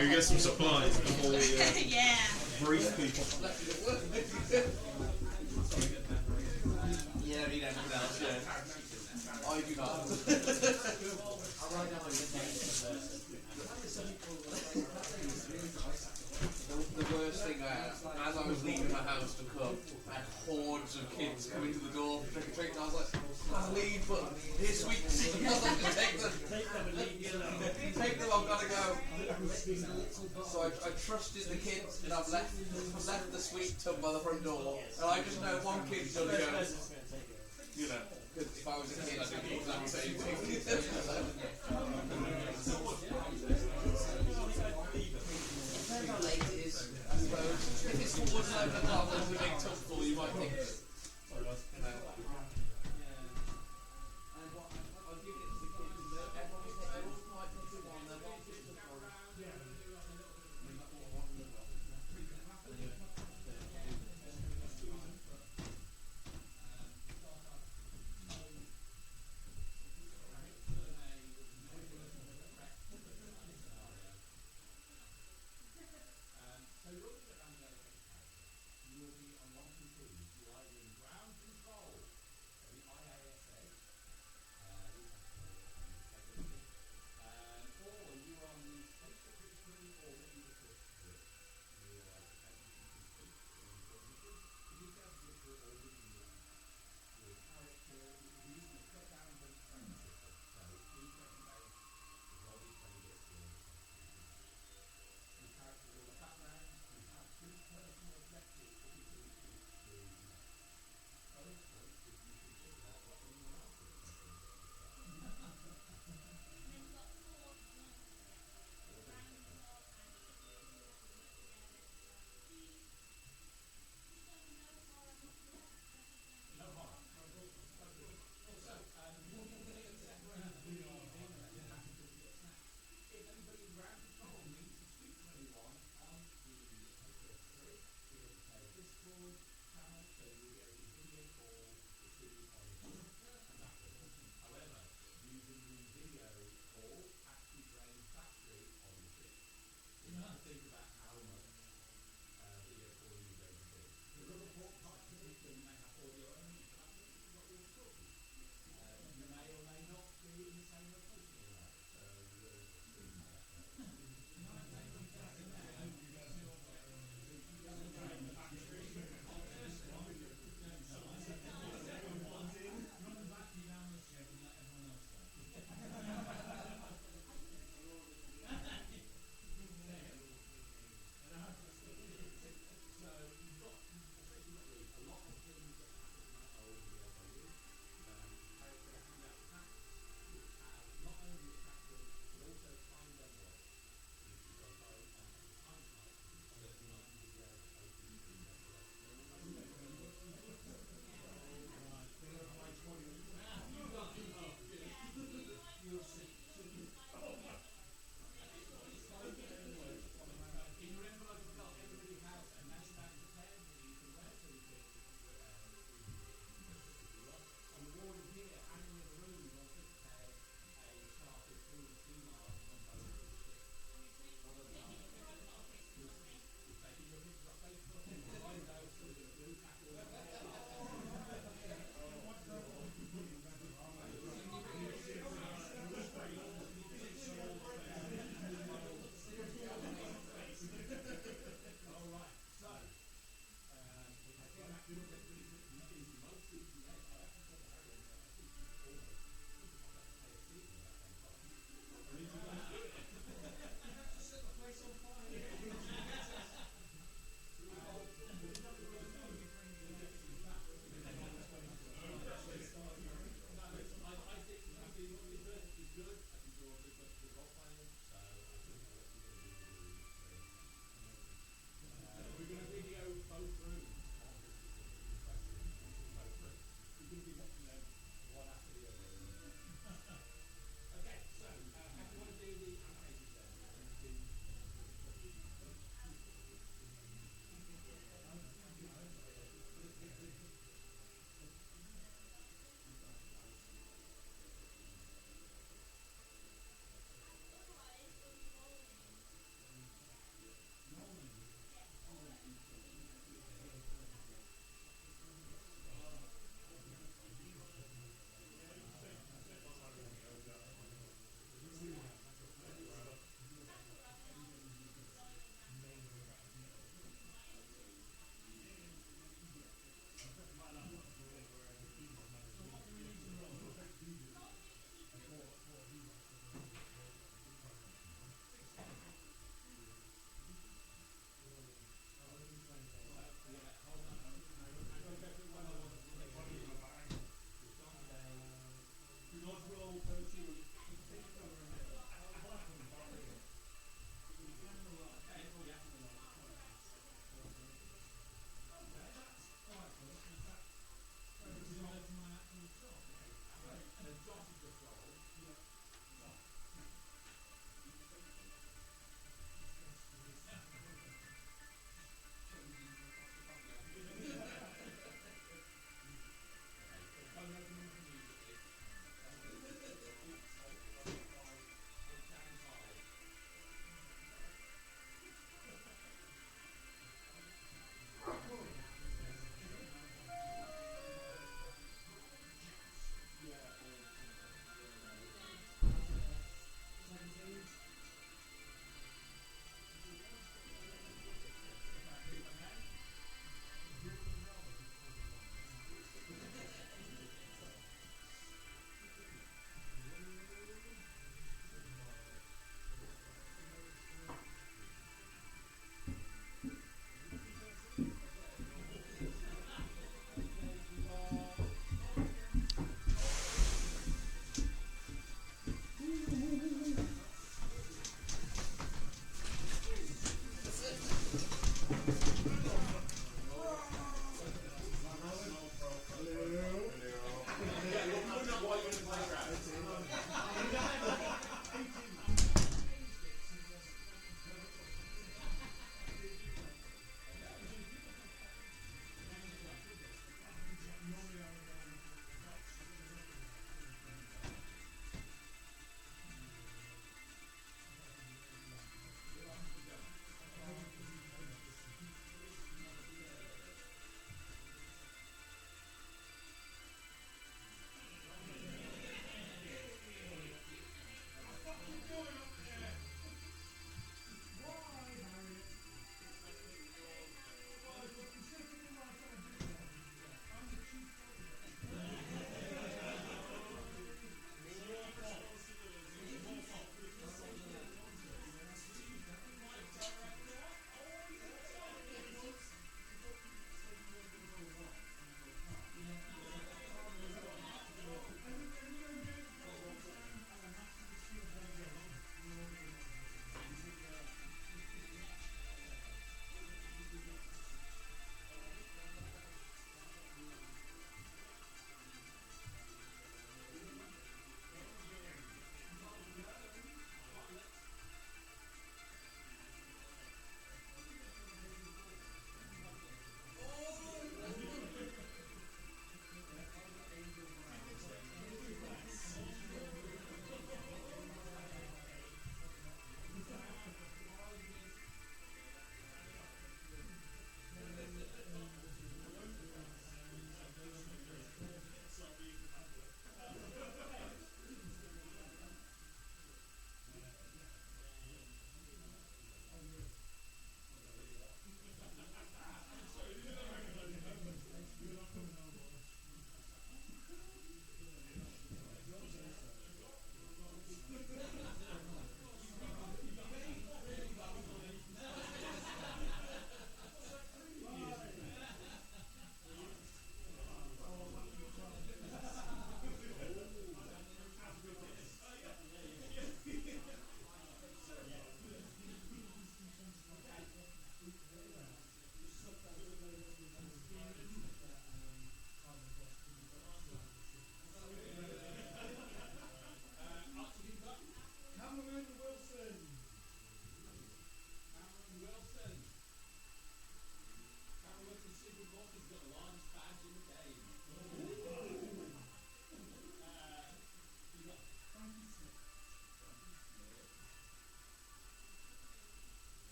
You get some supplies before we yeah. brief people. Yeah, we don't know. I do not. The worst thing I had, as I was leaving my house to come, I had hordes of kids coming to the door for trick or treat, and I was like, I'll leave, but here's sweets. I was like, just take them. Take them, I've got to go. So I trusted the kids, and I've left the sweet tub by the front door, and I just know one kid's going to go, you know, because if I was a kid, I'd do the exact same thing. Depends how late it is, I suppose. If it's towards 11 o'clock, there's a big tub full, you might think, you know.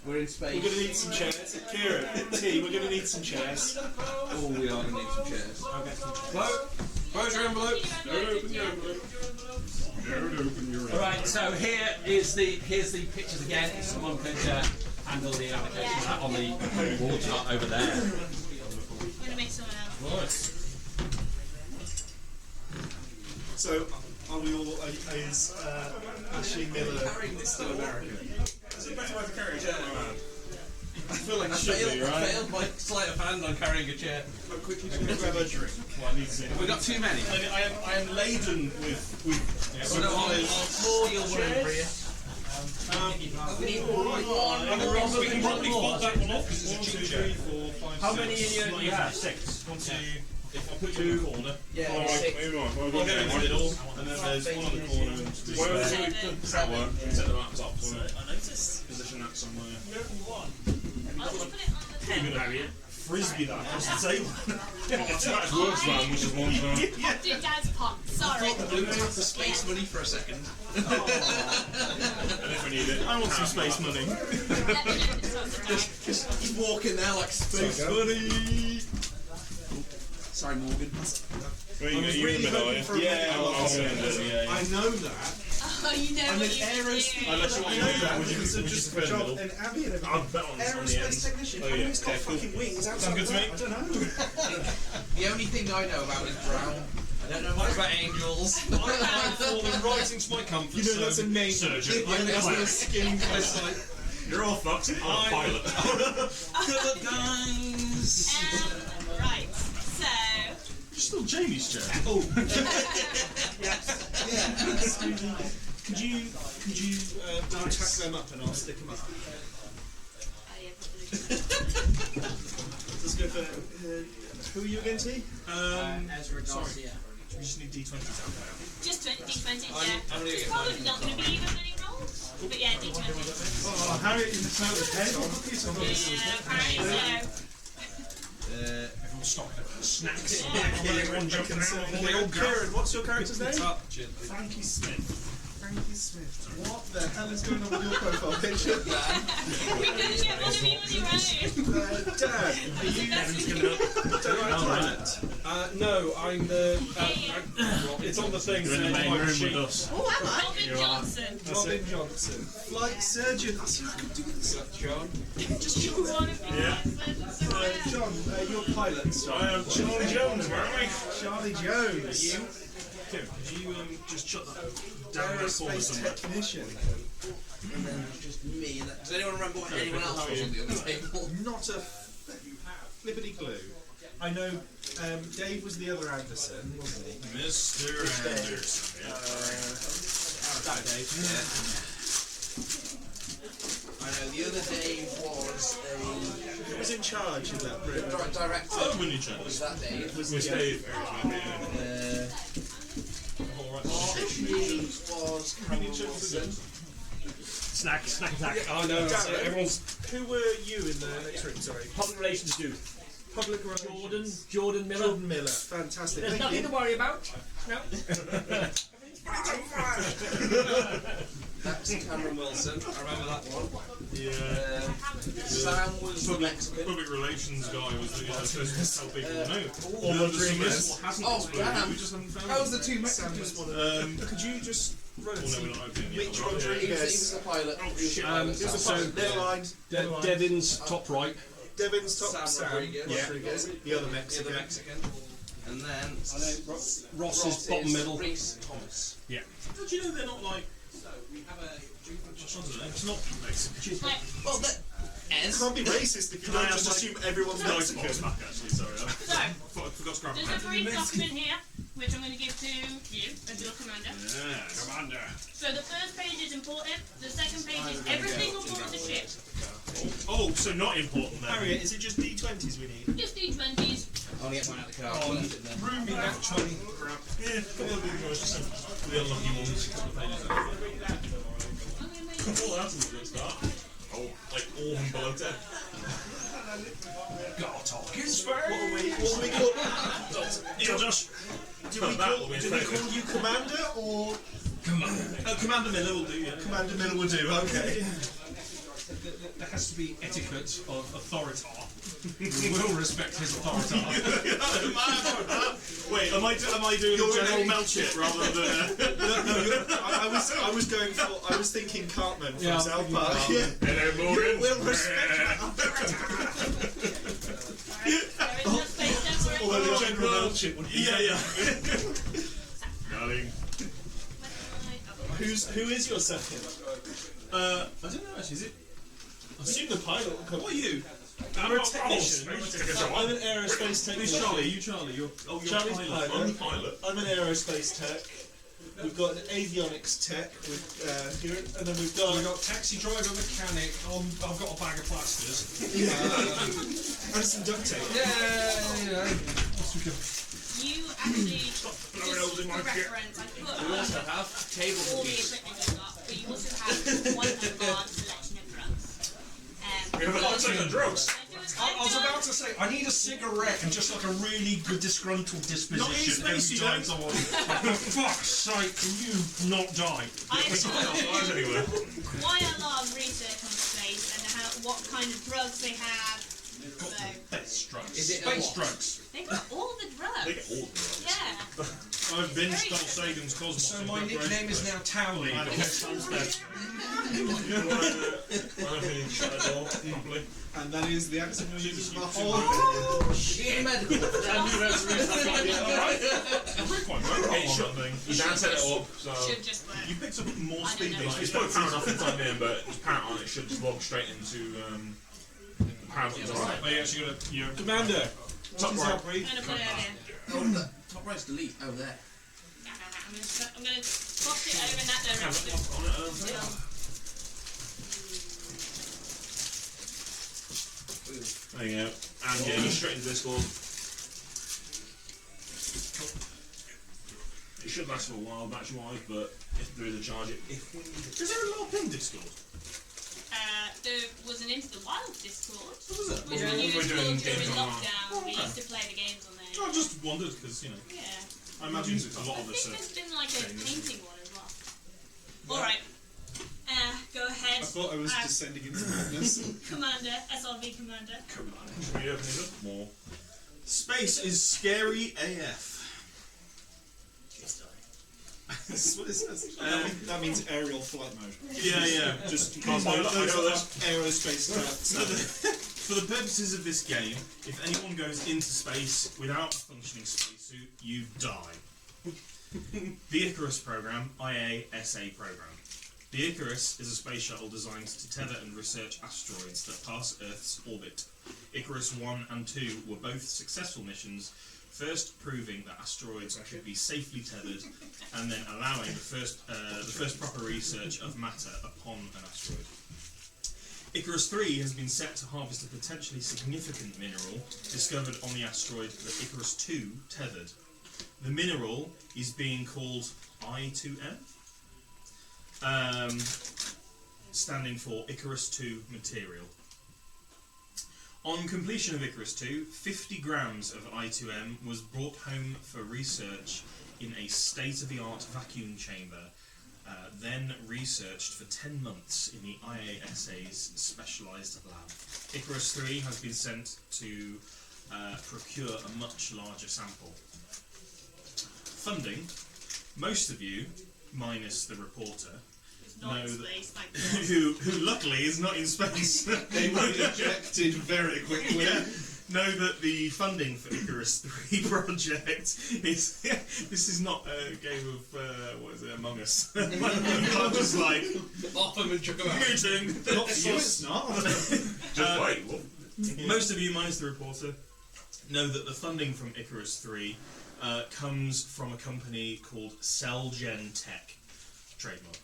We're in space. We're going to need some chairs. Kieran, T, we're going to need some chairs. Oh, we are going to need some chairs. Okay. Close your envelope. Don't open your envelope. Don't open your envelope. Alright, so here's the pictures again. If someone could handle the applications on the wall chart over there. I'm gonna make someone else. Nice. So, are we all, is Ashley Miller... Carrying this to America. Is it better way to carry a chair, man? I feel like I it should be, right? failed my sleight of hand on carrying a chair. But quickly, just grab a drink. Well, I need to Have we got too many? I am laden with supplies. Floor, you'll one over here. We need one. We can probably pop that one off because it's a cheap chair. 1, 2, 3, 4, 5, How 6. many in your you have? 6. 1, 2. If I put you in the corner, Yeah, I'll go in the middle, and then there's one on the corner and two there. That work. Set them up top. Position that somewhere. I'll just put it on the table. Frisbee that across the table. It's much worse, man, which is one time. I'll do Dad's pot. Sorry. The blue tap for space money for a second. And if we need it, I want some space money. Let me know if it's on the table. Just walk in there like space money. Sorry, Morgan. Well, you get you in the middle, are you? Yeah, I'll go in there, yeah. I know that. Oh, you know I'm what an you aerospace. can do. I know that. Would you Because of just just put it in the job middle? and Abby and I'll everything. bet on the end. Aerospace technician. Oh, How yeah, he's got okay, cool. fucking wings outside Sound good to that? me? I don't know. The only thing I know about is brown. I don't know much about angels. I have fallen right into my comfort zone. That's a name. Surgeon. Skin eyesight. You're all fucked. I'm a pilot. Good guys. Right. So. Still Jamie's chair. Oh. Could you tack them up and I'll stick them up? Let's go for who are you again, T? Ezra Garcia. We just need D20s out there. Just D20s, I'm yeah. gonna It's get probably mine. not going to be even many rolls. But yeah, D20s. Oh, Harriet in the cloud of head. Yeah, apparently so. Everyone's stocking up snacks. Everyone jumping around. Kieran, what's your character's name? Frankie Smith. Frankie Smith. What the hell is going on with your profile picture? We couldn't get one of you on your own. Dad, are you... No, I'm the... it's on the thing. You're in the main room with us. Oh, am I? Robin Johnson. Robin Johnson. Flight surgeon. I see I could do this. John. Just John. One of you. John, you're pilot. I am Charlie Jones, aren't we? Charlie Jones. You? Kim, could you just shut that down that corner Aerospace somewhere? technician. And then just me. And does anyone remember what anyone else was on the other table? Not a flippity clue. I know Dave was the other Anderson, wasn't he? Mr. Anderson. That Dave. I know the other Dave was Who was in charge of that a room? director. Oh, when you chat. Was that Dave? Was Dave. Archie was Cameron Wilson. Snack attack. Oh no, Darren, everyone's... Who were you in the next room? Sorry. Public relations dude. Public relations. Jordan Miller. Jordan Miller. Fantastic. There's Thank nothing you. to worry about. No. That's Cameron Wilson. I remember that one. Yeah. Sam was the Mexican. Public relations guy was the supposed to tell people no. All the This dreamers. one hasn't Oh, exploded. damn. We just haven't found That was it. the two Mexicans. Could you just run and Well, no, see we're not opening yet. which We're not He was Rodriguez? the pilot. He was the shit. pilot. Who's the Sam. pilot? Never mind. Never mind. Devin's top right. Devon's top Sam Sam Rodriguez. Rodriguez. The other The other Mexican. Mexican. And then Ross is bottom middle. Reese Thomas. How do you know they're not like... We have a It's not Mexican. Like, well, that You Ez. can't be racist if you don't just assume everyone's Nice Mexican. box back, actually, sorry. I so, forgot to grab there's a brief document here, which I'm going to give to you as your commander. Yeah, Commander. So the first page is important, the second page is everything on board the ship. Oh, so not important then. Harriet, is it just D20s we need? Just D20s. I'll get mine out of the car. I'll left it there. Room in that 20. Yeah, a couple of big choices. The unlucky ones. I'm going to make Oh, that's a good start. Oh, like all below 10. Gotta talk in What do we call? You'll just... Do we call you Commander or Commander Miller will do, yeah. Commander Miller will do? Okay. has to be etiquette of authority. We will respect his authority. Wait, am I doing General Melchett rather than? I was thinking Cartman from Yeah, South I'm Park. thinking Hello, Morgan. Will respect my authority. There is enough space, don't worry. Although the General Melchett would be. Yeah. Darling. Who is your second? I don't know actually. Is it? I assume the pilot. What are you? I'm a technician. I'm an aerospace technician. Who's Charlie? You Charlie? You're Charlie's pilot. pilot. I'm the pilot. I'm an aerospace tech. We've got an avionics tech with here, and then we've got taxi driver, mechanic. I've got a bag of plasters. And some duct tape. You actually, just for reference, I put We also have table all the cookies. equipment you've got, but you also have one large selection of drugs. We have a lot of drugs. I was about to say, I need a cigarette and just like a really good disgruntled disposition. Not in space, you every time don't. someone- For fuck's sake, can you not die? Eyes anywhere. Quite a lot of research on space and what kind of drugs they have. So Best drugs. Is it a Space what? drugs. they've got all the drugs. They get all the drugs. Yeah. I've binged Carl Sagan's Cosmos. So my nickname is now Towley. because I'm dead. I'm feeling shut the door properly. And that is the accent you're using for the whole. Yeah, medical. Hey, shut me. Your dad set it up, so. Should just work. You picked up more speed know. than It's probably apparent off in time in, but it's apparent on it should just log straight into power buttons. Alright. Oh, you actually got a... Commander. Top What's right. up, Reed? I'm gonna put it over here. Oh, the top right's delete. Oh, there. I'm gonna pop it over in that direction. Yeah. There you go. And yeah, just straight into Discord. It should last for a while, battery-wise, but if there is a charge, if we need it. Is there a lot in Discord? There was an Into the Wild Discord, What was it? which Yeah, we used we're doing during games online. lockdown. We Okay. used to play the games on there. I just wondered because Yeah. I imagine a lot I of think us there's are. been like a painting one as well. Alright. Go ahead. I thought I was descending into madness. Commander, SRV Commander. Should we open it up more? Space is scary AF. That's what it says. That means aerial flight mode. Yeah. Just I know this. aerospace For the purposes of this game, if anyone goes into space without a functioning spacesuit, you die. The Icarus program, IASA program. The Icarus is a space shuttle designed to tether and research asteroids that pass Earth's orbit. Icarus 1 and 2 were both successful missions, first proving that asteroids could be safely tethered, and then allowing the first proper research of matter upon an asteroid. Icarus III has been set to harvest a potentially significant mineral discovered on the asteroid that Icarus II tethered. The mineral is being called I2M, standing for Icarus II material. On completion of Icarus II, 50 grams of I2M was brought home for research in a state-of-the-art vacuum chamber, then researched for 10 months in the IASA's specialised lab. Icarus III has been sent to procure a much larger sample. Funding. Most of you, minus the reporter, It's not in know that space, thank God. who luckily is not in space. They were ejected very quickly. Know that the funding for Icarus III project is this is not a game of what is it, Among Us. You can't just like Off them and chuck them out. meeting. Not for you, it's not. Just wait. What? Most of you, minus the reporter, know that the funding from Icarus III comes from a company called Cellgen Tech, trademark.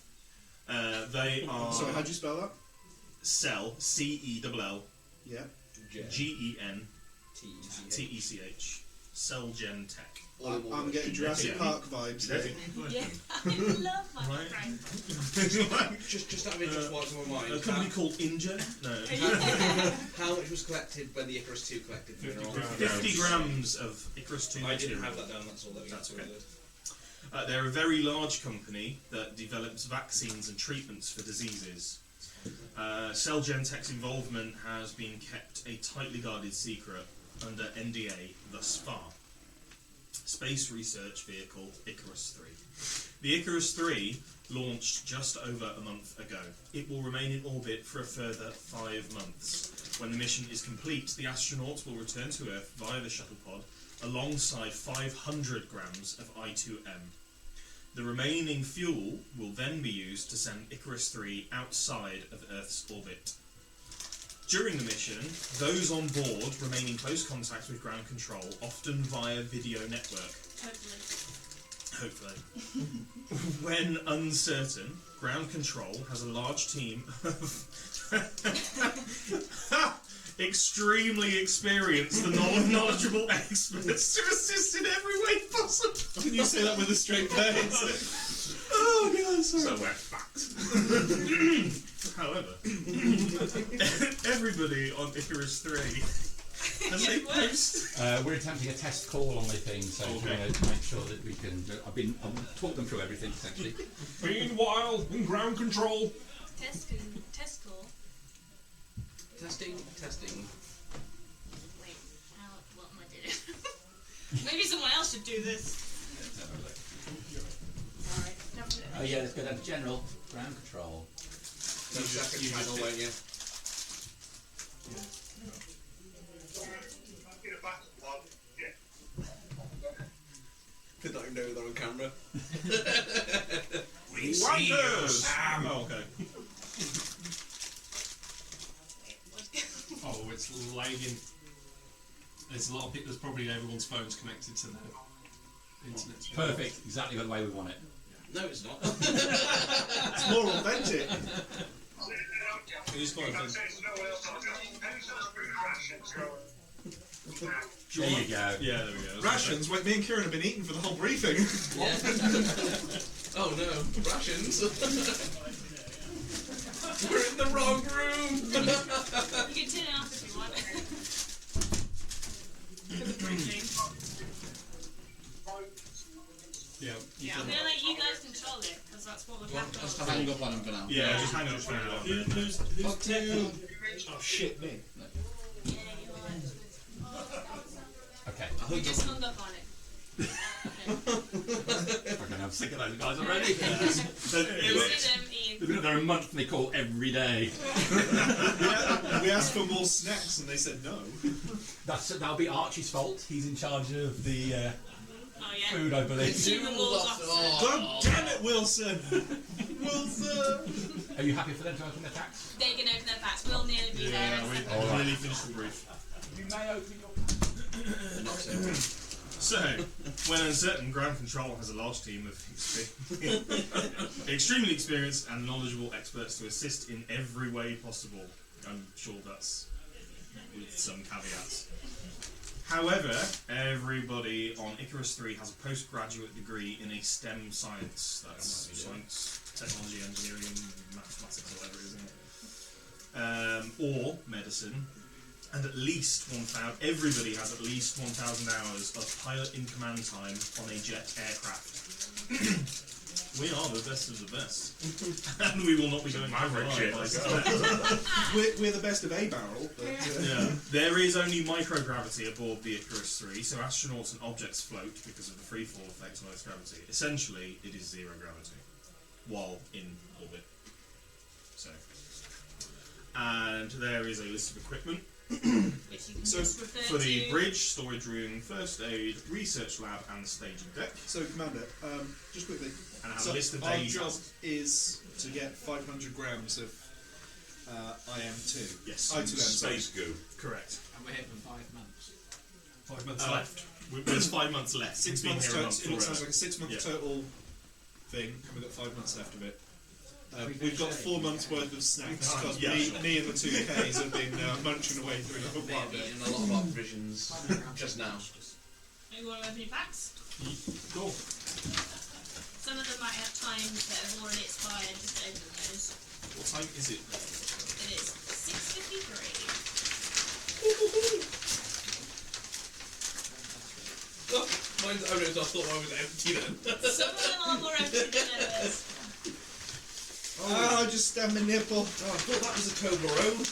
They are Sorry, how'd you spell that? Cell, C-E-L-L, Yeah. G-E-N T-E-C-H, Cellgen Tech. I'm getting Jurassic Yeah. Park vibes here. Yeah, I love my Right. friend. Just out of interest, what's on my A mind? company called Inja? No. How much was collected when the Icarus II collected? 50 grams of Icarus II I didn't material. have that down. That's all that we That's got. okay. They're a very large company that develops vaccines and treatments for diseases. Cell Gentek's involvement has been kept a tightly guarded secret under NDA thus far. Space research vehicle Icarus III. The Icarus III launched just over a month ago. It will remain in orbit for a further 5 months. When the mission is complete, the astronauts will return to Earth via the shuttle pod alongside 500 grams of I2M. The remaining fuel will then be used to send Icarus III outside of Earth's orbit. During the mission, those on board remain in close contact with ground control, often via video network. Hopefully. When uncertain, ground control has a large team of extremely experienced and knowledgeable experts to assist in every way possible. Can you say that with a straight face? Oh god, sorry. So we're fucked. However, everybody on Icarus III has a post. We're attempting a test call on the thing, so we want to make sure that we can. I've talked them through everything essentially. Meanwhile, in ground control. Test call. Testing. Wait, what am I doing? Maybe someone else should do this. Alright, Oh yeah, let's go down to general ground control. The second channel, won't you? Could not even know they're on camera. We see you, Sam. Oh, okay. Oh, it's lagging. There's a lot of people. There's probably everyone's phones connected to the internet. Perfect, exactly the way we want it. No, it's not. It's more authentic. Who's got it? There you go. Yeah, there we go. Rations? Wait, me and Kieran have been eating for the whole briefing. Yeah. Oh no, rations. We're in the wrong room. You can turn it off if you want. For the briefing. Yeah. Yeah, I'm gonna let you guys control it because that's what would happen. Just hang up on him for now. Yeah, just hang on for now. Who's Oh shit, me. Yeah, you are. Okay. We just hung up on it. Fucking, I'm sick of those guys already. Ian. They're a monthly call every day. We asked for more snacks and they said no. That'll be Archie's fault. He's in charge of the Oh yeah. food, I believe. Consumables officer. God damn it, Wilson! Wilson! Are you happy for them to open their packs? They can open their packs. We'll nearly be there. Yeah, we Alright. really finished the brief. You may open your So, when uncertain, ground control has a large team of extremely experienced and knowledgeable experts to assist in every way possible. I'm sure that's with some caveats. However, everybody on Icarus III has a postgraduate degree in a STEM science. That's science, technology, engineering, mathematics, or whatever it is, or medicine. And at least 1,000. Everybody has at least 1,000 hours of pilot-in-command time on a jet aircraft. We are the best of the best, and we will not be going Maverick shit. We're the best of a barrel, but Yeah. There is only microgravity aboard the Icarus III, so astronauts and objects float because of the freefall effect on Earth's gravity. Essentially, it is zero gravity while in orbit. So, and there is a list of equipment. Which you can So, just refer for the to. bridge, storage room, first aid, research lab, and staging deck, So, Commander, just quickly. and have So a list of our days. job is to get 500 grams of IM2. Yes. I2M, sorry. Space goo. Correct. And we're here for 5 months. 5 months Left. There's 5 months left. 6 It's been months here a total. month It sounds already. like a 6 month Yeah. total thing, and we've got 5 months left of it. We've got 4 months worth of snacks because Yeah, me, sure. me and the 2Ks have been munching away through the whole part of We're it. eating a lot of our provisions just now. You want to open your packs? Cool. Some of them might have times that have already expired. Just open those. What time is it? It is 6:53. Oh, mine's open, so I thought mine was empty then. Some of them are more empty than others. Oh, I just stabbed my nipple. Oh, I thought that was a Toblerone.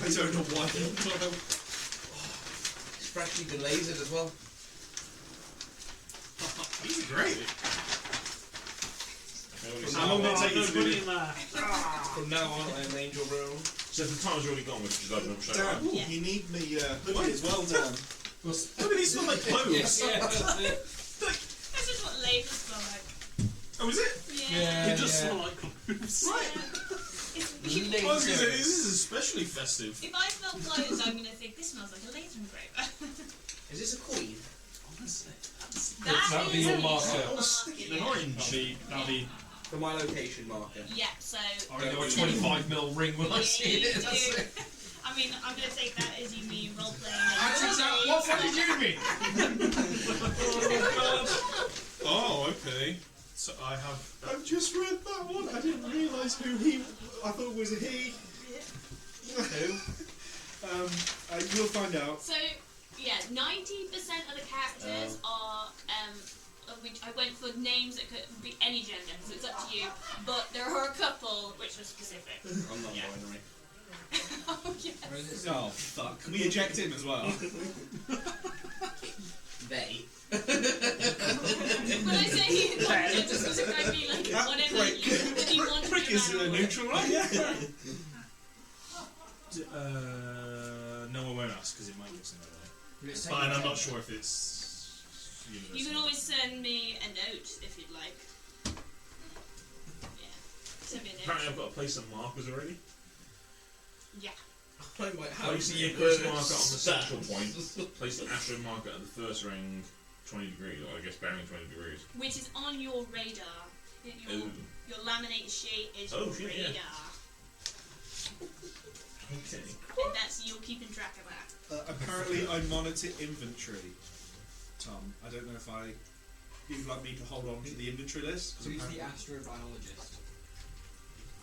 I don't know why. It's freshly been lasered as well. These are great. How long did it take you to do it? From now on, I am Angel Room. So the time's already gone, which is open up straight Dan, away. you need me hoodie as well, Dan. Look at these smell like clothes. Yes, yeah, that's it. This is what lasers smell like. Oh, is it? Yeah. It does smell like clothes. Right. If I was gonna say, this is especially festive. I smell clothes, I'm gonna think this smells like a laser engraver. Is this a queen? Honestly, That'll be is your a marker. laser Oh, stick it in an orange. that'll be. For my location marker. Yeah, so. I know a 25mm ring when I Yeah, see you it. That's do. it. I mean, I'm gonna take that as you mean role playing. That's exactly what did you mean? Oh, okay. So I have. I've just read that one. I didn't realise who he. I thought it was a he. Who? You'll find out. So, yeah, 90% of the characters are. I went for names that could be any gender, so it's up to you. But there are a couple which are specific. I'm not binary. Oh, yes. Oh fuck! Can we eject him as well? They. When I say non-gender specific, I mean like whatever you want to Prick be is a man or a neutral, right? Yeah. No, I won't ask because it might get somewhere. It's Fine, I'm not sure if it's. Universal. You can always send me a note if you'd like. Yeah. Send me a note. Apparently I've got to place some markers already. Yeah. I might have Place the the Icarus marker on the worst central stats. point. Place the Astro marker at the first ring, 20 degrees, or I guess bearing 20 degrees. Which is on your radar. Ooh. Your laminated sheet is Oh, your shit, radar. yeah. Okay. And that's you're keeping track of that. Apparently, I monitor inventory. Tom, I don't know if you'd like me to hold on to the inventory list. 'Cause Who's the apparently- astrobiologist?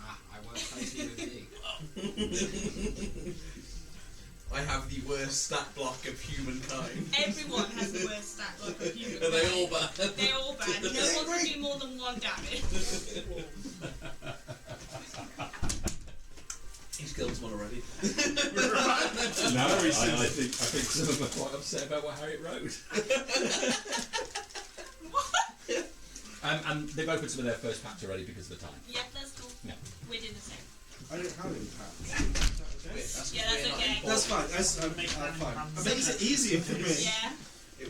Ah, I work closely with you. I have the worst stat block of humankind. Everyone has the worst stat block of human. Are they all bad? They're all bad. No one can do more than 1 damage. He's killed one already. No, I think some of them are quite upset about what Harriet wrote. And they've opened some of their first packs already because of the time. Yeah, that's cool. Yeah. We're doing the same. I don't have any packs. Yeah, that's okay. That's fine. That's fine. It makes it easier for me. Yeah.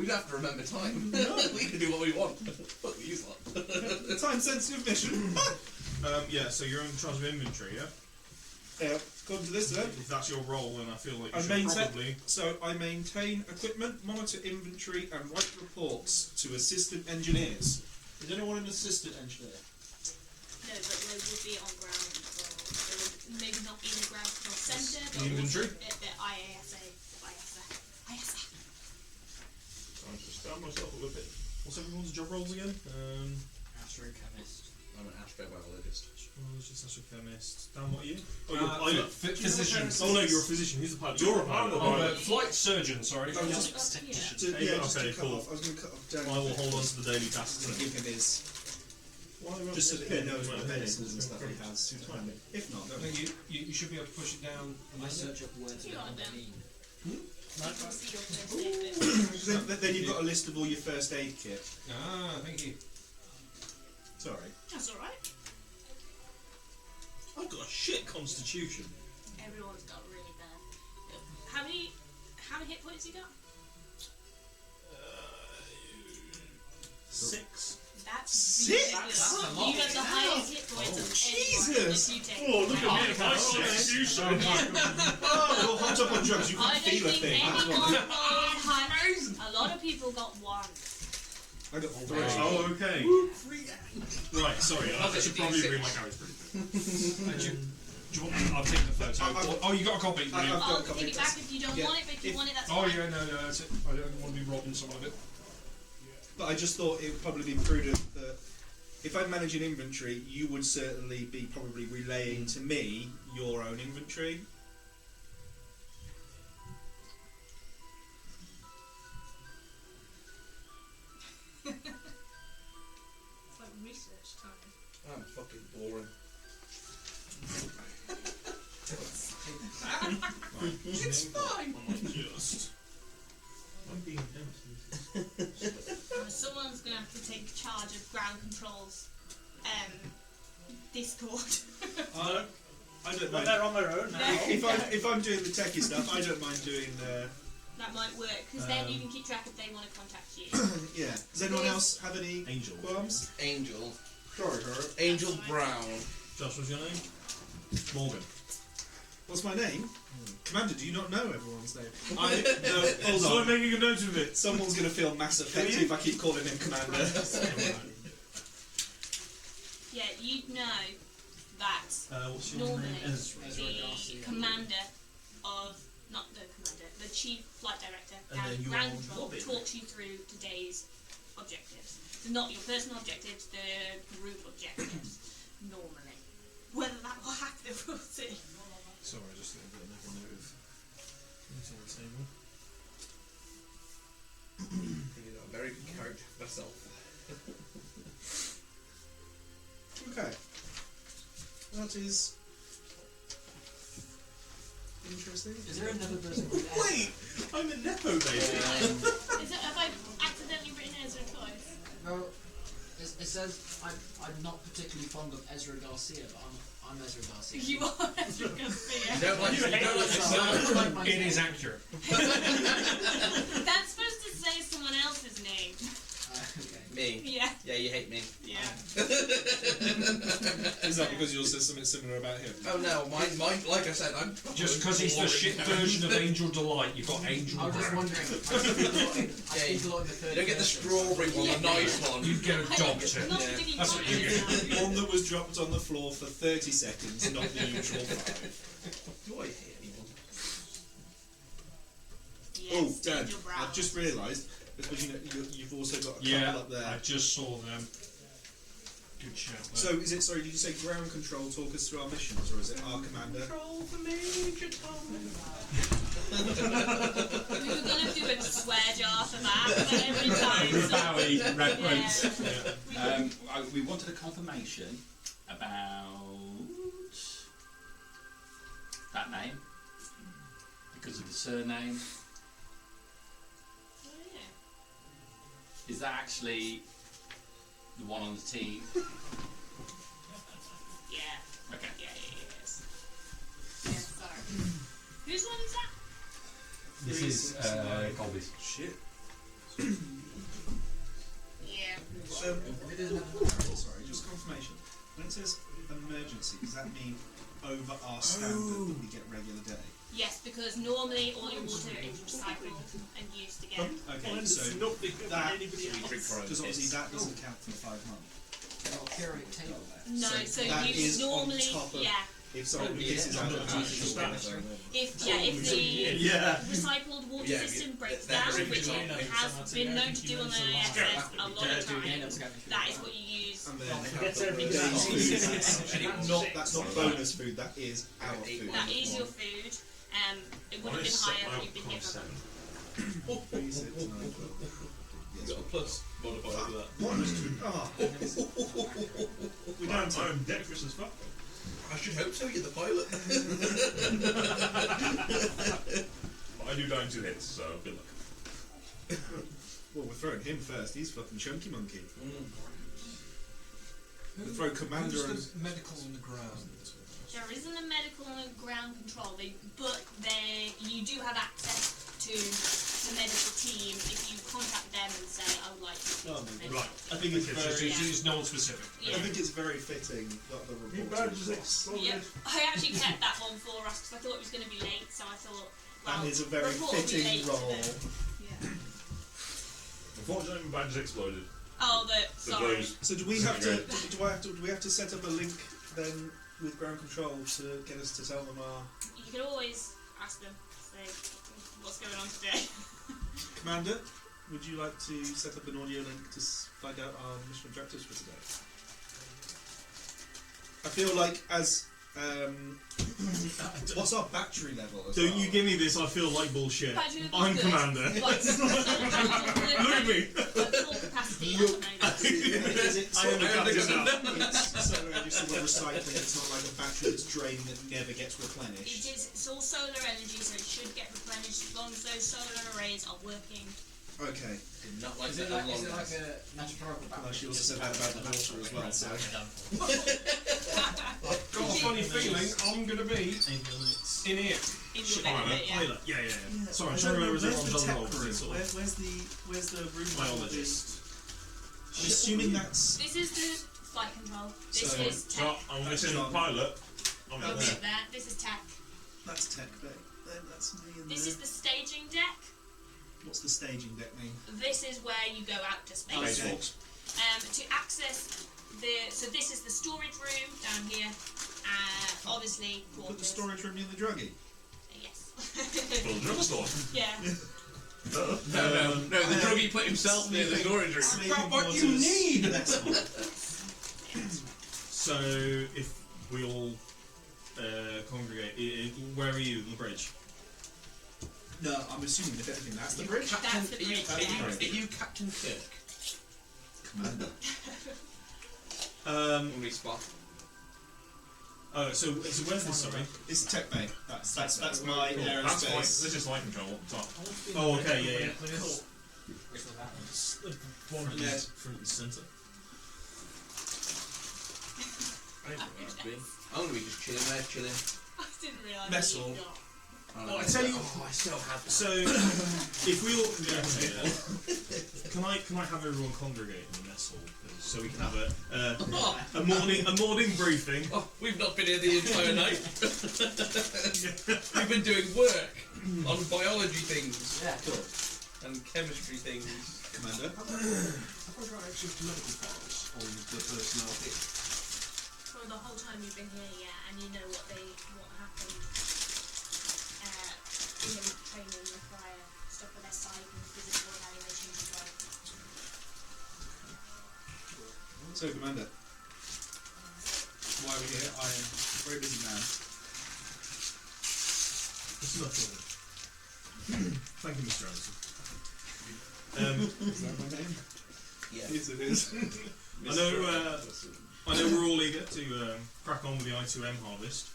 We don't have to remember time. We can do what we want. Fuck these lot. Time sensitive mission. Yeah, so you're in charge of inventory, yeah? Come to this then. If that's your role, then I feel like you I should maintain, probably. so I maintain equipment, monitor inventory, and write reports to assistant engineers. Is anyone an assistant engineer? No, but they would be on ground control. They would maybe not in the ground control centre, but Inventory? also at the IASA. IASA. I just stand myself a little bit. What's everyone's job roles again? Astrochemist. I'm an astrobiologist. Just as a chemist. Dan, what are you? Oh, you're a Uh, pilot. Physician. Oh no, you're a physician. Who's the pilot? You're a pilot. Oh, flight surgeon, sorry. Oh, just- Up here. Just Okay, to okay, cut cool. off. I was going to cut off Dan. I will hold on to the daily tasks. and give him his. Just so that he knows what medicines and stuff he has. If not, I think you should be able to push it down. I search up words You that got I them. mean. You can see your first aid bit. then you've got a list of all your first aid kit. Ah, thank you. Sorry. That's alright. I've got a shit constitution. Everyone's got really bad. How many hit points you got? 6. That's 6? really good. That's a lot. You got the highest hit points of anyone Jesus. if you take Oh, look at me, it. if I constitution. Oh, well, hot up on drugs, you I can don't feel a think thing. That's anyone what- rolled high. A lot of people got 1. I got 3. Oh, okay. Right, sorry. I should probably read my character pretty good. Do you want, I'll take the photo. Oh, you got a copy. I've Brilliant. got a I'll copy. take it back if you don't Yeah. want it, but if you want it, that's Oh fine. yeah, no, that's it. I don't want to be robbing someone of it. But I just thought it would probably be prudent that if I manage an inventory, you would certainly be probably relaying to me your own inventory. It's like research It's fine. I'm being empty. Someone's gonna have to take charge of ground controls. Discord. I don't Well, mind. they're on their own now. If I'm doing the techie stuff, I don't mind doing the. That might work because then you can keep track if they want to contact you. Yeah. Does anyone else have any Angel. qualms? Angel. Sorry, Herb. Angel That's fine. Brown. Josh, what's your name? Morgan. What's my name? Commander, do you not know everyone's name? No, hold So I'm on. making a note of it. Someone's going to feel Mass Effect if I keep calling him Commander. Yeah, you'd know that What's your normally name? Ezra. the commander of, not the commander, the chief flight director And and then you're ground control Robin. talks you through today's objectives. So not your personal objectives, the group objectives, normally. Whether that will happen, we'll see. Sorry, I just thought I'd make a note of things on the table. You know, very good character for myself. Okay. That is interesting. Is there another person? Wait! I'm a Nepo baby! Have I accidentally written Ezra twice? Well, it says I'm not particularly fond of Ezra Garcia, but I'm Ezra Garcia. You are Ezra Garcia. You don't like It It is accurate. That's supposed to say someone else's name. Okay. me. Yeah, Yeah, you hate me. yeah. Is that because yours says something similar about him? Oh no, mine. Like I said, I'm Just because he's the shit version of Angel Delight, you've got Angel I was just Brown. wondering. I speak a lot in the third You don't get the person. strawberry one, the nice one. You'd get a doctor. Not Yeah. particularly That's what you confident. One that was dropped on the floor for 30 seconds, not the usual 5. Do I hate anyone? Oh, Yes, Dad, Angel Brown. I've just realised, because you've also got a couple Yeah, up there. I just saw them. Good shout. there. So, is it, sorry, did you say ground control talk us through our missions, or is it our commander? We were gonna do a swear jar for that, but every time. Bowie so, reference. yeah. We wanted a confirmation about that name because of the surname. Oh, yeah. Is that actually the one on the team? Yeah. Okay. Yeah, yes. Yeah, sorry. Whose one is that? This is Colby's. Shit. Yeah. Sorry, just confirmation. When it says emergency, does that mean over our standard that we get regular day? Yes, because normally all your water is recycled and used again. Okay, so that, because obviously that doesn't count for the 5 months. Got a periodic table there. No, So so that you is on normally, top of- yeah. If sorry, this is out of If the Yeah. recycled water Yeah, system breaks that- down, that- which it has been known to do on the ISS a lot of times, that is what you use. And then Gets everything days done. food. That's not bonus food. That is our food. That is your food. It would have been higher if you'd been given them. You got a plus modifier to that. Oh, We don't. I'm dexterous as fuck. I should hope so. You're the pilot. But I do die in 2 hits, so good luck. well, we're throwing him first. He's fucking chunky monkey. We throw commander and Who's the medical on the ground? There isn't a medical and ground control, but you do have access to the medical team if you contact them and say, I would like to. Oh, my Right. I think it's Okay, very. so it's non-specific. Yeah. I think it's very fitting that the report is Yep. I actually kept that one for us because I thought it was going to be late, so I thought, well, That is a very report will be fitting late role. today. Yeah. Unfortunately, my badge exploded. Oh, So sorry. those So do we have to? Do we have to set up a link then with ground control to get us to tell them our You could always ask them, say, what's going on today? commander? Would you like to set up an audio link to find out our mission objectives for today? I feel like as what's our battery level? As Don't well? you give me this, I feel like bullshit. Battery level's I'm good. commander. What? Look at me! Full capacity at the moment. Is it I am the captain now. it's so It's all recycling. It's not like a battery that's draining that never gets replenished. It's all solar energy, so it should get replenished as long as those solar arrays are working. Okay. Did not like Is that it like long a as- metaphorical Well, battery? she also said that about the water as well. So. Got a funny feeling I'm going to be Avionics. in here. In your Pilot. bit, yeah. Pilot. Yeah. Sorry, I'm I trying to don't know, remember where's everyone's the other tech role. 'cause group? it's sort of Where's the room biologist. I'm assuming that's. This is the flight control. This So- is tech. So, I'm this isn't pilot. I'm You'll in be there. up there. This is tech. That's tech, but then that's me in This there. is the staging deck. What's the staging deck mean? This is where you go out to space. Okay. To access so this is the storage room down here. Obviously, Put the quarters. storage room near the druggie. Yes. Full drugstore. Yeah. No, the druggie put himself near the storage room. Got what you need! So if we all congregate, where are you? The bridge. No, I'm assuming if anything, that's the bridge. That's the bridge. Are you Captain Kirk? Commander. Only spot. Oh, so where's this? Sorry. It's tech bay. That's my Cool. That's fine. aerospace. This is light control up top. Oh, okay, yeah. Ned. Front and centre. I'm gonna be just chilling there, chilling. I didn't realise. Mess that you hall. got- Oh, I tell you. I still have that. So if we all, can I have everyone congregate in the mess hall, please, so we can have a morning briefing. Oh, we've not been here the entire night. We've been doing work on biology things Yeah, cool. and chemistry things. Commander. Have I got access to medical files on the personnel here? For the whole time you've been here, yeah, and you know what happened. Training the prior stuff with their psych and physical evaluations as well. So, Commander. Why are we here? I am a very busy man. It's not trouble. Thank you, Mr. Anderson. Is that my name? Yeah. Yes, it is. I know we're all eager to crack on with the I2M harvest.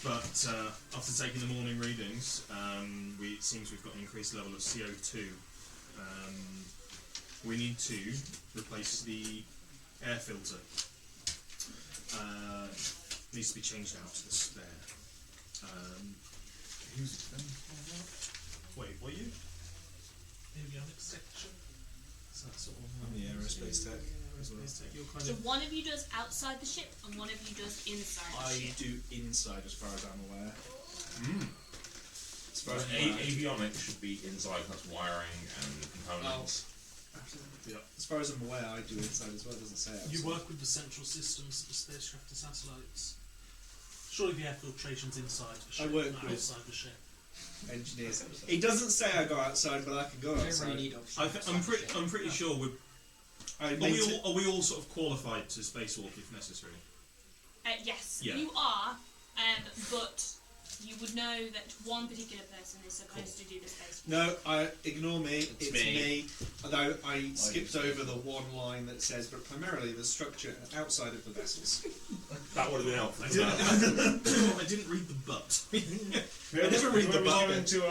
But after taking the morning readings, it seems we've got an increased level of CO2. We need to replace the air filter. Needs to be changed out to the spare. Who's it then? Wait, what are you? Avionics section. Is that sort of I'm the aerospace tech. aerospace tech? You're kind So of. one of you does outside the ship, and one of you does inside the I ship. do inside, as far as I'm aware. As far as I'm aware. Avionics should be inside. That's wiring and components. As far as I'm aware, I do inside as well. It doesn't say outside. You work with the central systems of the spacecraft and satellites. Surely the air filtration's inside the ship, work not with- outside the ship. engineers. It doesn't say I go outside, but I can go You don't outside. really need options. I'm pretty sure we're. I Are we all sort of qualified to spacewalk if necessary? Yes, Yeah. you are, but you would know that one particular person is supposed to do the space. No, ignore me. It's me. me. Although I skipped over the one line that says, but primarily the structure outside of the vessels. That would have been helpful. I didn't read the butt. I never read the going button. to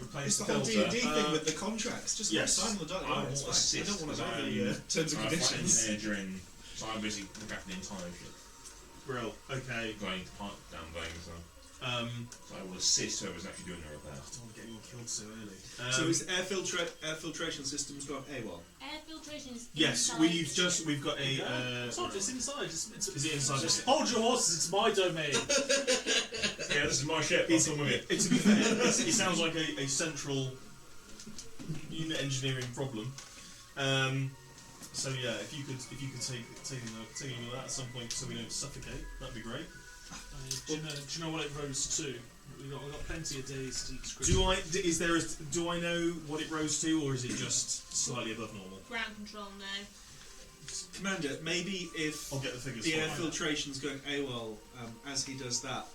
replace It's the the whole filter. D&D thing with the contracts. Just yes. sign the dotted I line. want It's fine. I assist don't want to because know I'm the terms and I'm a flight conditions. engineer during, so I'm basically looking after the entire ship, Brill. Okay. going to pipe down things. So I will assist whoever's actually doing the repair. I don't want to get anyone killed so early. So is air filtration systems gone AWOL? Air filtration is Yes, inside we've got a. It's not just inside. It's Is it inside? just hold your horses. It's my domain. Yeah, this is my ship. I'll come with it. To be fair, it sounds like a central unit engineering problem. So yeah, if you could take a look at that at some point, so we don't suffocate, that'd be great. Do you know what it rose to? We've got plenty of days to script. Do I know what it rose to, or is it just slightly above normal? ground control now. Commander, maybe if I'll get the figures. the air for you. filtration's going AWOL, as he does that,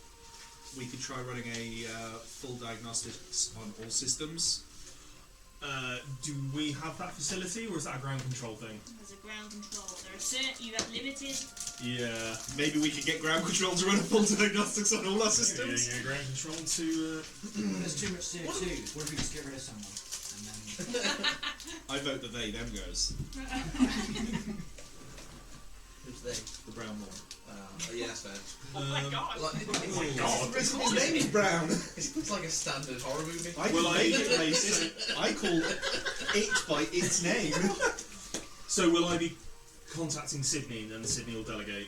we could try running a full diagnostics on all systems. And if it doesn't work, we could try running a full diagnostics on the air filtration. Yeah, Do we have that facility, or is that a ground control thing? There's a ground control. There are certain you have limited. Yeah. Maybe we could get ground control to run a full diagnostics on all our systems. Yeah, ground control to. There's too much CO2. What if we just get rid of someone? And then I vote that they, them goes. Who's they? The brown one. Yeah, that's fair. Oh my god. Like, His name is Brown. it's like a standard horror movie. I can make it based. I call it by its name. So will I be contacting Sydney, and then Sydney will delegate?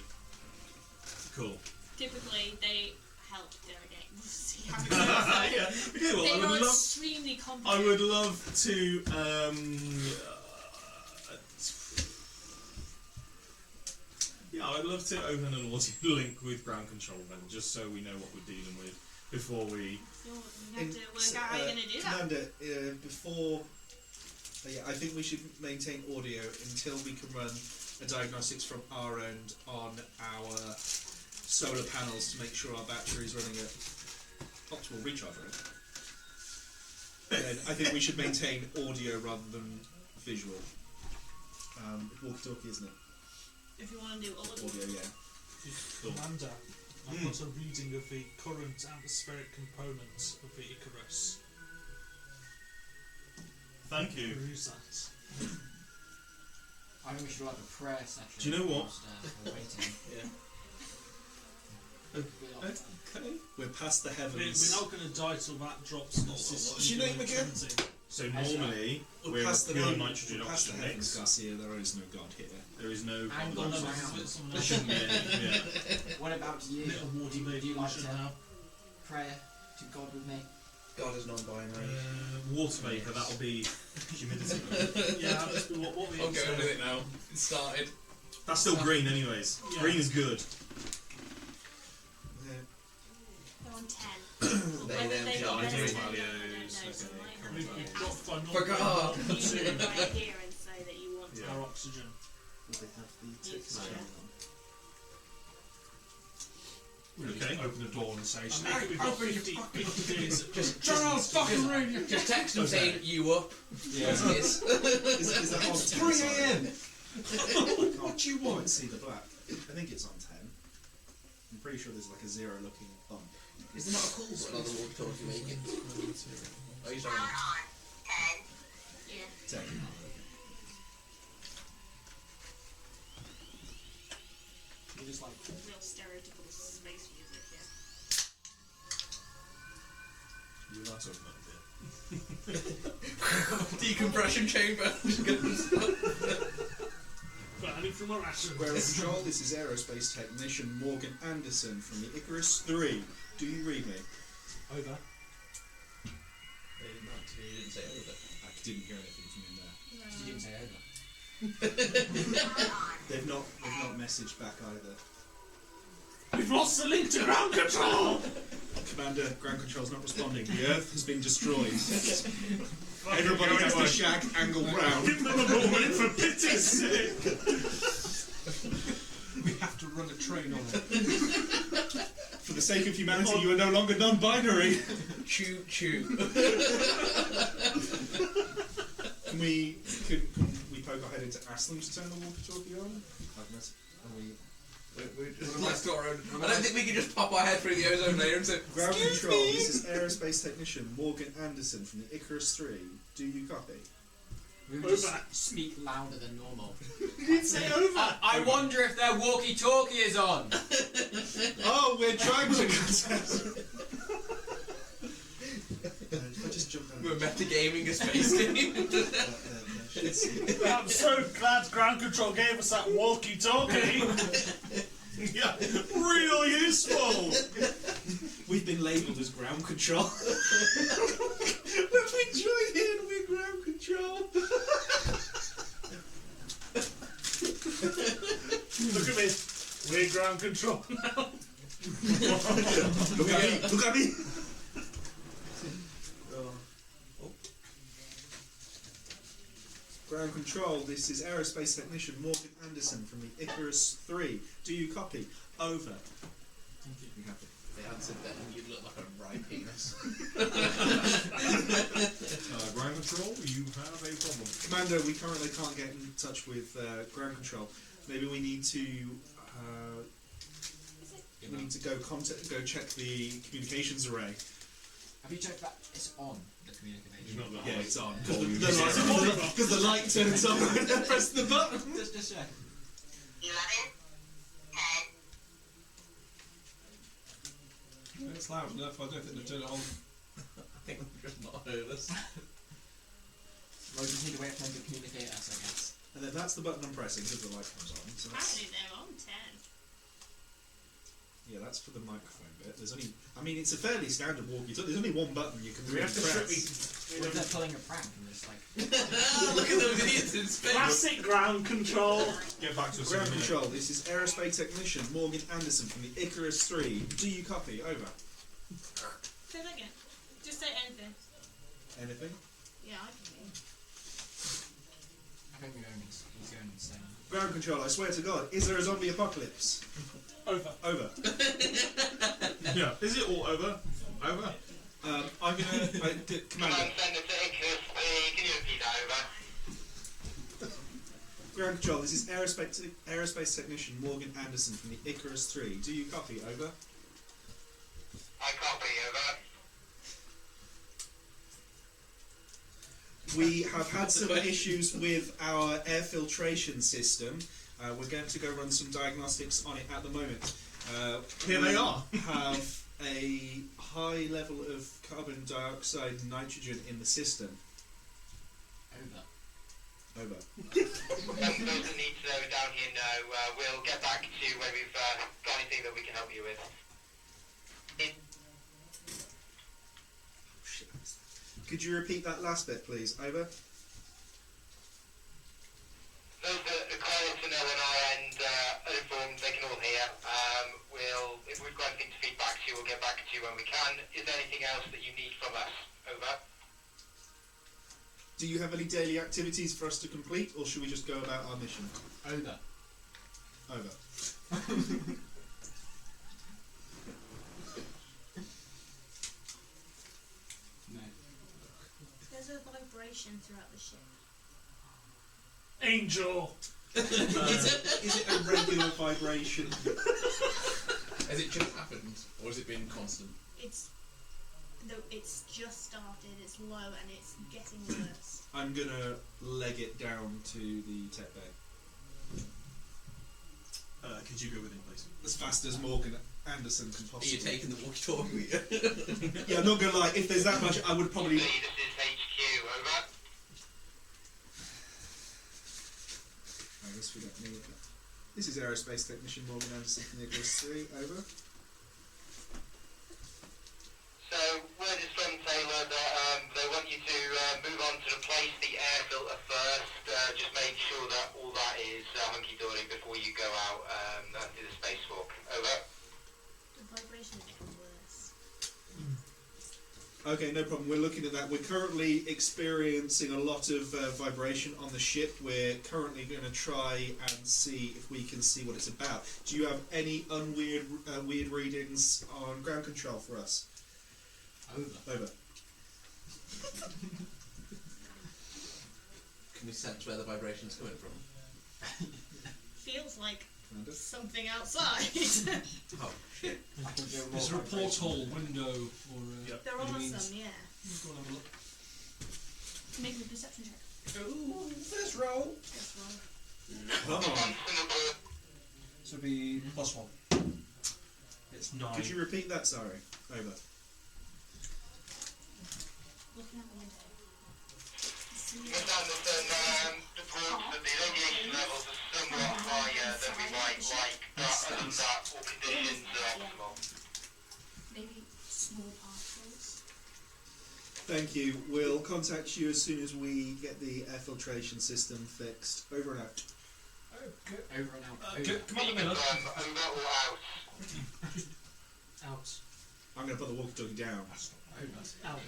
Cool. Typically, they help delegate. We'll see how it Yeah. goes. Okay, well, They I are would love. extremely competent. I would love to. Yeah, I'd love to open an audio link with ground control then, just so we know what we're dealing with before we. So we have to work out how you're going to do that. Amanda, before. Yeah, I think we should maintain audio until we can run a diagnostics from our end on our solar panels to make sure our battery's running at optimal recharge rate. And I think we should maintain audio rather than visual. Walkie-talkie, isn't it? If you want to do audio. Audio, yeah. Commander, I've got a reading of the current atmospheric components of the Icarus. Thank you. Use that. I think we should have a prayer section. Do you know what? whilst, we're waiting. Okay. We're past the We're heavens. not going to die till that drops consistently. What's your name below again? 20. So normally We're we're a past the pure heavens. nitrogen We're past the oxygen heavens, mix. Garcia. There is no God here. There is no. And carbon God dioxide. knows. Let someone There else shouldn't be any. Yeah. What about you? little warty baby Do you we like should to have. pray to God with me? God is non-binary. Water vapor. That'll be humidity. Yeah, that's what we I'm going with it now. It started. That's still green, anyways. Yeah. Green is good. They're on 10. They, Whether them, they got John, better Jerry. than them, I don't know, Values, so okay, might have We've to got ask by not For God. you right here and say that you want Yeah. our oxygen. We need Okay. to open the door and say, We've "Snake, got open your 50 days. Just turn on fucking radio." Just text them saying you up. Yeah. Yes. Is that on 10? 3 a.m. What do you want? See the black. I think it's on 10. I'm pretty sure there's like a zero looking bump. Is there not a cool button on the walkie-talkie making? Oh, he's on. Yeah. 10. We're just like, Real stereotypical space music, yeah. You're not talking about Decompression chamber. But I need from our action. Square control, this is aerospace technician Morgan Anderson from the Icarus III. Do you read me? Over. They didn't say over. I didn't hear anything from him there. you didn't say over. They've not messaged back either. We've lost the link to ground control! Commander, ground control's not responding. The Earth has been destroyed. Everybody has to shag angle round. Give them a moment for pity's sake. We have to run a train on it. For the sake of humanity, you are no longer non-binary. Choo choo. Can we poke our head in to ask them to turn the walkie-talkie on? Let's go around. I don't think we can just pop our head through the ozone layer and say, Ground "Excuse control, me." this is aerospace technician Morgan Anderson from the Icarus III. Do you copy? We would just speak louder than normal. You didn't say over. I wonder if their walkie-talkie is on. Oh, we're trying to contest. If I just jump down. We're metagaming a space game. I'm so glad ground control gave us that walkie-talkie. Yeah, real useful. We've been labelled as ground control. When we join in, we're ground control. Look at me. We're ground control now. Look at me! Look at me! Ground control, this is aerospace technician Morgan Anderson from the Icarus III. Do you copy? Over. You happy? They answered that and you'd look like a right penis. Ground control, you have a problem. Commander, we currently can't get in touch with ground control. Maybe we need to go check the communications array. Have you checked that it's on the You've communication? not got Yeah, high it's on. volume. Because the light turns on when I press the button. Just check. 11, 10. It's loud enough. I don't think they've turned it on. I think they've just not heard us. Well, we just need to wait for them to communicate us, I guess. And then that's the button I'm pressing because the light comes on. So that's, Apparently they're on 10. yeah, that's for the microphone bit. There's only, I mean, it's a fairly standard walkie-talkie. There's only one button you can We really have to press. What if they're pulling a prank and just like... Look at those idiots in space. Classic ground control. Get back to us Ground in a minute. control. This is aerospace technician Morgan Anderson from the Icarus III. Do you copy? Over. Say that again. Just say anything. Anything? Yeah, I can hear. I think he's going insane. Ground control. I swear to God, is there a zombie apocalypse? Over. Over. Yeah. Is it all over? Over? I'm gonna Commander. Command Center to Icarus III. Can you repeat that over? Ground control. This is aerospace technician Morgan Anderson from the Icarus III. Do you copy? Over. I copy, over. We have had some issues with our air filtration system. We're going to go run some diagnostics on it at the moment. Here they are. Have a high level of carbon dioxide and nitrogen in the system. Over. Over. Those that need to know down here know. We'll get back to you when we've got anything that we can help you with. Shit. Could you repeat that last bit, please? Over. Those that require to know on our end are informed, they can all hear. If we've got anything to feed back to you, we'll get back to you when we can. Is there anything else that you need from us? Over. Do you have any daily activities for us to complete, or should we just go about our mission? Over. Over. No. There's a vibration throughout the ship. Angel. Is it a regular vibration? Has it just happened, or has it been constant? It's just started. It's low and it's getting worse. I'm gonna leg it down to the tech bay. Could you go with him, please? As fast as Morgan Anderson can Are possibly. you taking the walkie-talkie? Yeah, I'm not gonna lie, if there's that much, I would probably... This is HQ, over. I guess we don't need that. This is aerospace technician Morgan Anderson from the Icarus III, over. So, word is from Taylor that they want you to move on to replace the air filter first. Just make sure that all that is hunky-dory before you go out and do the spacewalk. Over. The vibration is getting worse. Okay, no problem. We're looking at that. We're currently experiencing a lot of vibration on the ship. We're currently going to try and see if we can see what it's about. Do you have any weird readings on ground control for us? Over. Can we sense where the vibration's coming from? Feels like Commander? something outside. Oh, shit. I can do more Is there a vibration. porthole, window, or Yep. They're any awesome, means? yeah. Go and have a look. Make me a perception check. Ooh, first roll. That's wrong. Come on. So it'd be +1. It's 9. Could you repeat that? Sorry. Over. Looking out the window. Miss Anderson reports that the radiation levels are somewhat higher than we might like, but other than that, all conditions are optimal. Maybe small particles. Thank you. We'll contact you as soon as we get the air filtration system fixed. Over and out. Okay. Over and out. Come on a minute. Over or out? Out. I'm going to put the walkie-talkie down. Out.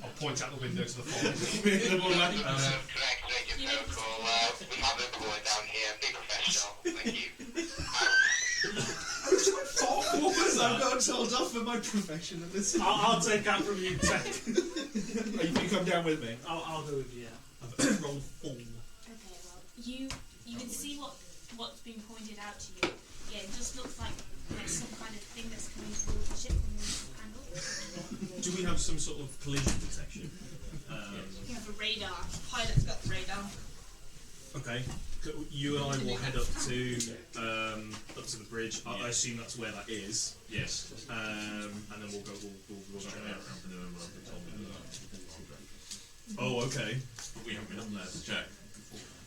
I'll point out the window to the phone. Correct radio protocol. We have a boy down here. Be professional. Thank you. I I've got told off for my professionalism. I'll take out from you 10. You come down with me. I'll go with you. Yeah. I've rolled 4. Okay, well, you can see what's being pointed out to you. Yeah, it just looks like there's some kind of thing that's coming towards the ship from the handle. Do we have some sort of collision detection? You have a radar. Pilot's got radar. Okay. You and I will head up to the bridge. I assume that's where that is. Yes. And then we'll go. We'll check it out. But Oh, okay. we haven't been up there to check.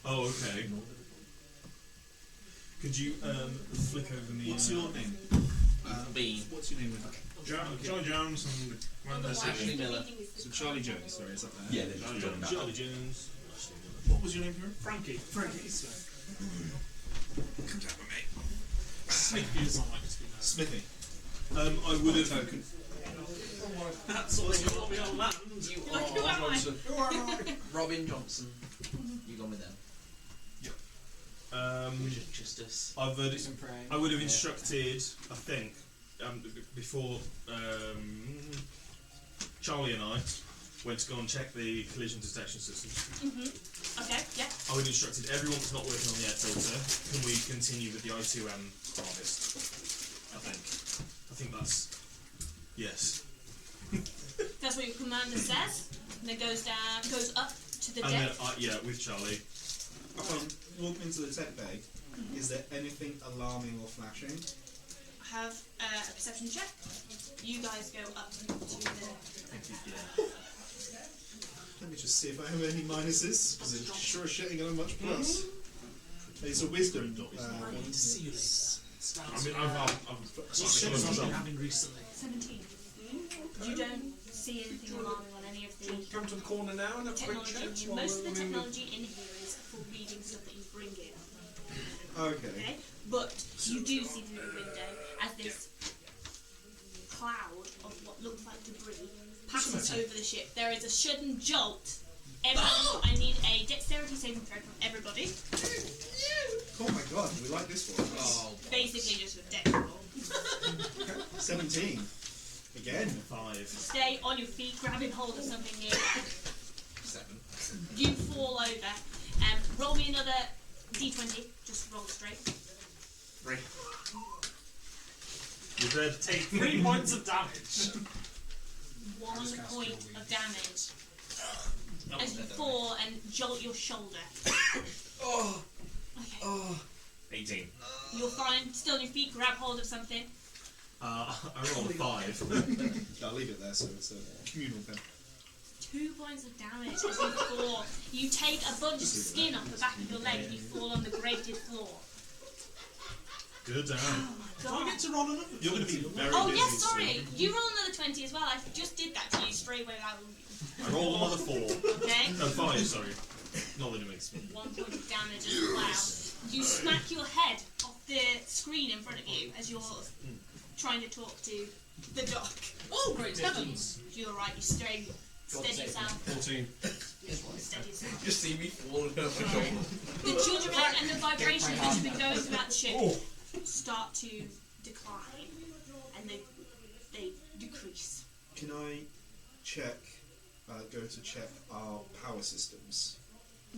Oh, okay. Could you flick over me? What's your name? Bean. What's your name? Charlie Jones and the Commander Otherwise, City. the Miller. meeting is So the Charlie pilot. Jones, sorry, is that there? Yeah, Charlie Jones. Charlie Jones. What was your name, Kieran? Frankie. Frankie. Come down with me. Smithy is not like to be known. Smithy. I would have. Token. That's all you want me on land. You Like, who am I? Johnson. Robin Johnson. You gone with them? Justice. I've Some praying. I would have instructed. I think before Charlie and I went to go and check the collision detection systems. Okay, yeah. I would have instructed everyone that's not working on the air filter. Can we continue with the I2M harvest? I think that's yes. That's what your commander says. And then goes up to the And deck. then with Charlie. Upon walking into the tech bay, is there anything alarming or flashing? Have a perception check. You guys go up to the. Yeah. Let me just see if I have any minuses, because it's sure as shit ain't gonna have much plus. It's a wisdom. Ceiling. I mean, I've What ships have you been having recently? 17. You don't see anything alarming on any of the Come to the corner now and have a quick technology. chat. Most of the technology in here is for reading stuff that you bring in. Okay. Okay? But you do see through the window as this cloud of what looks like debris passes over the ship. There is a sudden jolt. Everyone, I need a dexterity saving throw from everybody. Oh my god, we like this one. Oh, Basically just a dex roll. 17. Again. 5. Stay on your feet, grabbing hold of something near you. 7. You fall over. Roll me another d20. Just roll straight. 3. You're dead. Take 3 points of damage. 1 point of damage. As you fall and jolt your shoulder. Oh, Okay. 18. You're fine. Still on your feet. Grab hold of something. I rolled a 5. I'll leave it there so it's a communal pen. 2 points of damage as you fall. You take a bunch of skin off the back of your leg and you fall on the grated floor. Good damn. Do I get to roll another? You're going to be very Oh busy. yes, sorry. You roll another 20 as well. I just did that to you straight away. I rolled another 4. Okay. No, 5, sorry. Not that it makes me. 1 point of damage as well. You smack your head off the screen in front of you as you're trying to talk to the doc. Oh, great heavens! You're right. You steady yourself. 14. Steady yourself. just see me falling over my shoulder. The judgment and the vibrations that have been going throughout the ship start to decline, and they decrease. Can I check, go to check our power systems?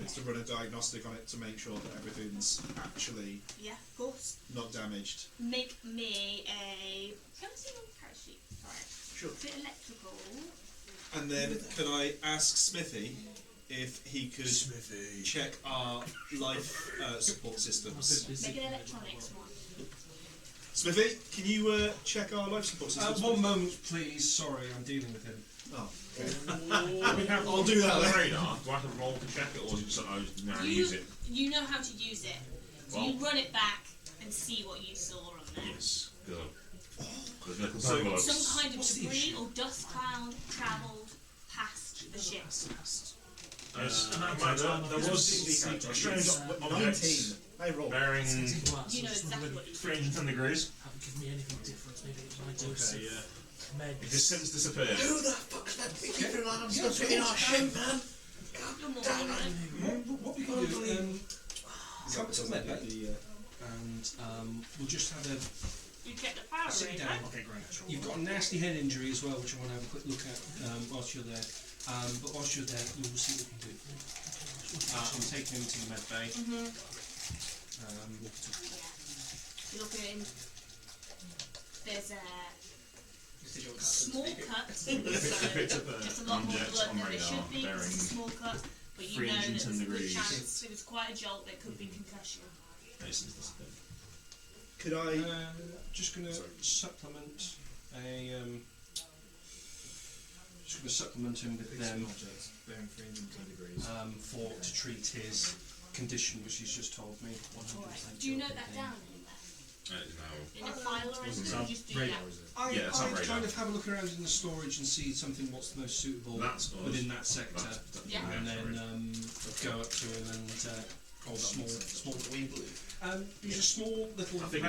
It's to run a diagnostic on it to make sure that everything's actually Yeah, of course. not damaged. Make me a. Can I see your parachute? Sorry. Sure. Is it electrical? And then can I ask Smithy if he could check our life support systems? Make an electronics one. Smithy, can you check our life support systems? One moment, please. Sorry, I'm dealing with him. Oh, I'll do that then. radar. Do I have to roll to check it, or is it just I just now use it? You know how to use it. So you run it back and see what you saw on there. Yes. Good. There's no So- envelopes. Some kind of debris or dust cloud travelled past the ship. Yes. there There was a strange 19. object I rolled. bearing You know exactly what you 310 degrees. Haven't given me anything different. Maybe it's my dose Okay, of yeah. It meds. just since disappeared. Who the fuck's that big alarm stuff in our ship, man? What we can do, Is that come to because med I bay, did the, and we'll just have You get the power Sit in, down. right? Okay, ground control. You've got a nasty head injury as well, which I want to have a quick look at whilst you're there. But whilst you're there, you will see what we can do. I'm taking him to the med bay. You look at him. There's a small cut, so just a lot more blood than there should be. It's a small cut, but you know that there's a good chance if it's quite a jolt, there could be concussion. Could I? Just going to supplement a. Just going to supplement him with them bearing 310 degrees. to treat his condition, which he's just told me. Alright. Do you note that down anywhere? In a file or anything? It's Or on just do radar, that? is it? I it's on radar. kind of have a look around in the storage and see something what's the most suitable That's us. within that sector, Yeah. and then go up to him and small little. There's a small little round. Could I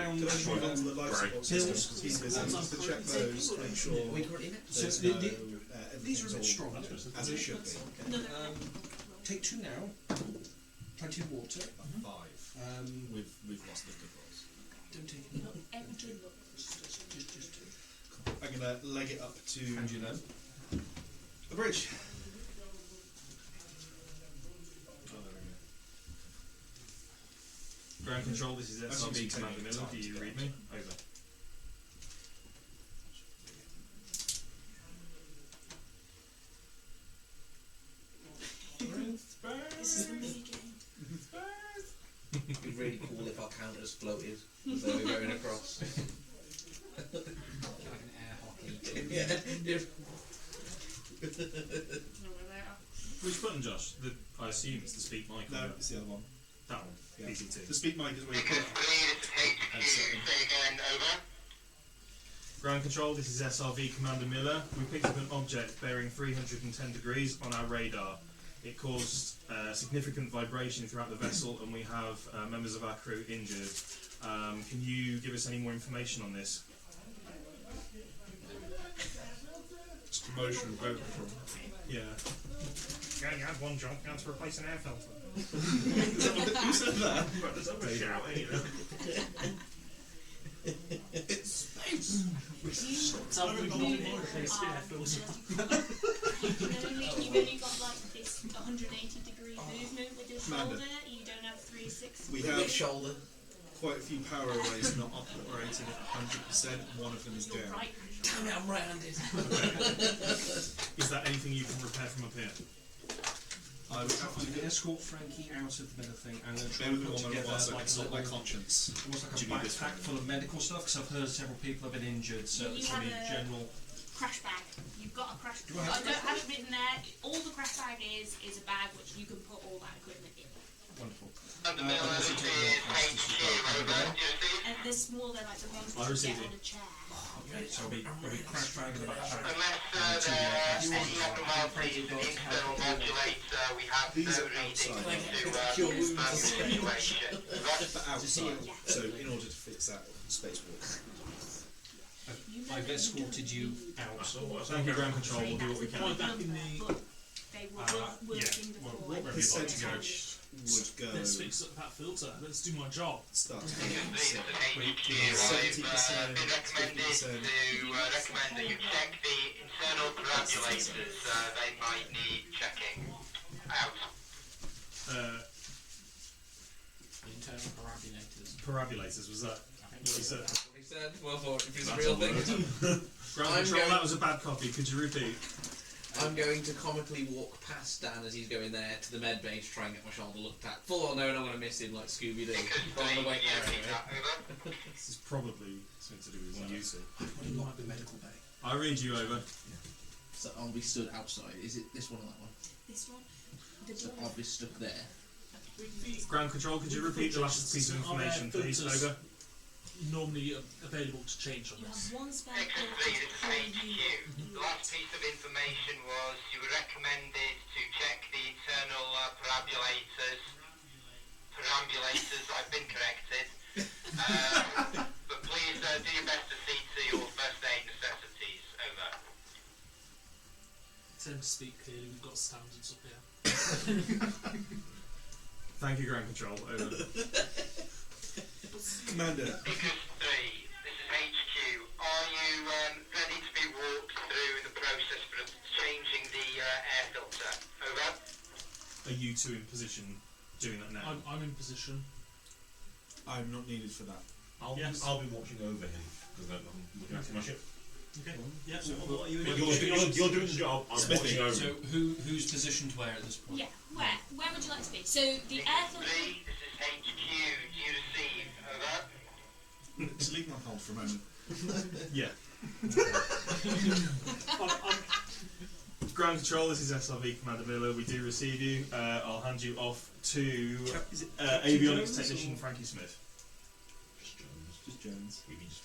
move on to the life support Pills. systems because he's busy to check those to make sure there's So no, these are a bit everything's strong. all as it should be. Take 2 now. Plenty of water. 5. We've lost the good rolls. Don't take it. Every good look. Just 2. I'm gonna leg it up to And you know. the bridge. Ground control, this is That's SRB taking Commander Miller. time Do to you get read up. me? Over. This is a mini game. It'd be really cool if our counters floated as they were going across. Like an air hockey. Yeah. Which button, Josh? I assume it's the speak mic. No, on it's the other one. that one. Yeah. PC2. The speak mic is where you put Because it. 3, this is HQ. Say again, over. Ground control, this is SRV Commander Miller. We picked up an object bearing 310 degrees on our radar. It caused significant vibration throughout the vessel, and we have members of our crew injured. Can you give us any more information on this? It's promotion of boat control. Yeah. Yeah, you had one job, you had to replace an air filter. Who said that? But there's always shouting, you know. It's space! You've only got like this 180 degree movement with your Commander. shoulder. You don't have 360. We Which have shoulder? quite a few power arrays not operating at 100%, and one of them is You're down. right. Damn it, I'm right-handed. Is that anything you can repair from up here? I would have I'm to going to escort Frankie out of the middle thing. I'm going to try bear and with me put one moment together whilst I like a consult my little, conscience. almost like Do a you need this backpack one? full of medical stuff, because I've heard several people have been injured, so You it's have going to be a- general. Crash bag. You've got a crash Do bag. I have I don't have it written there. All the crash bag is a bag which you can put all that equipment in. Wonderful. Commander Miller, this is HQ, over. Do you receive? And they're small. They're like the ones I that you received get it. on a chair. Okay, so I'll be crash bag in the backpack. Unless there's any abnormalities in the external modulator, we have no These are reading outside. to confirm the situation. Right? But outside, so in order to fix that space walk. You know I've that you escorted don't you need out. Thank you, ground control. We'll do what we Say can. that's Back in the- but they were working before. wherever you'd like to go. Percentage would go Let's fix up that filter. Let's do my job. start to This is HQ. 70%, I've been recommended 50%. to recommend that you check the internal parabolators. They might need checking out. Internal parabolators. Parabolators, was that what you said? What he said? Well, thought if it's a That's real a thing. word. Ground I'm control, going- that was a bad copy. Could you repeat? I'm going to comically walk past Dan as he's going there to the med bay to try and get my shoulder looked at. Full on knowing I'm going to miss him like Scooby-Doo. But I'm going to wait there anyway. This is probably something to do with one you two. I would like the medical bay. I read you over. So I'll be stood outside. Is it this one or that one? This one. The So door. I'll be stuck there. Ground control, could you repeat the last piece of information, please? Over. Normally available to change on You this. have one spare Exit filter 3, to this is pull HQ. you. The last piece of information was you were recommended to check the internal parabolators. Perambulators, I've been corrected. But please do your best to see to your first aid necessities. Over. Tend to speak clearly. We've got standards up here. Thank you, ground control. Over. Commander, Icarus 3, this is are you two in position doing that now? I'm in position. I'm not needed for that. I'll be watching over him because I'm looking after my ship. Okay. Yeah. So what are you But you're doing the job. I'm watching over. So who's positioned where at this point? Yeah. Where would you like to be? So the airfield. Lee, this is HQ. Do you receive? Over. Just leave my hold for a moment. Yeah. Ground control, this is SRV Commander Miller. We do receive you. I'll hand you off to avionics technician Frankie Smith. Just Jones. We can just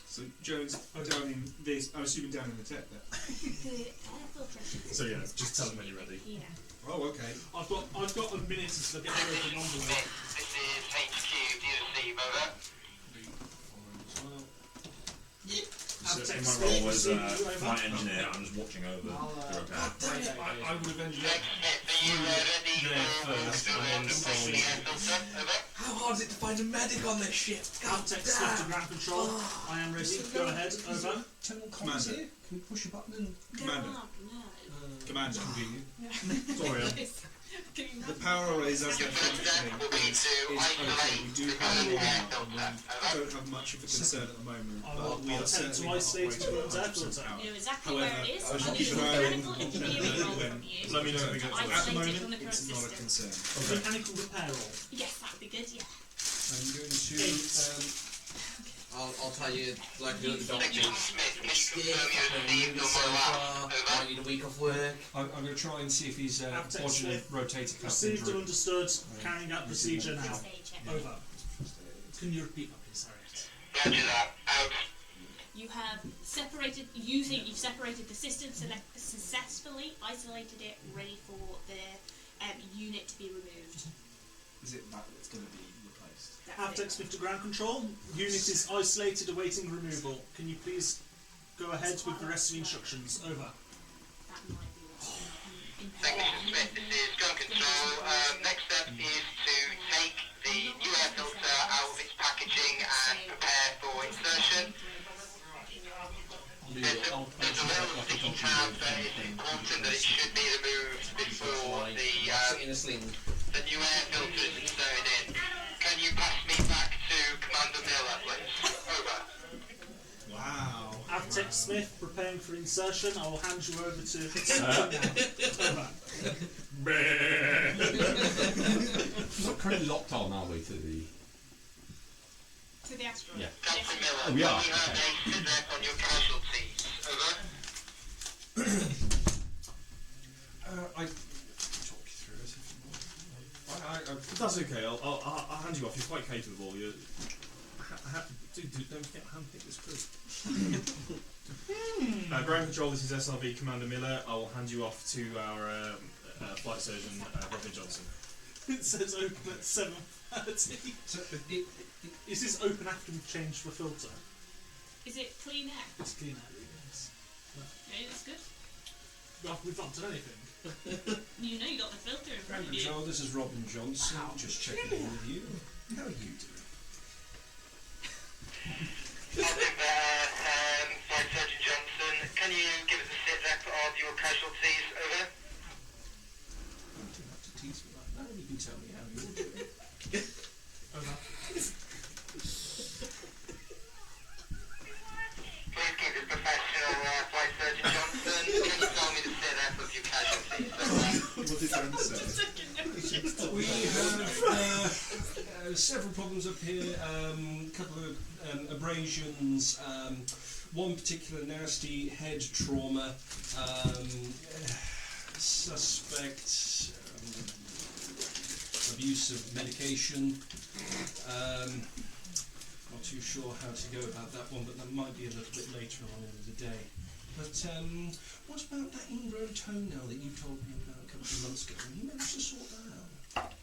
So Jones down in this. I'm assuming down in the tech there. The airfield technician. So yeah, just tell them when you're ready. Yeah. Oh, okay. I've got a minute to look at everything on the way. Smith, this is HQ. Do you receive? Over. So in my role as flight engineer, I'm just watching over the repair. I would have ended up Smith, are you ready there first and then to place the airfield, sir? Over. How hard is it to find a medic on this ship? Avtex Smith to ground control. I am ready. Go ahead. Over. Terminal comms Commander. here. Can we push a button and Commander. Commander. Sorry. The power arrays as they're functioning is okay. We do have one on. We don't have much of a concern at the moment, but we are certainly not operating at 100% power. You know exactly However, where it is. I I shall need keep a an eye on mechanical engineering roll from you. Let me know when we get to At that. the Isolated on the moment, current it's not a system. concern. Mechanical repair roll. Yes, that'd be good. Yeah. I'm going to I'll tell you, like I do at the Technician doctors. Smith, can It's you stiff, confirm I've you been moving received so on my far. last? I Over. need a week off work. I'm going to try and see if he's Avtex bodging a Smith. rotator cuff Received and injury. understood. Carrying out procedure now. First aid check. Over. Can you repeat that, please? Sorry. Roger that. Out. You have separated. You think you've separated the system, successfully isolated it, ready for the unit to be removed. Is it that that's going to be replaced? That's Avtex it. Smith to ground control. Unit is isolated, awaiting removal. Can you please go ahead with the rest of the instructions? Over. That might be what's Technician Smith, this is ground control. Next step is to take the new air filter out of its packaging and prepare for insertion. There's a little sticky tab that is important that it should be removed before Sit in a sling. the new air filter is inserted in. Can you pass me back to Commander Miller, please? Over. Wow. Avtex Smith preparing for insertion. I will hand you over to. Over. Not currently locked on, are we, to the... To the asteroid. Yeah. Captain Miller, Oh, we are, can we have a sit rep on your casualties? Over. I talk you through it if you want. That's okay. I'll hand you off. You're quite capable. You're. Don't forget handpick this crew. Ground control. This is SRV Commander Miller. I will hand you off to our flight surgeon Robin Johnson. It says open at 7:30. So Is this open after we've changed the filter? Is it clean air? It's clean air. Yes. Okay, that's good. Well, we've not done anything. You know you got the filter in front Ground of you. control, this is Robin Johnson. Just checking in with you. How are you doing? Captain Flight Surgeon Johnson, can you give us a sit rep of your casualties? Over. You don't have to tease me like that. You can tell me how you're doing. Over. Please keep it professional, Flight Surgeon Johnson. Can you tell me the sit rep of your casualties? Over. What did Ben say? We have several problems up here. A couple of abrasions. One particular nasty head trauma. Suspect abuse of medication. Not too sure how to go about that one, but that might be a little bit later on in the day. But what about that ingrown toenail that you told me about a couple of months ago? Have you managed to sort that out?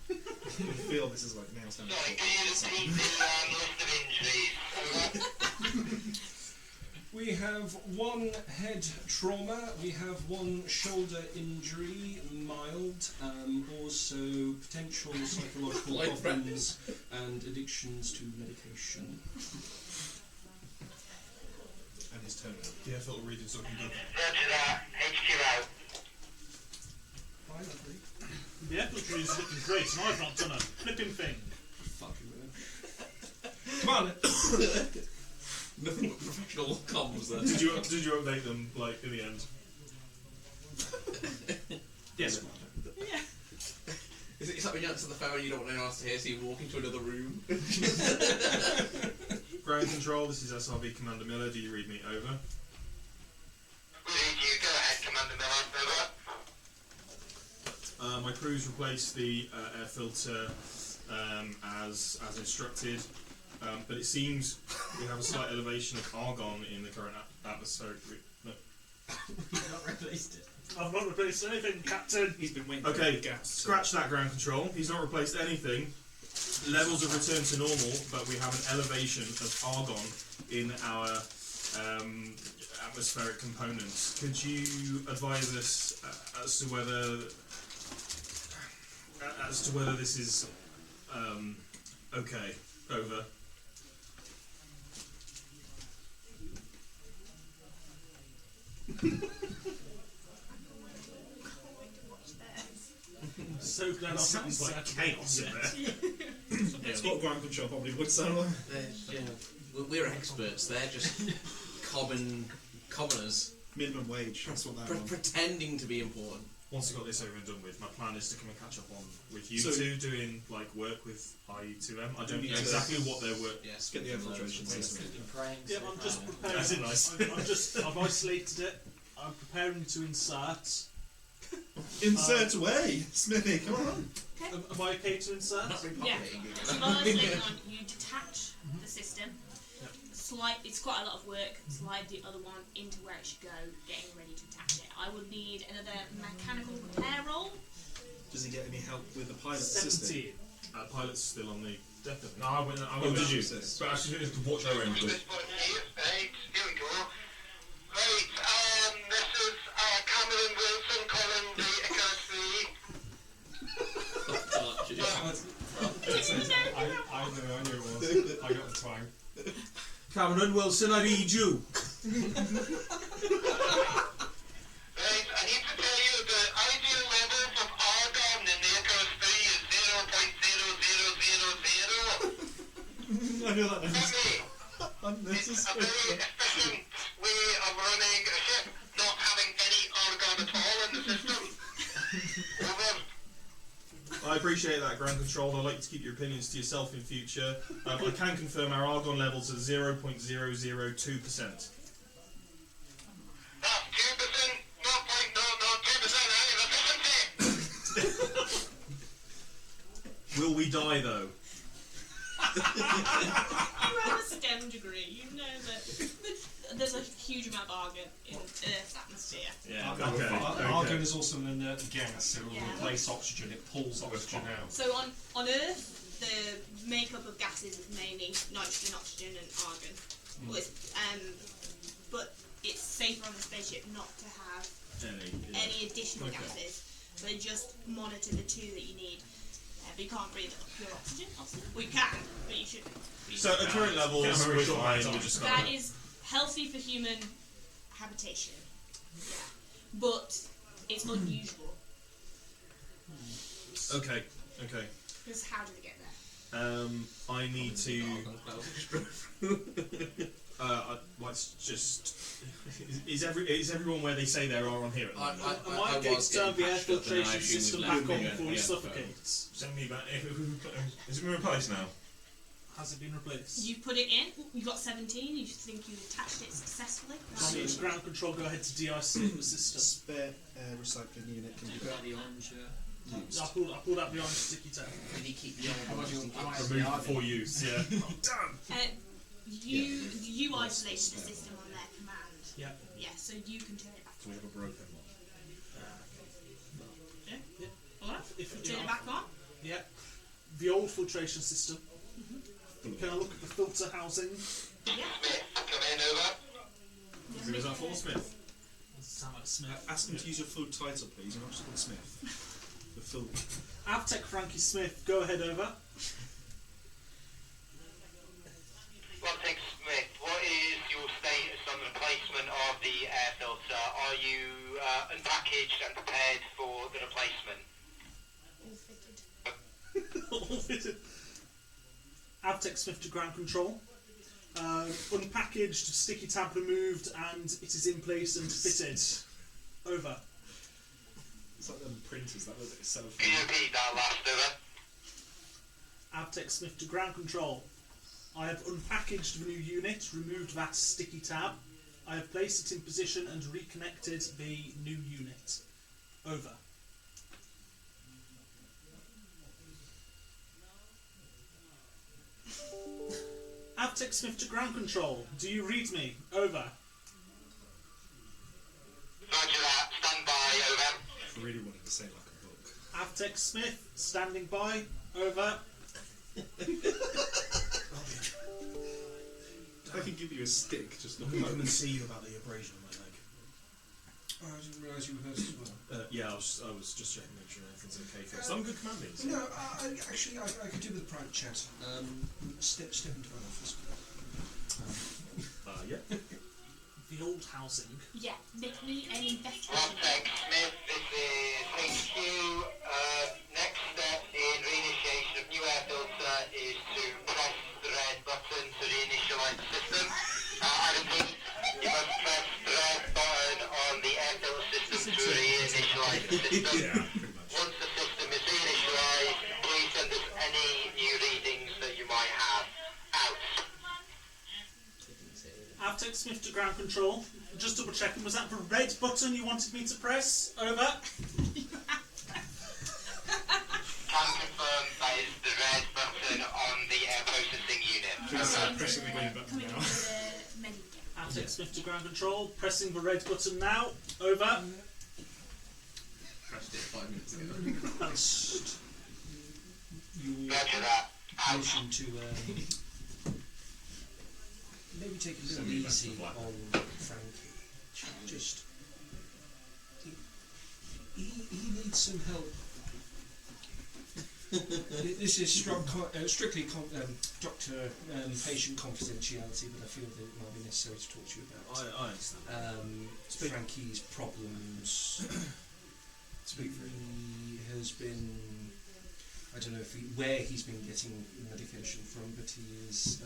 I feel this is like nail stand. Sorry, can you repeat the list of injuries? Over. We have one head trauma, we have one shoulder injury, mild, also potential psychological problems and addictions to medication. and his toner. The air filter reading's looking good. Roger that. HQ out. The air filter is looking great, and I've not done a flipping thing. Fucking man. Come on. Nothing but professional comms there. Did you update them like in the end? Yes. It's like when you answer the phone and you don't want anyone else to hear, so you walk into another room. Ground control. This is SRV Commander Miller. Do you read me over? We read you. Go ahead, Commander Miller. Over. My crew's replaced the air filter as instructed, but it seems we have a slight elevation of argon in the current atmospheric. No. You've not replaced it. I've not replaced anything, Captain. He's been waiting Okay, for the gas. scratch that ground control. He's not replaced anything. Levels have returned to normal, but we have an elevation of argon in our atmospheric components. Could you advise us as to whether this is okay? Over. So glad I'm Sounds like chaos in there. That's what ground control probably would sound like. We're experts. They're just commoners Minimum wage. That's what that was. pretending to be important. Once I've got this over and done with, my plan is to come and catch up on with you So- two doing like work with IE2M. I don't need know to- exactly what their work. Yes. Get the infiltration system. Yeah, I'm just preparing. Is it nice? I've isolated it. I'm preparing to insert. Insert away, Smithy. Come on. Am I okay to insert? Yeah. So while I was later on, you detach the system. It's quite a lot of work. Slide the other one into where it should go, getting ready to attach it. I would need another mechanical repair roll. Does he get any help with the pilot system? 17. Pilot's still on the deck of it. No, I went. did you? But I should just watch over him. This one here. Right, here we go. Right, this is Cameron Wilson calling the Icarus III. I knew it was. I got the twang. Cameron Wilson, I read you. Right, I need to tell you the ideal levels of argon in the Icarus III is 0.0000. I know that Okay. It's a unnecessary. very efficient way of running a ship, not having any argon at all in the system. Over. I appreciate that, ground control. I'd like you to keep your opinions to yourself in future. I can confirm our argon levels are 0.002%. That's 2%, 0.002% efficiency. Will we die though? You have a STEM degree. You know that there's a huge amount of argon in Earth's atmosphere. Yeah. Argon is also an inert gas, so it will Yeah. replace oxygen. It pulls oxygen out. So on Earth, the makeup of gases is mainly nitrogen, oxygen, and argon. But it's safer on the spaceship not to have any additional gases. So they just monitor the two that you need. But you can't breathe pure oxygen. Well, you can, but you shouldn't. So at current levels, we're fine. We're just That is healthy for human habitation. Yeah. But it's unusual. Okay. Because how did it get there? I need to. Let's just. Is everyone where they say they are on here? At the moment? I might get to turn the air filtration system back on before it suffocates. Send me back. Is it been replaced now? Has it been replaced? You put it in, you got 17, you think you attached it successfully. So ground control, go ahead to de-isolate the system. Spare air recycling unit can be You've got the orange. used. I pulled out the orange sticky tape. Did he keep the argon just in case? Removed before use. Yeah. Done. You isolated the system on their command. Yeah. Yeah, so you can turn it back Do we have a broken one? on. Alright, If turn it back on. Yeah. The old filtration system. Can I look at the filter housing? Yeah. Come in, over. Who was that for, Smith? Sound like Smith. Ask him to use your full title, please. You're not just called Smith. The full. Avtech Frankie Smith, go ahead over. One thing, Smith, what is your status on the Avtech Smith to ground control. Unpackaged, sticky tab removed, and it is in place and fitted. Over. It's like them printers, that was itself. Can you repeat that last over? Avtech Smith to ground control. I have unpackaged the new unit, removed that sticky tab. I have placed it in position and reconnected the new unit. Over. Avtech Smith to ground control. Do you read me? Over. Roger that. Stand by. Over. I really wanted to say like a book. Avtech Smith, standing by. Over. I can give you a stick, just not Come and see you about the abrasion on my leg. Oh, I didn't realise you were hurt as well. Yeah, I was just checking to make sure everything's okay first. I'm good commanding. So. No, I could do with a private chat. Step into my office. Yeah. The old housing. Yeah, make me an investigation. Avtech Smith, this is HQ. Next step in reinitiation of new air filter is to press the red button to reinitialize the system. I repeat, you must press the red button on the air filter system to reinitialize the system. Yeah, pretty much. Once the system is reinitialized, please send us any new readings that you might have. Out. Avtech Smith to ground control. Just double checking, was that the red button you wanted me to press? Over. Can confirm that is the red button on the air processing unit. Pressing the green button Coming now. into the menu. Avtech Smith to ground control. Pressing the red button now. Over. Pressed it 5 minutes ago. Just your Roger that. Out. mission to maybe take a little Send me back to easy black. on Frankie. Just he needs some help. This is strictly doctor-patient confidentiality, but I feel that it might be necessary to talk to you about. I understand. Frankie's problems. Speak for it. He has been, I don't know where he's been getting medication from, but he is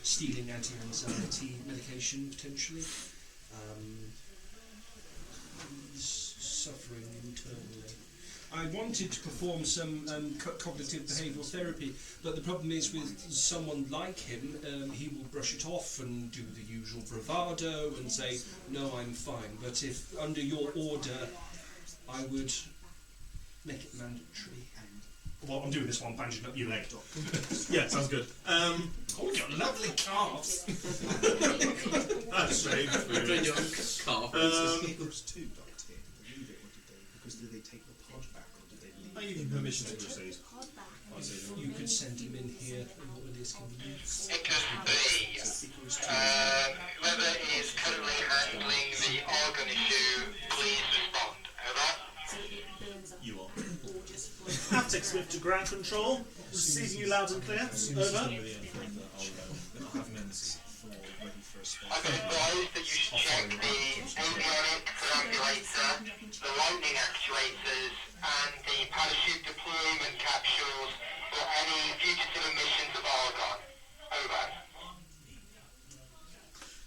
stealing anti-anxiety medication potentially. He's suffering internally. I wanted to perform some cognitive behavioural therapy, but the problem is with someone like him, he will brush it off and do the usual bravado and say, no, I'm fine. But if under your order, I would make it mandatory. Well, I'm doing this while I'm bandaging up your leg. Yeah, sounds good. Oh, your lovely calves! That's strange. Doing your calf. Icarus II docked in. Leave it, or did they? Because did they take the pod back, or did they leave? I give you permission to proceed. Pod back. You could send him in here at your earliest convenience. Icarus III. Whoever is currently handling the organ issue, please respond. Over. So it burns up. You are. Or just floats. Avtech Smith to ground control. Receiving you loud and clear. Over. I'll have members ready for a spot. I've been advised that you should check the avionic perambulator, the lightning actuators, and the parachute deployment capsules for any fugitive emissions of argon. Over.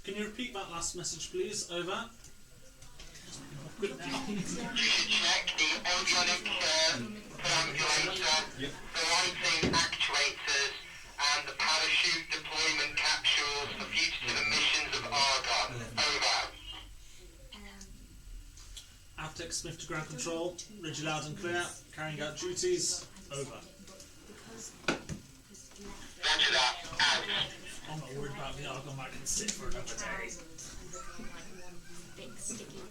Can you repeat that last message, please? Over. Good. You should check the avionic perambulator, the lighting actuators, and the parachute deployment capsules for fugitive emissions of argon. Over. Avtech Smith to ground control. Read you loud and clear. Carrying out duties. Over. Roger that. Out. I'm not worried about the argon. I can sit for another day. Big sticky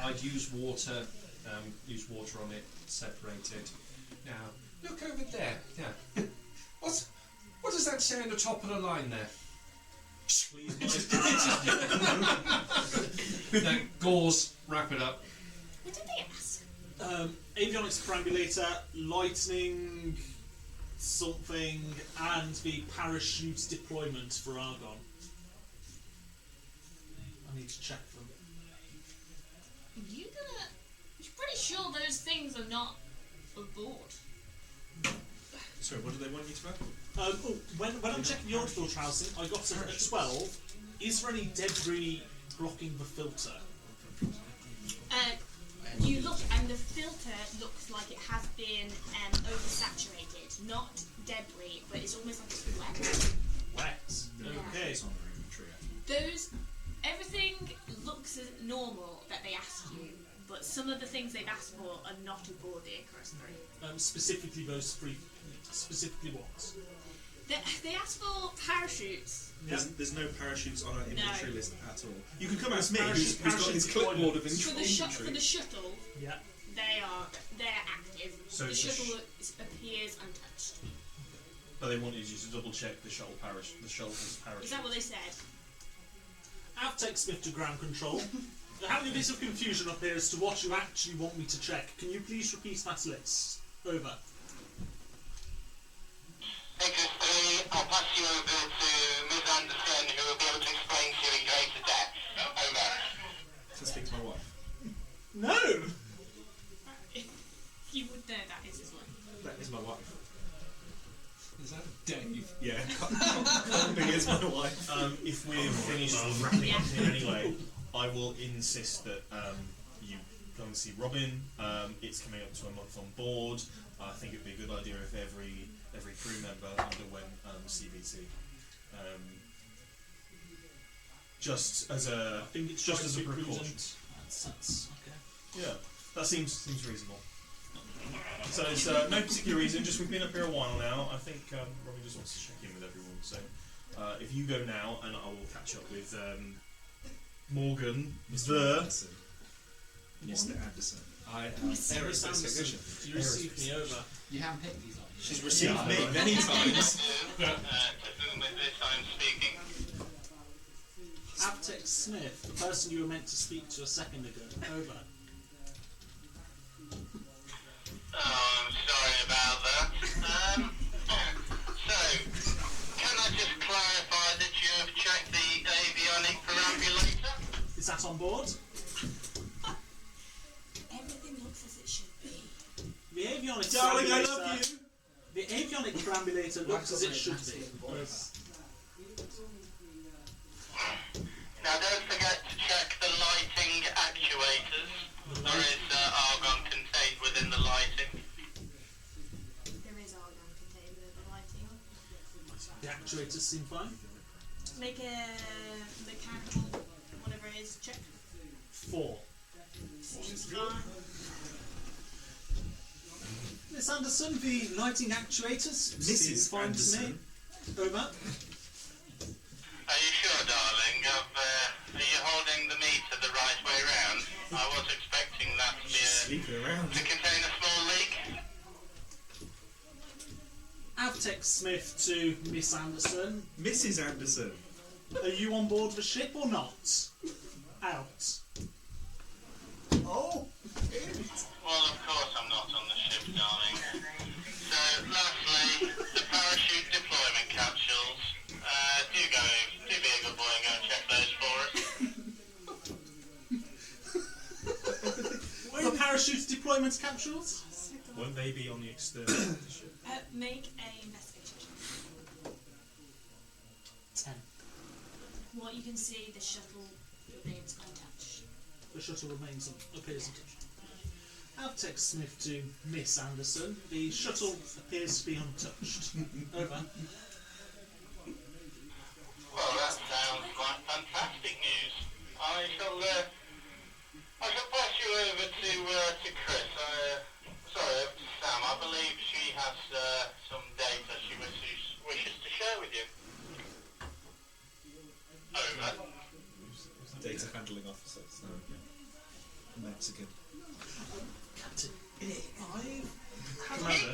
I'd use water on it, separate it. Now, look over there. Yeah. What does that say on the top of the line there? No, gauze, wrap it up. What did they ask? Avionics perambulator, lightning, something, and the parachute deployment for argon. I need to check them. You're pretty sure those things are not aboard. Sorry, what do they want you to have? When I'm checking your filter housing, I got a 12. Is there any debris blocking the filter? You look, and the filter looks like it has been oversaturated. Not debris, but it's almost like it's wet. Wet. Okay. It's on their inventory, actually. Everything looks as normal that they asked you, but some of the things they've asked for are not aboard the Icarus III. Specifically those three. Specifically what? They asked for parachutes. There's no parachutes on our inventory list at all. You can come There's ask me, who's got his clipboard of For the inventory. shuttle, Yeah. they're active. So the it's a shuttle appears untouched. But they wanted you to double check the shuttle's parachute. Is that what they said? Avtech Smith to ground control. There having a bit of confusion up here as to what you actually want me to check. Can you please repeat that list? Over. Icarus 3, I'll pass you over to Ms. Anderson, who will be able to explain to you in greater depth. Over. To speak to my wife. No! You would know that is his one. That is my wife. Is that Dave? Yeah, Colby is my wife. If we're finished wrapping up here anyway, I will insist that you go and see Robin. It's coming up to a month on board. I think it would be a good idea if every crew member underwent CBT. Just as a I think it's just as a quite precaution. prudent. That's okay. Yeah, that seems reasonable. So it's no particular reason. Just we've been up here a while now. I think Robin just wants to check in with everyone. So if you go now, and I will catch up with Morgan, Mr. Anderson. I am aerospace technician. You received me over. You haven't picked these up. She's received me many times. To whom is this I'm speaking? Avtech Smith, the person you were meant to speak to a second ago. Over. Oh, I'm sorry about that. So, can I just clarify that you have checked the avionic perambulator? Is that on board? Everything looks as it should be. The avionic Darling, I perambulator- love you. The avionic perambulator looks as it should be. Over. Now, don't forget to check the lighting actuators. There is argon contained within the lighting. There is argon contained within the lighting. The actuators seem fine. Make a mechanical, whatever it is, check. 4. Seems fine. Miss Anderson, the lighting actuators seem Mrs. fine Anderson. to me. Over. Are you sure, darling? Are you holding the meter the right way round? I was expecting that to be Sleeping around. to contain a small leak. Avtech Smith to Miss Anderson. Mrs. Anderson. Are you on board the ship or not? Out. Oh! Well, of course I'm not on the ship, darling. So, lastly, the parachute deployment capsules. Do be a good boy and go and check those for us. The parachute deployment capsules? Won't they be on the external of the ship? Make a investigation check. 10. What you can see, the shuttle remains untouched. The shuttle remains appears untouched. Avtech Smith to Miss Anderson. The shuttle appears to be untouched. Over. Well, that sounds like fantastic news. I shall pass you over to Chris. Sorry, over to Sam. I believe she has some data she wishes to share with you. Over. Data handling officer. So, Mexican. Captain, Commander.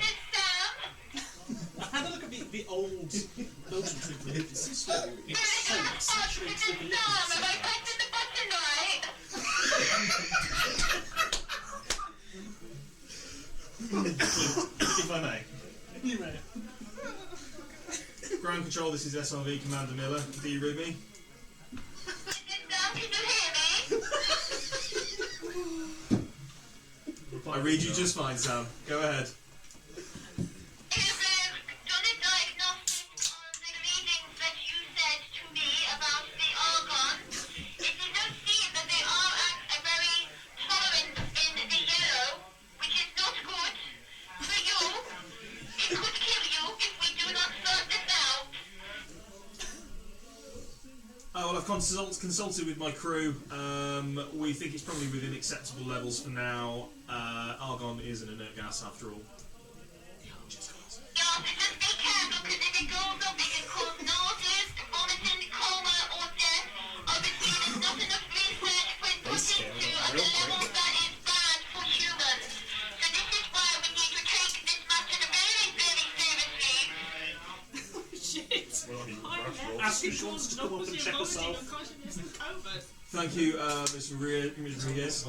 I've had a look at the old Belgian trooper. It's so saturated with the liquid. Have I pressed the button right? If I may. You may. Ground control, this is SRV Commander Miller. Do you read me? Can you hear me? I read you just fine, Sam. Go ahead. This is I've consulted with my crew. We think it's probably within acceptable levels for now. Argon is an inert gas after all. Yeah, so just be careful because if it goes up, it can cause nauseous, vomiting, coma, or death. Obviously, there's not enough research been put into at the level that is bad for humans. So this is why we need to take this matter very, very seriously. Shit. Ask if she wants to come up and check herself. Thank you, Mr. Rodriguez.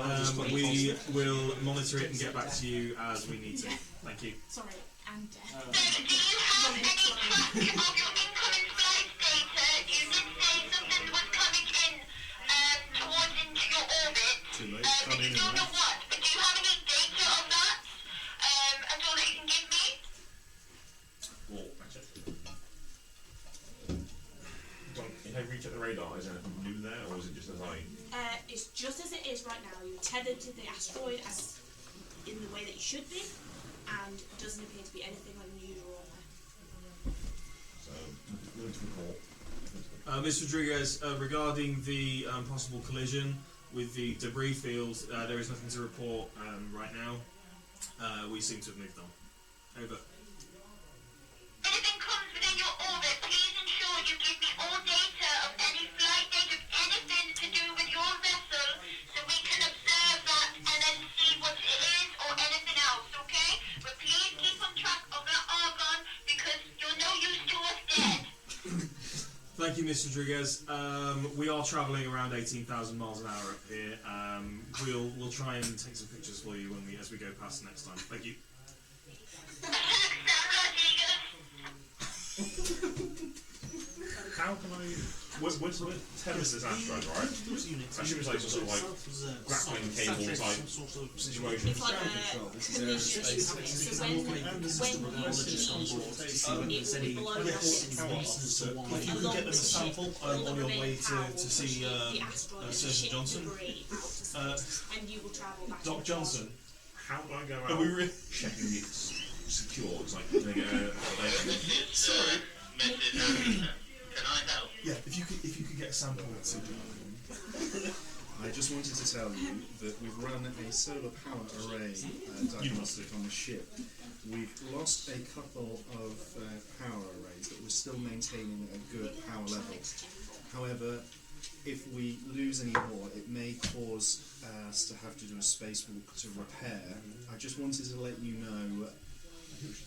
We will monitor it and get back to you as we need to. Thank you. Sorry, and death. So, do you have any track of your incoming flight data? You did say something was coming in towards into your orbit. Too late. You don't know what, but do you have any data of that? At all that you can give me? Well, actually. If I reach at the radar, is there anything new there, or is it just as I... It's just as it is right now. You're tethered to the asteroid as in the way that you should be, and it doesn't appear to be anything unusual on there. So, moving to report. Mr. Rodriguez, regarding the possible collision with the debris field, there is nothing to report right now. We seem to have moved on. Over. Anything comes within your orbit, please ensure you give me all data of any flight data, anything to do with your vessel, so we can observe that and then see what it is or anything else, okay? But please keep on track of that Argon because you're no use to us dead. Thank you, Mr. Rodriguez. We are travelling around 18,000 miles an hour up here. We'll try and take some pictures for you as we go past next time. Thank you. How can I... What's the Tevis is asteroid, right? I should be like some sort of like grappling cable type situation. It's like so when you it will blow up If you could get them a sample on your way to see Surgeon Johnson. and you will travel back. Doc Johnson. How do I go out checking it's secure? It's like, can I get a Sorry. Mrs. Anderson, can I help? Yeah, if you could get a sample to I just wanted to tell you that we've run a solar power array diagnostic on the ship. We've lost a couple of power arrays, but we're still maintaining a good power level. However, if we lose any more, it may cause us to have to do a spacewalk to repair. I just wanted to let you know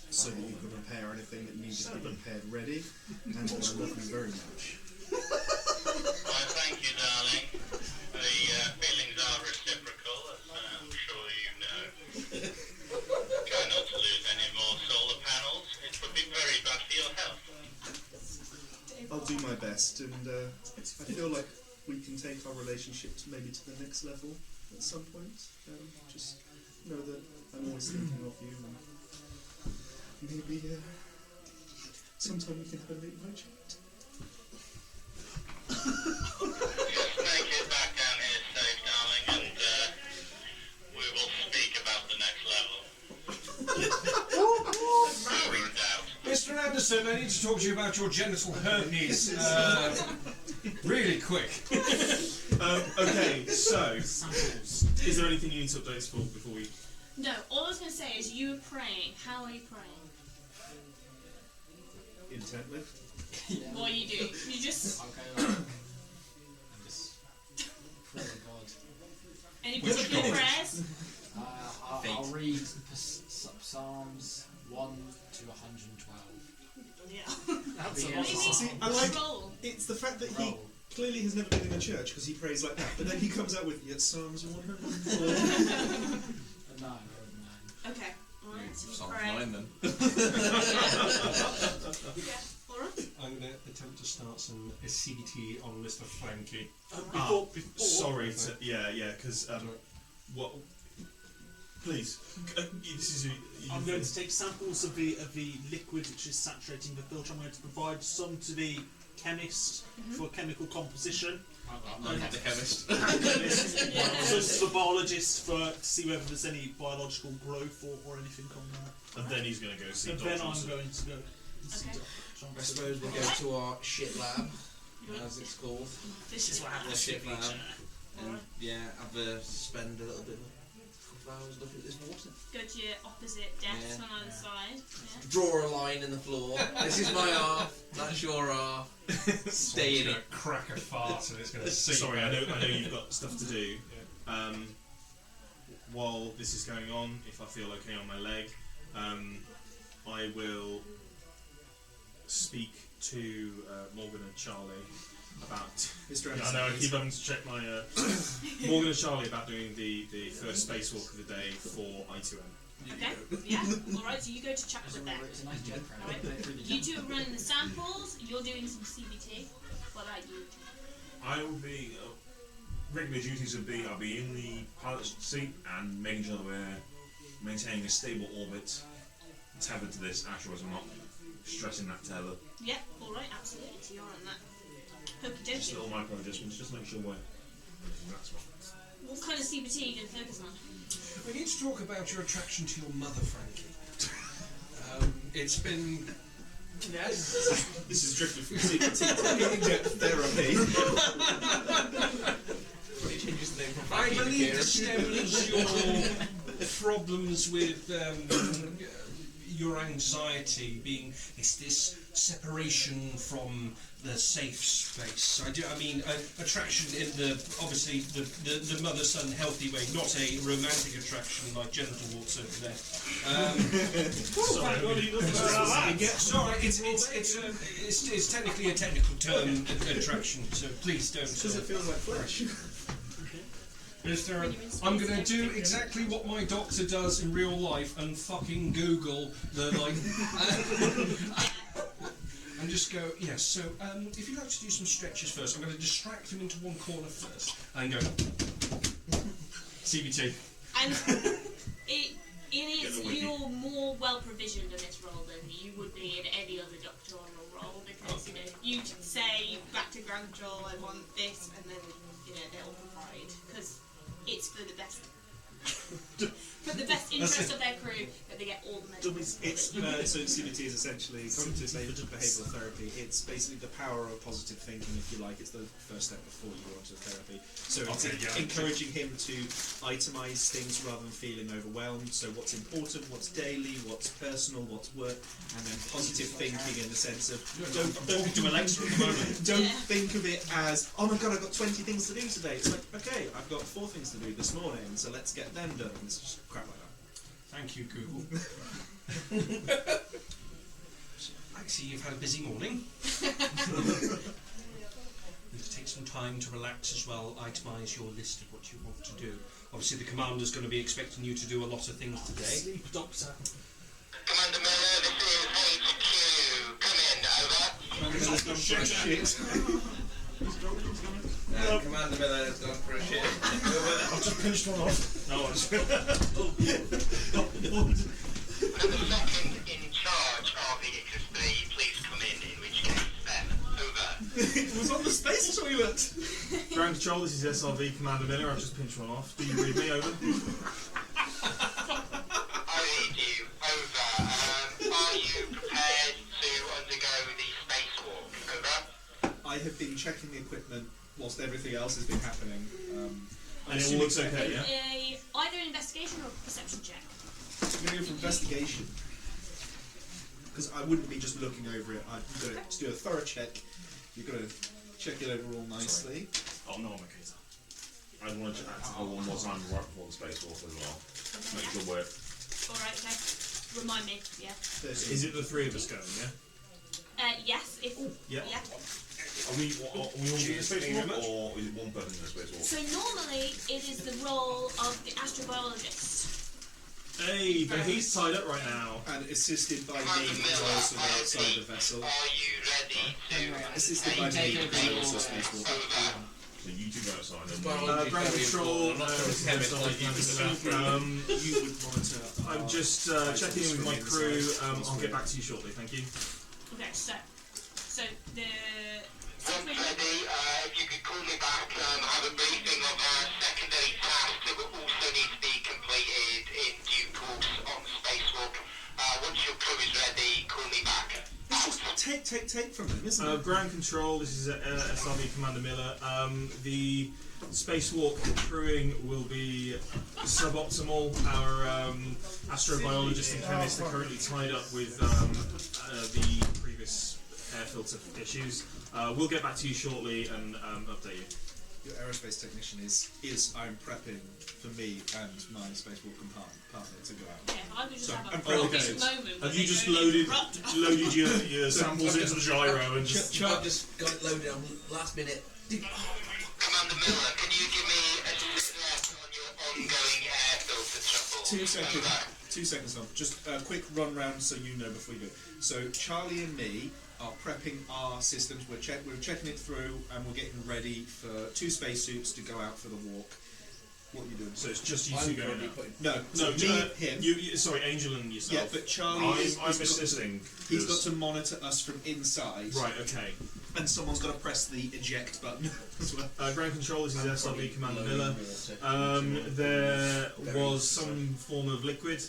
so that you could repair anything that needs to be repaired ready, and I love you very much. Why, thank you, darling. The feelings are reciprocal, as I'm sure you know. Try not to lose any more solar panels. It would be very bad for your health. I'll do my best, and I feel like we can take our relationship to maybe to the next level at some point. Just know that I'm always thinking of you, and maybe sometime we can have a late night chat. Just make it back down here safe, darling, and we will speak about the next level. Never in doubt. Mr. Anderson, I need to talk to you about your genital herpes. Really quick. okay, so is there anything you need to update us for before we? No, all I was going to say is you were praying. How are you praying? Intently. What do? You just... Okay, I'm just pray to God. Any particular prayers? I'll read Psalms 1 to 112. Yeah. That's a Maybe lot. See, I like roll. it's the fact that he clearly has never been in a church because he prays like that, but then he comes out with Psalms 104. No. Okay. Alright, so you Sounds pray. fine then. Yeah, alright. I'm going to attempt to start some acidity on Mr. Frankie. Before, Sorry, because what? Please, this is. I'm going to take samples of the liquid which is saturating the filter. I'm going to provide some to the chemist for chemical composition. I'm not the chemist. Some to the biologist to see whether there's any biological growth or anything on there. And then he's going to go see And Dr. then I'm Johnson. going to go see Okay. Dr. Johnson. I suppose we go to our shit lab. as it's called. This is what The happens. ship lab. And Alright. yeah, have spend a little bit of a couple of hours looking at this water. Go to your opposite desk Yeah, on either side. Yeah. Draw a line in the floor. This is my half. That's your half. Stay in it. Crack a fart and it's going to sink. Sorry, I know you've got stuff to do. While this is going on, if I feel okay on my leg, I will speak to Morgan and Charlie about. Mr. I know I keep having to check my Morgan and Charlie about doing the first spacewalk of the day for I2M. Okay. Yeah. Alright, so you go to chat with them. It's a nice joke. Alright. You two are running the samples, you're doing some CBT. What about you? I will be regular duties would be I'll be in the pilot's seat and making sure that we're maintaining a stable orbit tethered to this asteroid. I'm not stressing that tether. Yeah, alright, absolutely. So you're on that. Okie Just dokie. little micro adjustments, just to make sure we're. That's what. What kind of CBT are you going to focus on? We need to talk about your attraction to your mother, Frankie. It's been. Yes. This is drifted from CBT to in-depth therapy. When he changes the name from I Frankie to believe Kieran. it stems your problems with your anxiety being this separation from the safe space. I mean attraction in the obviously the mother-son healthy way, not a romantic attraction like genital warts over there. Sorry, it's technically a technical term, attraction. So please don't. Because it feels like flesh. I'm going to do exactly what my doctor does in real life and fucking Google the and just go, yes, so if you'd like to do some stretches first, I'm going to distract him into one corner first and go CBT. And it is, you're more well provisioned in this role than you would be in any other doctoral role because, you say back to ground control, I want this, and then, they'll provide because it's for the best. For the best interest of their crew, that they get all the medical support. So CBT is essentially cognitive behavioural therapy. It's basically the power of positive thinking, if you like. It's the first step before you go on to therapy. So it's encouraging him to itemise things rather than feeling overwhelmed. So what's important, what's daily, what's personal, what's work, and then positive thinking in the sense of don't do Alexa at the moment. Don't think of it as, oh my god, I've got 20 things to do today. It's like, okay, I've got 4 things to do this morning, so let's get them done. It's just crap like that. Thank you, Google. I see you've had a busy morning. Need to take some time to relax as well, itemise your list of what you want to do. Obviously the commander's going to be expecting you to do a lot of things today. Sleep, Doctor. Commander Miller, this is HQ. Come in, over. Commander Miller's gone for a shit. Commander Miller has gone for a shit. I've just pinched one off. No, it's Will the second in charge of the Icarus III please come in which case then, over. It was on the space toilet. ground control. This is SRV Commander Miller. I've just pinched one off. Do you read me over? I read you, over. Are you prepared to undergo the spacewalk, over? I have been checking the equipment whilst everything else has been happening. And it all looks okay, yeah? Either an investigation or a perception check. I'm going to go for investigation. Because I wouldn't be just looking over it. You've got to do a thorough check. You've got to check it over all nicely. Oh no, I'm okay, sir. I want to go one more time right before the spacewalk as well. Make sure we're. Alright, okay. Remind me, yeah. 13. Is it the 3 of us going, yeah? Yes, if... Yeah. Yeah. Are we all in the spacewalk, or is it one person in the spacewalk? So normally it is the role of the astrobiologist. Hey, but he's tied up right now. And assisted by me, because I also outside the vessel. Are you ready to Assisted by me, because I also spacewalk. So you two go outside and Well, ground control. I'm not sure it's chemist like you You would monitor. I'm just checking in with my crew. I'll get back to you shortly. Thank you. Okay, so the Once ready, if you could call me back, have a briefing of our secondary tasks that will also need to be completed in due course on the spacewalk. Once your crew is ready, call me back. Out. take from them, isn't it? Ground control. This is SRB Commander Miller. The spacewalk crewing will be suboptimal. Our astrobiologist and chemist are currently tied up with the previous air filter issues. We'll get back to you shortly and update you. Your aerospace technician is I'm prepping for me and my spacewalk partner to go out. Yeah, if I could just So, have I'm a probably brief going- moment. Have when you they just don't loaded interrupt. your samples into the gyro and just? I've just got it loaded on last minute. Commander Miller, can you give me a sit-rep on your ongoing air filter trouble? 2 seconds. 2 seconds, Tom. Just a quick run round so you know before you go. So Charlie and me are prepping our systems. We're checking it through, and we're getting ready for 2 spacesuits to go out for the walk. What are you doing? So it's just you two going now. No, No, me, him. Sorry, Angel and yourself. Yeah, but Charlie I'm assisting. He's got to monitor us from inside. Right, okay. And someone's got to press the eject button as well. Ground control, this is SRB Commander Miller. There was some form of liquid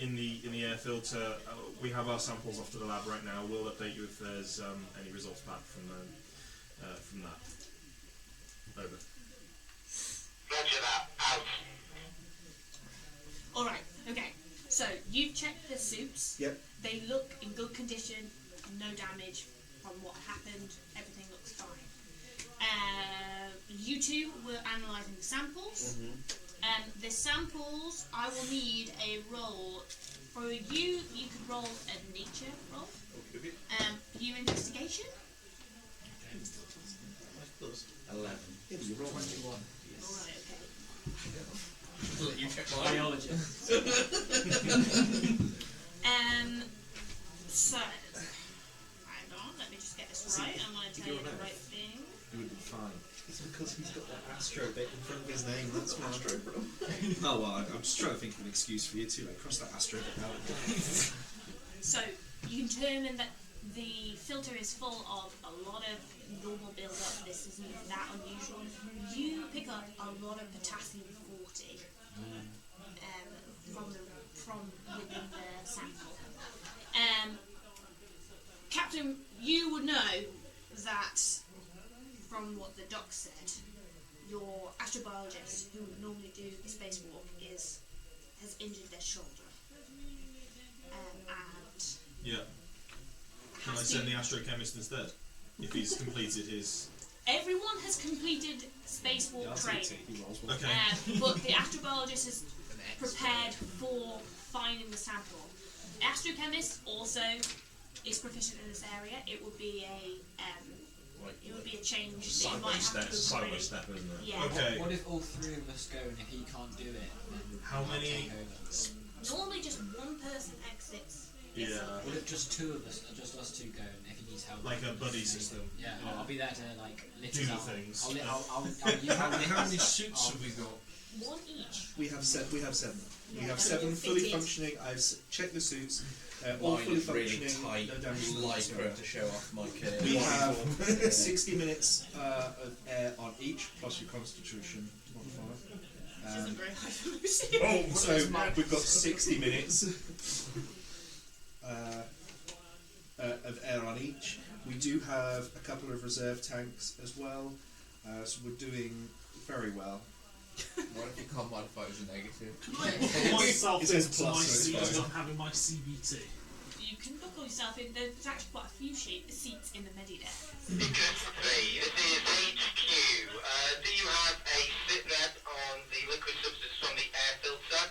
in the air filter. We have our samples off to the lab right now. We'll update you if there's any results back from that. Over. Roger that. Out. Alright, okay. So, you've checked the suits. Yep. They look in good condition, no damage from what happened, everything looks fine. You two were analysing the samples. The samples, I will need a roll. For you could roll a nature roll. You investigation. 11. Yeah, but you roll 21. Alright, okay. I'll let you check mine. Biology. So, hang on, let me just get this right. I'm going to tell you the right thing. You would be fine. It's because he's got that astro bit in front of his name. That's why. Oh well, I'm just trying to think of an excuse for you too. Like, cross that astro bit out. So, you can determine that the filter is full of a lot of normal build-up. This isn't that unusual. You pick up a lot of potassium-40 from within the sample. Captain, you would know that from what the doc said, your astrobiologist, who would normally do the spacewalk, has injured their shoulder. And Yeah. Can I send the astrochemist instead? If he's completed his. everyone has completed spacewalk training. Okay. But the astrobiologist is prepared for finding the sample. Astrochemist also is proficient in this area. It would be a change that you might have to go Side by through. step, isn't it? Yeah. Okay. What if all 3 of us go and if he can't do it, then How I'll many- take over? Normally, just one person exits. Yeah. What if just 2 of us, just us 2 go and if he needs help? Like a buddy system. Yeah, I'll be there to like lift Do us the up. things. I'll lift How many us suits up. have we got? One each. We have 7. We have Yeah, 7 they're fully fitted. functioning. I've checked the suits. All Mine fully is really functioning. tight, No damage to the lycra whatsoever. to show off my kid. We have 60 minutes of air on each, plus your constitution modifier. Which isn't very high for Lucy. So we've got 60 minutes of air on each. We do have a couple of reserve tanks as well, so we're doing very well. What if your con modifier is a negative? myself It says into my plus, so it's seat fine. as I'm having my CBT. You can buckle yourself in. There's actually quite a few seats in the Medi deck. Icarus III, this is HQ. Do you have a sit rep on the liquid substance from the air filter?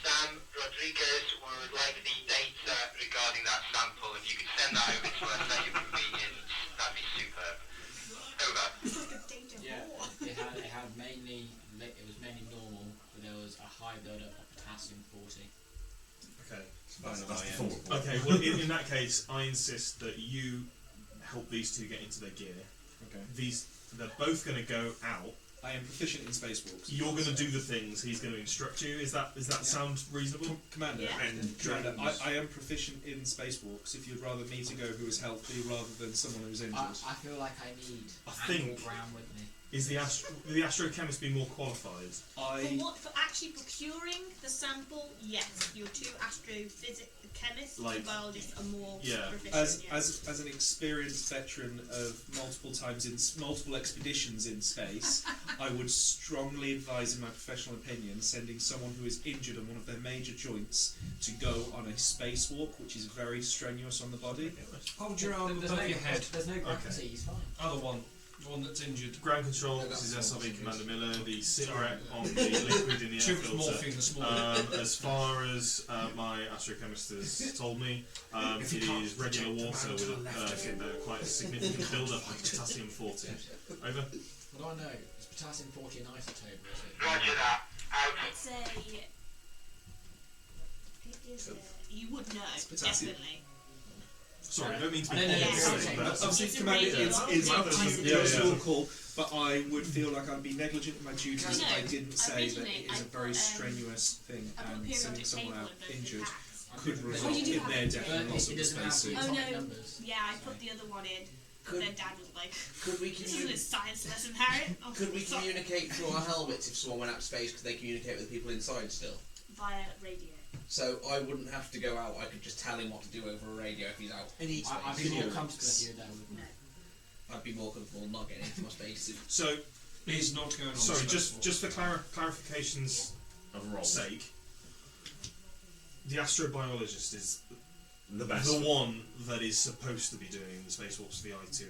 Sam Rodriguez would like the data regarding that sample. If you could send that over to us at your convenience, that'd be superb. Over. It's like a data Yeah, war. it had mainly it was mainly normal, but there was a high buildup of potassium 40. Okay. That's the full report. Okay. Well, in that case, I insist that you help these two get into their gear. Okay. They're both going to go out. I am proficient in spacewalks. You're going to do the things. He's going to instruct you. Does that sound reasonable? Commander, Yeah. And Commander, drones. I am proficient in spacewalks. If you'd rather me to go who is healthy rather than someone who's injured. I feel like I need I animal think- ground with me. Is the astrochemist be more qualified? For actually procuring the sample, yes, your two chemists Like- and biologists are more Yeah. proficient. As an experienced veteran of multiple expeditions in space, I would strongly advise, in my professional opinion, sending someone who is injured on one of their major joints to go on a spacewalk, which is very strenuous on the body. Hold your arm There's above no your head. There's no gravity. He's fine. Other one. The one that's injured. Ground control, this is SRV Commander Miller, the cigarette on the liquid in the air Too much filter. morphine this morning. As far as my astrochemist has told me, it is regular water with quite a significant build-up of potassium-40. Over. What do I know? It's potassium 40 and isotope, is it? Roger that. Out. It's you would know, It's potassium. definitely. Sorry, I don't mean to be I don't know, obvious, yeah, but Obviously, It's a Commander, regular it's Yeah, your yeah. call, but I would feel like I'd be negligent in my duties if I No, didn't say that originally it is a I very put, strenuous thing, I put and periodic sending someone table out in both the injured packs. could Oh, result you do in have their it. death But and loss it of the doesn't have spacesuit. atomic Oh, no. numbers. Yeah, I put the other one in. Could- Then Dad was like, Could we "This isn't a science lesson, Harriet." Oh, Could we sorry. communicate through our helmets if someone went out to space? Could they communicate with the people inside still? Via radio. So I wouldn't have to go out. I could just tell him what to do over a radio if he's out in space. I'd be more comfortable if you were there with me. No. I'd be more comfortable not getting into my spacesuit. So, He's not going on. sorry, the just spacewalk. for clarification's Of roll. sake, the astrobiologist is The best. the one that is supposed to be doing the spacewalks for the I2M.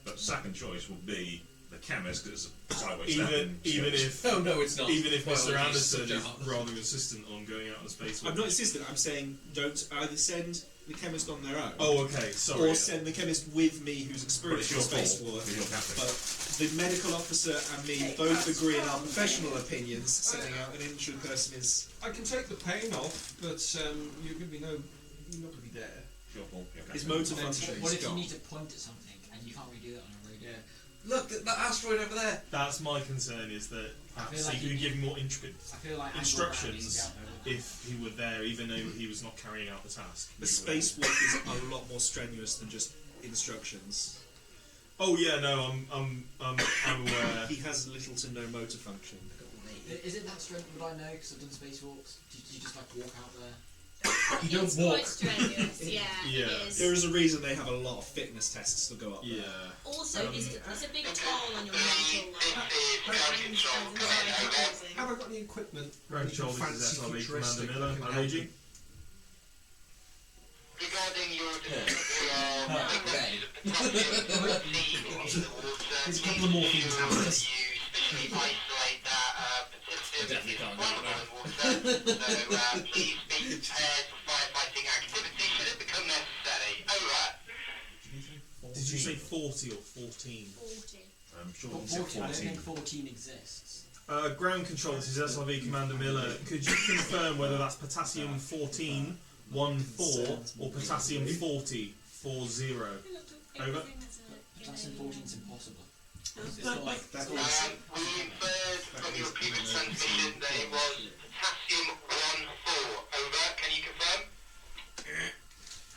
But second choice would be the chemist, because it's a sideways Even if Oh no, it's not. Mr. Biology's Anderson such a is hard- rather insistent on going out on a spacewalk. I'm not insistent. I'm saying don't either send the chemist on their own, Oh, okay, sorry. or send the chemist with me, who's But it's experienced in your fault. spacewalk. You're your captain. But the medical officer and me both agree in our professional opinions. Sending out an injured person is I can take the pain off, but you're going to be you're not going to be there. It's your fault. You're his captain. motor function What is if you gone. need to point at something and you can't really do that on a radio? Look, that asteroid over there. That's my concern, is that I feel perhaps like he could give more intricate I feel like instructions Angle Brown needs to be out if he were there, even though he was not carrying out the task. The spacewalk is a lot more strenuous than just instructions. Oh yeah, no, I'm aware. He has little to no motor function. there. Is it that strength? Would I know? Because I've done spacewalks. Do you just like walk out there? You don't It's walk. quite strenuous, yeah, Yeah. it is. There is a reason they have a lot of fitness tests to go up there. Yeah. Also, it's a big toll on your mental life. Have I got any equipment? Ground control, this is Fancy SRV Commander futuristic Miller. that can I'm help aging. me? Regarding your discovery of potassium There's a couple of more things you happening. specially isolate that potassium definitely is can't do soluble in water. So please be prepared for firefighting activity should it become necessary. Over. Did you say 40 or 14? 40. I'm sure But you said 14, I don't 14. think 14 exists. Ground control, this is SRV Commander Miller. Could you confirm whether that's potassium 14, 1-4, or potassium 40, 4-0? Over. Potassium 14 is impossible. It's That- not like that We is- inferred from your previous transmission that it was potassium 1-4. Over. Can you confirm?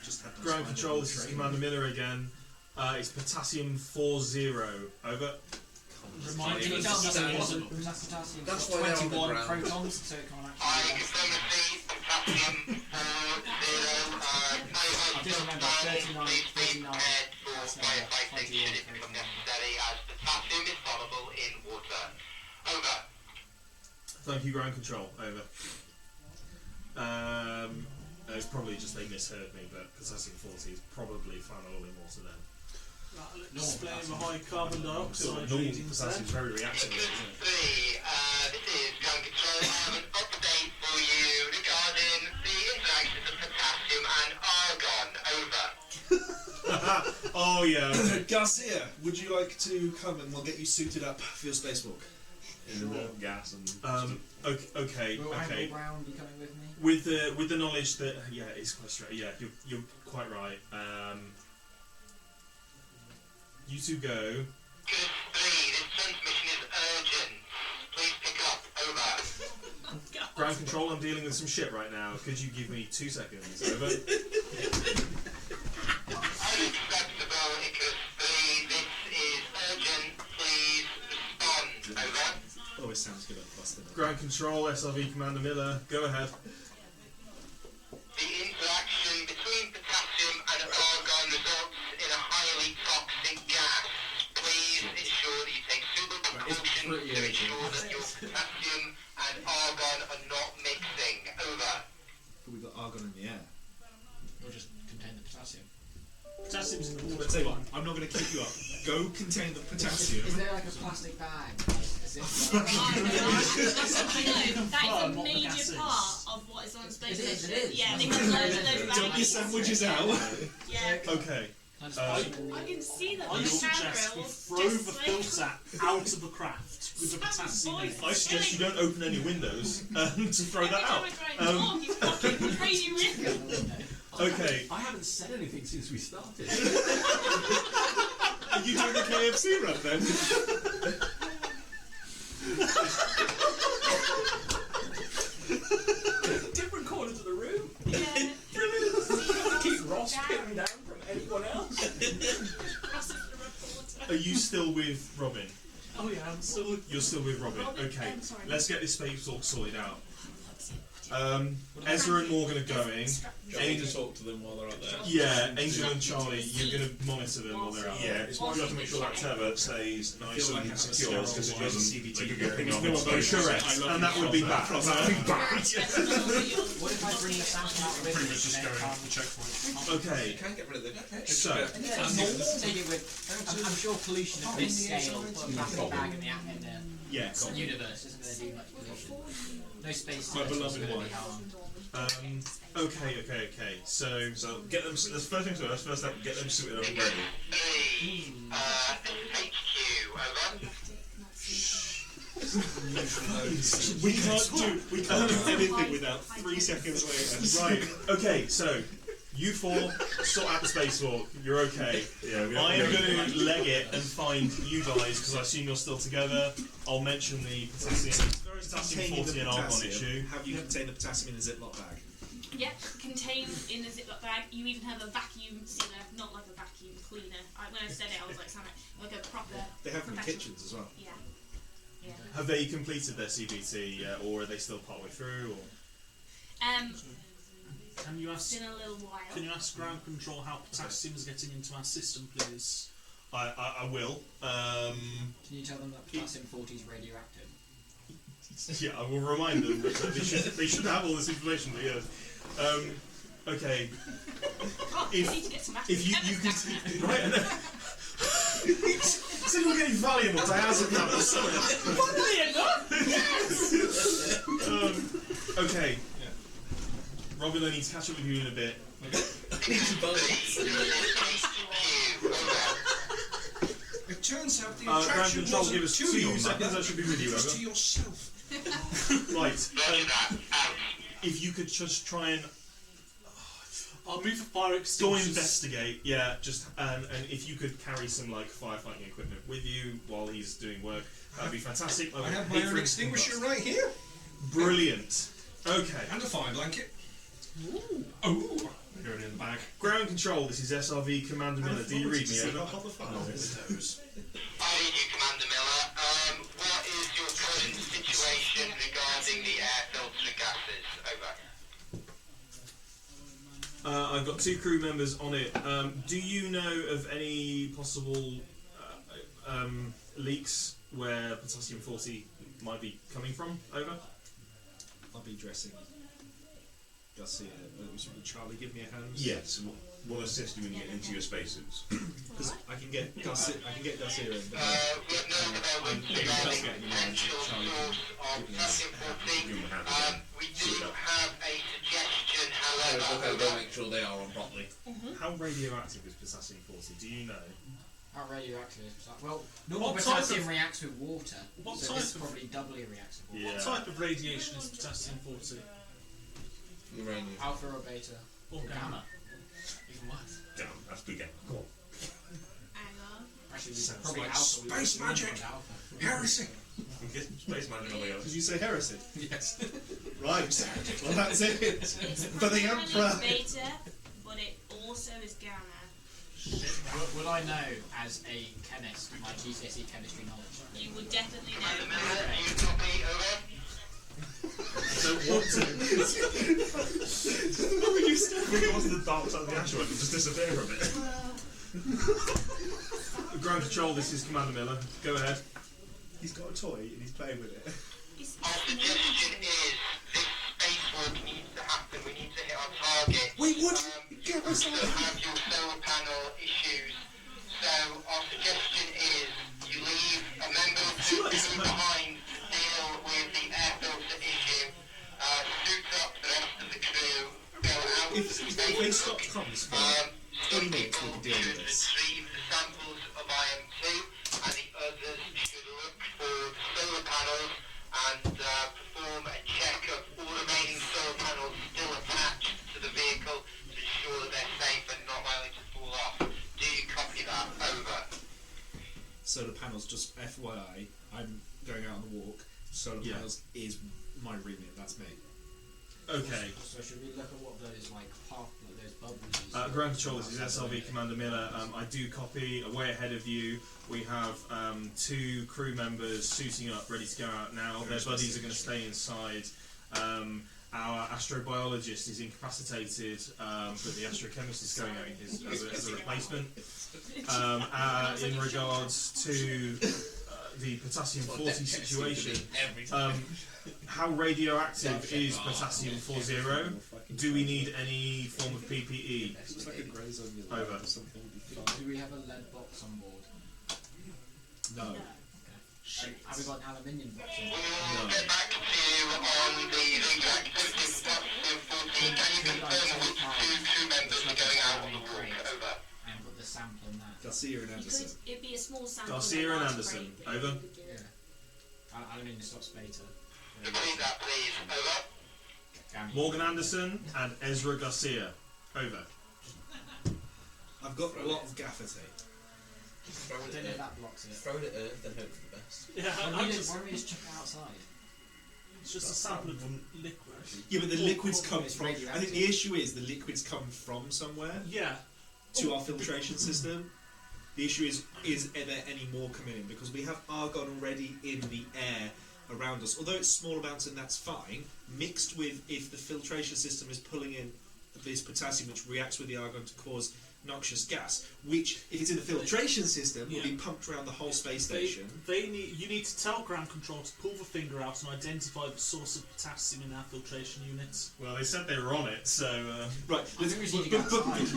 just had Ground control, this is Commander Miller again. It's potassium 4-0. Over. Remind me, It's tell me standard. it wasn't potassium. That's got why they're on the 21 ground. protons, so it can't I actually. confirm receipt. Potassium 4-0. I just remember 39, Please be 39. prepared for That's not firefighting should it 21, become necessary, as potassium is soluble in water. Over. Thank you, ground control. Over. It's probably just they misheard me, but potassium 40 is probably flammable in water then. Right, let's explain the high carbon So dioxide normal readings potassium is then. very reactive, isn't it? This is ground control. I have an update for you regarding the interactions of potassium and argon. Over. Oh yeah. Okay. Garcia, would you like to come and we'll get you suited up for your spacewalk? In the raw gas and Okay. Will Okay. Angle Brown be coming with me? With the knowledge that it's quite straight. Yeah, you're quite right. You two go. Good 3. This transmission is urgent. Please pick up. Over. Ground control. I'm dealing with some shit right now. Could you give me 2 seconds? Over. Unacceptable, Icarus 3. This is urgent. Please Ground Control, SRV Commander Miller, go ahead. The interaction between potassium and argon results in a highly toxic gas. Please ensure that you take suitable precautions to ensure that your potassium and argon are not mixing. Over. But we've got argon in the air. Or just contain the potassium. Potassium's in the water. Let's tell you what, I'm not going to keep you up. Go contain the potassium. Is there like a plastic bag? Is it I know, that is Well, a not the major gases. part of what is on space It is, station. it is. Yeah, they have loads and loads of Dump your bags. sandwiches out. Yeah. Okay. Can I just Uh, put it in I the- can see that I on the suggest we camera. throw the filter out of the craft with the potassium in it. I suggest you don't open any windows to throw that out. You fucking crazy weird. Okay. I haven't said anything since we started. Are you doing the KFC run then? Different corners of the room. Yeah. Keep Ross pinned down from anyone else. Ross is the reporter. Are you still with Robin? Oh yeah, I'm still. You're still with Robin. Robin, Okay. sorry. Let's get this space talk sorted out. Ezra and Morgan are going. Do you want me to talk to them while they're out there? Yeah, Angel and Charlie, you're going to monitor them while they're out. Yeah, it's more you have to make sure that tether stays nice like I and have a secure because it sterile doesn't CBT like you're picking up going on on. space. Correct, and that would be bad. What if I bring the sample out with Pretty me? much just then going can't- to the checkpoint. Okay, You can get rid of the so, Take it with. I'm sure pollution of this scale, put a plastic bag in the yeah, universe isn't going to do much pollution. No space. My is beloved going to be wife. harmed. okay. So, Get them. The first thing to do, first step, get them suited up and ready. 3. This is HQ. Over. We can't do anything without 3 seconds later. right, okay, so, you four sort out the spacewalk, you're okay. Yeah, we I am don't- going to leg it and find you guys, because I assume you're still together. I'll mention the potassium Containing 40 the and argon issue. potassium. Have you contained the potassium in a Ziploc bag? Yeah, contained in a Ziploc bag. You even have a vacuum sealer, not like a vacuum cleaner. When I said it, I was like, sound like a proper. They have them in professional- kitchens as well. Yeah. Yeah. Have they completed their CBT yet, or are they still partway through? Or? Can you It's ask? been a little while. Can you ask ground control how potassium's getting into our system, please? I will. Can you tell them that potassium 40 is radioactive? Yeah, I will remind them that they should have all this information. But yes. Okay. God, If- I need to get some If you academics can, back. right? I know. So you're getting Valium or diazepam or something. Okay. Robin, I need to catch up with you in a bit. It turns out the Ground attraction control, wasn't give us to 2 your seconds. mother, I should be with you. it was to Over. yourself. Right. Roger that. Out. If you could just try and I'll move the fire go extinguishers. investigate, yeah. Just and if you could carry some like firefighting equipment with you while he's doing work, that'd be fantastic. I would have hate my for own him to extinguisher combust. right here. Brilliant. Okay. And a fire blanket. Oh, going in the bag. Ground control. This is SRV Commander Miller. Do you read me? Over. I read you, Commander Miller. What is your current situation regarding the air filter gases? Over. I've got 2 crew members on it. Do you know of any possible leaks where potassium 40 might be coming from? Over. I'll be dressing Garcia. Will Charlie give me a hand? Yes, we'll assist you when you get into your spacesuits. Because I can get Garcia in. We have no developments regarding potential source of potassium 40. We do have a suggestion, however. Go make sure they are on properly. How radioactive is potassium 40? Do you know? How radioactive is potassium? Well, normal What type potassium of- reacts with water, what so type this is of- probably doubly reactive. Yeah. What type of radiation is potassium 40? Uranium. Alpha or beta? Or gamma? Even worse. Damn, that's good. Go on. Hang on. Actually, Sounds probably like alpha. We space don't magic. want alpha. Heresy. Get space magic on the other. Did you say heresy? Yes. Right. Well, that's it. It's For the primarily Emperor. beta, but it also is gamma. Will I know as a chemist my GCSE chemistry knowledge? You would definitely Commander know. Miller, do you copy? Over. don't want to. When you bring it onto the dark side of the asteroid and just disappear from it. Ground control, this is Commander Miller. Go ahead. He's got a toy and he's playing with it. Our suggestion is this spacewalk needs to happen. We need to hit our target. Wait, what? You also have your solar panel issues. So our suggestion is you leave a member of the crew behind to deal with the air filter issue. Suit up the rest of the crew. Go out to If they stop spacewalk. comms for 20 minutes, we can deal with this. Retrieve the samples of IM2 and the others should look for the solar panels and perform a check of all remaining solar panels still attached to the vehicle to ensure that they're safe and not likely to fall off. Do you copy that? Over. Solar panels, just FYI, I'm going out on the walk. Solar Yeah. panels is my remit, that's me. Okay. So should we look at what those like those bubbles? Ground control, this is SLV Commander Miller. I do copy. Way ahead of you, we have 2 crew members suiting up, ready to go out now. Their buddies are going to stay inside. Our astrobiologist is incapacitated, but the astrochemist is going out as a replacement. In regards to the potassium-40 situation, how radioactive is potassium-40? Do we need any form of PPE? It's like a grey zone. Over. Do we have a lead box on board? No. Have we got an aluminium box on board? We'll get back to you on the radioactivity of potassium-40. Can you confirm which 2 crew members are going out on the walk? Over. And put the sample in that. Garcia and Anderson. It'd be a small sample. Garcia and Anderson. Over. Yeah. Aluminium stops beta. Repeat that, please. Over. Morgan Anderson and Ezra Garcia. Over. I've got a lot of gaffer tape. Throw I it don't know if at that blocks it. Throw it at Earth and hope for the best. Yeah, Why I'm don't just, we just chuck it outside? it's just a sample of liquid. Yeah, but the liquids come it's from. I think radioactive. the issue is the liquids come from somewhere Yeah. to our filtration system. The issue is there any more coming in? Because we have argon already in the air around us. Although it's small amounts and that's fine, mixed with if the filtration system is pulling in this potassium which reacts with the argon to cause noxious gas, which if it's in the filtration system will be pumped around the whole space station. You need to tell ground control to pull the finger out and identify the source of potassium in our filtration units. Well, they said they were on it, so... Right, I think we should get outside.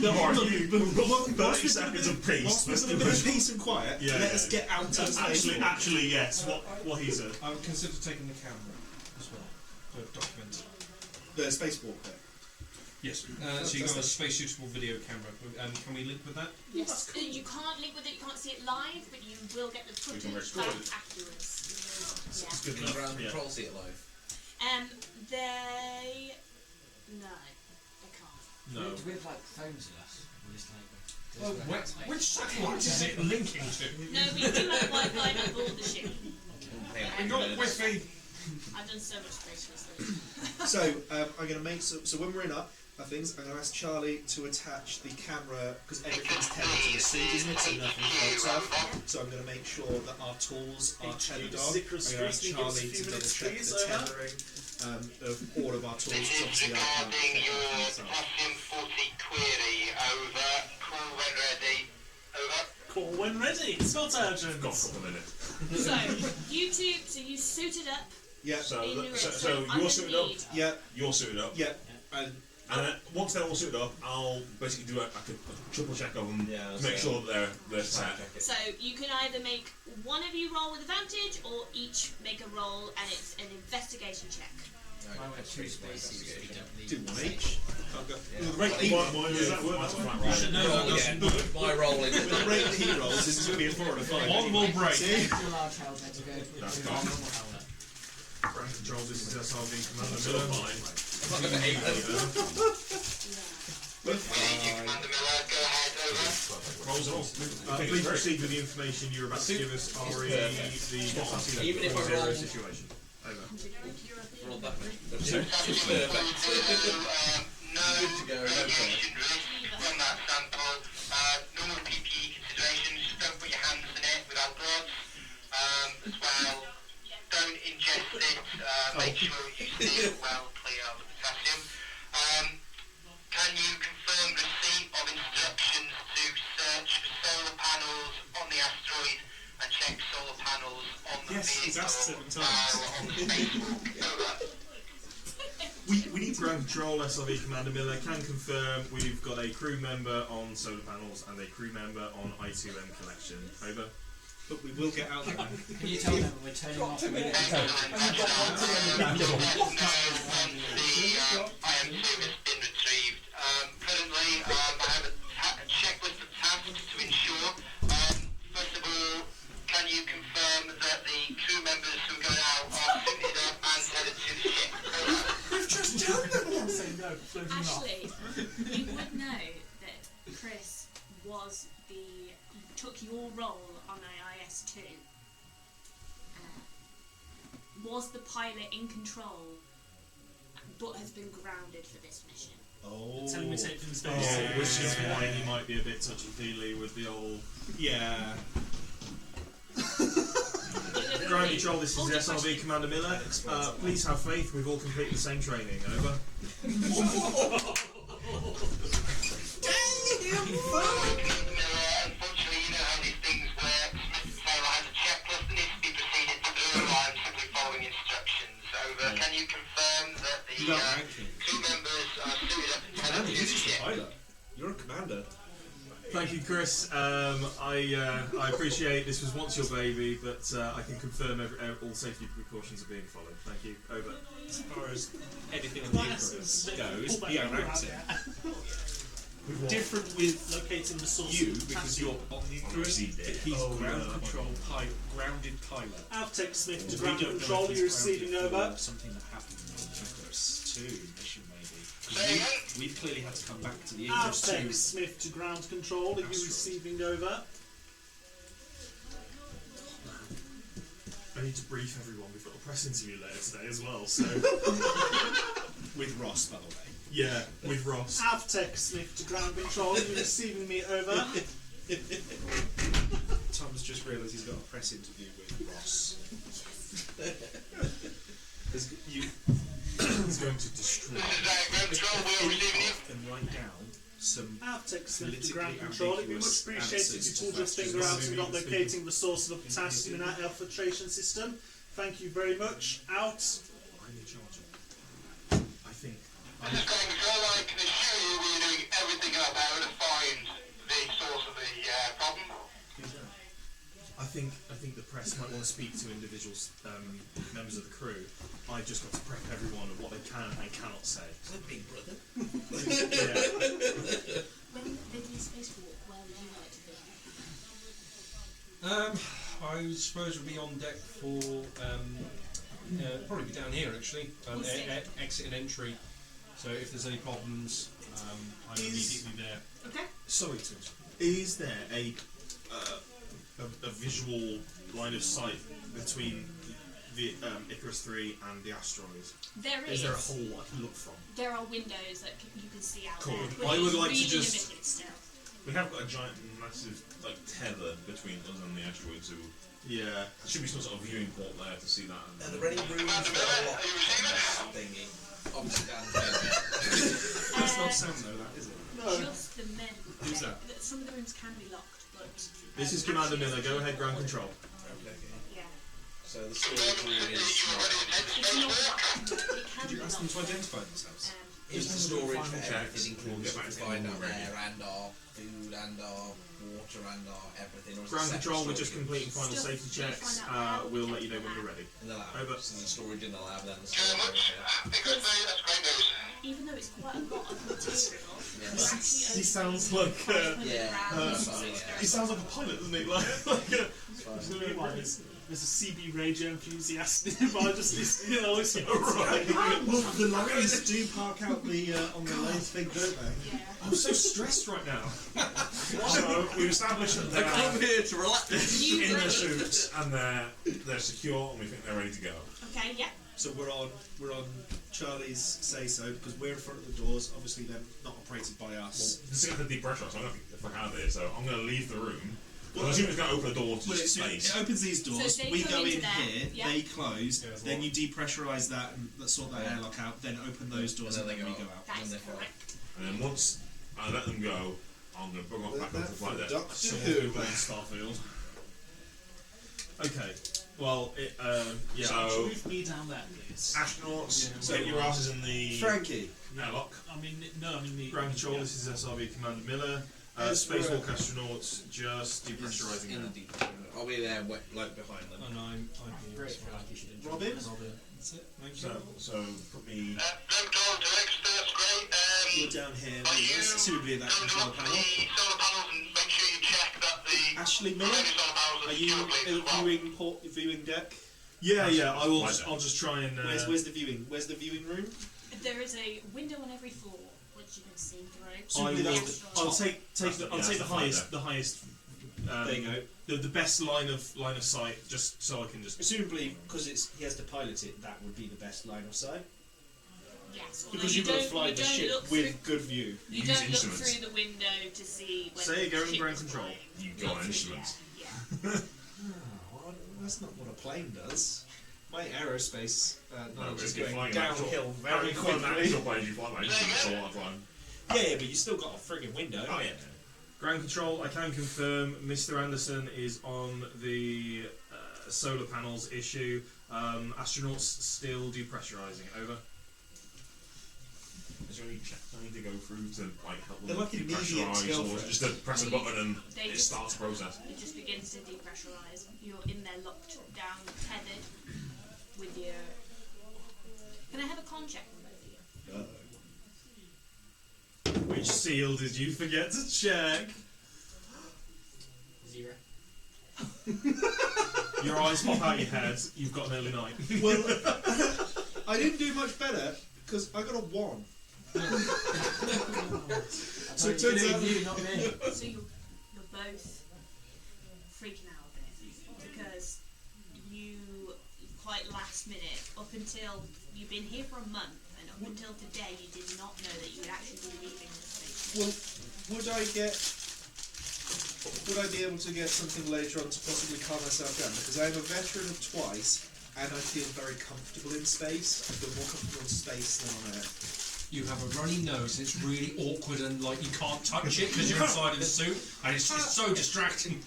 Thirty seconds of peace. Whilst there's a bit of peace and quiet, Yeah, let us get out to the space. Actually, yes. What he said. I would consider taking the camera as well to document. The spacewalk bit. Yes. So you've got a space suitable video camera. Can we link with that? Yes. You can't link with it. You can't see it live, but you will get the We can footage record back it. afterwards. Yeah. It's good Can enough. ground Yeah. control see it live? They can't. No. Do we have like phones with us? Or just like Well, which satellite is it linking to? No, we do have Wi-Fi on board the ship. We got Wi-Fi. I've done so much space research. So I'm going to make so when we're in up things, I'm going to ask Charlie to attach the camera because everything's tethered to the suit, isn't it? So nothing floats off. So I'm going to make sure that our tools are tethered on. I'm going to ask Charlie to double check the tethering of all of our tools. This is Obviously, I regarding can't your tether myself. potassium-40 query. Over. Call when ready. Over. Call when ready. It's not urgent. Got a couple of minutes. So you two, you suited up. Yeah, So in your so I'm you're gonna suited up. need- yeah, You're suited up. yeah. And And then once they're all suited up, I'll basically do a triple check of them Yeah, to make sure that they're set. So you can either make one of you roll with advantage, or each make a roll, and it's an investigation check. I went two spaces. We don't need do one each. I'll go. Yeah. With the rate he, Why does that work? That's flat right. Roll again. My rolling. with the rate he rolls, this is going to be a 4 and a 5. One will break. See? Extra large helmet to go with That's the fine. normal helmet. Ground control, this is SRV Commander Still Miller. fine. I'm not going to aim them. We need you, Commander Miller. Go ahead. Over. Rolls it all. Please proceed with the information you're about to give us, Ari, the potassium Even if I zero roll- situation. Over. Roll that way. So, Perfect. no Good to go. radiation risk from that sample. Normal PPE considerations. Just don't put your hands in it without gloves. As well, don't ingest it. Make sure you seal it well He's asked 7 times. We need ground control. SRV Commander Miller can confirm we've got a crew member on solar panels and a crew member on I2M collection. Over. But we will get out there. Can you tell them we're turning off the minute? IM2 has been retrieved. Currently, I have a checklist of tasks to ensure. First of all, can you confirm that the crew members who are going out are suited up and headed to the ship? We've just told them. Say no, floating off. Actually, you would know that Chris took your role on IS2. Was the pilot in control, but has been grounded for this mission. Oh. Telling me take from space. Oh, which is why he might be a bit touchy-feely with the old... Yeah. Ground control, this is SRV Commander Miller. Please have faith, we've all completed the same training. Over. Unfortunately, you know how these things work. Mr. Taylor has a checklist that needs to be proceeded through. I'm simply following instructions. Over. Can you confirm that the crew members are suited up and headed to the ship? Pilot. You're a commander. Thank you, Chris. I appreciate this was once your baby, but I can confirm all safety precautions are being followed. Thank you. Over. As far as anything on the Icarus goes, he outranks it. Different with Locating the source you of because potassium. you're on the Icarus. He's grounded pilot. Avtech Smith to We ground don't know control. if he's You're receiving grounded over. for something that happened on Icarus II mission maybe. Say again? We've clearly had to come back to the Icarus Avtech II. Smith to ground control. Are you receiving over? I need to brief everyone. We've got a press interview later today as well, so... With Ross, by the way. Yeah, with Ross. Avtech Smith to ground control. Are you receiving me over? Tom's just realised he's got a press interview with Ross. He's going to destroy. This is ground control. We're receiving you. And write down some Avtech Smith to politically ground control. It'd be much ambiguous appreciated if you answers pulled to your finger questions. out and not locating the source of the potassium in our air filtration system. Thank you very much. Out. I'm in charge of it. I think. This is ground control. I can assure you we're doing everything in our power to find the source of the problem. I think the press might want to speak to individuals, members of the crew. I've just got to prep everyone of what they can and cannot say. Is that Big Brother? Yeah. When they do spacewalk, where would you like to be? I suppose we'll be on deck for probably be down here actually. Exit and entry. So if there's any problems, I'm immediately there. Okay. Sorry to interrupt. Is there a visual line of sight between the Icarus III and the asteroids? There Is there a hole I can look from? There are windows that you can see out Cool. there. I would it's like to really just- limited still. We have got a giant, massive, tether between us and the asteroid, so Yeah. there should be some sort of viewing port there to see that. Are there any rooms that are locked on this thingy? Obviously down there. That's not sound though, that is it? Just the men. Who's that? Some of the rooms can be locked, but This is Commander Miller. Go ahead, ground control. yeah, So the storage room is it's not locked, but it can Did you be ask them to locked. identify themselves? is the storage for Checks. everything We'll included get to back to find you out ready. there and our food and our water and our everything. Or is it Ground separate control. We're just storage? completing final Still- safety still checks. find out We'll let you know when we're ready. In the lab. Over. So the storage in the lab, then the Very storage much. over here. Icarus III, that's great news. Even though it's quite a lot of material, Yeah. we're actually He sounds only like, 500 yeah, grams, that's fine, so yeah. He sounds like a pilot, doesn't he? There's a CB radio enthusiast nearby just listening. You know, it's Right. Well, the lorries do park out the on the lathe thing, don't they? yeah. I'm so stressed right now. So we've established that they're I'm here to relax. You in their ready? suits and they're secure and we think they're ready to go. Okay, yeah. So we're on Charlie's say so because we're in front of the doors. Obviously, they're not operated by us. This is going to depressurize, so I'm going to fuck out of here. So I'm going to leave the room. Well, I assume it's going to open the door to Well, space. it opens these doors. So they We come go into in there, here. yeah. They close. Yeah, as Then well. you depressurise that and sort that airlock out. Then open those doors And and, then then they we go go out. That is And they're correct. And then once I let them go, I'm going to bug off back onto the flight deck. Some people in Starfield. Okay. Well, yeah. So, Move me down there, please. astronauts, So- get your asses in the Frankie, airlock. I mean, no, I mean the Ground control. This is SRB Commander Miller. Spacewalk astronauts just depressurizing in the now. deep. I'll be there, like behind them. And I'm here. Great, as well. like you should enjoy Robin? it. That's it. Thank you. So put me. Control to X, that's great. you're down here. Are you Assumably in that going to control look at panel. the solar panels and make sure you check that the Ashley Miller, solar panels are are you secure, please, in as well. the viewing deck? Yeah, yeah. I will. Right then. I'll just try and. Where's the viewing? Where's the viewing room? There is a window on every floor, which you can see through. I Presumably will. that's the I'll top. take That's I'll the- take the that's the highest. The highest. There you go. The best line of sight, just so I can just. Presumably, because he has to pilot it, that would be the best line of sight. Yes, although Because you you've got to don't- fly you the don't ship look with good view. You Use don't look instruments. through the window to see when Say the go in ship ground is control. flying. You Not go on through- instruments. Yeah. Well, that's not what a plane does. My aerospace No, knowledge but is if you're going flying an actual- downhill very Having fun an quickly. actual plane, you fly by instruments all the time. Yeah, but you still got a friggin' window. Oh yeah. Ground control. I can confirm. Mr. Anderson is on the solar panels issue. Astronauts still depressurizing. Over. Is there any checks I need to go through to like help They're them like immediate depressurize, skill or for it. just to press a button and They it just- starts the process? It just begins to depressurize. You're in there locked down, tethered with your. Can I have a con check from both of you? Which seal did you forget to check? 0. Your eyes pop out your head. You've got an early night. Well, I didn't do much better because I got a 1. So it turns out you, not me. So you're both freaking out a bit because you quite last minute, up until you've been here for a month, and up until today, you did not know that you would actually be leaving the station. well, would I be able to get something later on to possibly calm myself down? Because I'm a veteran of twice, and I feel very comfortable in space. I feel more comfortable in space than on Earth. You have a runny nose, it's really awkward and like you can't touch it because you're inside of the suit and it's just so distracting.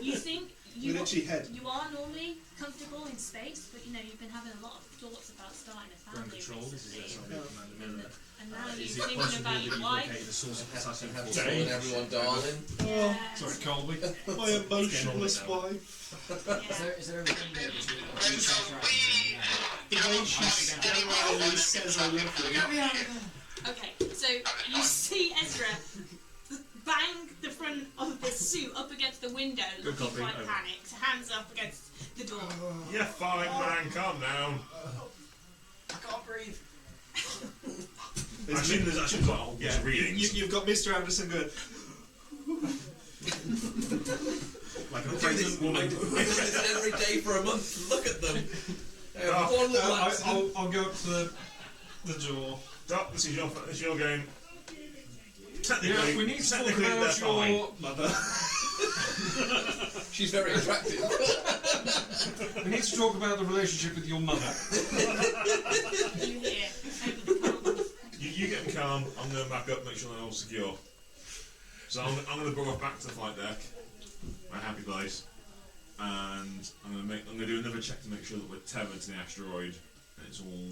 You think With itchy head. you are normally comfortable in space, but you know you've been having a lot of thoughts about starting a Ground family control. This is recently, SRB Commander Miller. and now you're Is it thinking possible about that your you've wife. located the source of potassium Have for fun with everyone, darling. Yeah. Sorry, Colby. My emotionless wife. Yeah. Is there a window between The way she generally says I love you. Okay, so you see Ezra bang the front of the suit up against the window, looking copy, quite over. panicked, hands up against the door. You're fine, man. Calm down. I can't breathe. I assume there's actually got a whole bunch of readings. You've got Mr. Anderson going, Like a I do pregnant this woman. every day for a month. Look at them. They have one little accident. I'll go up to the door. Doc, this is your game. Technically, Yeah, we need to talk technically they're about fine. your mother. She's very attractive. We need to talk about the relationship with your mother. You hear over the comms. You get them calm. I'm going to back up, make sure they're all secure. So I'm going to bring us back to the flight deck, my happy place, and I'm going to do another check to make sure that we're tethered to the asteroid and it's all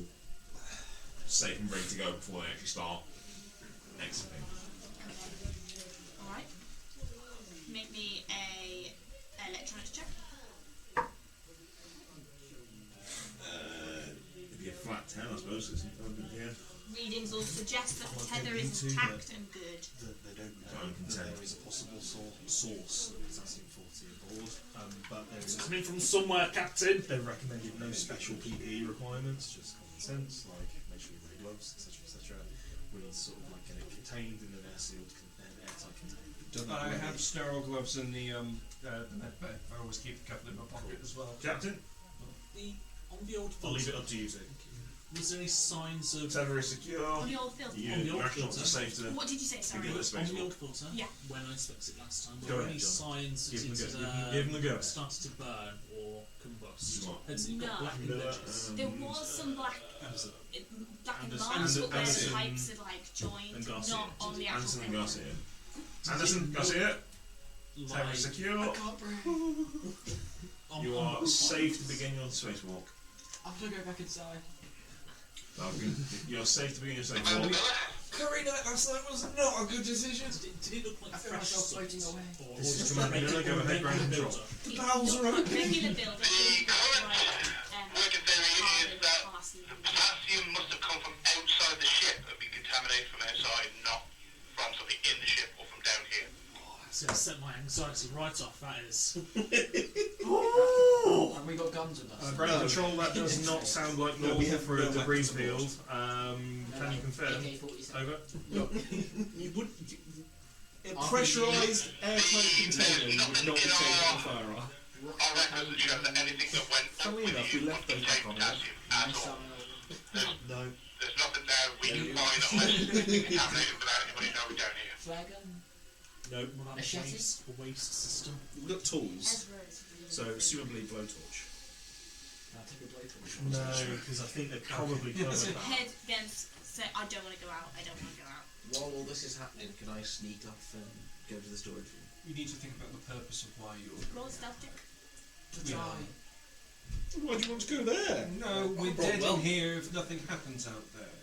safe and ready to go before they actually start exiting. Alright. Make me a electronics check. It'd be a flat 10, I suppose. It's yeah. Readings all suggest that the What tether they is need to, intact and good. That they don't know Don't that consent. there is a possible source of potassium-40 aboard, but there is coming from somewhere, Captain. They've recommended no special PPE requirements, just common sense, like make sure you wear gloves, etc. We'll sort of like get it contained in an airtight container. I have sterile gloves in the med bay. I always keep a couple in my pocket as well. Captain, On the old I'll leave it filter, up to you two. was there any signs of... tether is secure. On the old filter. You On the old astronauts are filter. safe to What did you say, sorry? give it a On space the walk. old filter, Yeah. when I inspected it last time, Go were there ahead, any John. signs that Give them it a go. had Give them a go. started to burn or combust? What? Had it got No. blackened edges? There was some black Anderson. black and Anderson- marks, but where the Anderson pipes had like joined, and Garcia. not on the actual Anderson and filter. Garcia. Anderson, Garcia. Tower is secure. I can't breathe. You are safe to begin your spacewalk. I'm gonna go back inside. You're safe to begin your spacewalk. Curry night last night was not a good decision. Did it look like I feel fresh myself salt? floating away. Or This is just from a regular go ahead ground control. The bowels are open. Regular builder. The current working theory is that Parsley. the potassium must have come from outside the ship and been contaminated from outside, not from something in the ship or from down here. That's gonna set my anxiety right off. That is. And we got guns with us. Ground control, that does not sound like No, normal we have for a no debris weapons aboard. field. Can you confirm? AK-47. Over. You would. A pressurised airtight container you would not be taking a fire off. Our records that show that anything that went up Funnily with enough, you we left would those back contain on there. potassium at all. Missile. No. There's nothing there we can find unless it's been contaminated without anybody knowing down here. Flare gun. No. We'll have Machete? a waste system. We've got tools, Ezra is really so assumably blowtorch. I'll take a blowtorch. No, because I think they're probably covered that. Head then say, I don't want to go out. I don't want to go out. While all this is happening, can I sneak off and go to the storage room? You need to think about the purpose of why you're. Roll a stealth check. To Yeah. try. Why do you want to go there? No, we're brought dead well. in here if nothing happens out there.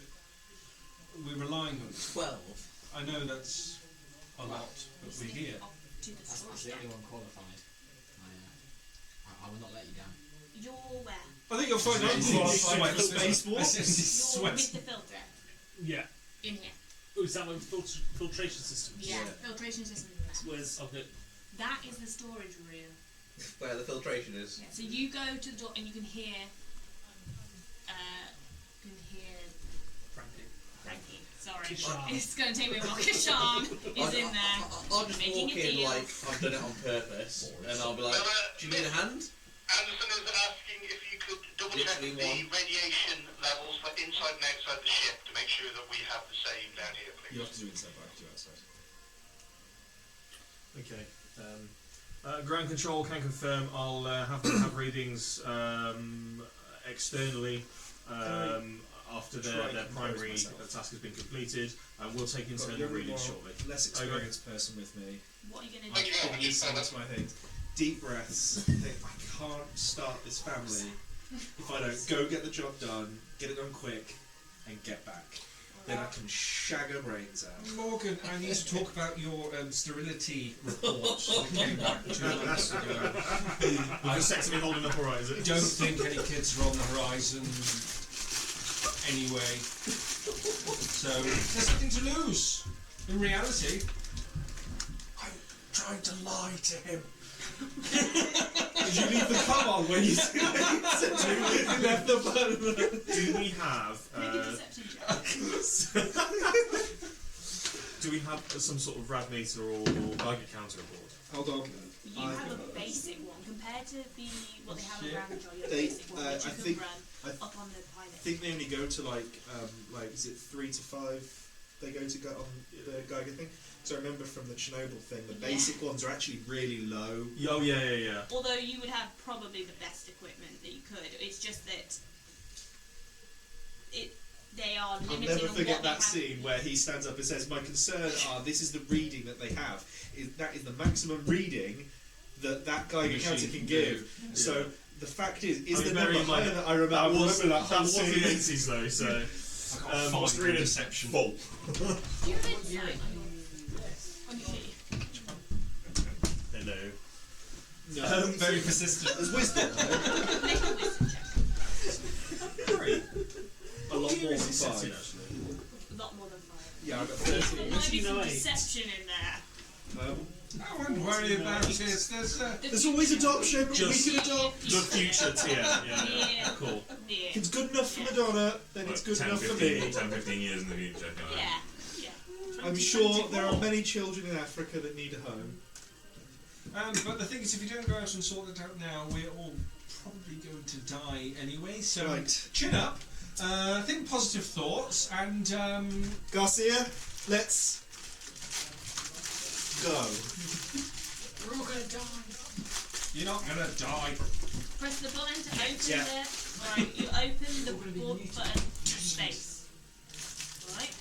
We're relying on it. 12. I know that's a lot, but we're Sneak here. off to the That's storage the only deck. one qualified. I will not let you down. You're where? I think you'll find I'm qualified for spacewalk. You're with the filter. Yeah. In here. Oh, is that my filtration system? Yeah. Filtration system in there. Where's okay? That is the storage room. Where the filtration is. Yeah. So you go to the door and you can hear. Frankie. Sorry. Kishan. It's going to take me a while. Kishan is in there. I'll just Making walk a in deal. like I've done it on purpose, and I'll be like, "Do you need a hand?" Anderson is asking if you could double check the Literally one. radiation levels for inside and outside the ship to make sure that we have the same down here, please. You have to do inside, but I have to do outside. Okay. Ground control can confirm. I'll have them have readings externally after try their and compose primary myself? task has been completed, and we'll take Got a internal younger, readings more, shortly. less experienced person with me. What are you going to Thank do? you very Giving much. insights to my things. Deep breaths. Think, I can't start this family if I don't go get the job done, get it done quick, and get back. Then I can shag her brains out. Morgan, I need to talk about your sterility report that came back 2 months ago. I vasectomy holding up alright, is I it? don't think any kids are on the horizon anyway. So, there's nothing to lose. In reality, I'm trying to lie to him. Did you leave the come on when you left the button? Do we have? Make a deception check. Do we have some sort of rad meter or Geiger counter aboard? Hold on. You have a basic one compared to what they have on ground control. You have a They, basic one which you I can think- run I up on the pilot. I think they only go to like is it 3 to 5? They go to go on the Geiger thing. So I remember from the Chernobyl thing, the Yeah. basic ones are actually really low. Oh yeah. Although you would have probably the best equipment that you could. It's just that they are I'll limited never on forget what they that have. scene where he stands up and says, "My concern are this is the reading that they have. That is the maximum reading that Geiger Machine counter can can give." do. So the fact is I mean, the bearing number in mind higher than I remember? I was remember that the whole scene. 80s though, so. I got What's five the reading? deception. Full. Do you have insight on your sheet? Hello. No, Very persistent. there's wisdom. Make a wisdom check. A lot more than Setting, 5. actually. A lot more than 5. Yeah, I got There 13. might be some 8. deception in there. I wouldn't worry about it. There's always adoption. Just- we can adopt. The future tier. Yeah. Yeah. Cool. Yeah. If it's good enough for Madonna, then it's good 10, enough for 15, me. 10, 15 years in the future. Kind of. Yeah. I'm sure there are many children in Africa that need a home. But the thing is, if you don't go out and sort it out now, we're all probably going to die anyway. So Right. chin up, think positive thoughts, and Garcia, let's go. We're all gonna die. you're not gonna die. Press the button to open Yeah. right, you open the We're gonna be board muted. button to space. Alright?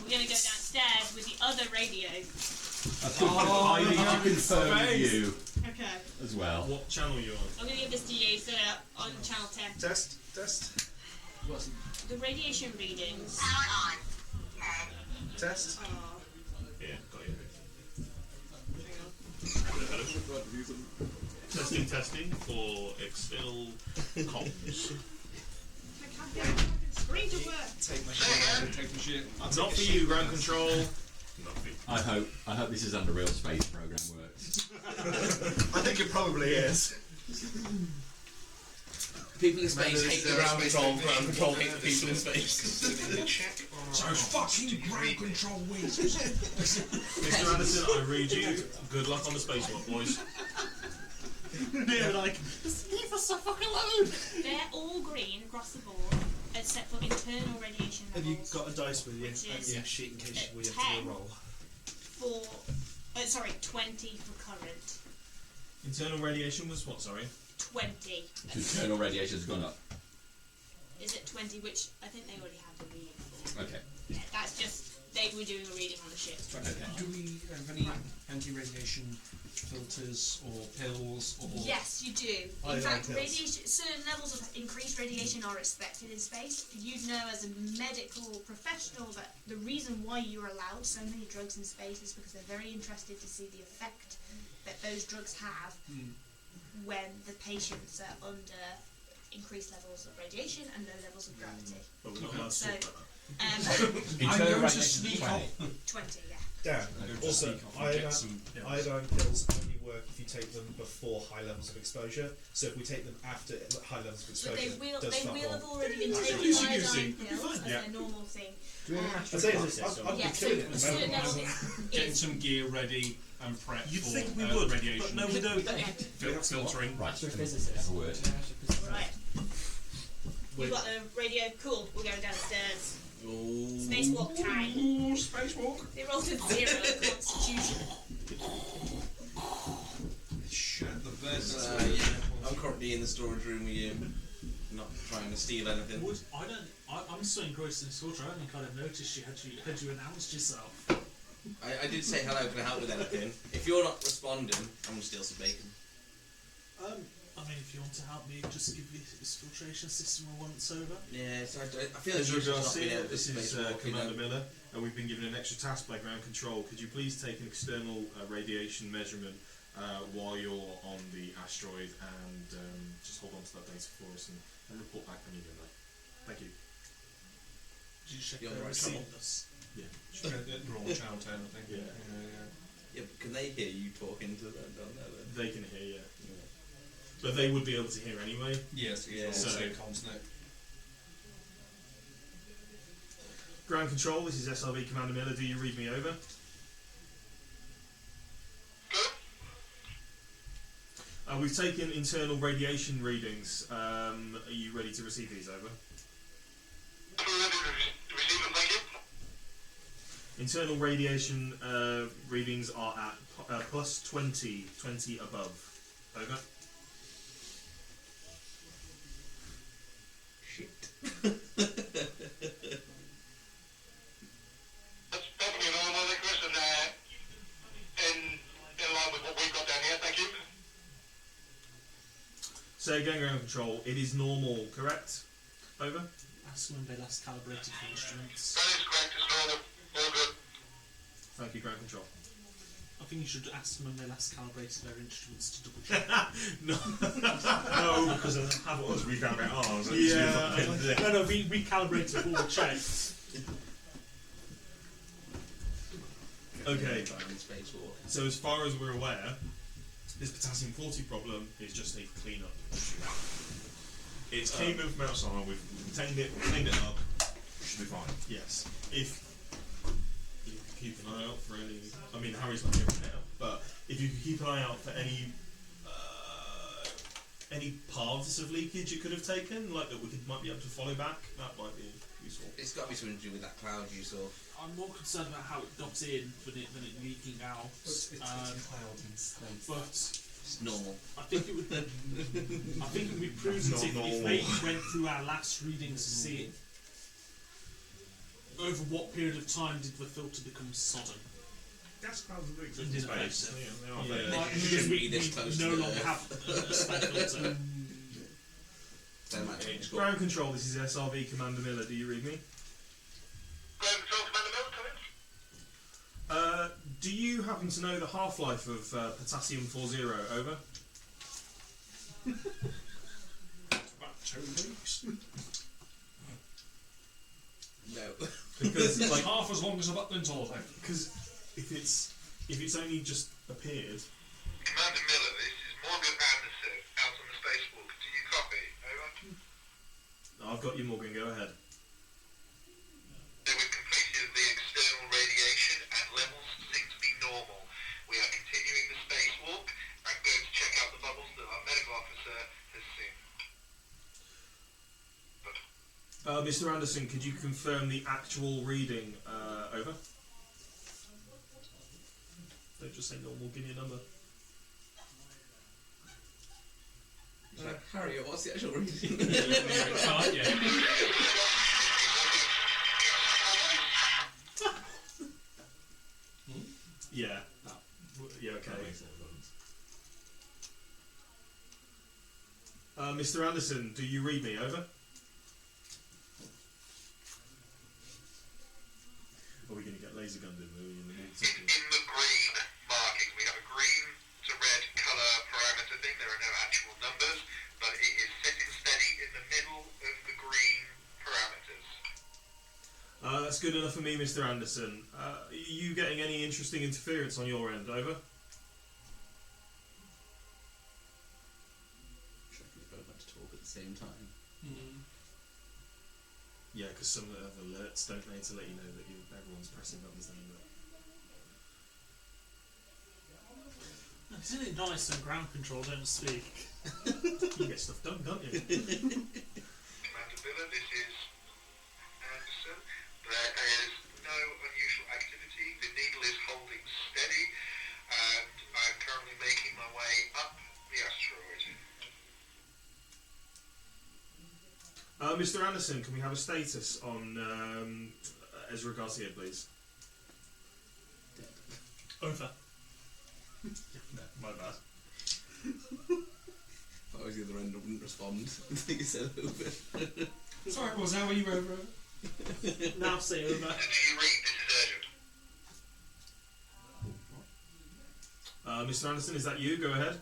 We're going to go downstairs downstairs with the other radio. I need to confirm with you Okay. as well. What channel are you on? I'm going to give this to you, so on channel 10. Test. What's The radiation readings. Test. Oh, Yeah, got you. hang on. Testing for external comms. I can't get the fucking screen to work. Take my shit. Take the shit. I'll take Not a for shit you, with ground that. control. Not for you. I hope this is how the real space program works. I think it probably is. People in space hate the ground control hate the people in space. So fucking ground control wins. Mr. Anderson, I read you. Good luck on the spacewalk, boys. They're like, just leave us the fuck alone. They're all green across the board, except for internal radiation Have you levels. got a dice with you? Which And is your sheet in case we have to 10. do a roll. For, 20 for current. Internal radiation was what, sorry? 20. Internal radiation's gone up. Is it 20, which I think they already have the reading for. Okay. Yeah, that's just, they were doing a reading on the ship. Do we have any anti-radiation filters or pills or? Yes, you do. I In fact, like pills. radiation, certain levels of increased radiation are expected in space. You'd know as a medical professional that the reason why you're allowed so many drugs in space is because they're very interested to see the effect that those drugs have when the patients are under increased levels of radiation and low levels of gravity. But we're not allowed to So, talk about that. I'm Internal going to radiation sneak 20. off. 20, yeah. Dan, also, sneak off and get iodine, some pills. iodine pills only work if you take them before high levels of exposure. So if we take them after high levels of So exposure, they does fuck will all. have already been That's taking easy, iodine easy. pills as Yeah. their normal thing. I'd say I'd be Yeah, so killing it at the certain moment. levels Getting is some gear ready and prep You'd for think we would, radiation. but no, we don't. Filtering. Right, have a word. right. We've got the radio. Cool. We're going downstairs. Spacewalk time. Ooh, spacewalk. They rolled a 0 Constitution. Shut the best. I'm currently in the storage room with you, not trying to steal anything. I'm so engrossed in this water. I haven't kind of noticed you had you announced yourself. I did say hello, can I help with anything? If you're not responding, I'm going to steal some bacon. I mean, if you want to help me, just give this filtration system a once over. Yeah, so I feel like Ezra you should not be Garcia, able to this is spacewalk, you know. Commander Miller, and we've been given an extra task by ground control. Could you please take an external radiation measurement while you're on the asteroid and just hold on to that data for us and report back when you've done that. Thank you. Did you check You're on the their right receiving channel. us? We're on channel 10, I think. Yeah. Yeah, but can they hear you talking to them? Don't know then. They can hear you. But they would be able to hear anyway. Yes, Yeah. it's on So- the same comms net. Ground control, this is SRB Commander Miller. Do you read me over? We've taken internal radiation readings. Are you ready to receive these over? Internal radiation readings are at plus 20 above. Over. Shit. That's perfectly normal, Icarus, and in line with what we've got down here, thank you. Say again, ground control. It is normal, correct? Over. Ask when they last calibrated the instruments. That is correct, it's normal. All good. Thank you, ground control. I think you should ask them when they last calibrated their instruments to double check. No. No, because I have us recalibrate ours. Yeah. No, we calibrated all the checks. Okay. Spacewalk. So as far as we're aware, this potassium 40 problem is just a clean-up issue. It came in from outside, we've contained it, cleaned it up, should be fine. Yes. If you could keep an eye out for any... I mean, Harry's not here right now, but if you could keep an eye out for any paths of leakage you could have taken, like that we might be able to follow back, that might be useful. It's got to be something to do with that cloud you saw. I'm more concerned about how it got in than it leaking out. It's a cloud instead. But It's normal. I think it would. I think it would be prudent Not if normal. they went through our last readings to see it. over what period of time did the filter become sodden? Gas clouds do exist in Didn't space. affect it. They are Yeah. there. Like, It because shouldn't we be this close no to the longer Earth. have a spec filter. So much. It's got Ground control, this is SRV Commander Miller. Do you read me? Ground control commander Miller, come in. Do you happen to know the half-life of potassium 40? Over. About 2 weeks. No. Because It's like, half as long as a Butlins holiday. because if it's only just appeared. Commander Miller, this is Morgan Anderson out on the spacewalk. Do you copy? Over. I've got you, Morgan. Go ahead. So we've completed the external radiation and levels seem to be normal. We are continuing the spacewalk. I'm going to check out the bubbles that our medical officer has seen. Mr. Anderson, could you confirm the actual reading? Over. Don't just say normal. Give me a number. He's like, Harriet, what's the actual reading? Can't you? Yeah. Yeah. Okay. that makes sense. Mr. Anderson, do you read me? Over. Are we going to get laser gunned in the It's in the green markings. We have a green to red colour parameter thing. There are no actual numbers, but it is sitting steady in the middle of the green parameters. That's good enough for me, Mr. Anderson. Are you getting any interesting interference on your end? Over. We're both about to talk at the same time. Yeah, because some have alerts, don't they, to let you know that everyone's pressing buttons then. Isn't it nice when ground control don't speak? You get stuff done, don't you? Commander Miller, this is Anderson. There is no unusual activity. The needle is holding steady, and I'm currently making my way up the asteroid. Mr. Anderson, can we have a status on Ezra Garcia, please? Over. No, my bad. If I was the other end, I wouldn't respond until you said over. Sorry, was that were you over? Now say over. So do you read this is urgent? Mr. Anderson, is that you? Go ahead.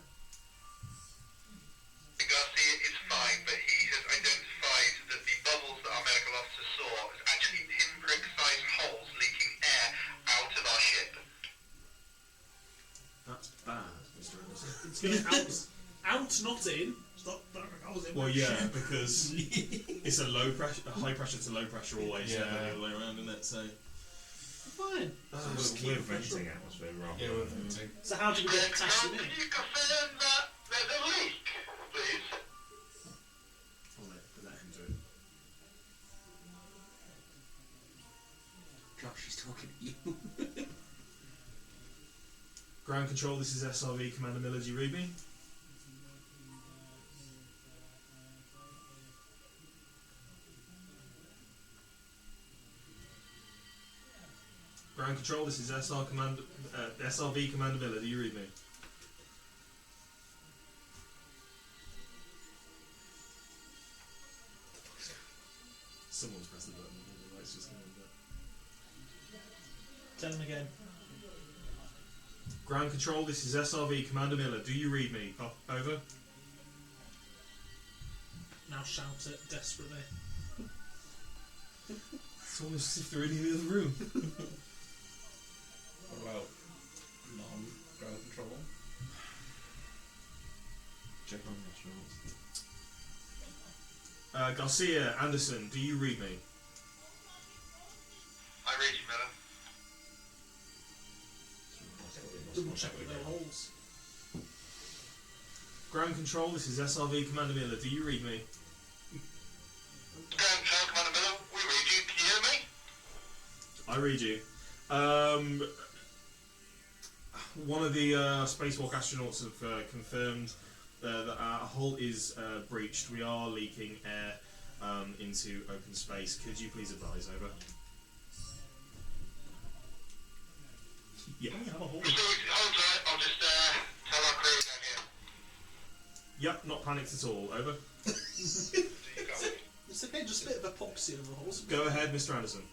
Garcia is fine, but he has identified that the bubbles that our medical officer saw is actually pinprick-sized holes leaking air out of our ship. That's bad, Mr. Anderson. It's going out, not in. Stop. I was in. Well, yeah, because it's a low pressure, a high pressure to low pressure always, Yeah. never the other way around, isn't it? So. Fine. We're venting atmosphere rather Yeah, we're than- venting. So how do we get tested in? Can you confirm that there's a leak, please? I'll let him do it. Gosh, she's talking to you. Ground control, this is SRV Commander Miller. Do you read me? Ground control, this is SRV Commander Miller. Do you read me? Someone's pressed the button. The light's just going to. Tell him again. Ground control, this is SRV Commander Miller. Do you read me? Over. Now shout it desperately. It's almost as if they're in the other room. What about non-ground control? Check on astronauts. Garcia, Anderson, do you read me? I read you, Miller. Double check with their holes. Ground control, this is SRV Commander Miller. Do you read me? Ground control, Commander Miller, we read you. Can you hear me? I read you. One of the spacewalk astronauts have confirmed that our hull is breached. We are leaking air into open space. Could you please advise? Over. Yeah, we have a hole. Hold tight, I'll just tell our crew down here. Yep, not panicked at all. Over. It's okay, just a bit of epoxy over the holes. Go ahead, Mr. Anderson.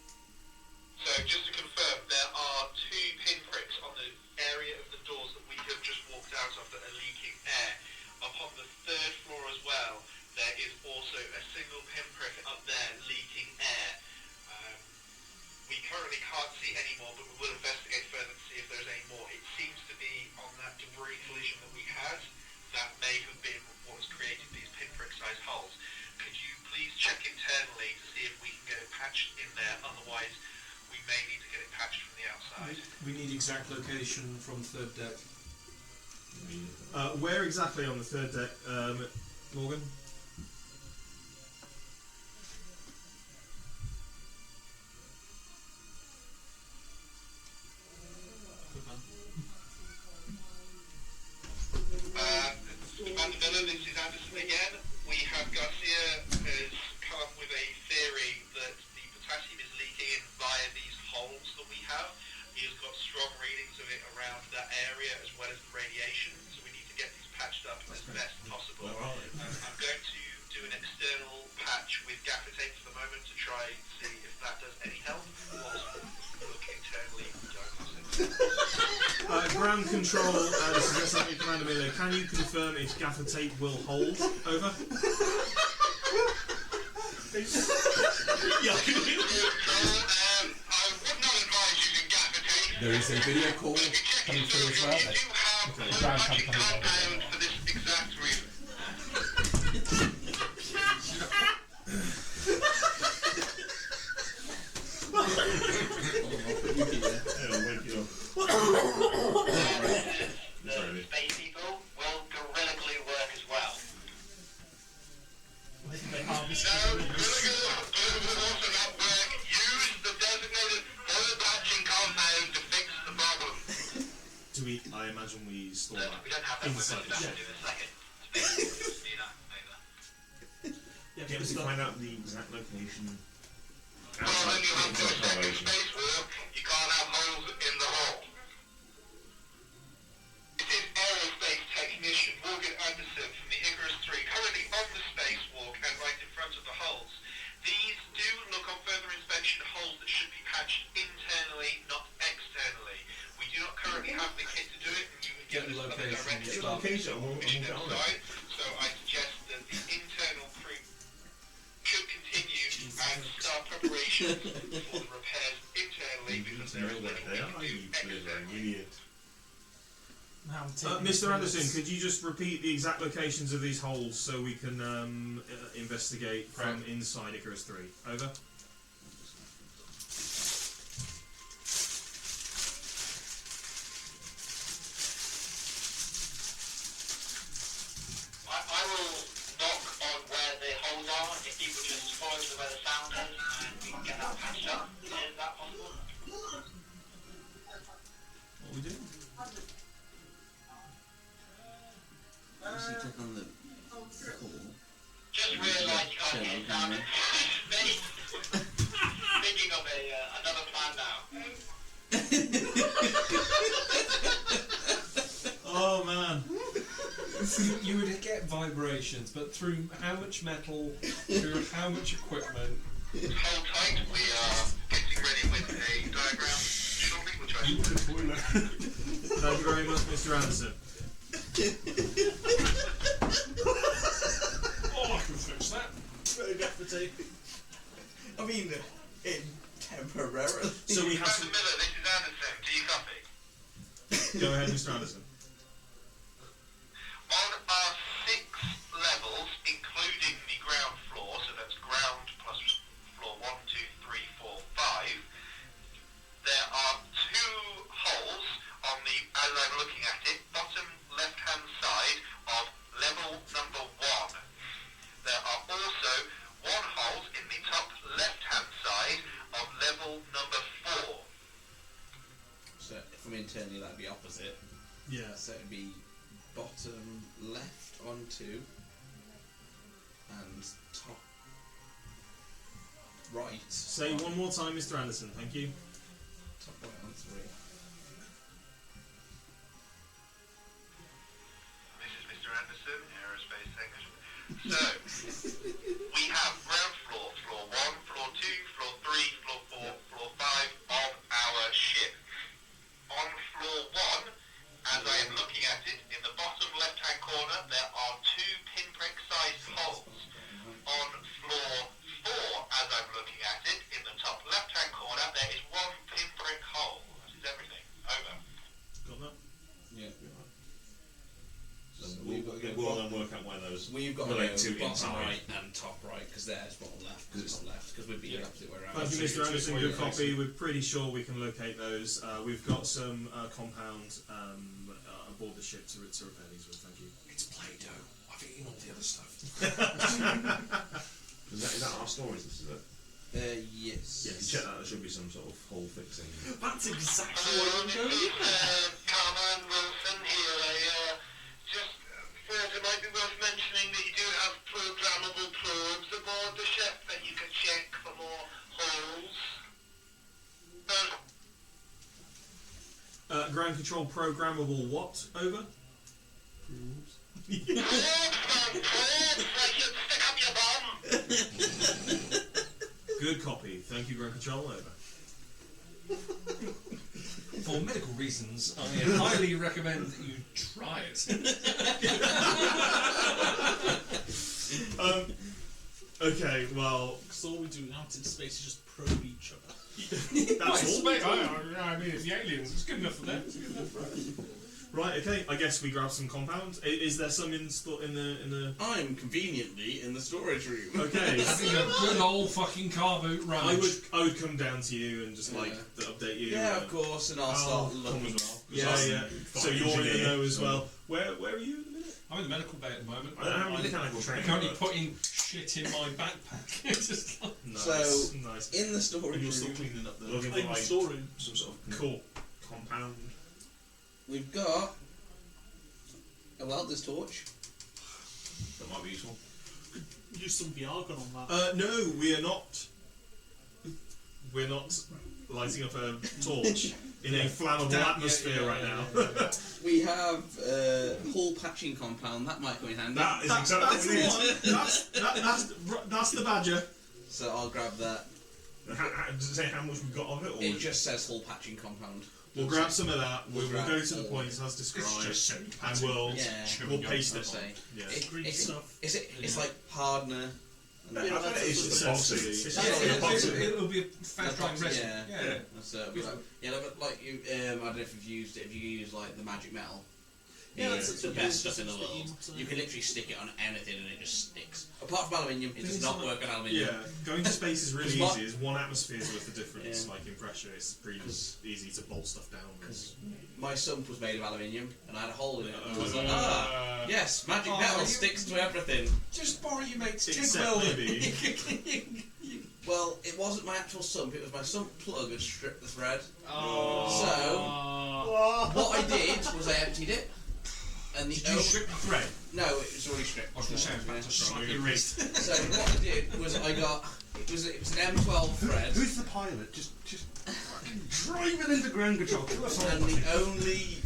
So, just to confirm, there are 2 pinpricks on the area of the doors that we have just walked out of that are leaking air. Upon the 3rd floor as well, there is also a single pinprick up there leaking air. We currently can't see any more, but we will investigate further to see if there's any more. It seems to be on that debris collision that we had. That may have been what has created these pinprick-sized holes. Could you please check internally to see if we can get it patched in there? Otherwise, we may need to get it patched from the outside. We need exact location from 3rd deck. Where exactly on the 3rd deck, Morgan? Commander Miller, this is Anderson again. We have Garcia has come up with a theory that the potassium is leaking in via these holes that we have. He has got strong readings of it around that area as well as the radiation, so we need to get these patched up as best possible. I'm going to do an external patch with gaffer tape for the moment to try and see if that does any help, whilst we look internally diagnostic. Ground control, this is SRE Commander Miller. Can you confirm if gaffer tape will hold? Over. Yeah. I would not advise using gaffer tape. There is a video call coming through as well. You do have Okay. full magic compound for this exact reason. The space people will guerrillically work as well. No, guerrilla will also not work. Use the designated oil patching compound to fix the problem. Do we? I imagine we store that. We don't have that inside weapon the in ship. a second. See that later. Yeah, Can because we the- find out the exact location? Well, then you have to second space walk. You can't have holes in the hole. This is aerospace technician Morgan Anderson from the Icarus III, currently on the spacewalk and right in front of the holes. These do look on further inspection holes that should be patched internally, not externally. We do not currently have the kit to do it, and you would Get get the us other location, directives start. Location, we'll mission get on it. outside. So I suggest that the internal crew should continue and start preparations for the repairs internally because there is little we can do externally. Idiot. Now I'm taking Mr. the Anderson, notes. could you just repeat the exact locations of these holes so we can investigate from inside Icarus III? Over. I will knock on where the holes are if people just follow to where the sound is and we can get that patched up. Is that possible? What are we doing? Obviously, click on the call. Just realised you can't get down in space. Thinking of another plan now. Oh man. You would get vibrations, but through how much metal, through how much equipment. Hold tight, we are getting ready with a diagram shortly, which I Thank you very much, Mr. Anderson. Oh, I can fix that. Gaffer tape. I mean, temporarily. So we have Commander some. Miller, this is Anderson. Do you copy? Go ahead, Mr. Anderson. On our 6 levels, including the ground floor, so that's ground plus floor 1, 2, 3, 4, 5, there are 2 holes on the, as I'm looking at it, bottom left-hand side of level number 1. There are also 1 hole in the top left-hand side of level number 4. So from internally, that'd be opposite. Yeah. So it'd be bottom left on 2 and top right. Say one more time, Mr. Anderson. Thank you. Top right on 3. So, we have ground floor, floor 1, floor 2, floor 3, floor 4, floor 5 of our ship. On floor 1, as I am looking at it, in the bottom left-hand corner, there are 2 pinprick-sized holes. On floor 4, as I'm looking at it, in the top left-hand corner, there is 1 pinprick hole. That is everything. Over. Got that? Yeah. So So we'll, we've got to go we'll then work out where those We've got to relate go to bottom inside. right and top right, because there's bottom left, because it's top left, because we'd be the opposite way around. Thank you, Absolutely. Mr. Anderson. Good It's just copy. We're pretty sure we can locate those. We've got some compound aboard the ship to repair these with. Thank you. It's Play-Doh. I've eaten all the other stuff. Is that our stories? This is it. Yes. Yeah, if you check that, there should be some sort of hole fixing. That's exactly what I'm Hello, going this with. is Carmen Wilson here. I just thought it might be worth mentioning that you do have programmable probes aboard the ship that you can check for more holes. Ground control programmable what? Over? Probes, man, probes, like you'd stick up your bum. Good copy. Thank you, ground control. Over. For medical reasons, I highly recommend that you try it. Okay, well, Because all we do out in space is just probe each other. that's all. I mean, it's the aliens. It's good enough for them. It's good enough for us. Right. Okay. I guess we grab some compound. Is there some in the? I'm conveniently in the storage room. Okay. Having a good old fucking car boot run. I would come down to you and just update you. Yeah, of course, and I'll start come looking. as well. Yeah. So you're in the know as well. Where are you at the minute? I'm in the medical bay at the moment. I don't have any mechanical I'm training. currently but- putting shit in my backpack. It's just like, Nice. So, nice. In the storage And you're still room, cleaning up the. Looking In for the like storeroom. some sort of Cool. compound. we've got a welder's torch. That might be useful. Use some VR gun on that. No, we are not. We're not lighting up a torch in a flammable atmosphere right now. We have hull patching compound. That might come in handy. That is That's exactly the what one. That's the badger. So I'll grab that. Does it say how much we've got of it? Or It just says hull patching compound. We'll grab some of that. We'll grab go to the all points as it's described, just so and we'll Yeah. paste I'd it. say. On. Yeah. Green It's, stuff. it's like hardener. And I bet it is just Essentially. epoxy. It's Yeah, just epoxy. it'll be a fast drying resin. Yeah. That's like you. I don't know if you've used it. If you use like the magic metal. Yeah, it's that's the it. best Yeah, stuff in the that's world. what You can literally stick it on anything and it just sticks. Apart from aluminium, it does not work on aluminium. Yeah, going to space is really Because what- easy. It's one atmosphere's worth of difference. Yeah. Like in pressure, it's pretty easy to bolt stuff down. Because my sump was made of aluminium and I had a hole in it. And I was like, Uh, yes, magic Oh, metal you- sticks to everything. Just borrow your mate's TIG Except welder. maybe. Well, it wasn't my actual sump, it was my sump plug had stripped the thread. Oh. What I did was I emptied it. And the Did you strip the thread? No, it was already stripped. I was going to say, I was about to slap your wrist. So what I did was I got it was an M12 thread, Who's the pilot? Just fucking drive it into ground control. Kill us all. and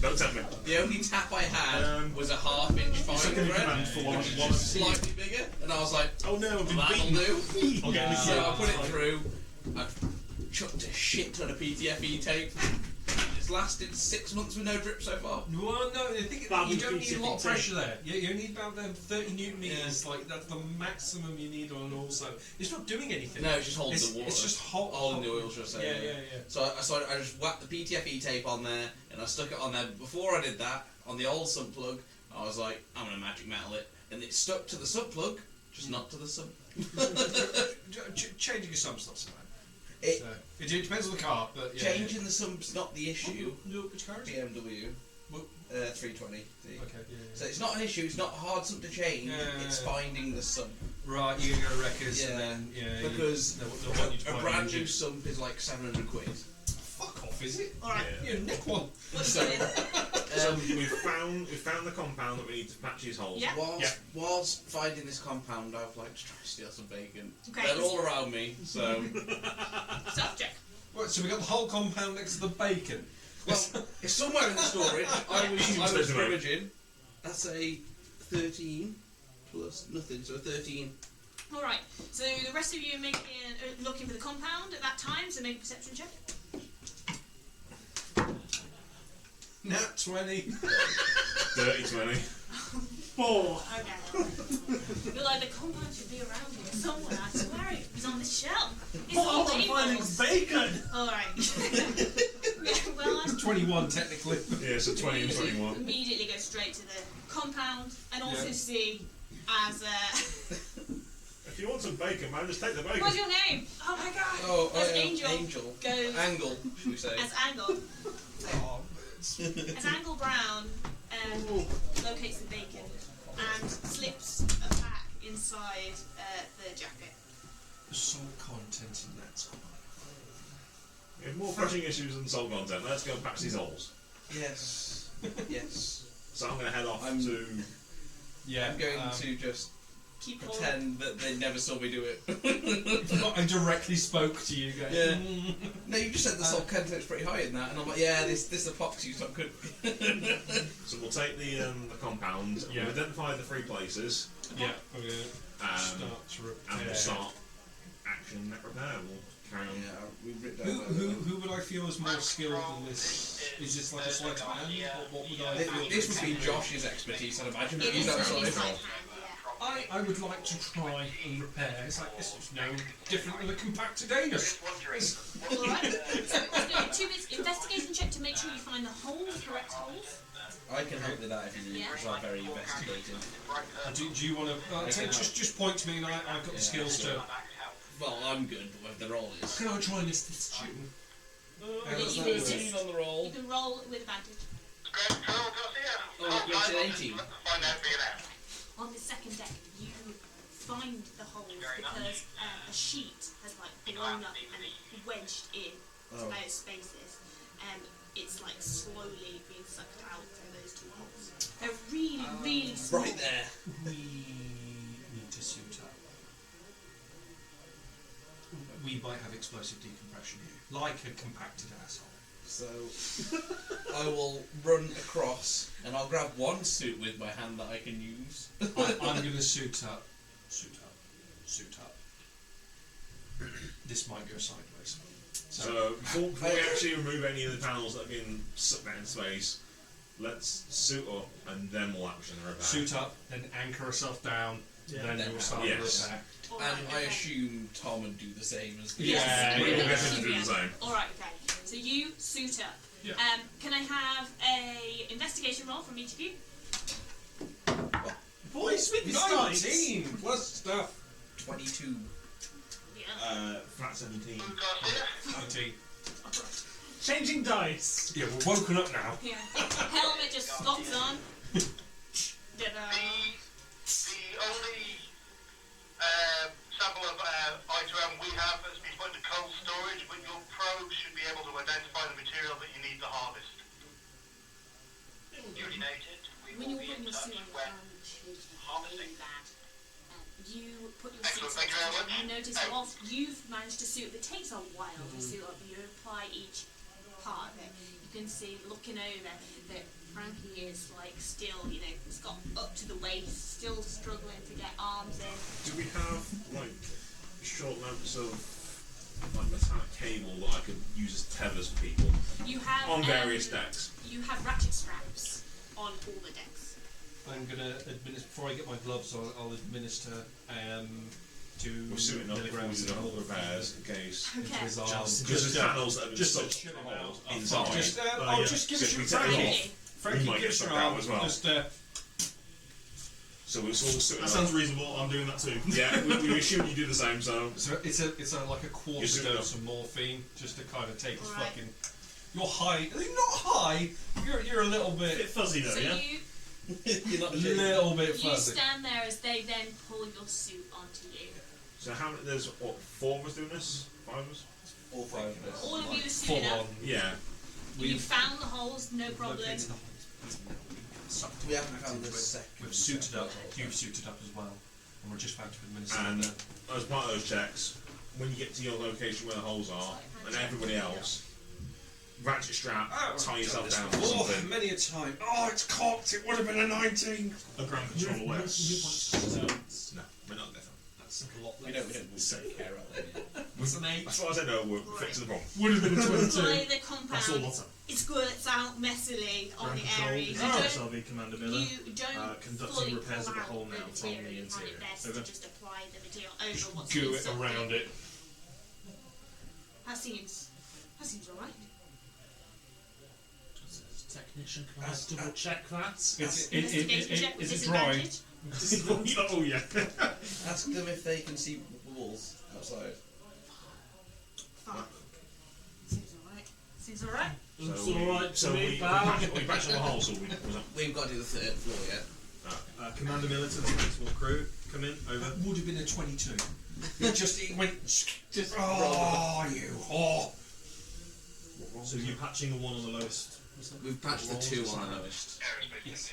Don't tell me. the only tap I had was a half-inch fine Second thread, command for one which of is slightly bigger, and I was like, Oh no, I've been that'll beaten. do. I'll get in the So I queue. put it through. I chucked a shit ton of PTFE tape. It's lasted 6 months with no drip so far. Well, no, I think That you would don't be need a lot of tipping pressure there. You need about 30 newton meters. Like that's the maximum you need on an oil stove. It's not doing anything. No, it's just holding It's, the water. it's just holding the oil, should I say? Yeah. So I just whacked the PTFE tape on there, and I stuck it on there. Before I did that, on the old sump plug, I was like, I'm gonna magic metal it, and it stuck to the sump plug, just not to the sump. Changing your sump stuff's fine. It- It depends on the car, but yeah. Changing the sump's not the issue. Which car is it? BMW, What? 320. Okay, So it's not an issue. It's not a hard sump to change. Yeah. It's finding the sump. Right, you're gonna go to Wreckers Yeah, and then because they'll want you to a buy brand an new engine. sump is like 700 quid. Fuck off, is it? Alright. Yeah, nick one. So, So we've found the compound that we need to patch these holes. Yeah. whilst finding this compound, I've like just tried to steal some bacon. Okay. They're all around me, so Subject. Right, so we got the whole compound next to the bacon. well, it's somewhere in the storage. I was Easy mistake to make. scrimmaging. That's a 13 plus nothing, so 13. Alright, so the rest of you are looking for the compound at that time, so make a perception check. Nat 20. Dirty 20. 4. Okay. You're like, the compound should be around here somewhere. I swear it was on the shelf. It's What all I'm finding labels. bacon! Alright. Yeah, well, I'm 21 technically. Yeah, so 20 and 21. immediately go straight to the compound and also Yeah. see as If you want some bacon, man, just take the bacon. what's your name? Oh my god! Oh, as I am Angel, Angel. goes Angle, should we say? as Angle as Angle Brown locates the bacon and slips a pack inside the jacket. The salt content in that's We have more crushing issues than salt content. Let's go patch these holes. Yes. Yes. So I'm going to head off I'm- to... Yeah. I'm going to just Keep holding. pretend that they never saw me do it. I directly spoke to you guys. Yeah. No, you just said the salt content's pretty high in that, and I'm like, yeah, this epoxy's not good. So we'll take the compound. Yeah. We'll identify the 3 places. Yeah. I'm gonna Start to And repair. we'll start action net repair. We'll carry on. Yeah, we've written down Who would I feel is more skilled than this? Is this like a sleight of hand? Or what would I feel? This would be Josh's expertise, I'd imagine. It He's is outside. really sleight hand, I would like to try and repair. It's like this is no different than a compacted anus. yeah. Alright. So let's do 2 bits investigation check to make sure you find the holes, correct holes. I can help with that if you need, Yeah. because I'm very investigating. Do you want to just point to me and I've got the skills to. Well, I'm good, but the roll is. Can I try and assist you? Yes, you Roll can 18 on the roll. You can roll with advantage. Oh, you got an 18. Find out for you now. On the second deck, you find the holes because a sheet has like blown up and wedged in to Oh. those spaces, and it's like slowly being sucked out through those 2 holes. They're really, really small. Right there. We need to suit up. We might have explosive decompression here, like a compacted asshole. So, I will run across, and I'll grab one suit with my hand that I can use. I'm going to suit up. Suit up. Suit up. This might go sideways. So before we actually remove any of the panels that have been sucked out in space, let's suit up and then we'll action the repair. Suit up, then anchor herself down, then Then we'll start the yes. repair. And I assume Tom would do the same as Yeah, Yes. We'll yeah. get him to do the same. Alright, okay. So you suit up. Yeah. Can I have a investigation roll from each of you? Boys with the dice! 19 plus stuff. 22. Yeah. Flat 17. 19. Changing dice! Yeah, we're woken up now. Yeah. Helmet just slots on. Ta-da. The only sample of item we have has been put into cold storage, but your probe should be able to identify the material that you need to harvest. Duly noted. We When will you're be in putting your touch suit on, when which is harvesting. really bad, you put your Excellent, suit thank you very on, much. you notice whilst you've managed to suit, it takes a while to suit up, you apply each part of it. You can see, looking over, that Frankie is like still, you know, it's got up to the waist, still struggling to get arms in. Do we have like short lengths of like metallic cable that I could use as tethers for people You have on various decks? You have ratchet straps on all the decks. I'm going to administer, before I get my gloves on, I'll administer 2 We're suiting up before we milligrams do the whole of repairs in case. Okay. resolve. Just as panels that have been just stuck shit to it the holes out. inside. Just, Yeah. I'll just give So it if we to take it Frankie. off, Frankie might get gives sucked her out arm. as well. Just, So we're all suiting That up. sounds reasonable. I'm doing that too. Yeah, we assume you do the same. So so it's a like a You're quarter suited dose up. of morphine, just to kind of take his Alright. fucking. You're high. You're not high. You're a little A bit bit. fuzzy though, So yeah? You're not Little bit you fuzzy. stand there as they then pull your suit onto you. so how many? There's what? 4 of us doing this? 5 of us? All 5 of us. All of you are Full suited on. up. Yeah. You found the holes, no problem. Located the holes. Sucked We haven't back found into the it. second. We've suited up. You've suited up as well, and we're just about to administer. And the- as part of those checks, when you get to your location where the holes are, and everybody else, ratchet strap, tie yourself down or Oh, something. many a time. Oh, it's cocked. It would have been a 19. A ground controller works. No, we're not there. That's a lot We less. don't care about that. What's an 8? As far as I know, we're fixing the problem. Would have been a 22. Apply the That's all compound. Lotta. It squirts out messily on Ground the control, area. You SRV Commander Miller. you don't conducting fully repairs pull of the out hull now the from material. the You find it interior. best Over. to just apply the material over what's Goo been it sucked around in. it. That seems alright. Technician can I double check that? Investigation check with Is it dry? disadvantage. Oh yeah. Ask them if they can see walls outside. Fine. Seems alright. Seems alright. Looks we- alright to so me, we pal. patched on the hull, so we was that We've got to do the 3rd floor yet. Commander Miller to the transport crew. Come in. Over. Would have been a 22. It went. Just. Oh, you. Oh. So you're patching a 1 on the lowest. We've patched the 2 on the lowest. Yes.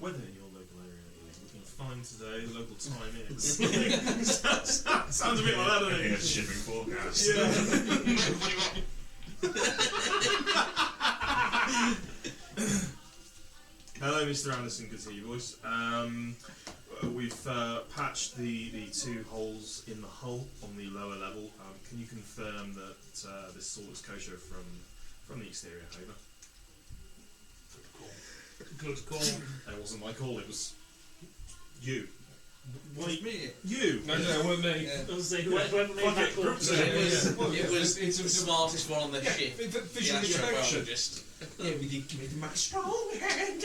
Weather in your local area is looking fine today. The local time is. Sounds a bit like that, doesn't yeah, it? shipping forecast. Hello, Mr. Anderson. Good to hear your voice. We've patched the 2 holes in the hull on the lower level. Can you confirm that this all looks kosher from the exterior? Over. Good call. That wasn't my call. It was you. What me? You. No, it wasn't me. I was saying, whoever made that call. It was It's the smartest one on the ship. Visual The inspection. astrobiologist. Yeah, we did give it the max strong hand.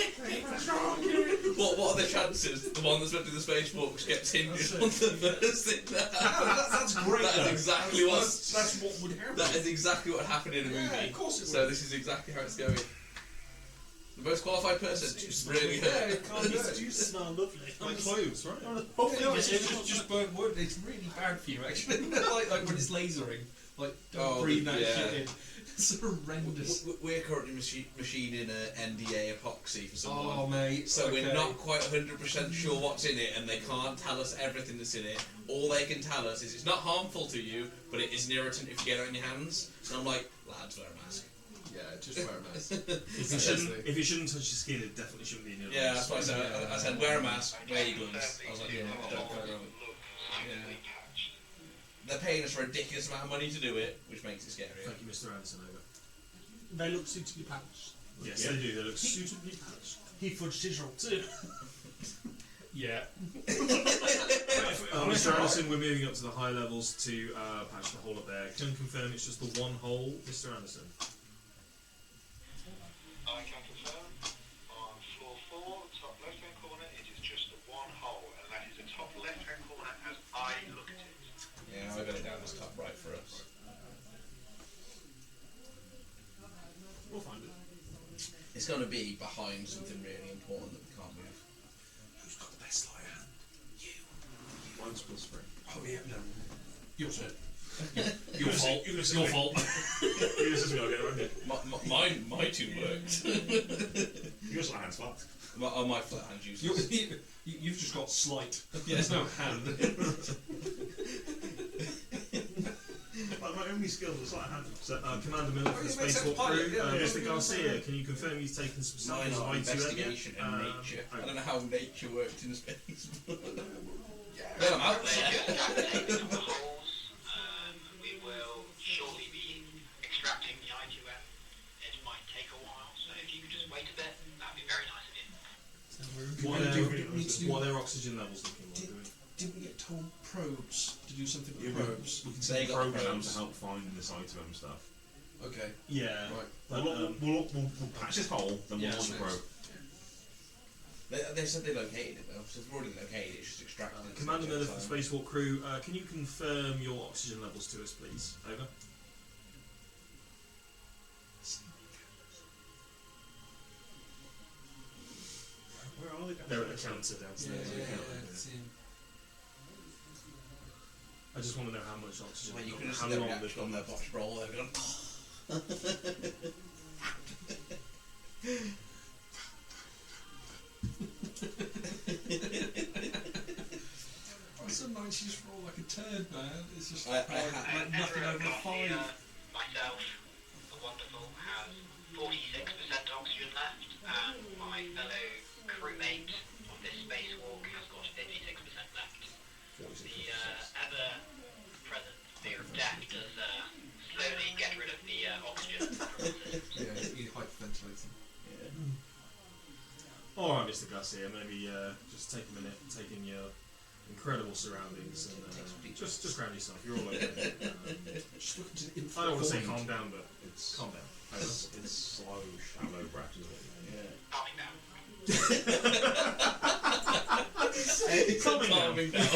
What are the chances the one that's meant to do the space walks gets injured on the first thing that happens? That's great. That is though. exactly what. That's what would happen. That is exactly what happened in a movie. Yeah, of course it So would. this is exactly how it's going. The most qualified person just really Yeah, hurt. it can't hurt. You smell lovely. My clothes, right? No, it's just burnt wood. It's really bad for you, actually. like when it's lasering. Like, don't breathe that shit in. It's horrendous. We're currently machining an NDA epoxy for someone. Oh, mate. So okay. we're not quite 100% sure what's in it, and they can't tell us everything that's in it. All they can tell us is it's not harmful to you, but it is an irritant if you get it on your hands. And I'm like, lads, wear a mask. Yeah, just wear a mask. If you shouldn't touch your skin, it definitely shouldn't be in your Yeah, lungs. that's what I said. I said, wear a mask, wear your gloves. I was like, yeah, don't go around. Yeah. They're paying us a ridiculous amount of money to do it, which makes it scary. Thank you, Mr. Anderson. Over. They look suitably patched. Yes, Yeah. they do. They look suitably patched. He fudged his roll too. Yeah. Mr. Anderson, we're moving up to the high levels to patch the hole up there. Can you confirm it's just the 1 hole, Mr. Anderson? I can confirm on floor 4, top left hand corner, it is just the 1 hole, and that is the top left hand corner as I look at it. Yeah, I got it down as top right for us. We'll find it. It's going to be behind something really important that we can't move. Who's got the best sleight of hand? Mine's plus 3. Oh, yeah, no. Your turn. Your fault. Your fault. You just me, I'll get around it. My 2 worked. Yours my hand's fucked. My flat hand's useless. You've just got slight. There's no hand. Like my only skill is like hand. So, Commander Miller for the it makes Spacewalk sense, crew. pilot, yeah, Mr. yeah. Garcia, can you confirm he's taken some Mine samples of are I2M yet? investigation and nature. I don't know how nature works in space. Well, I'm out there. Calculating the holes, we will shortly be extracting the I2M. It might take a while, so if you could just wait a bit, that'd be very nice of you. What are their oxygen levels looking like? Didn't we get told probes to do something with Yeah, probes? We can They send got programs probes. to help find this item stuff. Okay. Yeah. Right. But, We'll patch this hole, then we'll Yeah, launch the nice. probe. They said they located it though, so it's already located, it's just extracted. It's Commander not Miller for the time. Spacewalk crew, can you confirm your oxygen levels to us, please? Over. Where are they? They're at the counter downstairs. I just want to know how much oxygen. Well, you they've can got, just how see their long reaction on their botched roll. They're going, 190s roll like a turd, man. It's just I like nothing over a 5. Myself, the wonderful, has 46% oxygen left, and my fellow crewmate on this spacewalk has got 56% left. The ever-present fear of death does slowly get rid of the oxygen from the system. Yeah, you hyperventilating. Alright, Mr. Garcia, maybe just take a minute, take in your incredible surroundings, and just ground yourself. You're all okay. Just look into the I don't want to say void. calm down, but It's calm down. it's slow, shallow breath, isn't it? Calming down. Calming down.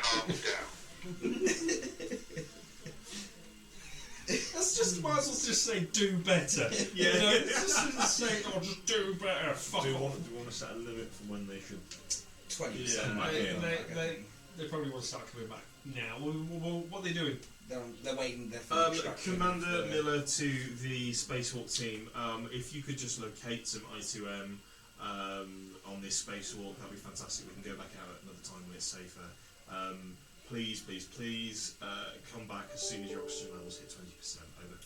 Calm down. That's just might as well just say do better. Yeah. You know, it's just say just do better. Fuck Do you off. want to set a limit for when they should? 20%. Yeah. They probably want to start coming back now. What are they doing? They're waiting. They're for extraction. Commander Miller to the spacewalk team. If you could just locate some I2M on this spacewalk, that'd be fantastic. We can go back out at another time when it's safer. Please, please, please come back as soon as your oxygen levels hit 20%. Over.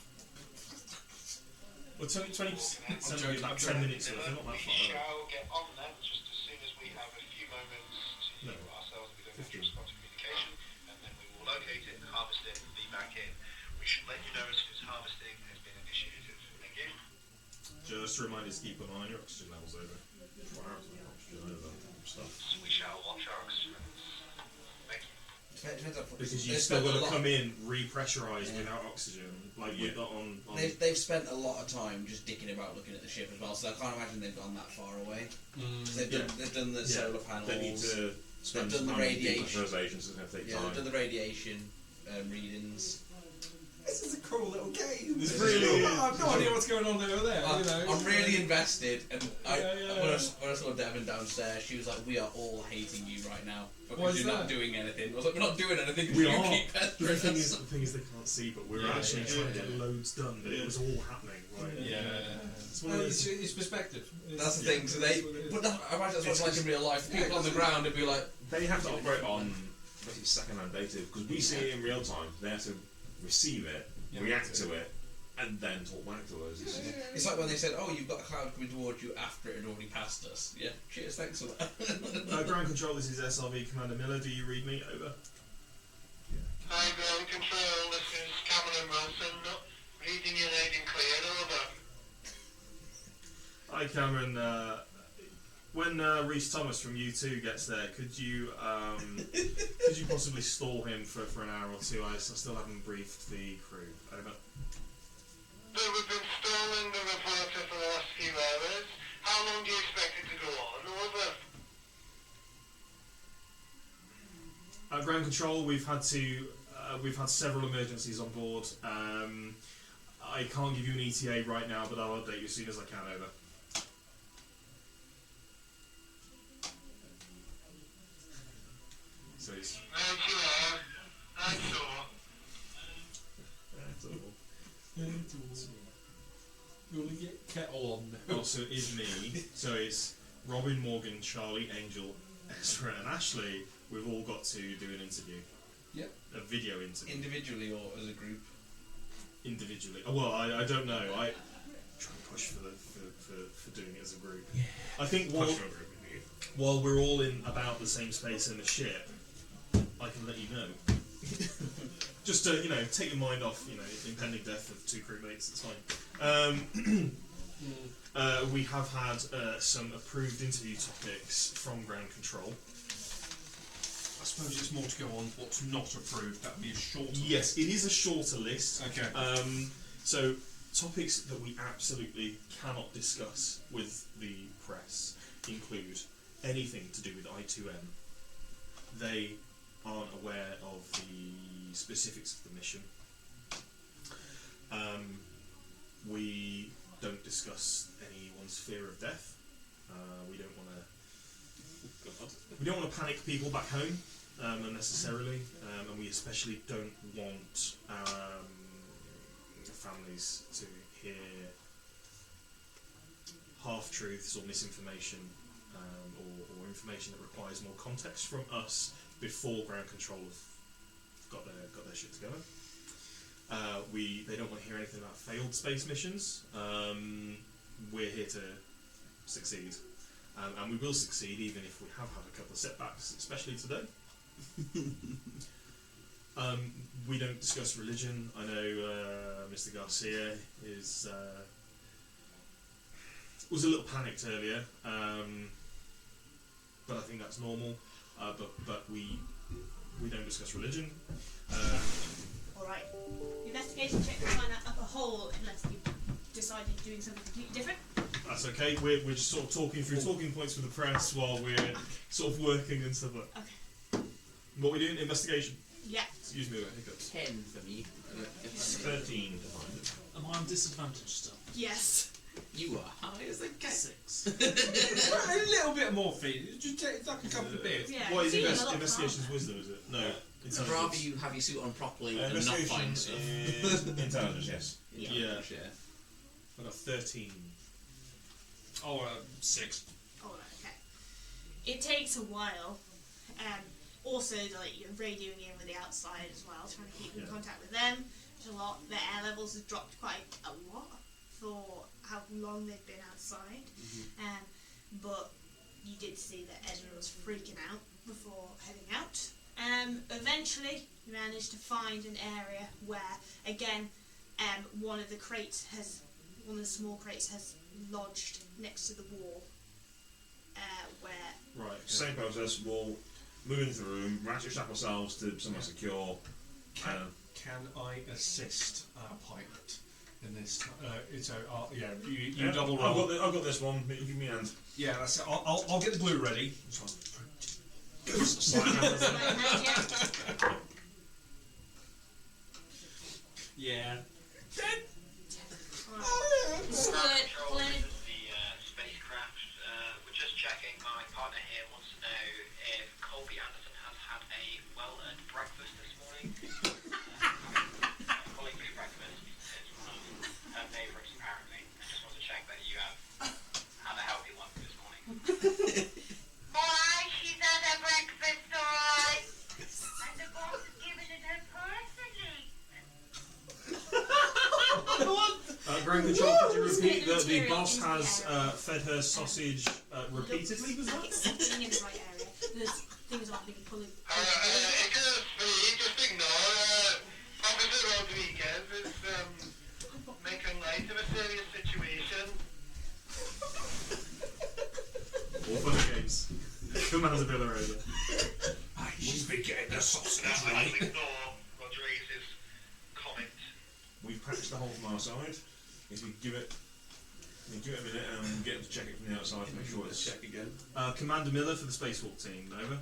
Well, 20% will be about 10 minutes worth. They're not that We far. shall get on them just as soon as we have a few moments to No. ourselves. We don't have to 15. respond to communication, and then we will locate it, harvest it, and be back in. We should let you know as soon as harvesting has been initiated. Thank you. Just a reminder to keep an eye on your oxygen levels. Over. Oxygen over stuff. We shall watch our oxygen. Thank you. Depends on- Because they've you've still spent a got to lot- come in repressurised Yeah. without oxygen, like you're not on. They've spent a lot of time just dicking about looking at the ship as well, so I can't imagine they've gone that far away. They've done the solar panels. They need to spend done the time on radiation. depressurization, so it's going to take Yeah, time. they've done the radiation readings. This is a cool little game. It's really I have no idea what's going on over there. You know, I'm really invested, and Yeah. when I saw Devon downstairs, she was like, "We are all hating you right now Why because is you're not that? doing anything." I was like, "We're not doing anything because We you are. keep pestering The thing us." is, they can't see, but we're Yeah, actually yeah, trying to yeah. get loads done. But it was all happening, right? Yeah. It's one of those- It's perspective. That's the thing. So they, but I imagine that's what it's like in real life. People on the ground would be like, They have to operate on basically second-hand data because we see it in real time. They have to receive it, react to it, and then talk back to us. it's like when they said, "Oh, you've got a cloud coming towards you after it had already passed us." Yeah, cheers, thanks for that. Ground control. This is SRV Commander Miller. Do you read me? Over. Hi, ground control. This is Cameron Wilson. Reading you loud and clear. Over. Hi, Cameron. When Reese Thomas from U2 gets there, could you possibly stall him for an hour or two? I still haven't briefed the crew. Over. So we've been stalling the reporter for the last few hours. How long do you expect it to go on? Over. Ground control. We've had several emergencies on board. I can't give you an ETA right now, but I'll update you as soon as I can. Over. So it's Right you are. That's all. That's all. You want to get kettle on now. also is me. So it's Robin, Morgan, Charlie, Angel, Ezra, and Ashley. We've all got to do an interview. Yep. A video interview. Individually or as a group. Individually. Oh, well, I don't know. I try and push for doing it as a group. Yeah. I think while we're all in about the same space in the ship, I can let you know. Just to, take your mind off, impending death of two crewmates. It's fine. We have had some approved interview topics from ground control. I suppose it's more to go on what's not approved. That would be a shorter. Yes, it is a shorter list. Okay. So topics that we absolutely cannot discuss with the press include anything to do with I2M. They aren't aware of the specifics of the mission. We don't discuss anyone's fear of death. We don't want to panic people back home unnecessarily, and we especially don't want families to hear half-truths or misinformation or information that requires more context from us before ground control have got their shit together. They don't want to hear anything about failed space missions. We're here to succeed, and we will succeed even if we have had a couple of setbacks, especially today. We don't discuss religion. I know Mr. Garcia was a little panicked earlier, but I think that's normal. But we don't discuss religion. Alright. Investigation check to find out a hole unless you decided doing something completely different. That's okay. We're just sort of talking through talking points with the press while we're sort of working and stuff like that. Okay. What we doing? Investigation. Yeah. Excuse me, hiccups. 10 for me. 13 to find it. Am I on disadvantage still? Yes. You are high as a cat. 6. A little bit more feed. Just take like a couple of bits. Yeah. What is feeling a lot investigation's calmer. wisdom? Is it? No. I'd Intelligence. rather you have your suit on properly and not Investigation find stuff. is intelligence, yes. Yeah. Yeah. I got 13. Oh, 6. Alright, okay. It takes a while. Also, like, you're radioing in with the outside as well, trying to keep in contact with them. There's a lot. Their air levels have dropped quite a lot for how long they've been outside. But you did see that Ezra was freaking out before heading out. Eventually, you managed to find an area where, again, one of the small crates has lodged next to the wall. Where Right. Same process, we'll move into the room, ratchet strap ourselves to somewhere secure. Can I assist our pilot in this? You double roll. I've got this one. You give me a hand. Yeah, that's it. I'll get the glue ready. Yeah. Control, this is the spacecraft. We're just checking. My partner here wants to know if Colby Anderson has had a well-earned breakfast this morning. Calling for breakfast. It's one of her favourites, apparently. I just want to check that you have had a healthy one this morning. Alright, she's had her breakfast, alright. And the boss has given it her personally. Ground control, could you repeat that the boss has fed her sausage repeatedly? Was that? it's settling in the right area. There's things aren't being pulling. Icarus III, just ignore. Officer Rodriguez is making light of a serious situation. All fun and games. Commander Villarova. She's been getting the sausage I'll ignore Rodriguez's comment. We've patched the hole from our side. If we give it a minute and get them to check it from the outside to make sure it's Check again. Commander Miller for the spacewalk team. Over.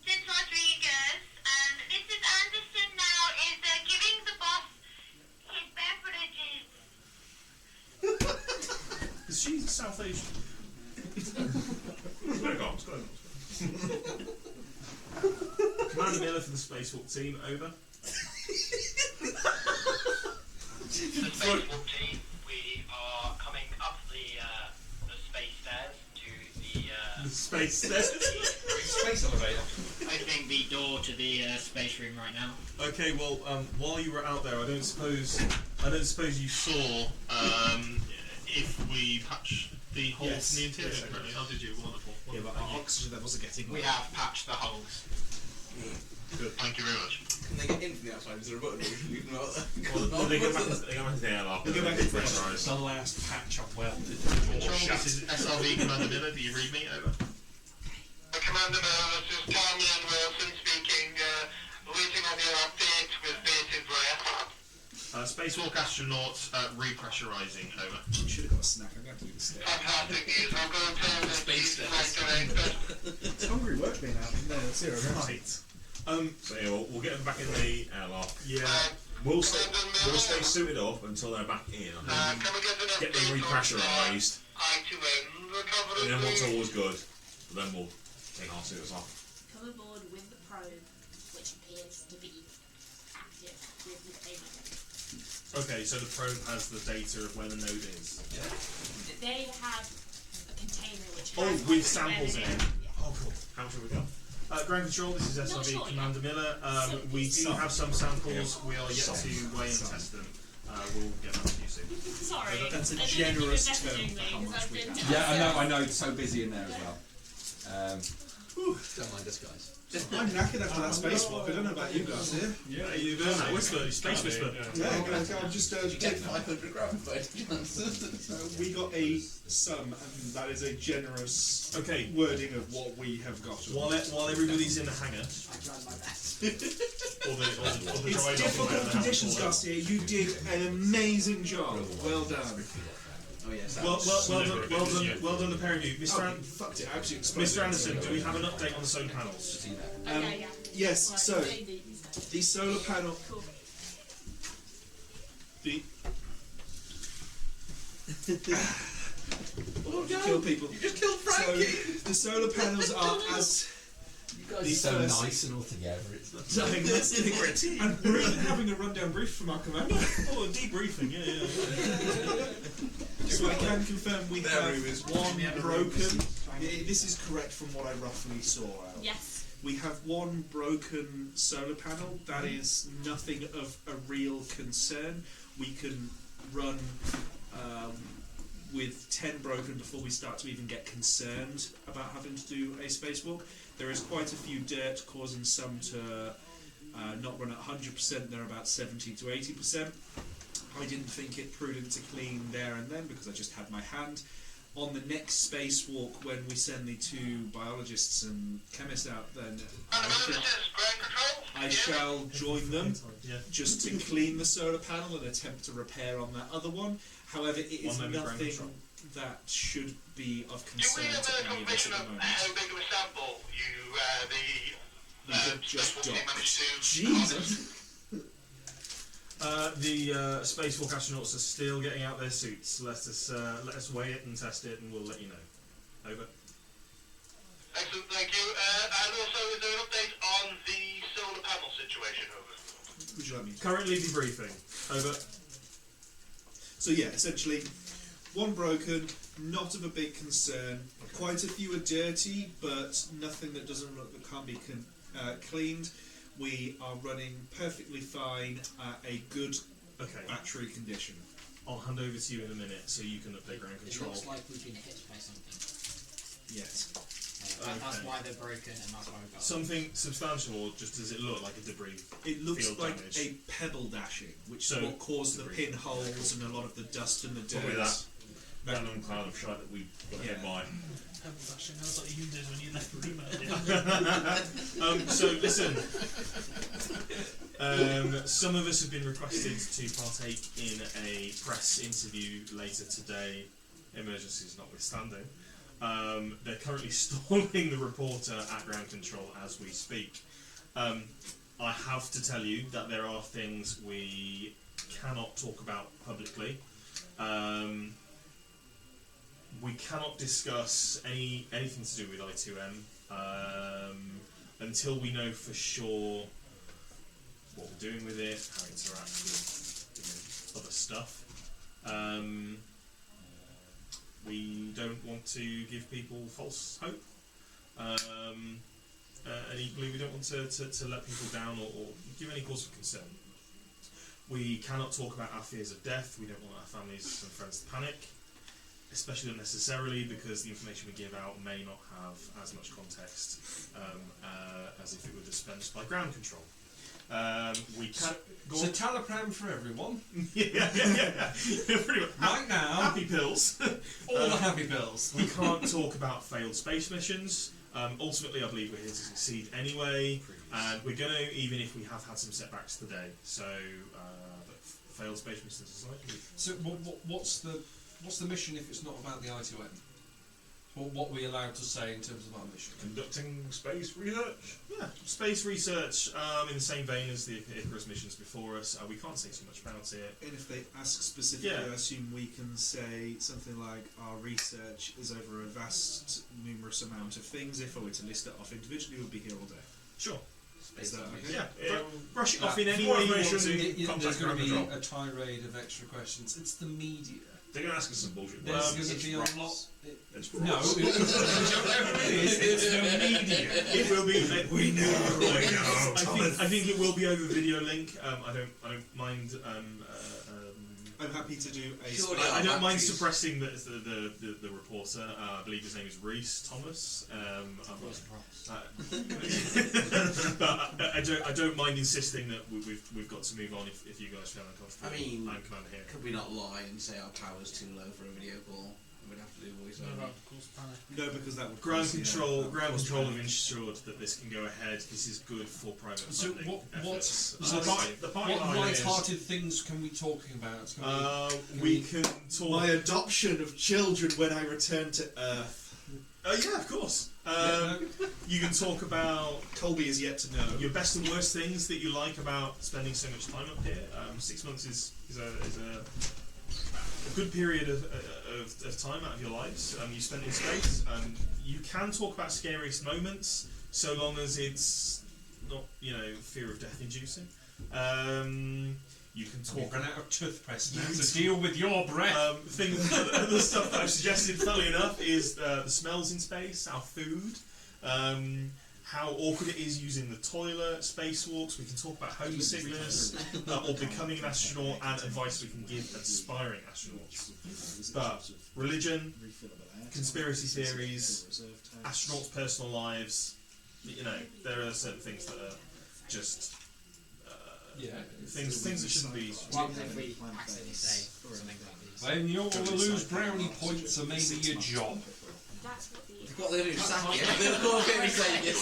This Rodriguez, Mrs. Anderson now is giving the boss his beverages. Because she's South Asian. It's going on. Commander Miller for the spacewalk team. Over. The spacewalk team, we are coming up the space stairs to The space stairs. Space elevator. opening the door to the space room right now. Okay, well, while you were out there, I don't suppose you saw if we patched the hole Yes. from the interior. Yes, I did. How did you? Wonderful. Yeah, but our oxygen levels are getting We low. have patched the holes. Good. Thank you very much. Can they get in from the outside? Is there a button where we can leave them out there? Well, they go back into the airlock. They go back into the pressurised. The last patch I've welded. Control, this is SRV Commander Miller. Do you read me? Over. Commander Miller, this is Cameron Wilson speaking. Waiting on your update with bated breath. Spacewalk astronauts repressurizing. Over. You should have got a snack. I'm going to have to do the stairs. Fantastic news. I'll go tell the Space flight director. It's hungry work being out. No, it's zero. Right. So yeah, we'll get them back in the airlock. Yeah. We'll stay suited up until they're back in, and then Can we get an get them update on repressurised, I2N recovery, and then once please? all is good, then we'll take our suits off. Come aboard with the probe, which appears to be active with the payload. Okay, so the probe has the data of where the node is. They have a container which Oh, has with where samples it in is. it. Yeah. Oh, cool. How much have we got? Ground control, this is Not SRV sure Commander Miller. We do have some samples. We are yet to weigh and test them. We'll get back to you soon. Sorry. That's a I didn't generous think term you'd for how messaging me, much 'cause we I've have. been Yeah, I know. It's so busy in there as well. Don't mind us, guys. I'm knackered after that spacewalk. I don't know about you guys here. Yeah, you doing that whisper, space whisper. Yeah, I'm just Did you get take 500 grams by chance? we got a sum, and that is a generous Okay. wording of what we have got. While everybody's in the hangar, I tried my best. or the It's dry dock, difficult whatever the hell conditions, it's called. Garcia. You did an amazing job. Well done. Oh yes. Well done, the pair of you. Oh, fucked it. Absolutely. Mr. Anderson, do we have an update on the solar panels? yeah. Yes. Right, So maybe. the solar panel. Cool. The. Kill people. You just killed Frankie! So the solar panels are as. You guys The are so first- nice and all together. It's not diagnostic. And we're even having a rundown brief from our commander. Oh, a debriefing, yeah. So I can confirm we There have he is. one broken. This is correct from what I roughly saw out. Yes. We have one broken solar panel. That is nothing of a real concern. We can run with 10 broken before we start to even get concerned about having to do a spacewalk. There is quite a few dirt causing some to not run at 100%. They're about 70 to 80%. I didn't think it prudent to clean there and then because I just had my hand. On the next spacewalk, when we send the two biologists and chemists out, then I shall join them just to clean the solar panel and attempt to repair on that other one. However, it is nothing that should be of concern Do we have to a any of us at confirmation the of moment. how big of a sample We have just spacewalk team managed to... Jesus! The spacewalk astronauts are still getting out their suits. Let us weigh it and test it, and we'll let you know. Over. Excellent, thank you. And also, is there an update on the solar panel situation? Over. Would you like me to? Currently debriefing. Over. So yeah, essentially, one broken, not of a big concern. Quite a few are dirty, but nothing that doesn't look that can't be cleaned. We are running perfectly fine at a good battery condition. I'll hand over to you in a minute so you can update ground It control. looks like we've been hit by something. Yes. That's why they're broken, and that's why we've got Something substantial, or just does it look like a debris? It looks field like damage? a pebble dashing, which So, is what caused the debris. pinholes and a lot of the dust and the dirt. Probably that random cloud of shite that we got hit by. That's what you did when you left Remo. So listen, some of us have been requested to partake in a press interview later today, emergencies notwithstanding. They're currently stalling the reporter at ground control as we speak. I have to tell you that there are things we cannot talk about publicly. We cannot discuss anything to do with I2M until we know for sure what we're doing with it, how it interacts with other stuff. We don't want to give people false hope, and equally we don't want to let people down or give any cause for concern. We cannot talk about our fears of death. We don't want our families and friends to panic, especially unnecessarily, because the information we give out may not have as much context as if it were dispensed by ground control. We can So Talapram for everyone. yeah, pretty much. Right now, Happy pills. all the happy pills. We can't talk about failed space missions. Ultimately, I believe we're here to succeed anyway, and we're going to, even if we have had some setbacks today. So, but failed space missions aside. So what's the mission if it's not about the I2M? What are we allowed to say in terms of our mission? Conducting space research? Yeah, space research in the same vein as the Icarus missions before us. We can't say too much about it. And if they ask specifically, I assume we can say something like our research is over a vast, numerous amount of things. If I were to list it off individually, we'd be here all day. Sure. Is that okay? Yeah. Brush it off in any way you want to. There's Contact going to be ground control. a tirade of extra questions. It's the media. They're going to ask us some bullshit. There's going to be a lot. It's No, it's the media. It will be. We know. I think it will be over video link. I don't mind. I'm happy to do a. Sure, I don't mind suppressing the reporter. I believe his name is Reese Thomas. But I don't mind insisting that we've got to move on if you guys feel uncomfortable. I mean, I'm kind of here. could we not lie and say our power's too low for a video call? We'd have to do voice over. No, because that would Ground cause, control. that would Ground cause control have panic. ensured that this can go ahead. This is good for private So funding efforts. The party What line is- light-hearted things can we talking about? We can talk. My adoption of children when I return to Earth. Yeah, of course. You can talk about Colby is yet to know. your best and worst things that you like about spending so much time up here. 6 months is a good period of time out of your lives you spend in space. You can talk about scariest moments, so long as it's not, fear of death inducing. You can talk. Run out of toothpaste now to deal with your breath. The stuff that I've suggested, funnily enough, is the smells in space, our food, how awkward it is using the toilet, spacewalks. We can talk about homesickness, or becoming an astronaut, and advice we can give aspiring astronauts. But religion, conspiracy theories, astronauts' personal lives, there are certain things that are just things that shouldn't be. What if we accidentally say something like this? Then you'll lose brownie points or maybe your job. That's what the. What they're doing, sack you. They're going to be saying it,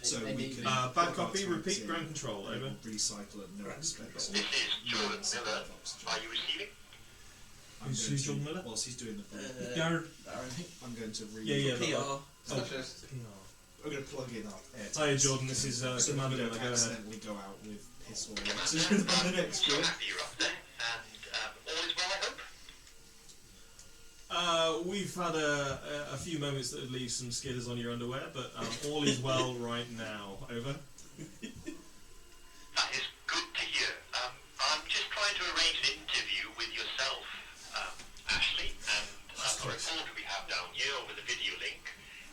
So we can Bad copy. Repeat. Ground control. Over. Recycle and no expect. This is Jordan Miller. Are you receiving? Who's John Miller? Whilst he's doing the phone, I'm going to read. Yeah. PR. I'm going to plug in our airtime. Hiya, Jordan. This is so Commander we Miller. don't Go ahead. accidentally go out with piss or oxygen on the next So trip. happy you're up there, and all is well, I hope. We've had a few moments that would leave some skidders on your underwear, but all is well right now. Over. That is good to hear. I'm just trying to arrange an interview with yourself, Ashley, and the reporter we have down here over the video link.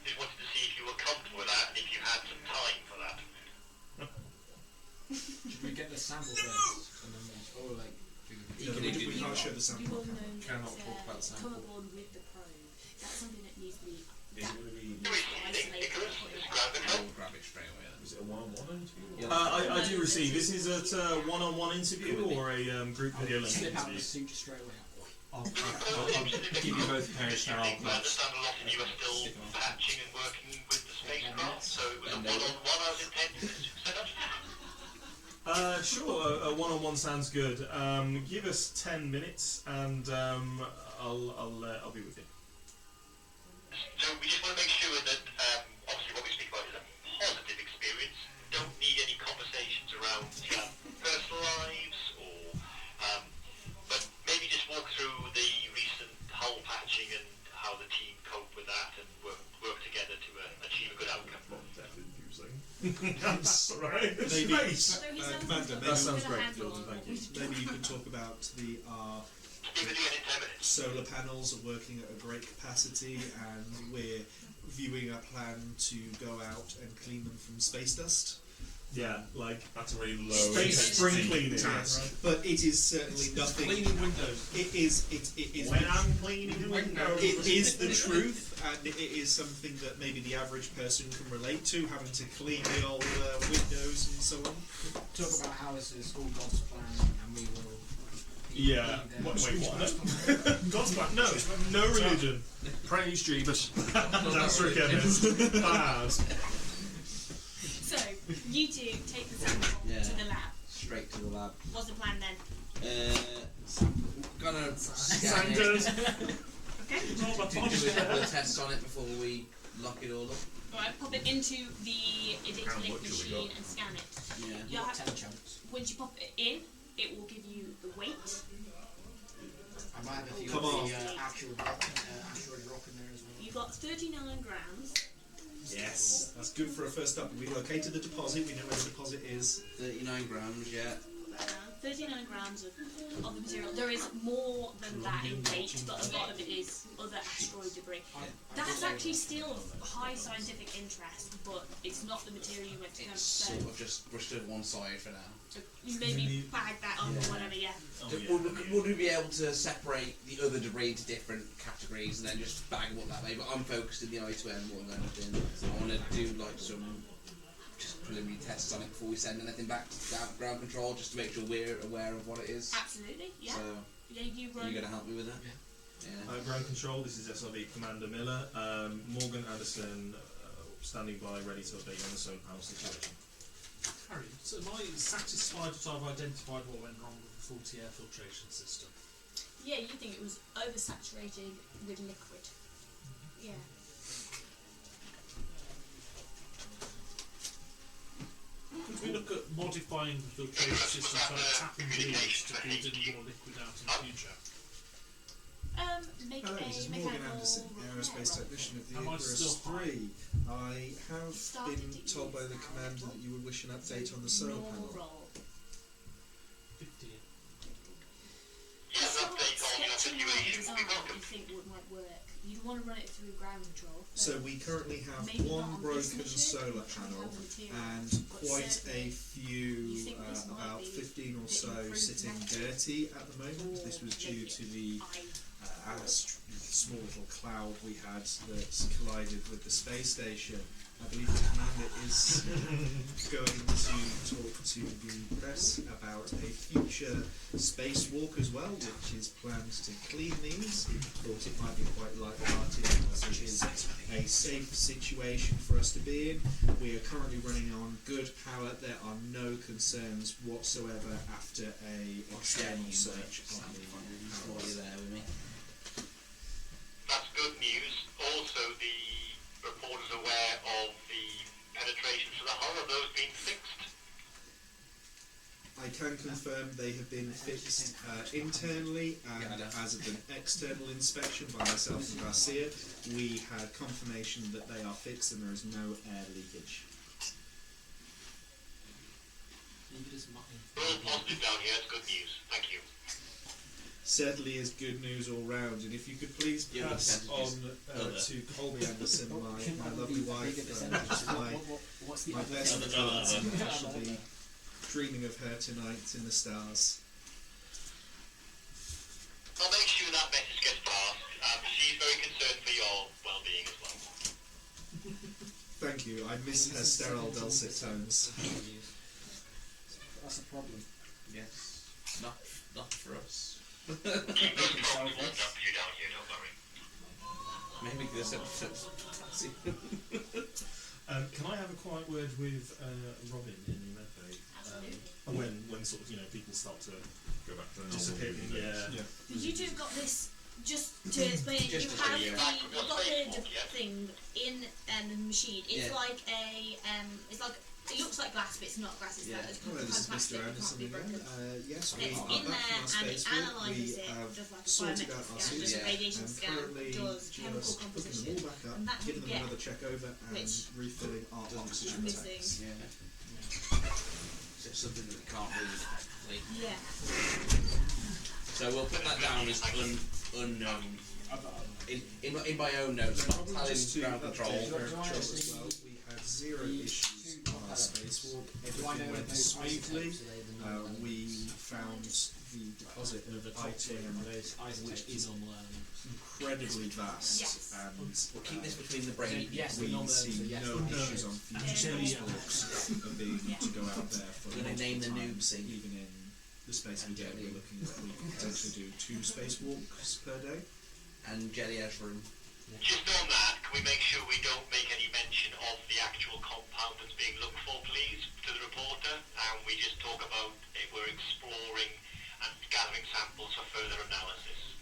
Just wanted to see if you were comfortable with that and if you had some time for that. Should we get the sample first? And then we We can't show the sample. You will know Cannot that, talk about the sample. come aboard with the probe. That's something that needs to be. Is it going to be? Isolated. Grab it straight away. Is it a one-on-one interview? I do receive. This is at a one-on-one interview or a group video link slip out the interview. suit straight away. I'll give you both a pair of sterile I gloves. understand a lot of you are still patching and working with the spacecraft, so it was a one-on-one I was intending to set up. Sure, a one-on-one sounds good. Give us 10 minutes, and I'll be with you. So we just want to make sure that obviously what we speak about is a positive experience. Don't need any conversations around personal lives or but maybe just walk through the recent hull patching and how the team cope with that and work together to achieve a good outcome. I'm sorry. Maybe, Space. Commander, That sounds great, Jordan. Thank you. maybe you could talk about our solar panels are working at a great capacity, and we're viewing a plan to go out and clean them from space dust. Yeah, like That's a really low space spring intensity cleaning. task. But it is certainly nothing. Cleaning windows. It is. When I'm cleaning the windows. It is the truth, and it is something that maybe the average person can relate to, having to clean the old windows and so on. Talk about how this is all God's plan, and we will. Yeah. Wait, what? God's plan? No religion. Praise Jeebus. That's Rick Evans. Bad. So, you two take the sample to the lab. Straight to the lab. What's the plan then? Gonna scan it. Sanders. Okay. Do a couple of tests on it before we lock it all up. Alright, pop it into the Link machine and scan it. Yeah. You'll have 10 chunks. once you pop it in, it will give you the weight. I might have a few Come of on. the actual asteroid rock in there as well. You got 39 grams. Yes, that's good for a first up. We located the deposit. We know where the deposit is. 39 grams, yeah. 39 grams of the material. There is more than that in weight, but a lot of it is other asteroid debris. That's actually still of high scientific interest, but it's not the material you went to It's so sort of just pushed to one side for now. you maybe bag that up or whatever, yeah. Would we be able to separate the other debris into different categories and then just bag them up that way? But I'm focused in the I2M more than anything. I want to do like some just preliminary tests on it before we send anything back to ground control, just to make sure we're aware of what it is. Absolutely, yeah. So, yeah, you run. are you going to help me with it? Yeah. Ground control, this is SRB Commander Miller. Morgan Anderson standing by, ready to update you on the solar panel situation. Harry, so am I satisfied that I've identified what went wrong with the faulty air filtration system? Yeah, you think it was oversaturated with liquid. Yeah. Could we look at modifying the filtration system so that tapping bleeds to feed in more liquid out in the future? Make Hello, a this is mechanical Morgan Anderson, repair aerospace roll. technician of the Am I Icarus still III. I have Started been to told by use the that commander that you would wish an update on the solar Normal panel. roll. 15. Yeah, an update on your situation will be welcome. You think might work. You'd want to run it through ground control. So we currently have Maybe not one on this broken mission, solar which we panel have the material, and but quite a certainly few, you think this might about be 15 or the so improved sitting method dirty at the moment. or This was due make to it the small little cloud we had that collided with the space station. I believe the commander is going to talk to the press about a future spacewalk as well, which is planned to clean these. Thought it might be quite light-hearted as it is a safe situation for us to be in. We are currently running on good power. There are no concerns whatsoever after a external search on the power. Are you there with me? That's good news. Also, the reporters aware of the penetrations to the hull. Have those been fixed? I can confirm they have been fixed internally, and as of an external inspection by myself and Garcia, we had confirmation that they are fixed and there is no air leakage. We're all positive down here. It's good news. Thank you. Certainly is good news all round, and if you could please Yeah, pass on to Colby Anderson, my lovely wife, my best regards, and I shall be dreaming of her tonight in the stars. I'll make sure that message gets passed. She's very concerned for your well-being as well. Thank you, I miss her sterile dulcet tones. That's a problem. Yes. Not for us. Keep those problems warmed up for you down here, don't worry. Maybe this episode. Can I have a quiet word with Robin in the medbay? When sort of people start to Go back to the disappear. Yeah. You two have got this. Just to explain, Just you've to got see, the thing in the machine. It's Yeah. like it's like it looks like glass, but it's not glass. It's Yeah. like Hello, this is plastic. Mr. It Anderson can't be again. broken. Yes, we It's are in back there from our and it space walk. analyses We it, have does like a sorted biometric out our scan, suits does a Yeah. radiation and scan, currently does chemical just hooking them composition, all back up, and that giving would them get another check over and which refilling our oxygen missing. tanks. Yeah. So it's something that we can't read. Yeah. So we'll put that down as unknown. In my own notes, not Probably telling just to ground update control. ground control as well, we had zero issues on our spacewalk. Everything went smoothly. We found the deposit of ITM, which is incredibly vast, Yes. and We'll keep this between the brain. Yes, we the numbers, see so yes, no the numbers. issues on future spacewalks of being to go out there for We're gonna name the multiple noob times, thing. even in the space we get. We're looking at we can potentially do 2 spacewalks per day. And Jelly room. Just on that, can we make sure we don't make any mention of the actual compound that's being looked for, please, to the reporter? And we just talk about if we're exploring and gathering samples for further analysis.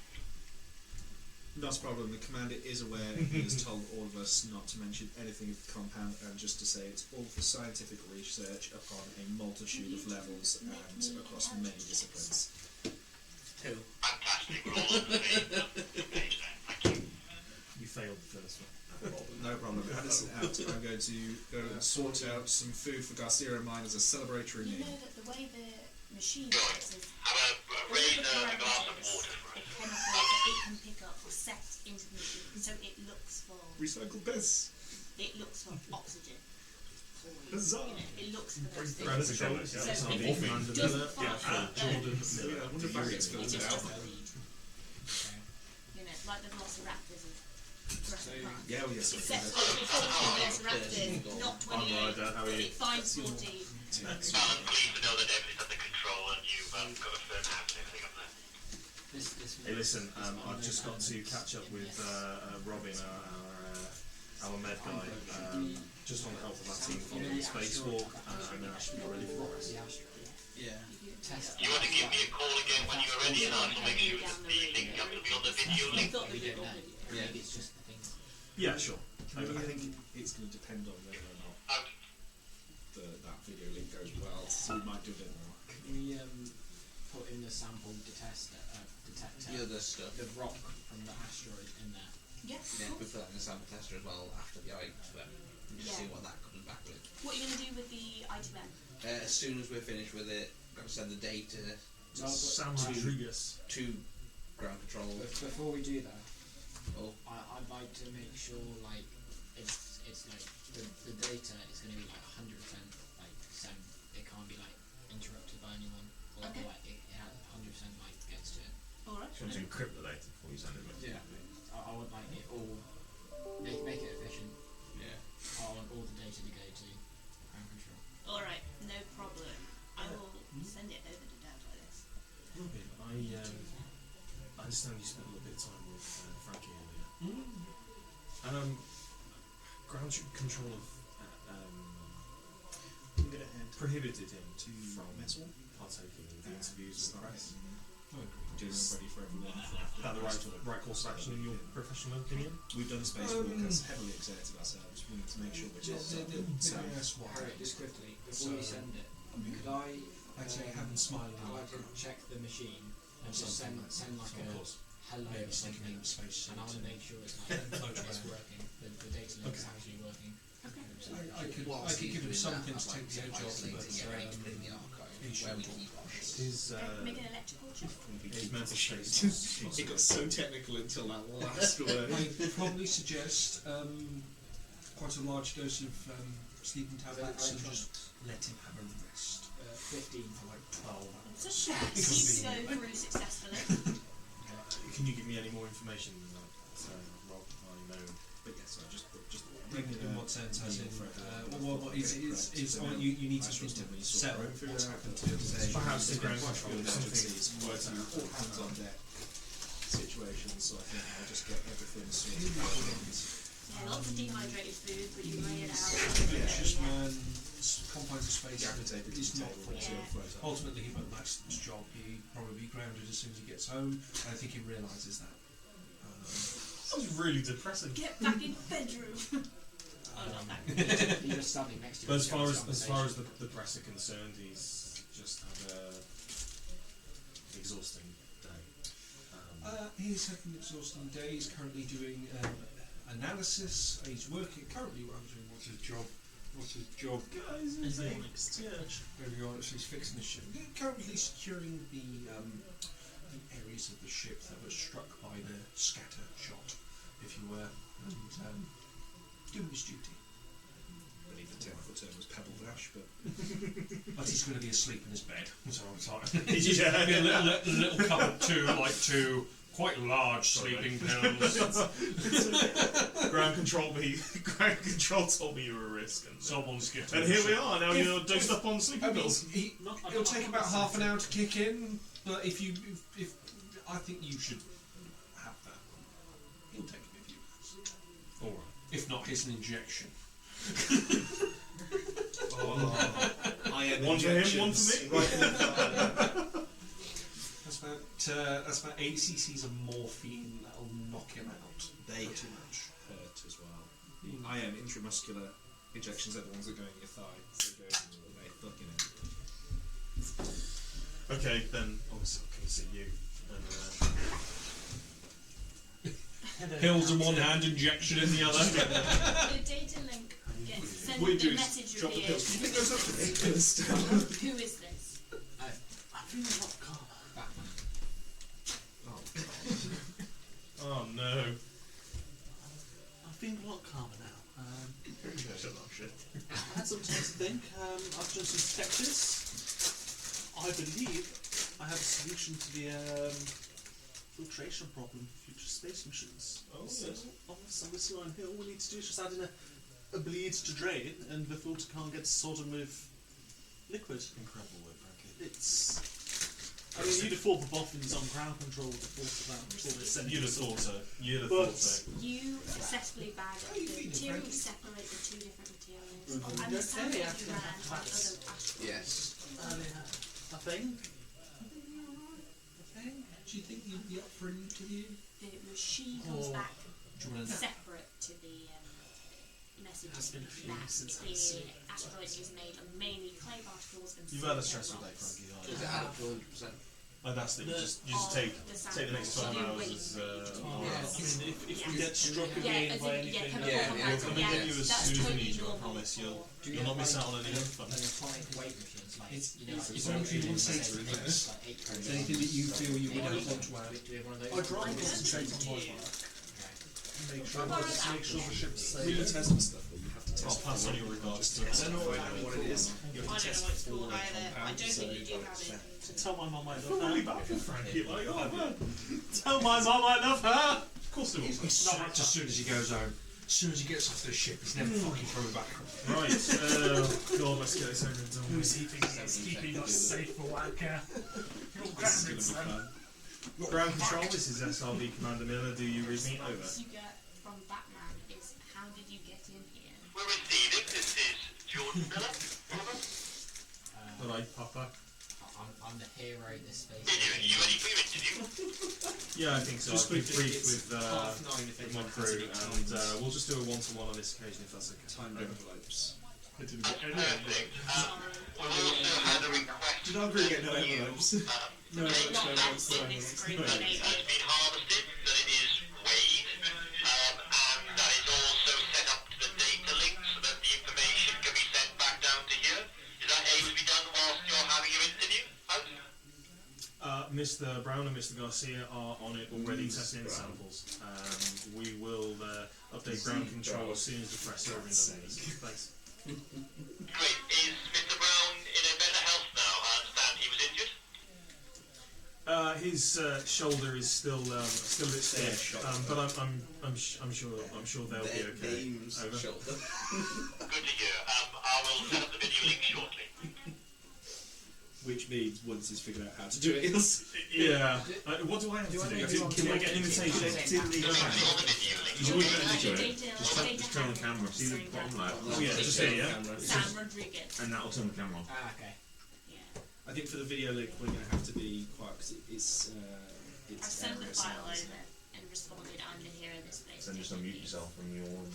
Not a problem. The commander is aware. He has told all of us not to mention anything of the compound, and just to say it's all for scientific research upon a multitude of levels and across many disciplines. Two. Fantastic. We're all on the same page there. Thank you. You failed the first one. No problem. Anderson out. I'm going to go and sort out some food for Garcia and mine as a celebratory You meal. know that the way machine uses Have a all the razor and a glass of parameters, water for the us. chemicals that it can pick up are set into the machine, so it looks for oxygen. Huzzah! You know, it looks for those things. Brandon Control, yeah, So that's not it morphine. doesn't Yeah, find Jordan Yeah, Miller. I wonder if that gets it filtered just out. doesn't read. You know, like the velociraptors of Jurassic Park. Yeah, well, yes. It sets up the 14 velociraptors, not I'm 28. alright, Dad, how are you? It finds 14. I'm pleased to know that everything's under control and you've got a firm house and everything up there. Hey, listen, I've just got to catch up with Robin, our med guy, just on the health of our team for the spacewalk, and then I should be ready for us. Yeah. You want to give me a call again when you're ready and I'll make sure that the link up to be on the video I link. thought they did all Yeah. Maybe it's just the things. Yeah, sure. I think it's going to depend on whether or not that video link goes well, so we might do a bit more. Can we put in the sample detector, The other stuff. the rock from the asteroid in there? Yes, Yeah, of we course. put that in the sample tester as well after the I2M. And just see Yeah. what that comes back with. What are you going to do with the I2M? As soon as we're finished with it, got to send the data Sam Rodriguez. to ground control. But before we do that, Oh. I'd like to make sure like it's like the data is going to be like 100% like sent. It can't be like interrupted by anyone, or Okay. like it 100% like gets to it. Alright. Just want to encrypt the data before you send it. Yeah. I would like it all make it efficient. Yeah. I want all the data to go to ground control. Alright, no problem. I will send it over to Dad like this. Robin, I understand you spent a little bit of time with Frankie earlier. And ground control prohibited him from partaking in the interviews with the press. Is that the right course of action in your professional opinion? We've done a spacewalk that's heavily exerted ourselves. We need to make sure we're May I ask why? Alright, just quickly before you send it, could I? I'd say have them smiling. I'd like to check the machine and just send like a hello Maybe or something, sneaking in space and I want to make sure it's like it's working. The data link is actually working. I could give him something to take the edge off, but in the archive where we keep our shit. His Make an electrical check. his mental state. It got so technical until that last word. I'd probably suggest quite a large dose of sleeping tablets and just let him have a rest. 15 for like 12 hours. So seems to go through successfully. Can you give me any more information than that? So, Rob, I know. But yes, I just In what sense? As in, what is you need to sort of set what's happened to him. Perhaps the ground control is something quite an all hands on deck situation, so I think I'll just get everything sorted out. Yeah, lots of dehydrated food, but you lay it out. Infectious man, confines of space. Decapitated It's not for Yeah. Ultimately, he won't last this job. He'll probably be grounded as soon as he gets home. And I think he realises that. Sounds really depressing. Get back in the bedroom. Oh, not that. You're just standing next to him. But as far as the press are concerned, he's just had a exhausting day. He's had an exhausting day. He's currently doing analysis. He's working. Currently, what's his job? Guys, it's next. Yeah. Earlier on, so he's fixing the ship. Currently securing the areas of the ship that were struck by the scatter shot, if you were, and doing his duty. I believe the technical term was pebble dash, but But he's going to be asleep in his bed, so I'm sorry. Yeah. Be a little cup of two quite large sleeping pills. Ground control told me you were a risk, and Someone's getting. and here we are. Now you're dosed up on sleeping pills. It'll take about half an hour to kick in, but if I think you should have that. He'll take it with you. All right. If not, here's an injection. iron One for him, injections. one for me. That's about 8 cc's of morphine that'll knock him out. They pretty much. hurt as well. Iron intramuscular injections are the ones that go in your thigh. So they go fucking in. Okay, then obviously I can see you. And, Pills in one hand, injection in the other. The data link gets sent What you the do is message drop the appears. pills. You think those are the Who is this? reinforcements and detectors. I believe I have a solution to the filtration problem for future space missions. Oh, So, yes. on this line here, all we need to do is just add in a bleed to drain, and the filter can't get sorted with liquid. Incredible work, Frankie. It's. I mean, you'd have thought the boffins on ground control would have thought of that before they sent You'd you have thought so. You'd have But- thought so. You successfully bagged How are you the feeling, materials, Frankie? separate the two different materials. Mhm. Oh, and Don't the sample say you after ran that, had other that's- asteroids. Yes. I think. Do you think you'd be up for an interview? The machine comes Oh. back Do you want to separate to the message Has been a few that since I've the seen asteroid is made of mainly clay particles and You've had a silicate stressful day, rocks. Frankie. haven't Does you? it add up to 100%? I'd ask that you The- just Of take the the next 12 sample. hours You as. wait. Oh, Yeah. I mean, if we Yeah. get struck Yeah, again as by in, anything, chemical Yeah, compounds, yeah. We'll come and get you as that's soon as we totally need you, I normal promise. You'll Do you not have, miss like, out on any fun. electronic weight machines, like, It's- you know, it's- like it's you only do one like sensor in eight- there. like 8 Is there anything that you feel you would want to add? Do we have one of those? I'd rather Okay. concentrate on my work. Make sure, Borrow make that. sure the ship's safe. Really test for stuff that you have to test. I'll pass on your regards to I don't know what it is. You I have to don't know test what it's for called a either. I compound, don't so think you do have it. To tell my mum I I love feel really her. bad for Frankie. Like, oh man. Tell my mum I love her. Of course there He's will. sacked as soon as he goes home. As soon as he gets off the ship, he's never fucking coming back. Right. God, let's get this over and done Who's with. he thinking is keeping us safe for wanker? You're This is grounded, gonna be son. fun. Ground control. This is SRB Commander Miller. Do you read me? Over. Response you get from Batman is, how did you get in here? We're receiving. This is Jordan Miller. Over. Alright, Papa. I'm the hero of this space. Are you ready for your interview? Yeah, I think so. Just I've been quickly, briefed it's with half 9 if my anyone has crew, any and timed, we'll just do a one-to-one on this occasion if that's okay. timed Over. envelopes. I didn't get any Perfect. We've also had a request. Did I agree to get no envelopes? No envelopes, no Not envelopes, no in this envelopes. screen, No maybe. envelopes. Has been harvested, that it is weighed, and that is also set up to the data link so that the information can be sent back down to here. Is that able to be done whilst you're having your interview? Out? Mr. Brown and Mr. Garcia are on it already testing the samples. We will update ground control as soon as the press are in. Thanks. Great. Is Mr. Brown in a better health now? I understand he was injured. His shoulder is still a bit stiff, but I'm sure they'll be okay. Over. Good to hear. I will set up the video link shortly. Which means once he's figured out how to do it, he'll Yeah. What do I have to do? Can I get an invitation? You would get into it. Data, Just turn on the camera. See the bottom left. Oh yeah, just here, yeah. Sam Rodriguez. And that'll turn the camera on. Ah, okay. Yeah. I think for the video link, we're going to have to be quiet because it's I've sent the file over and responded, I'm the hero of this place. Then just unmute yourself when you're on.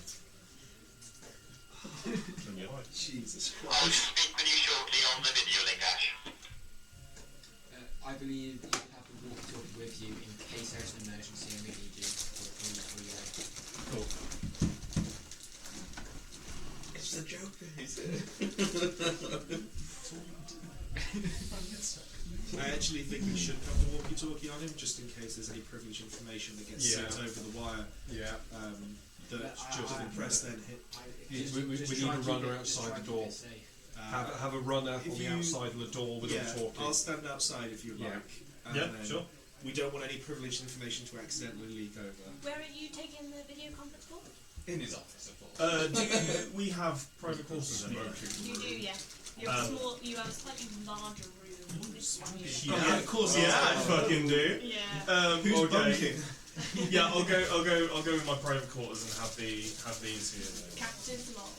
When you're like. Jesus I'll Christ. speak with you shortly on the video link, Ash. I believe you have a walkie-talkie with you in case there's an emergency and we need you for Cool. It's the Joker, is I actually think we should have the walkie-talkie on him, just in case there's any privileged information that gets sent over the wire. Yeah. That just the press then hit. We need a runner outside the door. Have a runner if on the you- outside of the door with Yeah, a talkie. I'll stand outside if you Yeah. like. And Yeah, then sure. We don't want any privileged information to accidentally leak over. Where are you taking the video conference for? In his office, of course. We have private courses anyway. You do, yeah. You have a small, you have a slightly larger room. Yeah, of course. Yeah, I fucking do. Yeah. Who's okay. bunking? Yeah, I'll go with my private quarters and have the interview there. Captain's log.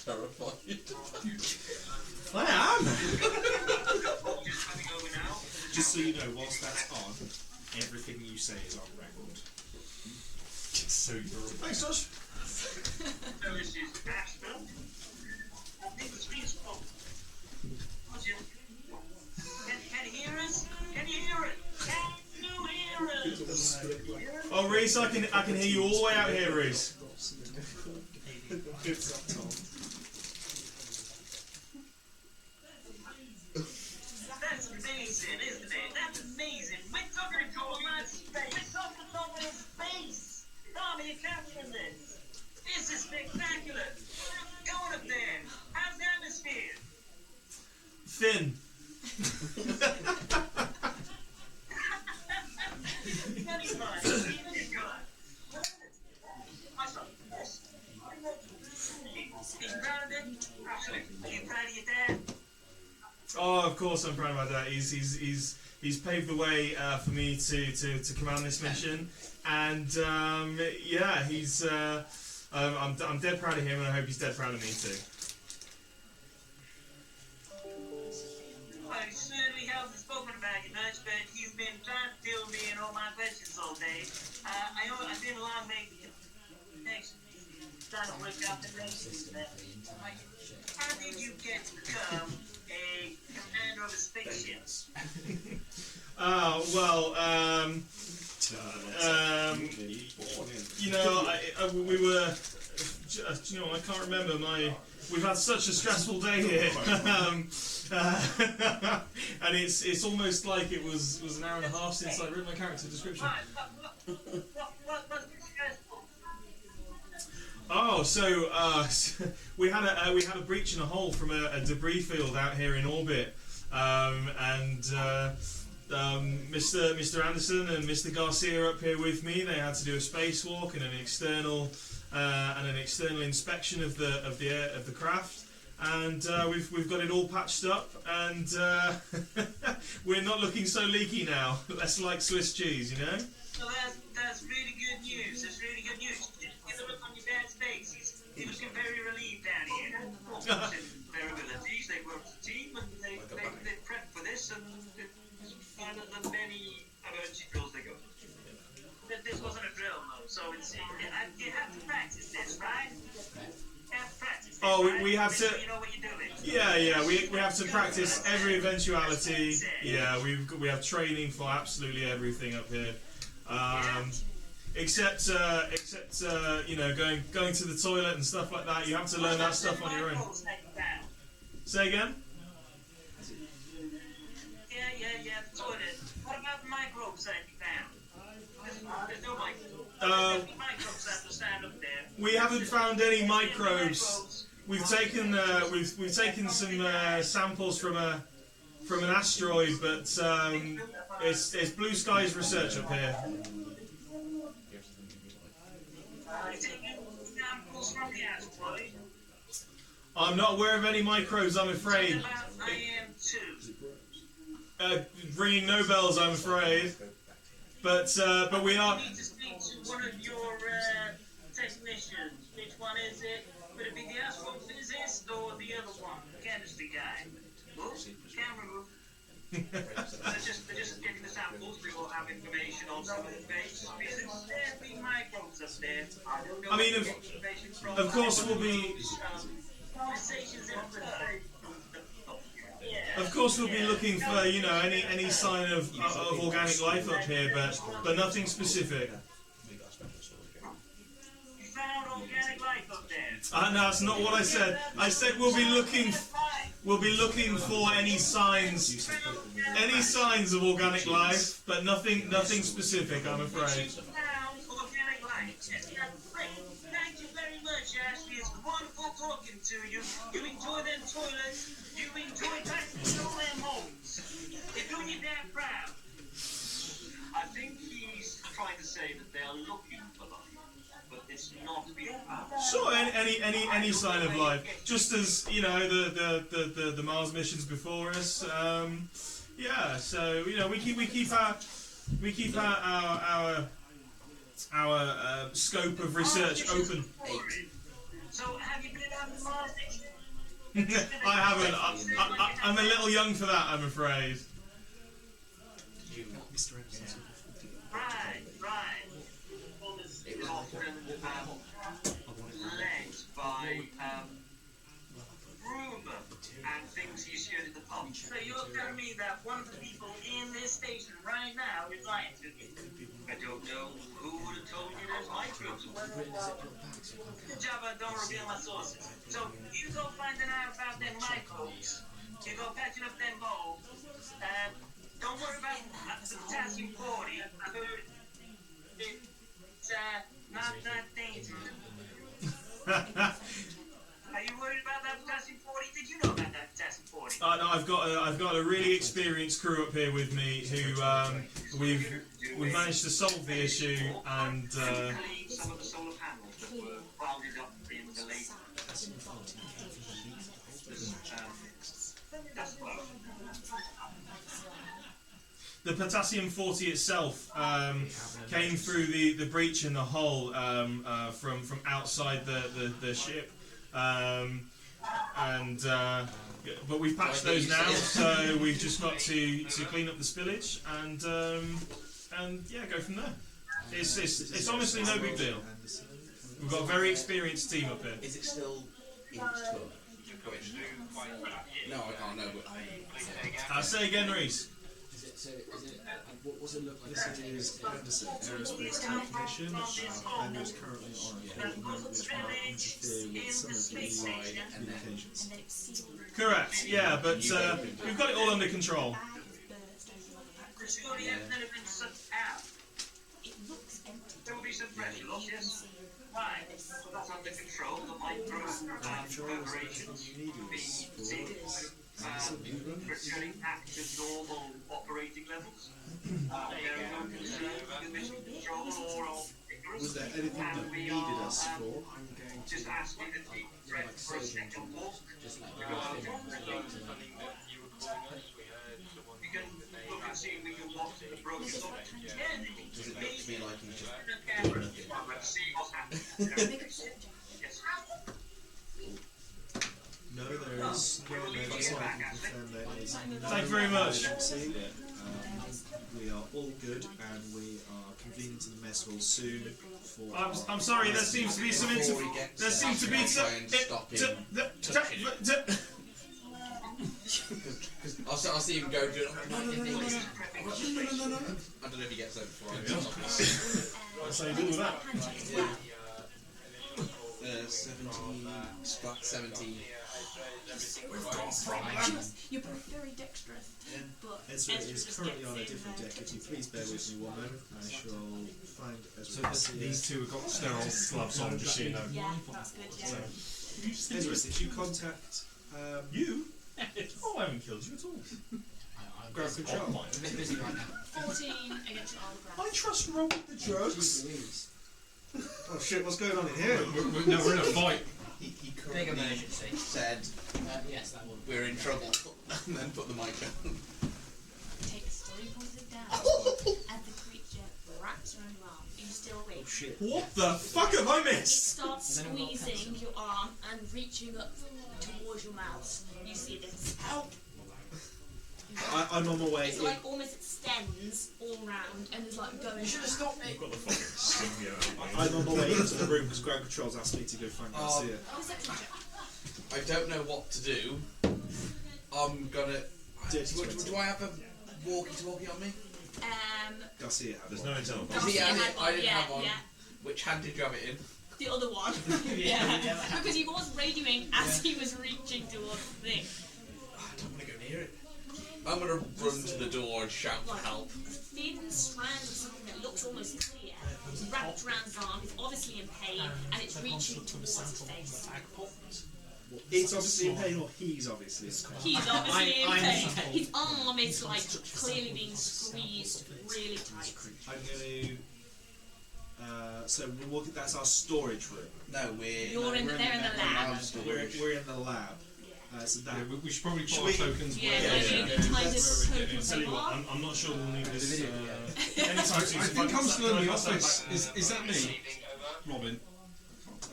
Terrified. I am. Just so you know, whilst that's on, everything you say is on record. So you're Thanks, Josh. So this is Asheville. Can you hear us? Can you hear it? Can you hear us? Oh, Reese, I can hear you all the way out here, Reese. amazing, isn't it? That's amazing. We're talking to all that space. We're talking about space. Tom, are you capturing this? This is spectacular. Going up there. How's the atmosphere? Thin. Very fun. Very good. Awesome. Yes. Are you proud of it? Absolutely. Are you proud of your dad? Oh, of course I'm proud of my dad. He's paved the way for me to command this mission, and yeah, I'm dead proud of him, and I hope he's dead proud of me too. Well, he certainly hasn't spoken about you much, but he's been trying to deal with me and all my questions all day. I've been along maybe next trying to work out the basics of that. How did you get to become a commander of a spaceship? Well, you know, we were, you know, I can't remember we've had such a stressful day here, and it's almost like it was an hour and a half since I wrote my character description. What's stressful? Oh, so we had a breach in a hole from a debris field out here in orbit, and Mr. Anderson and Mr. Garcia are up here with me. They had to do a spacewalk and an external inspection of the craft, and we've got it all patched up, and we're not looking so leaky now. Less like Swiss cheese, you know. So that's really good news. That's really good news. Get the look on your dad's face. He was very relieved down here. Vulnerabilities. They worked as a team, and they prepped for this, and it's one of the many emergency drills they go through. This wasn't a drill, though, so you have to practice this, right? You have to practice this, Oh, we have Make to. sure you know what you're doing. Yeah, we have to practice every eventuality. Yeah, we have training for absolutely everything up here. Except you know, going to the toilet and stuff like that. You have to learn that stuff on your own. Say again? Yeah, the toilet. What about the microbes that you found? There's no microbes. Microbes that will stand up there. We haven't found any microbes. We've taken some samples from an asteroid, but it's blue skies research up here. Samples from the asteroid. I'm not aware of any microbes, I'm afraid. I am too. Ringing no bells, I'm afraid. But we are. You need to speak to one of your technicians. Which one is it? Would it be the astrophysicist or the other one, the chemistry guy? Oops, camera move. They're just getting the samples. We will have information on some of the base. There'll be microbes up there. I don't know. I mean, of course we'll be. Of course we'll be looking for, you know, any sign of organic life up here, but nothing specific. You found organic life up there. No, that's not what I said. I said we'll be looking for any signs of organic life, but nothing specific, I'm afraid. Found organic life. Thank you very much, Ashley. It's wonderful talking to you. You enjoy them toilets. You enjoy practicing all them homes. You're doing your dad proud. I think he's trying to say that they're looking for life, but it's not being found. Sure, any sign of life, just as you know the Mars missions before us. Yeah, so you know we keep our scope of research open. So have you been on the Mars mission? I haven't. I'm a little young for that, I'm afraid. Right. It was often led by rumour and things you shared at the pub. So you're telling me that one of the people in this station right now is lying to me? I don't know who would have told you there's microbes. Good job I don't reveal my sources. So you go finding out about them microbes. You go patching up them holes. I've got a really experienced crew up here with me who we've managed to solve the issue and. Clean some of the solar panels that were welded up in the late. The potassium 40 itself came through the breach in the hull from outside the ship, but we've patched those now, so we've just got to clean up the spillage and yeah, go from there. It's honestly no big deal. We've got a very experienced team up here. Is it still in its tub? No, I can't know. But Say again, Reese. What was it look like? This is Henderson Aerospace Technician, and is currently on a call which might interfere with some of the communications. Correct, yeah, but we've got it all under control. Surely it never been sucked out. There will be some pressure loss, yes. Why? But that's under control. The micro perforations being seen returning back to normal operating levels. There is no concern with mission control or Icarus. Was there anything that we needed are us for? just asking that the threat for a second walk. We can look and see if we can walk the broken door. Does it look to me like he's just Let's see what's happening. Yes. No, there is no emergency. I can confirm there is no Thank you very much. emergency. We are all good, and we are convening to the mess hall soon. For I'm sorry. There seems to be some. There seems to be some. I'll see him go. No. I don't know if he gets over before I What's he do with that? 17. You're both very dexterous, but Ezra is currently on a different deck. If you please bear with me one moment, I shall find Ezra. So these two have got sterile gloves on, just so you know. yeah, that's good. Yeah. Ezra, did you contact You? Oh, I haven't killed you at all. Ground Control? I'm busy right now. 14 against your I trust Rob with the drugs. Oh shit, what's going on in here? We're in a fight. He Big emergency. said, Yes, that one. we're in trouble, and then put the mic down. Takes 3 points down as the creature wraps around your arm. Are you still awake? Oh shit. What the fuck have I It missed? starts squeezing your arm and reaching up towards your mouth. You see this. Help! I'm on my way. It's like almost extends all round and is like going. You should have stopped me. I've got the fucking sting I'm on my way into the room because Ground Control's asked me to go find Garcia. I don't know what to do. I'm gonna. Do I have a walkie-talkie on me? Garcia, There's no internal. Garcia had one, I didn't have one. yeah. Which hand did you have it in? The other one. yeah. Because he was radioing as he was reaching towards the thing. I don't want to go near it. I'm gonna run to the door and shout for help. Thin strands of something that looks almost clear. It's wrapped around his arm. He's obviously in pain, and it's reaching towards his face. It's obviously in pain, or he's obviously in pain. He's obviously in pain. His arm is like clearly being squeezed really tight. I'm going to. So that's our storage room. No, we're. They're in the lab. We're in the lab. So that We should probably put our tokens Yeah, where you need to tie this token Tell you what, off. I'm not sure we'll need this anytime soon. I think I'm still in the office. Is that me? Robin?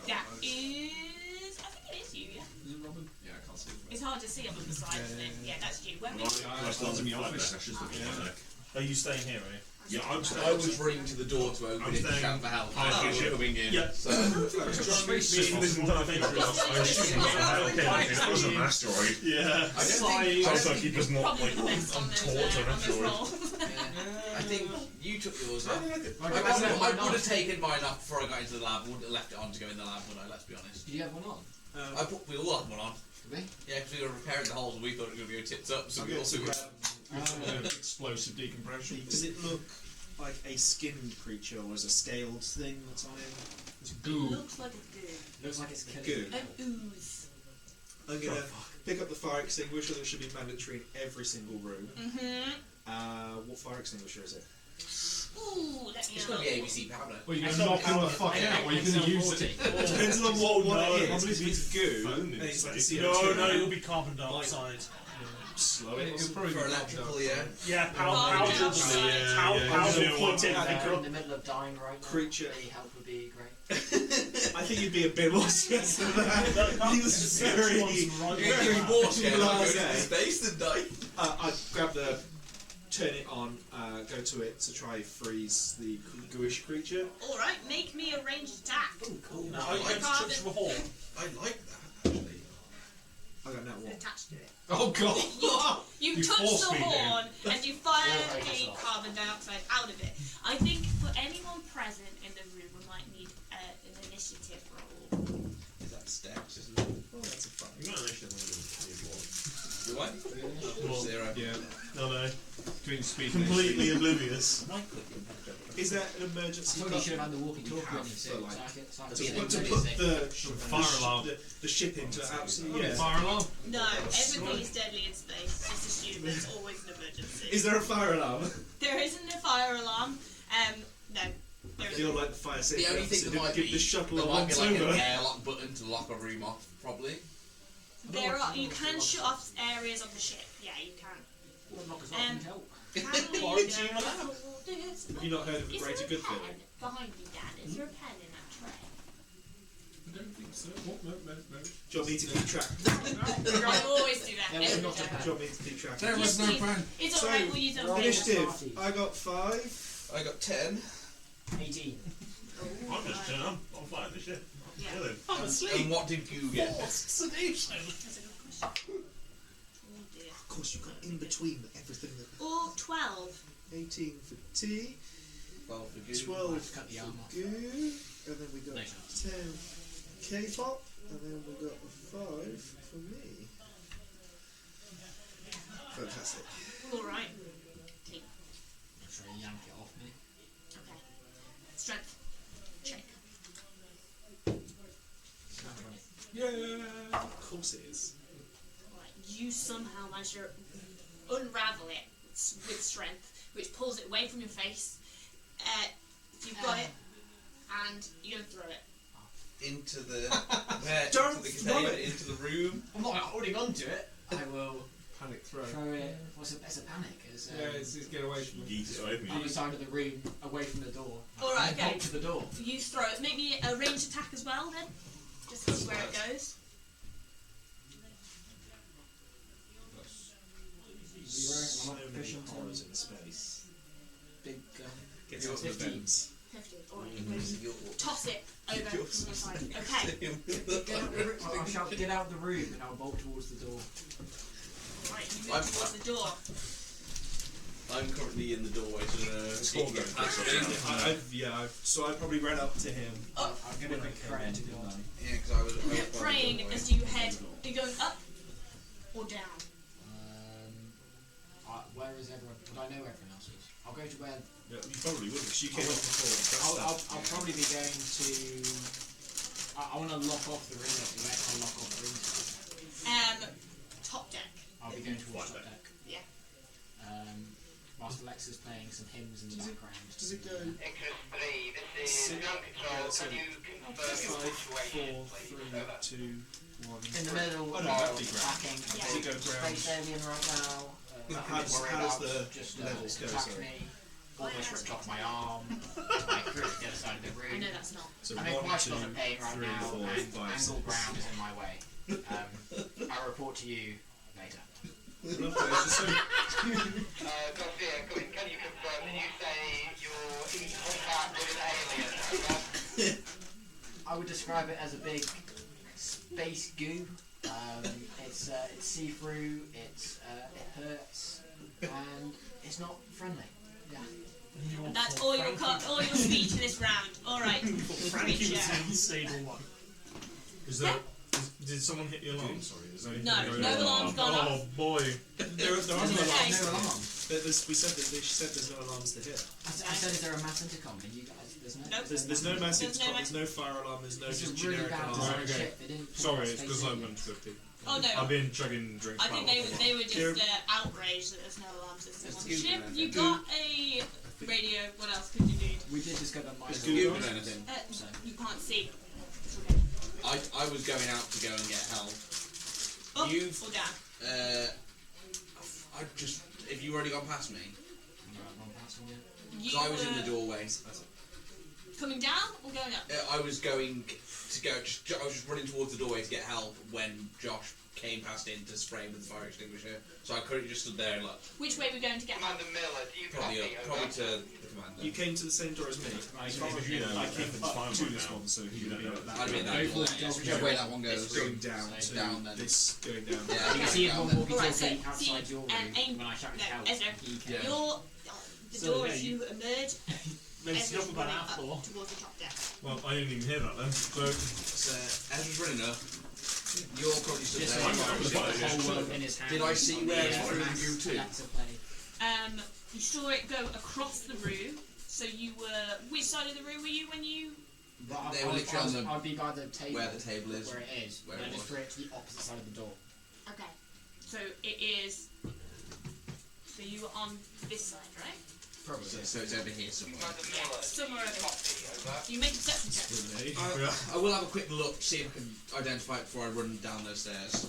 That is. I think it is you, yeah. Is it Robin? Yeah, I can't see it. It's hard to see up on the side, isn't it? Yeah, that's you. Where were you? I still in the office. Are you staying here, are you? Yeah, I was running to the door to open it to shout for help. Oh, As you were coming in. Yeah. So. It was an asteroid. Yeah. Also, he does not like untaught an asteroid. I think you took yours off. I would have taken mine off before I got into the lab. I wouldn't have left it on to go in the lab, would I? Let's be honest. Did you have one on? We all had one on. Did we? Yeah, because we were repairing the holes and we thought it was going to go tits up, so we also Explosive decompression. Does it look like a skinned creature, or is a scaled thing that's on him? It's a goo. Looks like a goo. Looks like it's killing. Goo. An ooze. I'm gonna pick up the fire extinguisher that should be mandatory in every single room. What fire extinguisher is it? Ooh, let me It's have got a to be look. ABC powder. Well, you're going to knock him the fuck out, or you're going to use it. Depends on what it is. Probably If it's goo, and it's like CO2. No, it'll be carbon dioxide. Slow it. It'll probably For be electrical, yeah. Yeah, Power power dioxide. will point in. They're in the middle of dying right now. Creature. Any help would be great. I think you'd be a bit more stressed than that. He was very, You're very more scared of going into blasé. space than die. I'd grab the, turn it on, go to it to try freeze the gooish creature. Alright, make me a ranged attack. Cool. Now, I I touch the horn. like that, actually. I got that one. Attached to it. Oh god! You You touch force the feed him. horn and you fire Yeah, right, a yourself. carbon dioxide out of it. I think for anyone present in the room, we might need an initiative roll. Is that stacks, isn't it? Oh, that's a fun. You got an initiative when Do I? Well, 0. Yeah. No, no. Between speed Completely oblivious. Is that an emergency I thought you should have had the walkie-talkie have on you, for, like, so I to could put Fire alarm. the ship into absolutely. Yeah. Yeah. Fire alarm. No, everything is deadly in space. Just assume there's always an emergency. Is there a fire alarm? There isn't a fire alarm. No. I There feel isn't. like the fire The safety only officer thing that didn't might give be, the shuttle there a might be once like over. an airlock button to lock a room off, probably. There are. You can shut off areas of the ship. Yeah, you can. help. Quarantine alarm. Have you not heard of the Is greater there a good pen feeling? behind me, Dan? Is there a pen in that tray? I don't think so. What? No. Do you want me to keep track? I always do that. Yeah, every not a time. Do you want me to keep track? There Yes, was no please. plan. It's So, alright, we'll use it on video. Initiative. I got 5. I got 10. 18. I'm just chilling. I'm flying the ship. Yeah. Chilling. And what did you get? That's a good question. Oh dear. Of course, you got in between everything that. Or 12. 18 for tea, 12 for good. 12 cut the for arm off. goo, and then we got No chance. 10 K-pop, and then we got 5 for me. Fantastic. Alright. Take. Try to yank it off me. Okay. Strength. Check. Yeah. Of course it is. Alright. You somehow manage to unravel it with strength, which pulls it away from your face. You've got it, and you're gonna throw it. Into the where? Don't into the throw container, it. into the room. I'm not holding on to it. I will Panic throw. throw it. It's a panic. It's, It's get away from Geet it away from on you. the side of the room, away from the door. Alright, And okay. bolt to the door. You throw it. Make me a ranged attack as well, then. Just to see where it goes. 0. So I'm not many proficient horrors in in space. big. Gets out of the 15. vents. 15. Alright. Toss it over from your side. Okay. I'll shout, get out of the room, and I'll bolt towards the door. Right, you move towards the door. I'm currently in the doorway, so all going past So I probably ran up to him. Up. I'm gonna make prayer to God. yeah, because I was You're praying as you head. Are you going up or down? Where is everyone? Would I know where everyone else is? I'll go to where. Yeah, you probably would because you came up before. I'll probably be going to. I want to lock off the ring. Where can I lock off the ring? Top deck. I'll be going towards top deck. Yeah. Whilst Alexa's playing some hymns in the background. Does it go? Icarus 3, this is ground control. Can you confirm your 5, situation, 4, please? 3, Over. 2, 1. In the middle Oh, of no, that'd be great. attacking Does it go ground? space alien right now. How does the Just levels go? attack Sorry. me. Almost ripped off my arm. I threw it to the other side of the I room. know that's not. So I'm in 1, quite 2, a lot of pain right 3, now, 4, and 5, angle 6. ground is in my way. I'll report to you later. Garcia, can you confirm that you say you're in contact with an alien? I would describe it as a big space goo. It's see-through. It hurts, and it's not friendly. Yeah. And that's all your speech for this round. All right. Frankie Creature. was the unstable one. Is there? Did someone hit the alarm? Sorry. Is there No, anything no going on? alarm's gone off. Oh boy. There are no Okay. alarms. No alarm. We said that she said there's no alarms to hit. I said, is there a mass intercom? And you guys, there's no. Nope. There's no massive There's no there's no fire alarm, there's no It's just a really generic bad alarm. design okay. ship. They didn't. put Sorry, space it's because I aliens. went 50. Oh no. I've been chugging drinks. I think they were just outraged that there's no alarm system It's on the ship. Google, You got a radio. What else could you need? We did discover my Google anything. You can't see. I was going out to go and get help. Up You've or down? I just if you already gone past me. You So I was in the were doorway. coming down or going up? I was going to go. I was just running towards the doorway to get help when Josh came past in to spray with the fire extinguisher. So I currently just stood there like. Which way are we going to get help? Commander Miller, do you Probably copy? probably to the commander. You came to the same door as me. I came Up to this one, so you would be at that. I'd be in that door. Whichever way that one goes. Going down to down then. this, going down. Yeah, You can see down everyone then. walking Alright, so talking outside your room aim. when I shouted No, help. Ezra, He came. Yeah. Your the So, door yeah, as you emerge. Makes it Ezra's up about running half floor. up towards the top deck. Well, I didn't even hear that then. So, So Ezra's running up. You're probably stood Just there. like I'm he's gonna got the fight whole it. world in his hand. Did I see where Yeah, it through the mass room too? letters of plenty. You saw it go across the room. So you were which side of the room were you when you? But They were literally on the I'd be by the table. where the table is. Where it is. Where and it I just was. threw it to the opposite side of the door. Okay. So it is. So you were on this side, right? Probably. So it's over here somewhere. Commander Miller, Somewhere over. copy, over. You make a perception check. I will have a quick look, see if I can identify it before I run down those stairs.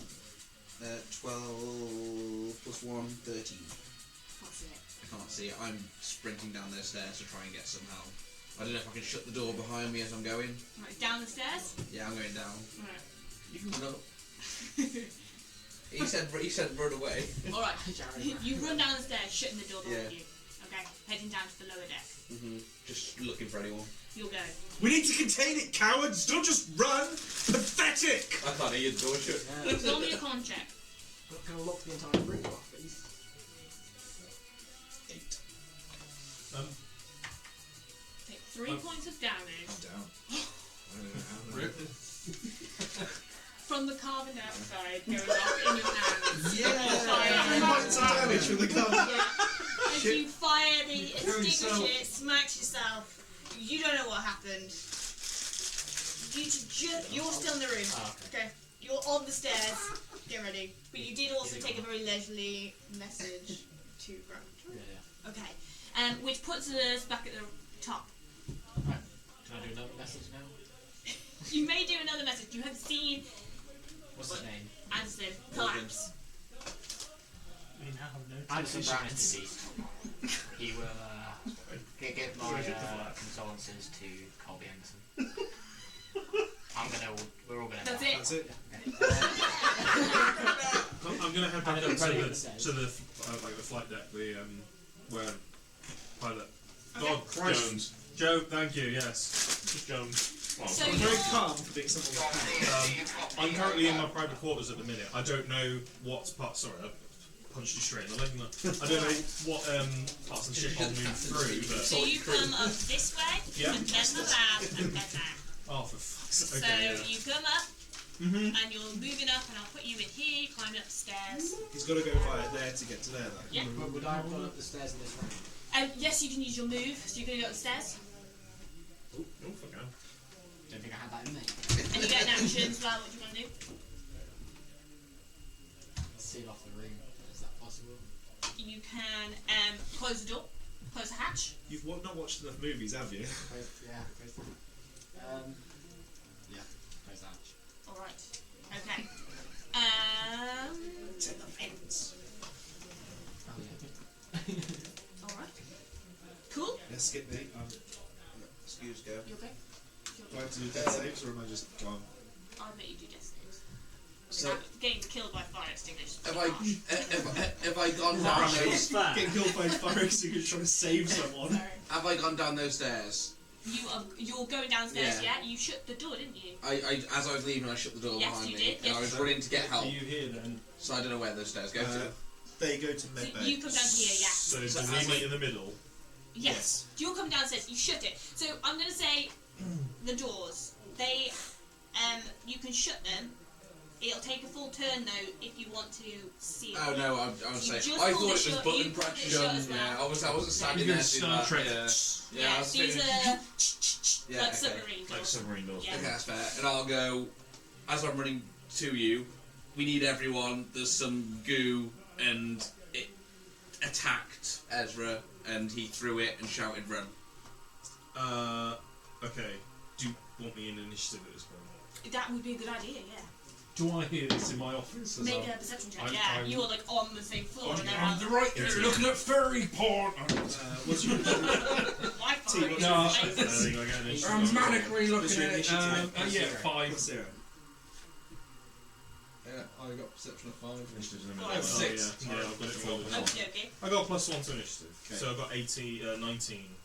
12 plus 1, 13. Can't see it. I can't see it. I'm sprinting down those stairs to try and get some help. I don't know if I can shut the door behind me as I'm going. Right, down the stairs. Yeah, I'm going down. Right. You can go. He said run away. All right. You run down the stairs, shutting the door behind Yeah. you. Okay. Heading down to the lower deck. Just looking for anyone. You'll go. We need to contain it, cowards! Don't just run! Pathetic! I can't hear the door shut. Roll me a con check. Not going to lock the entire room off, please. 8. Take 3 points of damage I'm down. I don't know how. from the carbon dioxide going off in your hands. Yeah! 3 points of damage from the gun. As you fire the extinguisher, it smacks yourself. You don't know what happened. You're still in the room. Okay. You're on the stairs. Get ready. But you did also take a very leisurely message to Grant. Yeah. Okay. Which puts us back at the top. Right. Can I do another message now? You may do another message. You have seen What's his name? Anderson collapse. We now have no Anderson television Brown is deceased. He will give my condolences to Colby Anderson. We're all gonna That's die. it. That's it. I'm going to head back I up don't to know the, what it to the like the flight deck, where pilot. Okay. God, Christ. Joe, thank you. Yes, just Jones. Well, So I'm you're very calm for being something like that. Do you copy, I'm currently in over? my private quarters at the minute. I don't know what part. Sorry, I punched you straight in the leg. I don't know what parts of the ship I'll move through, but So you come up this way, Yeah. and then the lab, and then that. oh, for fuck's So sake! Okay, you come up, Mm-hmm. and you're moving up, and I'll put you in here, climbing up the stairs. He's got to go via there to get to there, though. Yeah. But would I have gone up the stairs in this room? Yes, you can use your move, so you're going to go up the stairs, Oh, fuck on. Don't think I had that in me. and you get an action as well. What do you want to do? Seal off the room. Is that possible? You can close the door, close the hatch. You've not watched enough movies, have you? Close the hatch. All right. Okay. To the fence. Oh yeah. All right. Cool. Yes, skip me. Excuse go. You okay? Do I have to do death saves, or am I just gone? I'll bet you do death saves. So Getting killed by fire extinguisher. have I gone down those? Getting killed by a fire extinguisher trying to save someone. Have I gone down those stairs? You're going downstairs, Yeah. yeah? You shut the door, didn't you? As I was leaving, I shut the door Yes, behind you me, did, and I yes. was running to get help. Are you here then? So I don't know where those stairs go to. They go to So medbay. you come down here, yeah. So is So the as remake in the middle? Yes. You'll come downstairs, you shut it. So I'm going to say the doors. They, you can shut them. It'll take a full turn though if you want to seal. Oh no, I was You saying. just I pulled thought it it was shut, button you pulled it press shut done. as well. Yeah, I wasn't standing You're there doing doing that. Star Trek. Yeah, I was these thinking- are Yeah, like okay. submarine doors. Like submarine doors. Yeah. Okay, that's fair. And I'll go as I'm running to you. we need everyone. There's some goo, and it attacked Ezra, and he threw it and shouted, "Run!" Okay. Do you want me in initiative at this point? That would be a good idea, yeah. Do I hear this in my office? as Make I'm- a perception check, I'm- yeah. I'm- You're like on the same floor and they're I'm out the right Yeah. here looking at furry porn. What's your Wi-Fi. T, what's No, your I initiative? think I get an initiative. I'm manically What's looking your at it. initiative? Yeah, 5. 0. Yeah, I got perception of 5. Initiative's in the Oh, middle. six. Yeah, I've got it for Okay, okay. I got +1 to initiative. Okay. So I've got 19.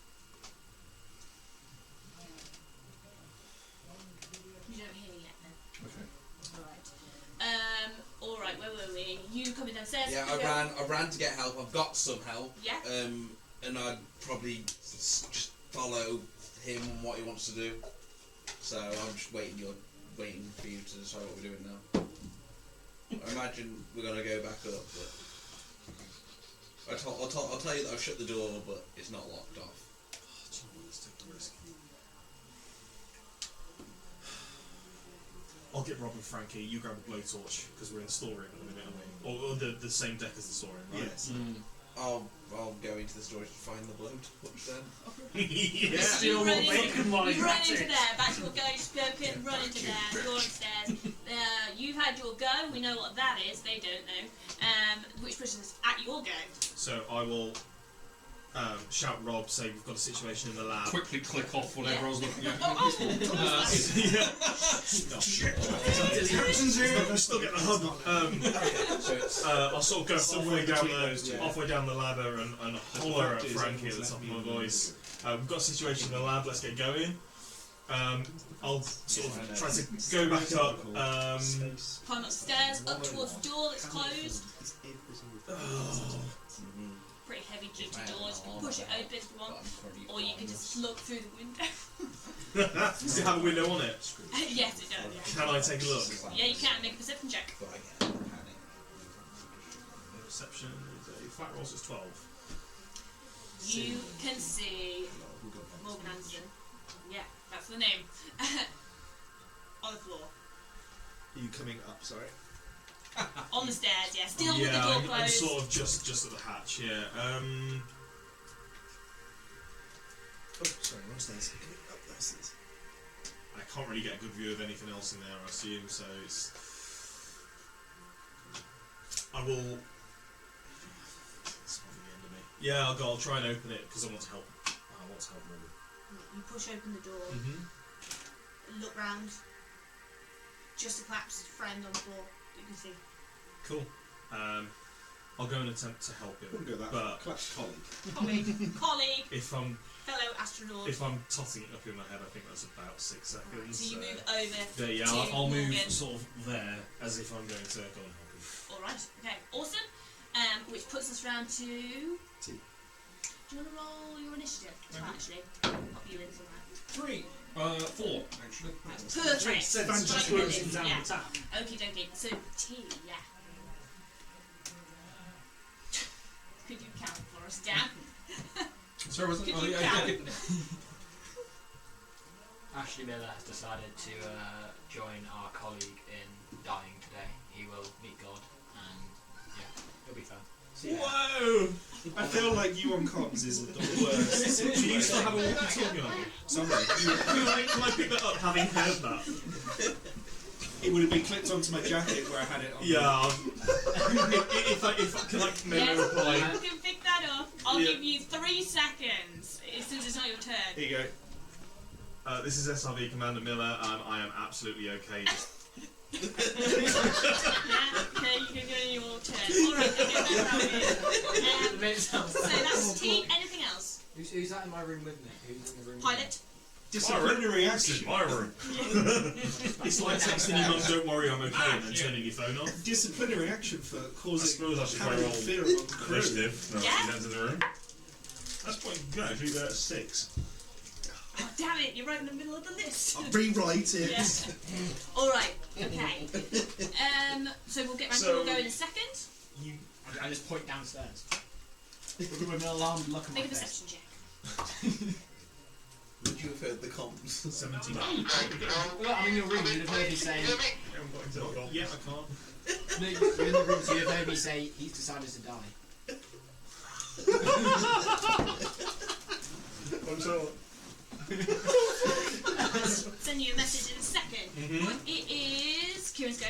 You don't hear yet then. Okay. Alright, where were we? You coming downstairs? Yeah, you go- I ran to get help. I've got some help. Yeah. And I'd probably just follow him and what he wants to do. So I'm just waiting for you to decide what we're doing now. I imagine we're gonna go back up, but I'll tell you that I've shut the door, but it's not locked off. Let's take the risk. I'll get Rob and Frankie. You grab a blowtorch because we're in the storeroom at the minute, aren't we? Or the same deck as the storeroom, right? Yes. I'll go into the storage to find the blowtorch then. Yeah. You run into, bacon line, you run that's into it. there, back to your go, spoken, run into there, you're upstairs. You've had your go, we know what that is, they don't know. Which pushes us at your go. So I will shout Rob, say we've got a situation in the lab. Quickly click off whatever I was looking at. Captain's here. I still get the hug. So it's I'll sort of go Somewhere between those two. halfway down the ladder and holler at Frankie at the top of my voice. We've got a situation in the lab. Let's get going. I'll sort of try to go back up. Climb upstairs, up towards the door that's closed. Pretty heavy duty doors. You can push it open if you want, or you can just look through the window. Does it have a window on it? Yes, it does. Can I take a look? Yeah, you can make a perception check. Perception is a flat roll, so it's 12. You can see Morgan Anderson. Yeah, that's the name. On the floor. Are you coming up, sorry? On the stairs, yeah. Still with the Yeah, door I'm closed. sort of just at the hatch. Yeah. Oh, sorry, wrong stairs. Coming up those stairs. I can't really get a good view of anything else in there, I assume. So it's. I will. It's not the end of me. Yeah, I'll try and open it because I want to help. I want to help Morgan. You push open the door, Mm-hmm. look round. Just a collapsed friend on the floor that you can see. Cool. I'll go and attempt to help him. Wouldn't go that But far. Collapsed colleague. Colleague, if I'm fellow astronaut. totting it up in my head, I think that's about 6 seconds. So you move over There, yeah, to I'll move Morgan. sort of there as if I'm going to go and help him. Alright, okay, awesome. Which puts us round to... T. Do you want to roll your initiative? Actually, pop you in somewhere. 3. 4, actually. Perfect. Sense just Right, closing down yeah. the tap. Okie dokie. So T, yeah. Could you count for us, Dan? Sorry, was it? Could you count? Ashley Miller has decided to join our colleague in dying today. He will meet God, and yeah, it'll be fun. Whoa! I feel like you on comms is the worst. Do you still have a walkie-talkie on you? Sorry. Can I pick that up having heard that? It would have been clipped onto my jacket where I had it on. Yeah. if can I maybe Yes, reply? you can pick that up. I'll Yeah. give you 3 seconds as soon as it's not your turn. Here you go. This is SRV Commander Miller, and I am absolutely okay. Yeah, okay, you can go in your turn. Alright, okay, that's how it is. So that's T. Anything else? Who's that in my room with me? Who's in the room? Pilot? Disciplinary action. This is my room. It's like texting your mum, "Don't worry, I'm okay," and then turning your phone off. Disciplinary action for I causing suppose I should panic roll and fear among the crew. initiative. No, Yeah. she's entered the room. That's quite good actually. They're at 6. Oh, damn it, you're right in the middle of the list. I'll rewrite it. Yeah. Alright, okay. So we'll get round to So- we'll go in a second. You. I just point downstairs. With an alarmed look on my Make a face. perception check. you have heard the comms? 79. Well, I mean, you're reading, you'd have heard me say. Yeah, I can't. No, you're in the room, so you'd have heard me say he's decided to die. I'm sure. Send you a message in a second. It is Kieran's go.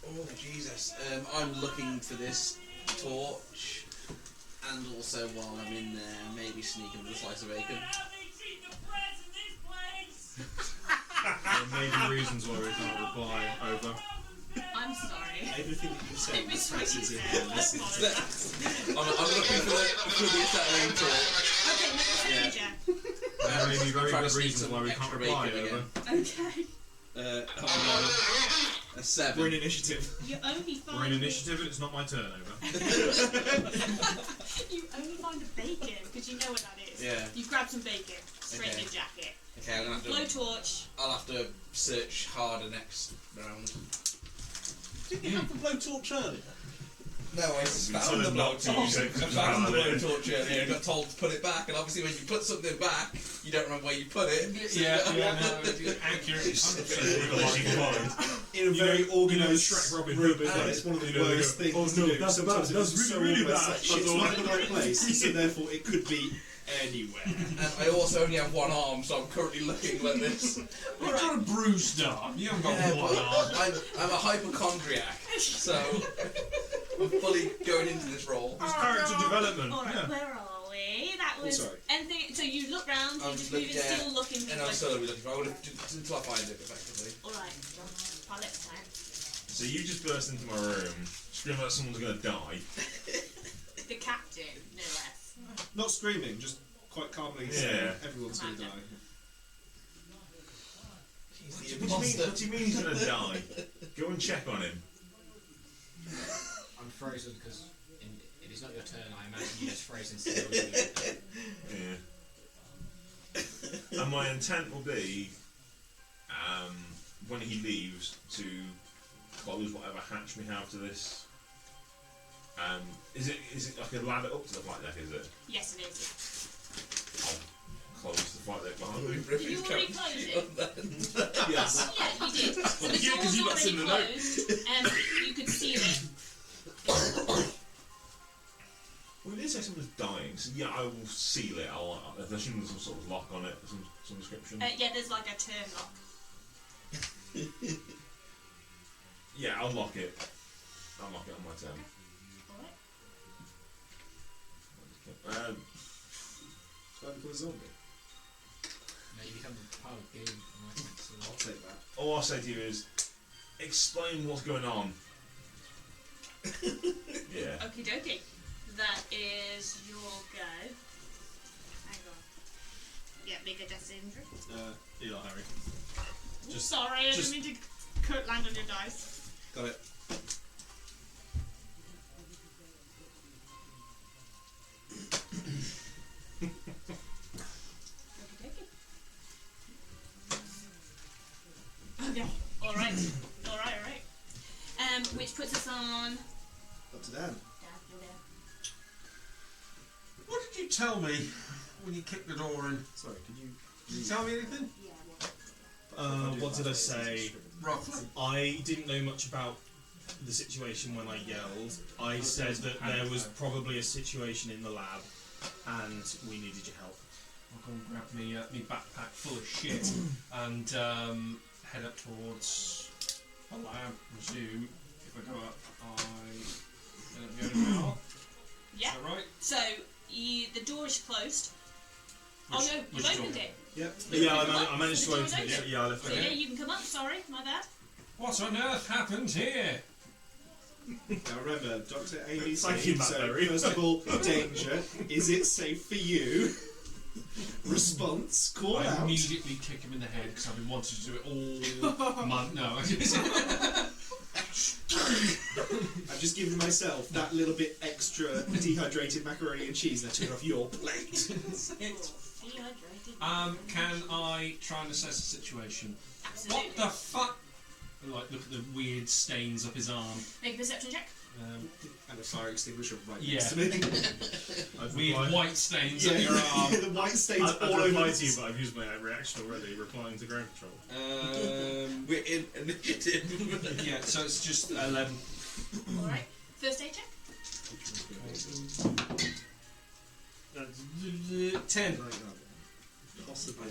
Oh Jesus! I'm looking for this torch, and also while I'm in there, maybe sneaking with a slice of bacon. There may be reasons why we can't reply over. I'm sorry. Everything that you say It was passes in really there. Listen to that. I'm looking for the acetylene torch. Okay, make a Yeah. check. There may be very trying to good sneak reasons some why we can't extra reply bacon over. again. Okay. A 7. We're in initiative. You only find We're in initiative and it's not my turn over. You only find a bacon because you know what that is. Yeah. You grab some bacon straight in Okay. your jacket. Okay, I'm gonna have to. Blowtorch. I'll have to search harder next round. Didn't you have the blowtorch earlier? No, I found the blowtorch. I found the blowtorch earlier and got told to put it back. And obviously, when you put something back, you don't remember where you put it. So Accurate. In a very organised Shrek Robin room, Hood, and it's one of the you know, they worst go, things "Oh, to no, do. that's Sometimes bad, it's that's so really organised, bad." like, shit's not in the right place, so therefore it could be anywhere. And I also only have one arm, so I'm currently looking like this. You've got a bruised arm. You haven't got Yeah, one arm. but I'm a hypochondriac, so I'm fully going into this role. It's character development. Alright, Yeah. where are we? That was sorry. anything. So you look round, you're I'm just looking, moving, still looking for and I'm still looking for it. Until I find it, effectively. Alright, pilot time. So you just burst into my room, scream like someone's gonna die. The captain, no less. Not screaming, just quite calmly Yeah. saying everyone's going to die. He's the What imposter. do you mean he's gonna die? Go and check on him. I'm frozen because if it's not your turn, I imagine you're just frozen still. Yeah. And my intent will be, when he leaves, to close whatever hatch we have to this. Is it like a ladder up to the flight deck? Is it? Yes, it is. I'll close the flight deck behind me. Did you already close it? Yes. Yeah, you did. So the Yeah, 'cause door's you got already in the note. closed, and you could seal it. Well, it did say someone's dying, so yeah, I will seal it. I'll assume there's some sort of lock on it, some description. Yeah, there's like a turn lock. Yeah, I'll lock it. I'll lock it on my turn. Alright. So I become a zombie. No, you become part of the game. I'll take that. All I'll say to you is, explain what's going on. Yeah. Okie dokie. That is your go. Hang on. Yeah, make a death injury. Eli Harry. Just sorry, I just- didn't mean to land on your dice. Got it. Okay. Alright. Alright. Which puts us on. Up to Dan. Dad, you're there. What did you tell me when you kicked the door in? Sorry, could you... Did you tell me anything? Yeah, what? What did I say? Roughly. I didn't know much about the situation when I yelled. I said that there was probably a situation in the lab and we needed your help. I'll go and grab me backpack full of shit and head up towards the lab. Resume. If I go up, I end up going down. Yeah. Is that right? So, the door is closed. Which- oh no, which you've opened door? it. Yep. Yeah, Come up, I managed so to the door's open it. open. Yeah, I left So it. yeah, you can come up. Sorry, my bad. What on earth happened here? Now remember, Dr. ABC, Thank you, Matt so Berry. first of all, danger. Is it safe for you? Response, call I out. immediately kick him in the head because I've been wanting to do it all month. No. I've just given myself that little bit extra dehydrated macaroni and cheese that I took off your plate. Dehydrated. Can I try and assess the situation? Absolutely. What the fuck? Like, look at the weird stains up his arm. Make a perception check. And a fire extinguisher right Yeah. next to me. I've weird white stains on your arm. The white stains I've all over replied it. to you, but I've used my reaction already, replying to ground control. We're in initiative. Yeah, so it's just 11. Alright. First aid check? 10. Possibly.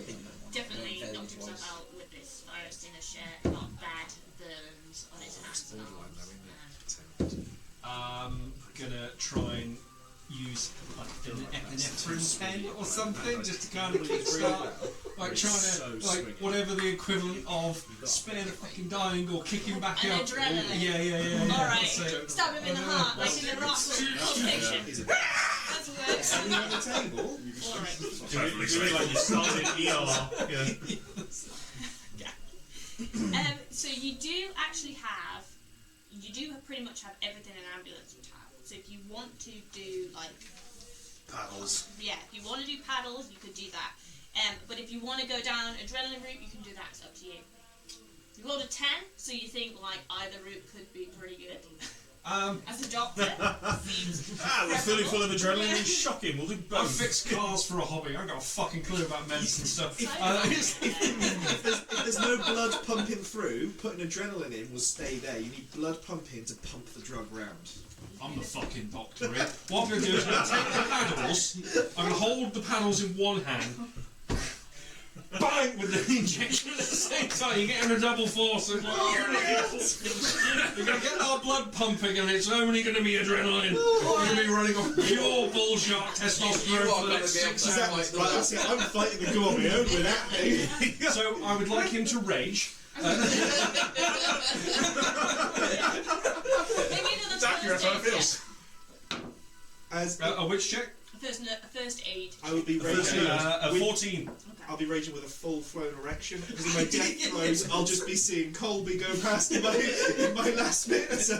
Definitely knocked himself out with this virus in a share. Not bad burns on his hands and arms. Gonna try and use like an epinephrine pen or something just to kind of kickstart, like trying to whatever the equivalent of spare the fucking dying or kicking back An up. adrenaline. Yeah. Alright. So, Stab him in the heart, like in the rock fiction. That's works. On the table. Alright. Doing like you started ER. Yeah. So you do actually have, pretty much have everything an ambulance would have. So if you want to do like Paddles. yeah, if you want to do paddles, you could do that. But if you want to go down adrenaline route, you can do that. It's up to you. You rolled a 10, so you think like either route could be pretty good. As a doctor, seems we're fully full of adrenaline and shocking. We'll do I both. fix cars for a hobby. I ain't got a fucking clue about medicine stuff. If there's no blood pumping through, putting adrenaline in will stay there. You need blood pumping to pump the drug round. I'm the fucking doctor here. What I'm going to do is I'm going to take the paddles, I'm going to hold the paddles in one hand, bang with the injection at the same time. You're getting a double force. You're going to get our blood pumping and it's only going to be adrenaline. You're going to be running off pure bullshit testosterone for the next 6 hours. Right, that's it. I'm fighting the go on my own with that. So I would like him to rage. It's accurate how it feels. As A which check? first aid. I would be raging. A 14. I'll be raging with a full-flown erection because in my death throes I'll just be seeing Colby go past in my last bit. So.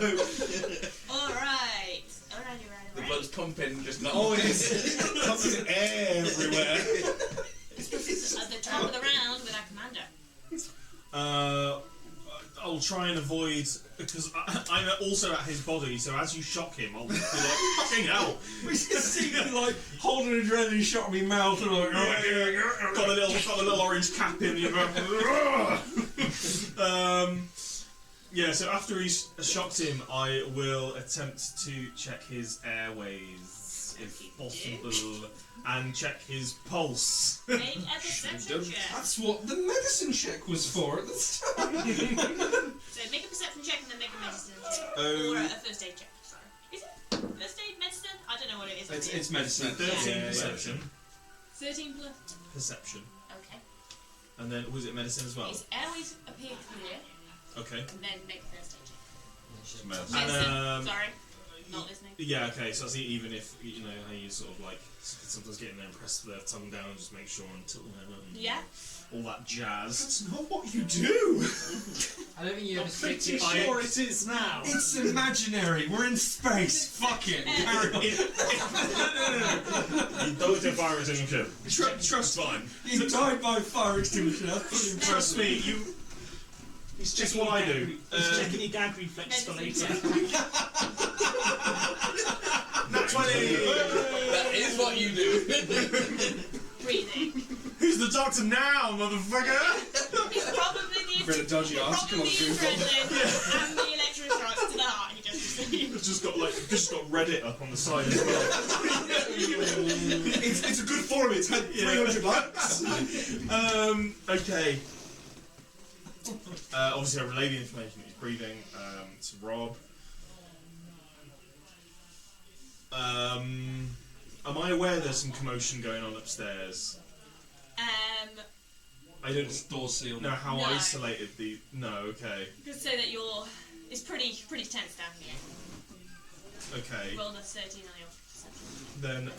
Alright. The blood's pumping, just not. Oh, it is. Pumping everywhere. At the top of the round with our commander. I'll try and avoid because I'm also at his body. So as you shock him, I'll be like, "Fucking hell!" We just see him like holding an adrenaline shot in my mouth and like, got a little orange cap in the yeah. So after he's shocked him, I will attempt to check his airways if possible and check his pulse. Make a perception check. That's what the medicine check was for at the start. So make a perception check and then make a medicine check. Oh. Or a first aid check, sorry. Is it first aid, medicine? I don't know what it is. It's medicine. 13 perception. 13 plus. Perception. Okay. And then was it medicine as well? His airways appear clear, Okay. and then make a first aid check. Medicine. And, Sorry. Not listening. Yeah, okay, so I see even if, you know, how you sort of like sometimes getting there and press their tongue down and just make sure until Yeah. all that jazz. That's not what you do. I don't think you ever Pretty stick sure it is now. It's imaginary. We're in space. Fuck it. Carry on. You don't have fire extinguisher. Trust fine. You died by fire extinguisher. That's pretty impressive. Trust me, you. He's Just checking what your I do. gag- He's checking your gag reflex for later. Nat 20! That is what you do. Breathing. Who's the doctor now, motherfucker? It's probably the Really dodgy arse. Come on, adrenaline and the electroshocks to the heart. He just just got Reddit up on the side as well. It's a good forum. It's had 300 likes. Okay. Obviously, I relay the information that he's breathing to Rob. Am I aware there's some commotion going on upstairs? I don't Door sealed. know how No. isolated the. No, okay. you could say that it's pretty tense down here. Okay. Roll a 13 on your perception. Then,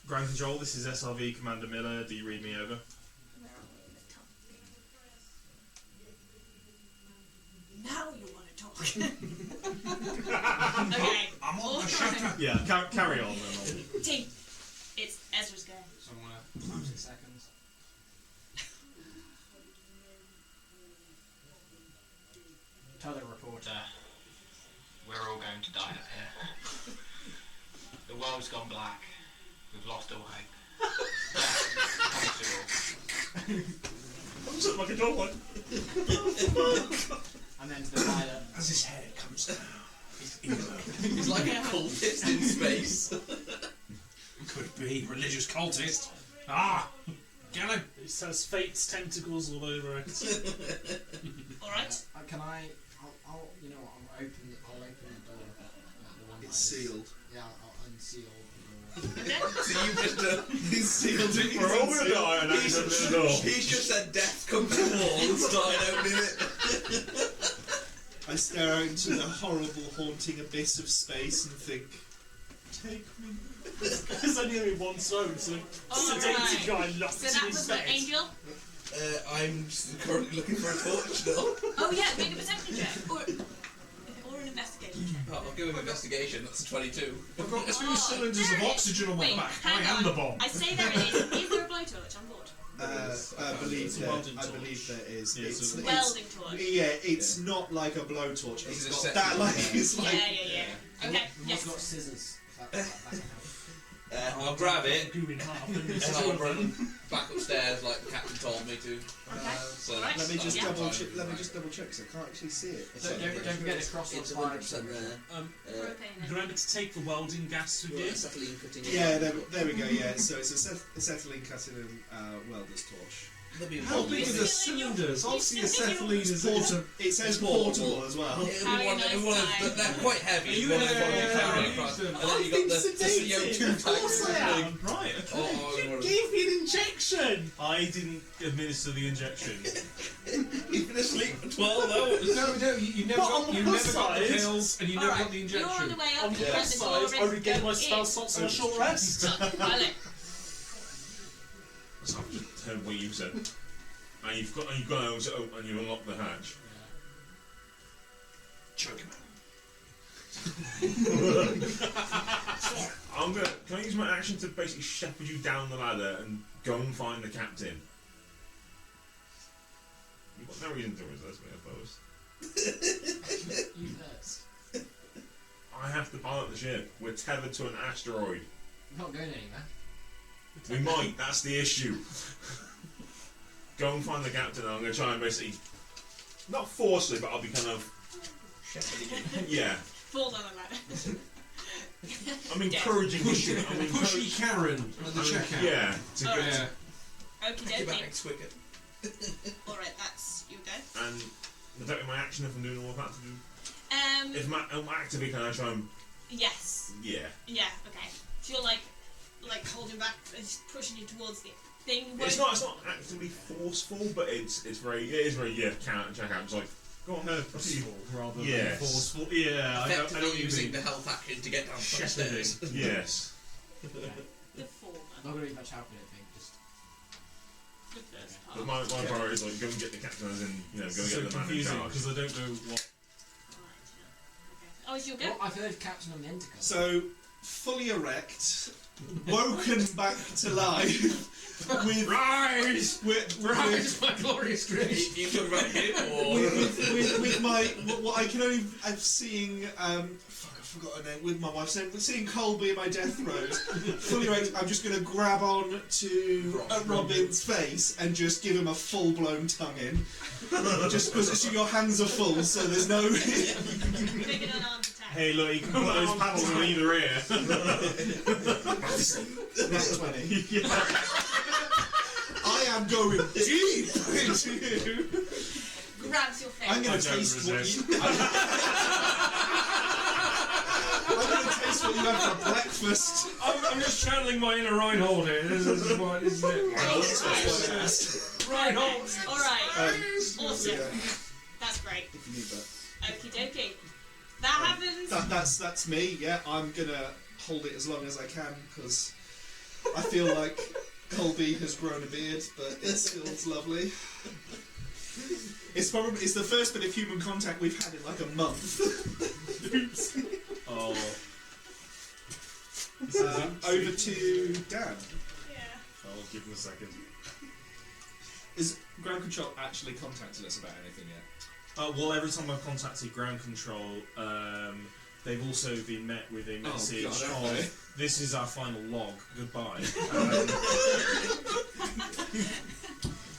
Ground Control, this is SRV Commander Miller. Do you read me over? Where are we at the top? Now you want to talk. Okay. I'm on the Alright. shutter. Yeah, carry on then. Team. It's Ezra's go. So I'm gonna close in seconds. Tell the reporter we're all going to die out here. world's gone black. We've lost all hope. I'm just like a dog. And then the pilot. As his hair comes down. He's like a cultist in space. Could be religious cultist. Ah, get him. It says fate's tentacles all over it. Alright. Can I? I'll you know what? I'll open the door. The one It's that is- sealed. Yeah, I'll unseal the door. So you've just He's sealed it. We're all gonna die and he's, that's the door. he's just said death come to the wall and started opening it. I stare out into the horrible, haunting abyss of space and think, take me. There's only going to be one stone, so sedated Alright. guy locked So in that his was bed. what, Angel? I'm currently looking for a torch still. Oh yeah, make a perception check. Or an investigation check. Oh, I'll go with investigation, that's a 22. I've got 2 Oh, cylinders there of it is. oxygen on my Wait, back. I hang am on. the bomb. I say there it is. Is there a blowtorch on board? I believe there is. Yeah, It's, so- Welding torch. yeah, it's not like a blowtorch. It's It's a got that second- like it's like. Yeah. Okay, We've yes. got scissors. That can help. I'll grab it Goo in half. And and I'll run back upstairs like the captain told me to. Okay. So Alright. Let me just Yeah. double check. Let me just double check because I can't actually see it. Don't forget to cross It's those fires. 100% there. Propane. Remember to take the welding gas with you. Acetylene cutting. Yeah, there we go. Yeah, so it's acetylene cutting and welder's torch. How big are the cylinders? Obviously, acetylene is It says portable as well. How you nice They're quite heavy. Are you One in of them a- you carry across. And then you got the CO2 tank. Right. Oh, Give me an injection! I didn't administer the injection. You've been asleep for 12 hours. No, you never But got, on the you plus never got the side- pills and you never got the You're on the injection. way up. On the You plus the door side, I and regain go my spell in. slots on a short rest. Pilot. So I've just heard what you said. And you've got to open and you unlock the hatch. choke him out. Can I use my action to basically shepherd you down the ladder and go and find the captain? You've got no reason to resist me, I suppose. You first. I have to pilot the ship. We're tethered to an asteroid. We're not going anywhere. We might, that's the issue. Go and find the captain and I'm going to try and basically, not forcefully, but I'll be kind of, yeah. Fall down the ladder. I'm encouraging Pushy, I'm pushy Karen at the checkout. Yeah. To go, Alright. Okie Get back dokie. next wicket. Alright, that's you go. and would that be my action if I'm doing all of that to do? If I'm actively, can I try and, Yes. yeah. Yeah, okay. So you're like holding back, just pushing you towards the thing. It's not actively forceful, but it is very check out. It's like, go on, Purposeful rather Yes. than forceful. Yeah, I Effectively don't using mean the health action to get down the stairs. shepherding. yes. The former. Not going to be much help, I don't think. Just The first part. But my priority is like go and get the captain, as in go and So get the man in confusing charge. because I don't know what. Right, yeah. Okay. Oh, it's your go? well, I've heard Captain on the intercom. So, fully erect, woken back to life, with Rise! Rise, my glorious grace! You talking about him or? with my what I can only I'm seeing fuck I forgot her name with my wife seeing Colby in my death throes. Fully erect, I'm just gonna grab on to Robin's face and just give him a full blown tongue in, just because your hands are full, so there's no. Make an unarmed attack. Hey, look, you can put those paddles in either ear. That's 20. I am going deep into you. Grabs your face. I'm gonna I don't taste what resist. you. I'm gonna taste what you had for breakfast. I'm just channeling my inner Reinhold here. This is what, isn't it? Reinhold! Alright. Awesome. Yeah, That's great. if you need that. Okie dokie. That happens. That's me. Yeah, I'm gonna hold it as long as I can because I feel like Colby has grown a beard, but it still lovely. It's the first bit of human contact we've had in like a month. Oops. Oh. Over to Dan. Yeah. I'll give him a second. Is ground control actually contacted us about anything yet? Well, every time I've contacted ground control, they've also been met with a message God, of, okay. "This is our final log. Goodbye."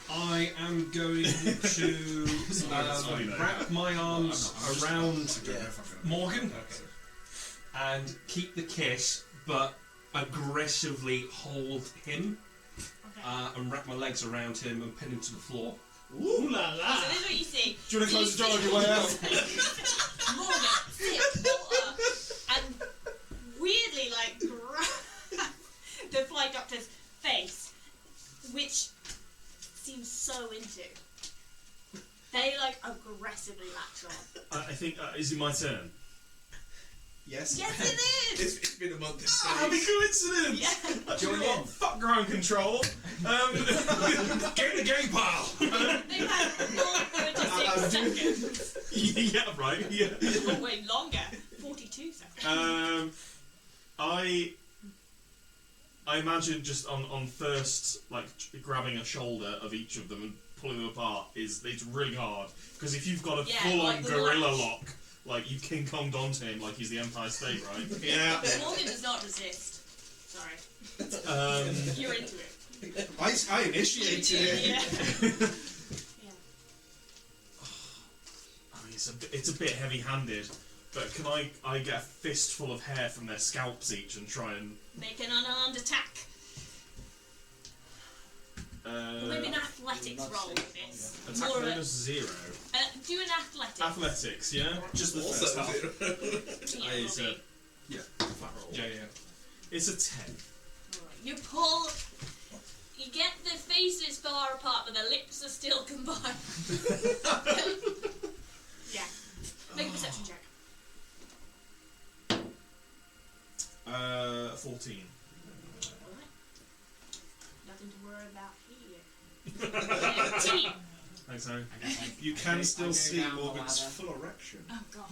I am going to wrap my arms around Morgan and keep the kiss, but aggressively hold him and wrap my legs around him and pin him to the floor. Ooh la la! So this is what you see. Do you want to close the door on your way out? Morgan, sick, water, and weirdly grab the flight doctor's face, which seems so into. They aggressively latch on. I think is it my turn? Yes. Yes, it is. It's been a month. Happy coincidence. Yeah. Join in. Fuck ground control. Get in the game pile. They have 46 seconds. Yeah, right. Yeah. Oh, wait, longer. 42 seconds. I imagine just on first, grabbing a shoulder of each of them and pulling them apart it's really hard, because if you've got a full-on gorilla lock, you King Kong'd onto him like he's the Empire State, right? Yeah. Morgan does not resist. Sorry. You're into it. I initiated it. Yeah. I mean, it's a bit heavy-handed, but can I get a fistful of hair from their scalps each and try and Make an unarmed attack. Maybe an athletics roll with this. attack More of bonus 0? do an athletics. Athletics, yeah? Just the Also first half. Yeah, It's a flat roll. Yeah. It's a 10. You pull. You get the faces far apart, but the lips are still combined. Yeah. Make a perception check. 14. Alright. Nothing to worry about here. 18. Thanks, Harry. You can still see down the Morgan's ladder. full erection. Oh god.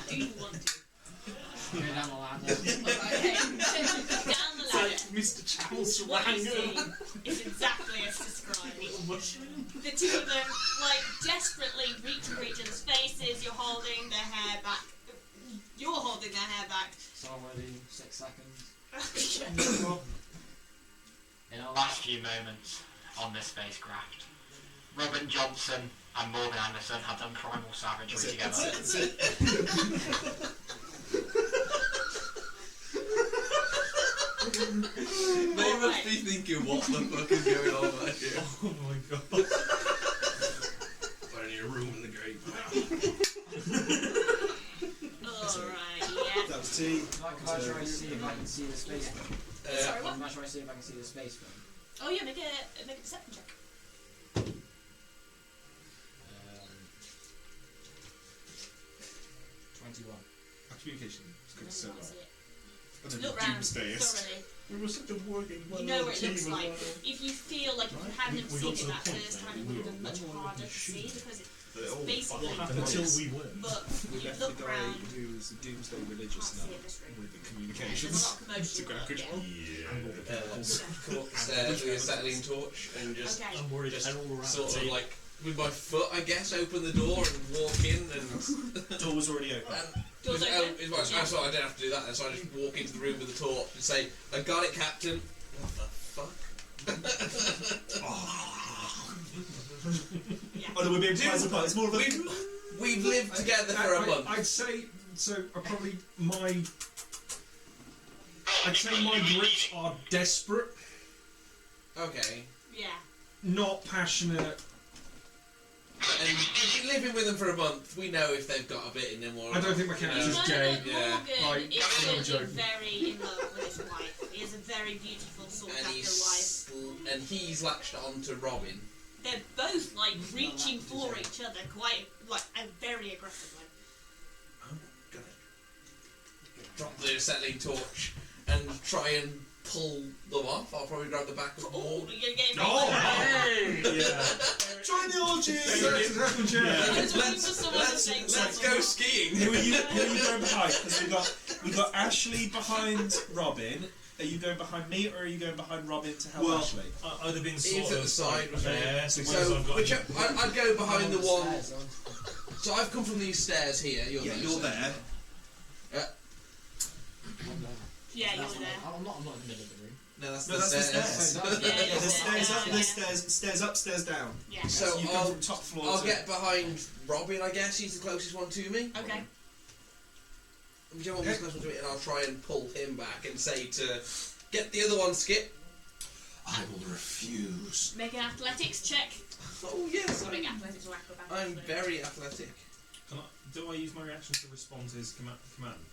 Do you want to? Go down the ladder. Okay. Down the ladder. Mr. Charles What you see is exactly as described. The two of them, desperately reaching for each other's faces. You're holding their hair back. You're holding their hair back. So I'm going to do 6 seconds. In our last few moments on this spacecraft, Robin Johnson and Morgan Anderson had done primal savagery together. That's it. They must be thinking, what the fuck is going on back here? Oh my god. Only a room in the grave. Alright, yeah. That was T. Can I try to see if I can see the space phone? Sorry, what? Can I try to see if I can see the space phone? Oh yeah, make a perception check. 21. Our communication is going so well. That's it. And then Look round doomsday is. thoroughly. We were such a working You know what it looks like. If you feel like if you hadn't We seen got to it the that point first then time, it would have been much harder to see because it's basically Until we win. But We you left look the guy round. who was the doomsday religious Can't see now it this room. with the There's communications a lot of commotion. to ground control. Come upstairs with a acetylene torch and just Okay. I'm worried Just all around. sort of with my foot, I guess, open the door and walk in and. Door was already open. Doors open. So I don't have to do that then, so I just walk into the room with the torch and say, I got it, Captain. What the fuck? Yeah. Oh no, we're being prize apart. It's more of a. We've lived together for a month. I'd say so. Probably I'd say my grips are desperate, Okay. Yeah. not passionate. And we've been living with them for a month. We know if they've got a bit in them or I don't think my You character's know gay. that Yeah. Morgan Like, is I'm certainly joking. very in love with his wife. He has a very beautiful sought and after wife. he's latched on to Robin. They're both reaching for each other quite very aggressively. I'm gonna drop the acetylene torch and try and pull them off. I'll probably grab the back of Oh, Morgan. you're getting Join the orgy! Let's go skiing. Who are you going behind? Because we've got Ashley behind Robin. Are you going behind me or are you going behind Robin to help Ashley? I'd have been He's sort at of the side, there. so I've got I'd go behind the one. So I've come from these stairs here. You're Yeah, there, you're so- there. Yeah, you were there. I'm not in the middle of the room. No, that's No, the that's the stairs. stairs. Yeah, Yeah, there's stairs up, yeah. there's stairs up, stairs down. Yeah. So you come from top floor I'll to... get behind Robin, I guess. He's the closest one to me. Okay. Whichever one was closest to me, and I'll try and pull him back and say to get the other one, Skip. I will refuse. Make an athletics check. Oh yes, Or make athletics or acrobatics. I'm whatever. very athletic. Do I use my reaction to respond to his command?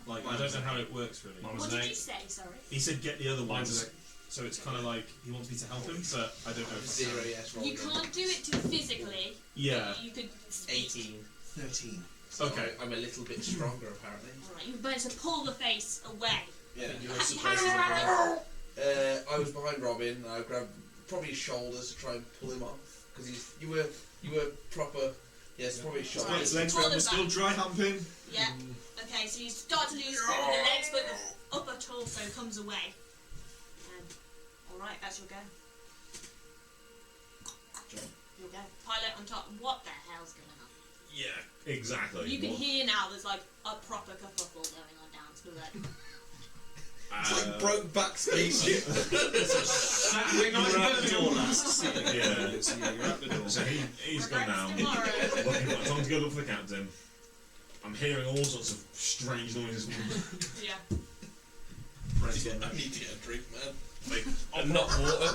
Like, I don't know how it works really. What did you say? Sorry. He said get the other Mine's ones. an So it's kind of like he wants me to help him, but I don't know if I Zero, can. yes. Roll You again. can't do it too physically. Yeah. You could. Speak. 18. 13. So Okay. I'm a little bit stronger apparently. Alright, you managed to pull the face away. Yeah. How I was behind Robin. And I grabbed probably his shoulders to try and pull him off because you were proper. Yes, probably his His shoulders. legs were still dry humping. Yeah. Okay, so you start to lose grip of the legs, but the upper torso comes away. Alright, that's your go. Your go. Pilot on top. What the hell's going on? Yeah, exactly. You can What- hear now there's like a proper kerfuffle going on down to the left. It's like Brokeback spaceship. Saturday night at the door last seeing. Yeah. So yeah, you're out the door. So he's gone now. Tomorrow. Looking, time to go look for the captain. I'm hearing all sorts of strange noises. Yeah. I need to get a drink, man. Like, And not water.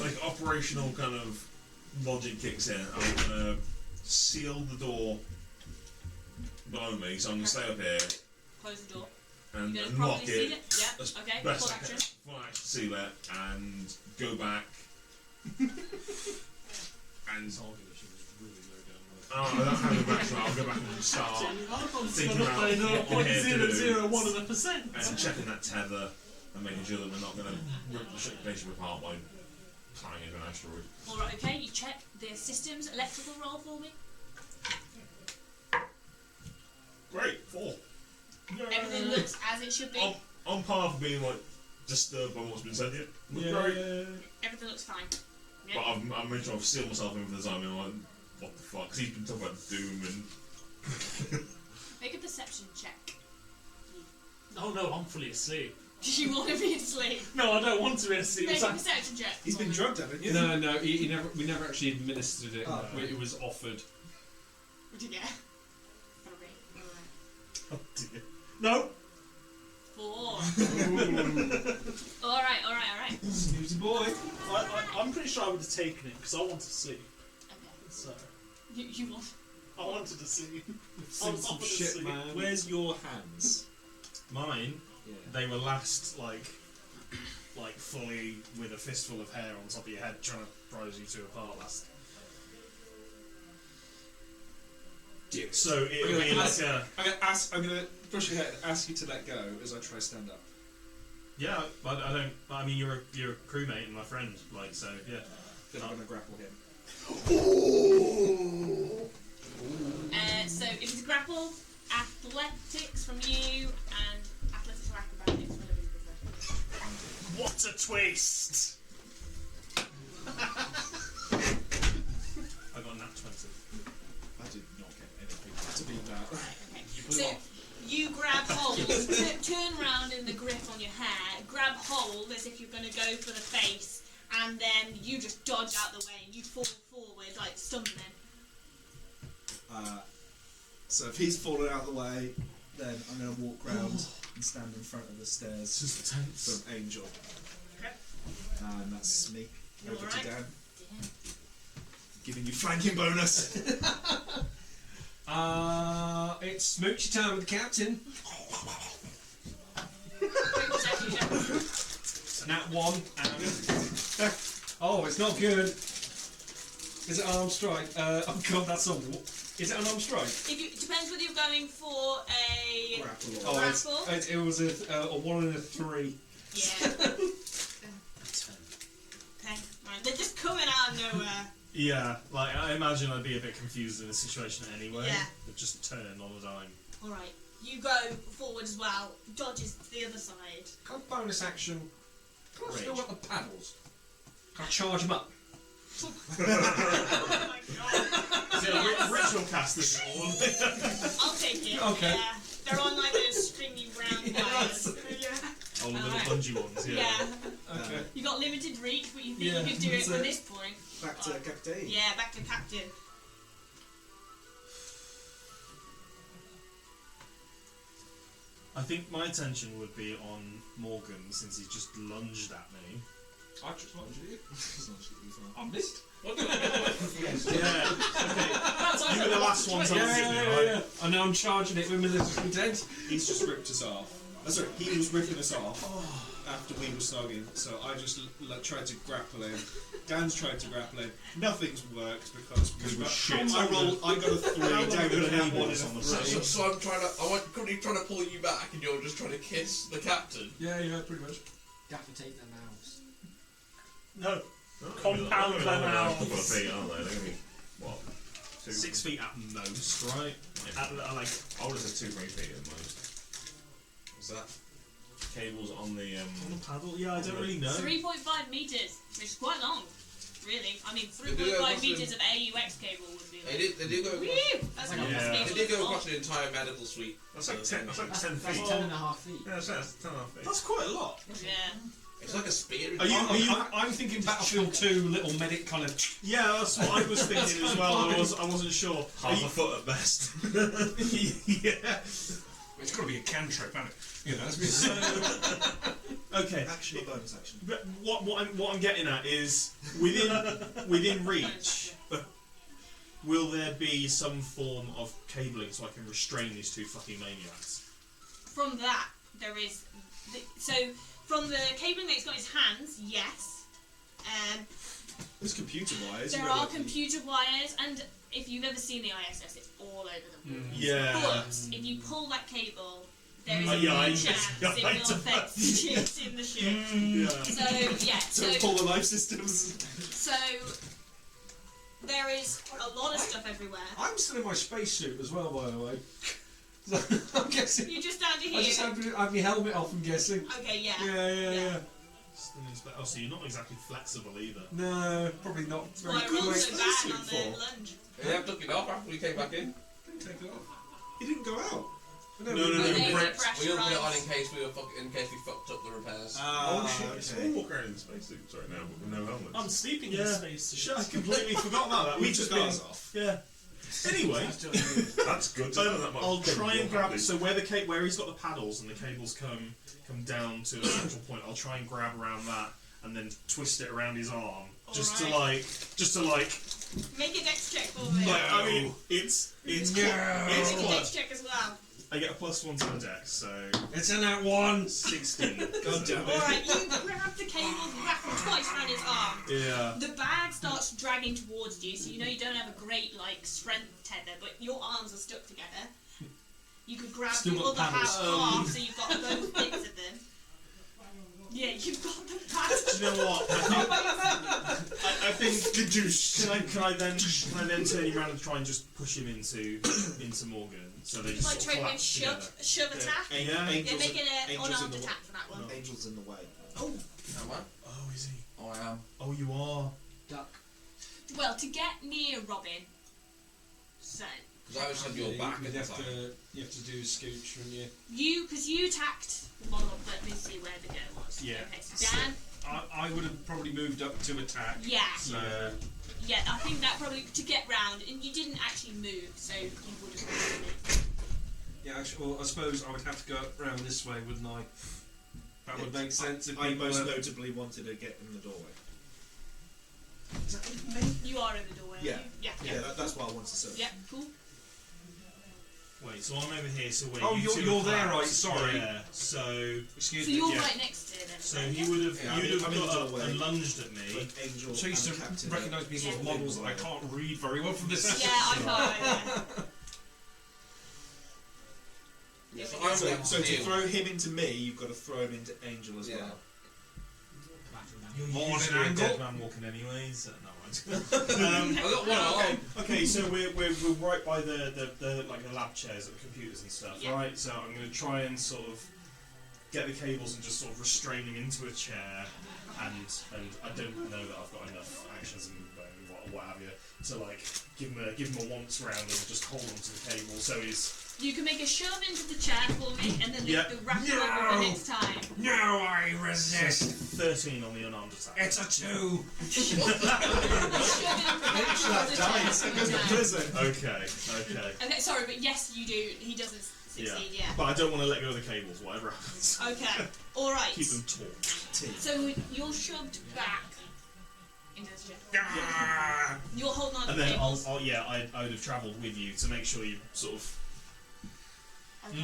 like operational kind of logic kicks in. I'm gonna seal the door below me, so I'm gonna stay up here Close the door. and, You're and gonna lock properly seal it. it? Yeah. As Okay. best Full I can. action. Full action, seal it, and go back. And oh, that's how the back. I'll go back and start thinking about what I'm here to do. 0.001%. And checking that tether and making sure that we're not going to rip the spaceship apart by flying into an asteroid. Alright, okay, you check the systems electrical roll for me. Great, 4. Everything looks as it should be. On par for being like disturbed by what's been said here. Yeah. Great. Everything looks fine. But Yeah. I'm making sure I've sealed myself in for the time and I'm like, what the fuck? Because he's been talking about doom and. Make a perception check. Oh no, I'm fully asleep. Do you want to be asleep? No, I don't want to be asleep. Make It's a like- perception check. He's been drugged, haven't you? No, we never actually administered it. Oh, right. It was offered. What did you get? 3. Alright. Oh dear. No. 4. Alright. Snoozy boy. I'm pretty sure I would have taken it because I want to sleep. Okay. So You want. I wanted to sleep. Seen some offered to shit, sleep. man. Where's your hands? Mine, Yeah. they were last like fully with a fistful of hair on top of your head trying to prise you two apart last. Dear. So it would be like a I'm gonna brush your hair and ask you to let go as I try to stand up. yeah, but I don't. I mean, you're a crewmate and my friend, like so. Yeah. Then I'm gonna grapple him. So if it's grapple, athletics from you, and athletics or acrobatics, whatever you prefer. What a twist! I got a nat 20. I did not get anything to beat that. Okay. So you grab hold, turn around in the grip on your hair, grab hold as if you're going to go for the face, and then you just dodge out the way and you fall forward like stumbling. So if he's fallen out of the way, then I'm going to walk round and stand in front of the stairs Just tense. for Angel. Okay. And that's me. You Over alright? to Dan. Damn. Giving you flanking bonus. It's smoochy time with the captain. Quick perception check. Nat 1. And oh, it's not good. Is it an armed strike? Oh god, that's a. Is it an armed strike? It depends whether you're going for a Grapple. Oh, grapple. it was a 1 and a 3. Yeah. Okay. Right. They're just coming out of nowhere. Yeah, like I imagine I'd be a bit confused in this situation anyway. Yeah. But just turn all the time. Alright. You go forward as well. Dodges to the other side. Can I bonus action? Can I still Rage. got the paddles? Can I charge him up? Oh my god. Ritual casters all. I'll take it. Okay. Yeah. They're on like those stringy round wires. Yeah. Oh, the little Alright. bungee ones, yeah. Yeah. Okay. You got limited reach, but you think Yeah, you could do it that's from it. this point. Back to Captain. Yeah, back to Captain. I think my attention would be on Morgan since he's just lunged at me. I just lunged at you. I missed. Yeah. Okay. You were the last ones on Yeah. I know I'm charging it with malicious intent. He's just ripped us off. Sorry, he was ripping us off after we were snogging, so I just tried to grapple him. Dan's tried to grapple him. Nothing's worked because we're shit. I got a 3, Dan got an 8 on the So I'm currently trying to pull you back, and you're just trying to kiss the captain. Yeah, pretty much. Gaffer take them out. No. Compound them out. Couple of feet, aren't they? They're gonna be what? 6 feet at most, right? At, like, I would have said 2-3 feet at most. What's that? Cables on the on the paddle? Yeah, I don't really know. 3.5 meters, which is quite long, really. I mean, They do go 3.5 across meters of AUX cable would be like. They do go across. Woo! That's not Yeah. cable They did go at all. across an entire medical suite. That's like 10. That's like 10 That's feet. 10.5 feet. Yeah, that's 10.5 feet. That's quite a lot. Yeah. It's like a spear. I'm thinking Battlefield 2 little medic kind of. Yeah, that's what I was thinking as well. I wasn't sure. Half a foot at best. Yeah. It's got to be a cantrip, hasn't it? You know. Okay. Actually, bonus action. But what I'm getting at is within reach. Will there be some form of cabling so I can restrain these two fucking maniacs? From that, there is. So, from the cabling that he's got in his hands, yes. There's computer wires. There are computer wires, and if you've ever seen the ISS, it's all over the place. Yeah. But if you pull that cable, there is a Yeah, good chance it will affect the ships in the ship. Yeah. So, yeah. So pull the life systems. So, there is a lot of stuff everywhere. I'm still in my spacesuit as well, by the way. So, I'm guessing. You just down to here. I just have my helmet off, I'm guessing. Okay, yeah. Yeah. Oh, so you're not exactly flexible either. No, probably not very Why roll quick. so bad on the lunge? They took it off after we came back in. Didn't take it off. He didn't go out. No. We all put it on Pressurised. in case we fucked up the repairs. Oh shit, it's still walk around in the spacesuit right now, but with no helmets. I'm sleeping in space. Shit, I completely forgot about that. We took ours off. Yeah. Anyway, That's good to know that might I'll be try and grab. handy. So where he's got the paddles and the cables come down to a central point, I'll try and grab around that and then twist it around his arm, just to like. Make a dex check for me. Like, I mean, it's Make a dex close. check as well. I get a +1 to the dex, so It's in that one. 16. God damn it. Alright, you grab the cables, wrap them twice around his arm. Yeah. The bag starts dragging towards you, so you know you don't have a great strength tether, but your arms are stuck together. You could grab Still the got other paddles. half, so you've got both bits of them. Yeah, you've got the paddles. Do you know what? I think the juice. Can I then turn him around and try and just push him into Morgan? So they just Like sort of try and collapse shove together. attack. Yeah. Yeah, make it an Angels in unarmed the attack for that one. Angel's in the way. Oh, am I? Oh, is he? Oh, I am. Oh, you are. Duck. Well, to get near Robin, so Because I was on your back at the time. You have to do scooch, wouldn't you? because you attacked the model, let me see where the girl was. Yeah. Okay, so Dan, I would have probably moved up to attack. yeah. So, Yeah, I think that probably to get round, and you didn't actually move, so you would have moved. yeah, actually, well, I suppose I would have to go around this way, wouldn't I? That would make sense if I people most were- notably wanted to get in the doorway. You are in the doorway. Yeah. Aren't you? Yeah. Yeah, that's why I wanted to search. Yeah. Cool. Wait, so I'm over here. So wait. Oh, you two you're are there, right? collapsed. Sorry. Yeah. So Excuse So me. you're yeah. right next to them. So he would have. Yeah, you'd I'm have in the got up doorway. and lunged at me. But Angel So you used and to Captain recognise me as are- models that I can't read very well from this. Yeah, I know. Yeah, so I'm So, able so to to deal. throw him into me, you've got to throw him into Angel as Yeah. well. You're Morning usually a angle. dead man walking anyway. So no, I got one arm. Okay, so we're right by the like the lab chairs and the computers and stuff, Yeah. right? So I'm going to try and sort of get the cables and just sort of restrain him into a chair, and I don't know that I've got enough actions and what or what have you, to like give him a once round and just hold onto the cable. So he's. You can make a shove into the chair for me, and then Yep. the wrap it over the next time. No, I resist. 13 on the unarmed attack. It's a 2. Okay. Okay, sorry, but yes, you do. He doesn't succeed. Yeah. But I don't want to let go of the cables, whatever happens. Okay. All right. Keep them taut. So you're shoved back into the chair. Ah! You're holding on to And the then cables. I would have travelled with you to make sure you sort of. Okay.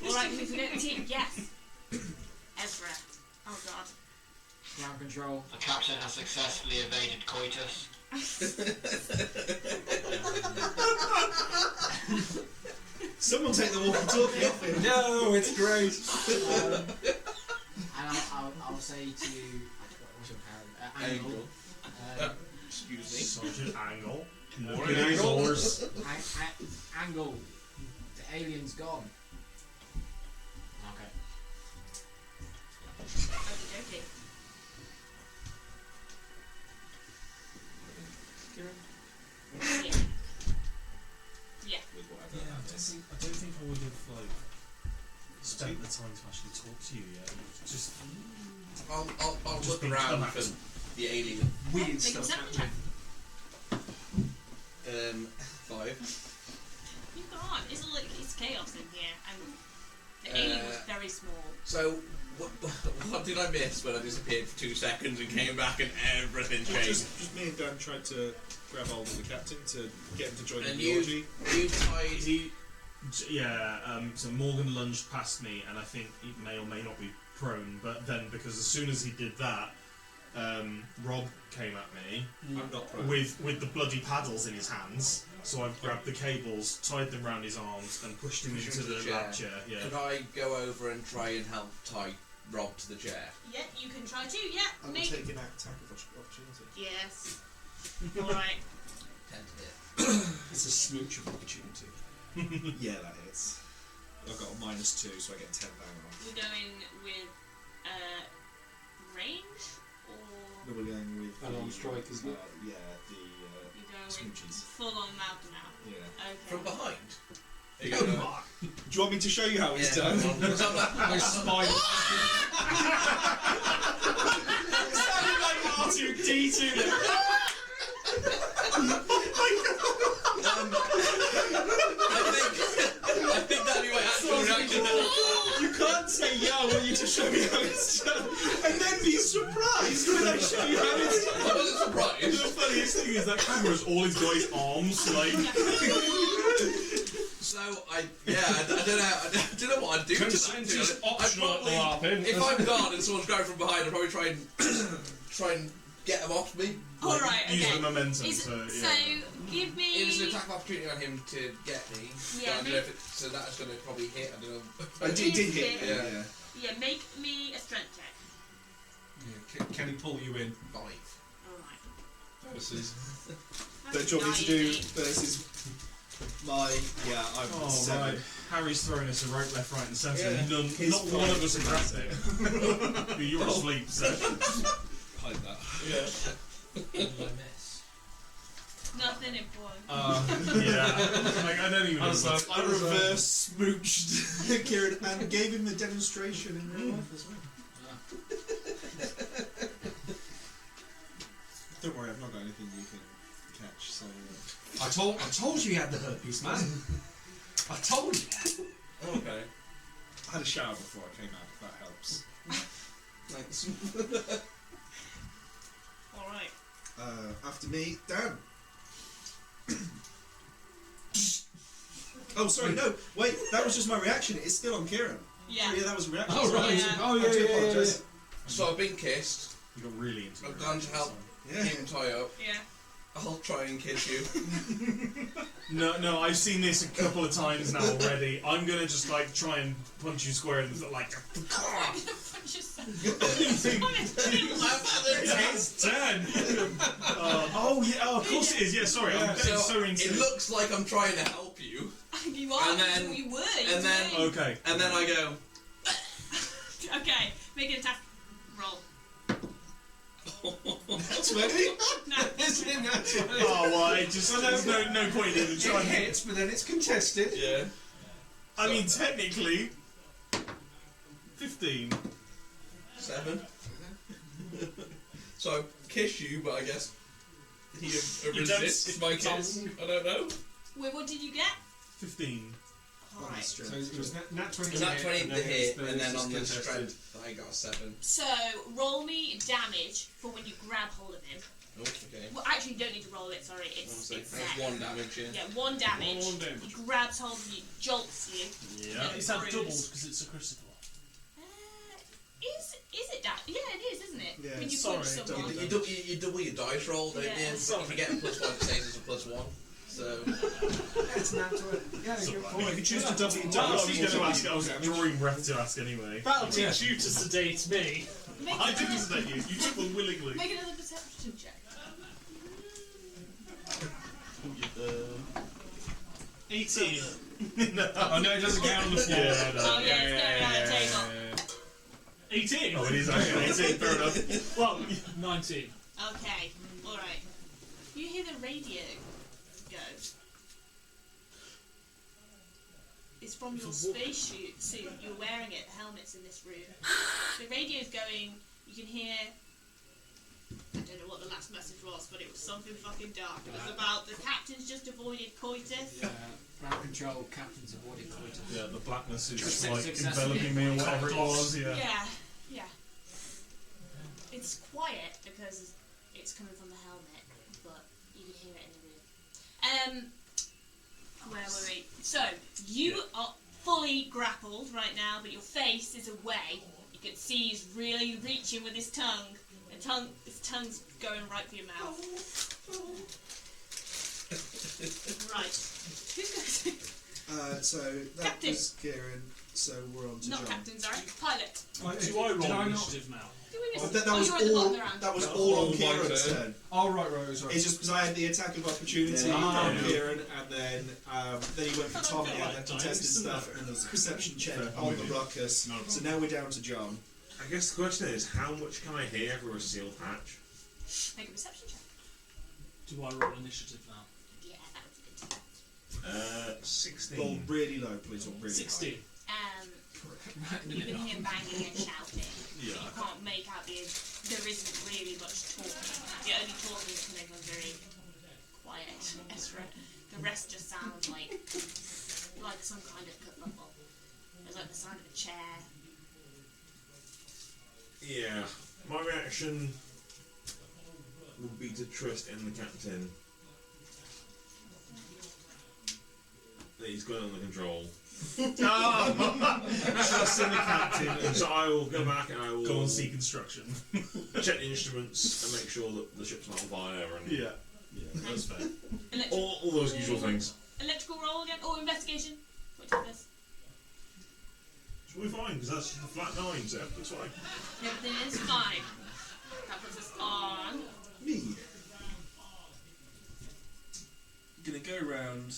All right. Can we forget the team? Yes. Ezra. Oh God. Ground control. The captain has successfully evaded coitus. Someone take the walkie-talkie off him. No, it's great. And I'll say to what's your character? Angle. Excuse me. Sergeant Angle. More Good angle. angles. Angle. The alien's gone. Okay. Okay. Yeah. Yeah. With whatever Yeah, that is. I don't think I would have like spent the time to actually talk to you yet. Just I'll Just look been around come for at. the alien. Weird Make a stuff perception happening. check. 5. You can't. It's chaos in here, and the alien was very small. So, what did I miss when I disappeared for 2 seconds and came back and everything changed? Just me and Dan tried to grab hold of the captain to get him to join And the orgy. you tied. So Morgan lunged past me, and I think he may or may not be prone. But then, because as soon as he did that, Rob came at me I'm not prone. with the bloody paddles in his hands. So I grabbed the cables, tied them round his arms, and pushed him into the lab chair. Yeah. Could I go over and try and help tie Rob to the chair? Yeah, you can try to. Yeah. I will take an attack of opportunity. Yes. All right. 10 to hit. It's a smooch of opportunity. Yeah, that hits. I've got a -2, so I get 10 bang on. We're going with range, or No, we're going with Unarmed strike, isn't it? Yeah, the you're going smooches. with full on mouth now? Yeah. Okay. From behind? Do you want me to show you how it's done? It sounded like R2-D2. I think that'd be my actual reaction. You can't say, yeah, I want you to show me how it's done, and then be surprised when I show you how it's done. I wasn't surprised. The funniest thing is that camera's all he's got his arms, like. So I don't know what I'd do. Consent to that, is optional at the LARPing. If I'm gone and someone's grabbing from behind, I'd probably try and get them off me. All right. Use Okay. the momentum. Is- So give me. It was an attack of opportunity on him to get me. Yeah, I don't know if so that's going to probably hit. I don't know. It did hit. Yeah. Yeah, make me a strength check. Yeah, can he pull you in? 5. All right. Versus. But do you want me to do versus my... Yeah, I'm Oh, 7. right. Harry's throwing us a rope left, right, and centre. Yeah. And not one of us are grabbed it. You're asleep, so. Hide that. Yeah. Nothing important. Yeah. Like, I don't even know. I reverse smooched Kieran and gave him the demonstration in real life as well. Don't worry, I've not got anything you can catch, so... I told you he had the herpes, man. I told you. Okay. I had a shower before I came out, if that helps. Thanks. All right. After me, Dan. Oh, sorry, no, wait, that was just my reaction. It's still on Kieran. Yeah. Yeah, that was a reaction. Oh, right. Yeah. Oh, I do yeah. apologise. So I've been kissed. You got really into I've it. gone to help Yeah. him tie up. Yeah. I'll try and kiss you. No, I've seen this a couple of times now already. I'm gonna just like try and punch you square in the foot, like. Punch yourself. It's 10. Oh yeah, oh, of course it is. Yeah, sorry, I'm getting so into it looks like I'm trying to help you. You are. And then- you would. and then- you Okay. And then I go, would. Okay. Make an attack roll. That's ready. Isn't it natural? Oh, well, it just, there's no point in It trying. hits, but then it's contested. Yeah. I mean, technically, 15. 7. So I kiss you, but I guess he resists my kiss. I don't know. Wait, what did you get? 15. Alright. So it was nat 20 It was that 20 the hit, it's and then on the contested. strength, I got a 7. So, roll me damage for when you grab hold of him. Oh, okay. Well, actually, you don't need to roll it, sorry. It's That's set. 1 damage, yeah. Yeah, 1 damage. One damage. He grabs hold of you, jolts you. Yeah. Is that Bruise. doubled because it's a critical? Is it that? Yeah, it is, isn't it? Yeah, when you sorry, punch someone. double. You double your dice roll, don't Yeah. you? But if you get a +1, it stays as a +1. So. It's nat 20. Yeah, So, good right. point. You can choose to double your I dice. was going to ask, I was drawing breath to ask anyway. That'll teach you to sedate me. Make, I didn't sedate you, you took them willingly. make another perception check. 18. No. Oh no, it doesn't count on the floor. Yeah, no. Oh, yeah, it's going around the table. 18. Oh, it is actually 18, fair enough. Well, 19. Okay, alright. You hear the radio go. It's from your spacesuit suit. You're wearing it. The helmet's in this room. The radio's going. You can hear. I don't know what the last message was, but it was something fucking dark. It was about the captain's just avoided coitus. Ground control, captain's avoided coitus. Yeah, the blackness is Just just like successfully enveloping me or whatever it was, yeah. Yeah. It's quiet because it's coming from the helmet, but you can hear it in the room. Where were we? So, you are fully grappled right now, but your face is away. You can see he's really reaching with his tongue. His tongue's going right for your mouth. Right. Who's going So that Captain. was Kieran. So we're on to Not John. captain, sorry. Pilot. Do I roll initiative now? Do we miss? Oh, that oh, was you're at the bottom all. of the round. That was That all was on all Kieran's my turn. Oh, right, sorry. It's just because I had the attack of opportunity on Kieran, and then he went for Tom, and he had that contested stuff, and then there was a perception check on the ruckus. So now we're down to John. I guess the question is, how much can I hear for a sealed hatch? Make a perception check. Do I roll initiative now? Yeah, that would be good. 16. Roll really low, please, or really 16. You can hear banging and shouting. Yeah. You can't make out there isn't really much talking. The only talking is coming from very quiet Ezra. The rest just sounds like some kind of kerfuffle. There's like the sound of a chair. Yeah, my reaction would be to trust in the captain that he's got it under control. Trust in the captain. And so I will go back and I will Go and seek instruction. check the instruments and make sure that the ship's not on fire and Yeah, that's fair. all those usual things. Electrical roll again? Oh, investigation. What is this? Should we fine? Because that's the flat 9, so that's fine. Everything is fine. That puts us on. Me. Gonna go round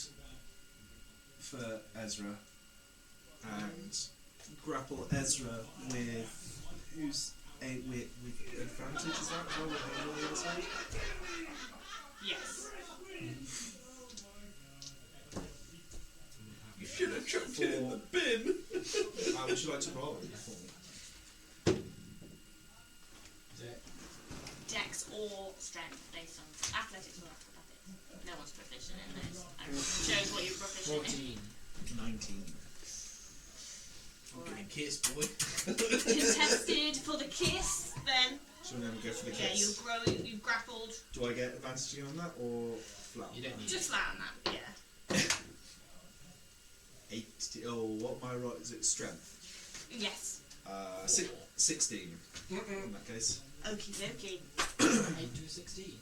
for Ezra and grapple Ezra with who's with advantage. Is that what we're going to Yes. You should have chucked it in the bin. would you like to roll it for me? Dex or strength based on athletics or acrobatics. No one's proficient in this. I chose what you're proficient in. 19. I'm getting kissed, boy. Contested for the kiss, then. So we're going to go for the Yeah, kiss. you grappled. Do I get advantage again on that or flat? You don't need Just flat on that, yeah. 8. Oh, what my right is it? Strength. Yes. 16. In that case. Okie dokie. 8 to a 16.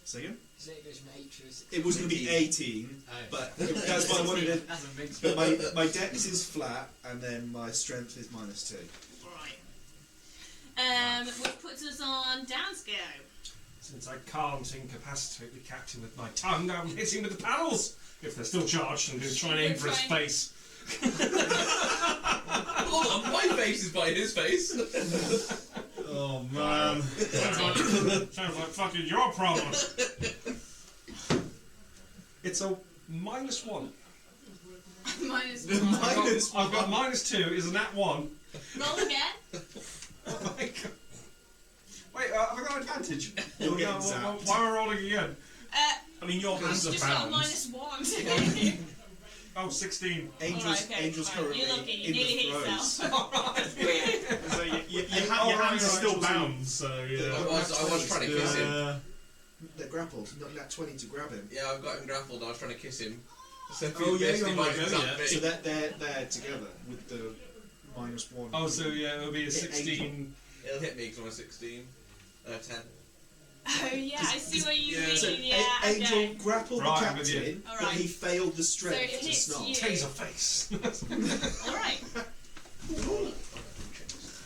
Say again? You say it goes from 8 to a 16. It was going to be 18, but that's why I wanted it. That's a big But my dex is flat, and then my strength is -2. Right. Which puts us on downscale. Since I can't incapacitate the captain with my tongue, I'm hitting with the paddles. If they're still charged, I'm going to try and aim for his face. Hold on, my face is by his face. Oh man. Sounds like fucking your problem. It's a -1. Minus I've got -2 is a nat 1. Roll again. Oh my god. Wait, have I got advantage? You're getting why zapped. am I rolling again? I mean, your hands are Just got a bound. -1. Oh, 16. Angel's, Alright, okay, Angel's fine. currently You're lucky, you in nearly the hit throes. yourself. So your hands are still bound, so I yeah. was trying to kiss him. They're grappled, not nat 20 to grab him. Yeah, I've got him grappled. I was trying to kiss him. So Oh, yeah, you're on might the go, zap yeah. me. So they're together with the -1. Oh, so yeah, it'll be a 16. It'll hit me because I'm a 16. 10. Oh yeah, I see what you Yeah. mean. So Yeah, Angel okay. grappled Right, the I'm with you. captain, but Alright. he failed the So strength it to hits snarl. you. Taser face. All right.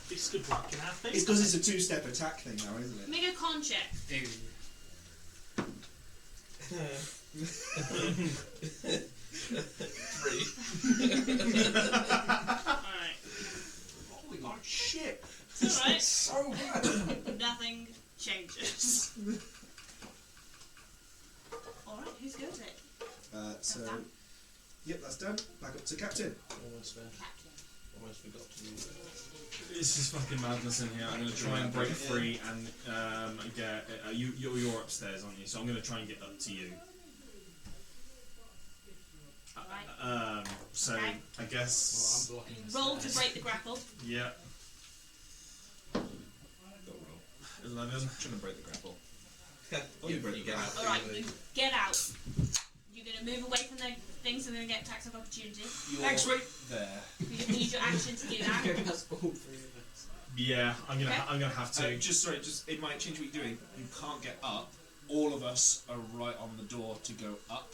This could work in our It's favour. because it's a two-step attack thing now, isn't it? Make a con check. Three. Alright. Holy god, shit. It's alright. So bad. Nothing changes. Alright, whose go is it? So, done. yep, that's done. Back up to captain. Almost forgot to do that. This is fucking madness in here. I'm going to try and break free and get. You're upstairs, aren't you? So I'm going to try and get up to you. So Okay. I guess. Well, I'm blocking this. Roll to break the grapple. Yeah. Don't roll. 11. Trying to break the grapple. Oh, you break the get grapple. out. Alright, you get out. You're going to move away from the things so they're going to get attacks of opportunity. Next week. There. You need your action to do that. That's all three of us. Yeah, I'm gonna. Okay. I'm gonna have to. Just it might change what you're doing. You can't get up. All of us are right on the door to go up.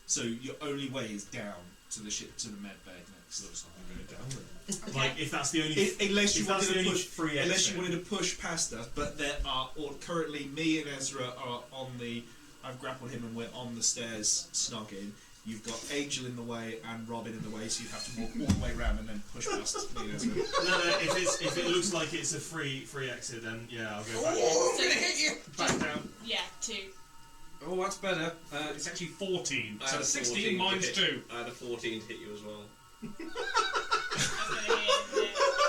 So your only way is down to the ship, to the med bay next. Looks like I'm going down then. Okay. Like if that's the only. Unless you if that's wanted the to only push, free unless exit. you wanted to push past us, but there are currently me and Ezra are on the. I've grappled him and we're on the stairs snogging. You've got Angel in the way and Robin in the way, so you have to walk all the way around and then push past me and Ezra. No, if it looks like it's a free exit, then yeah, I'll go back. Oh, I'm So- gonna hit you! Back down. Yeah, 2. Oh, that's better. It's actually 14. I So had a 16 14 to minus hit. 2. I had a 14 to hit you as well.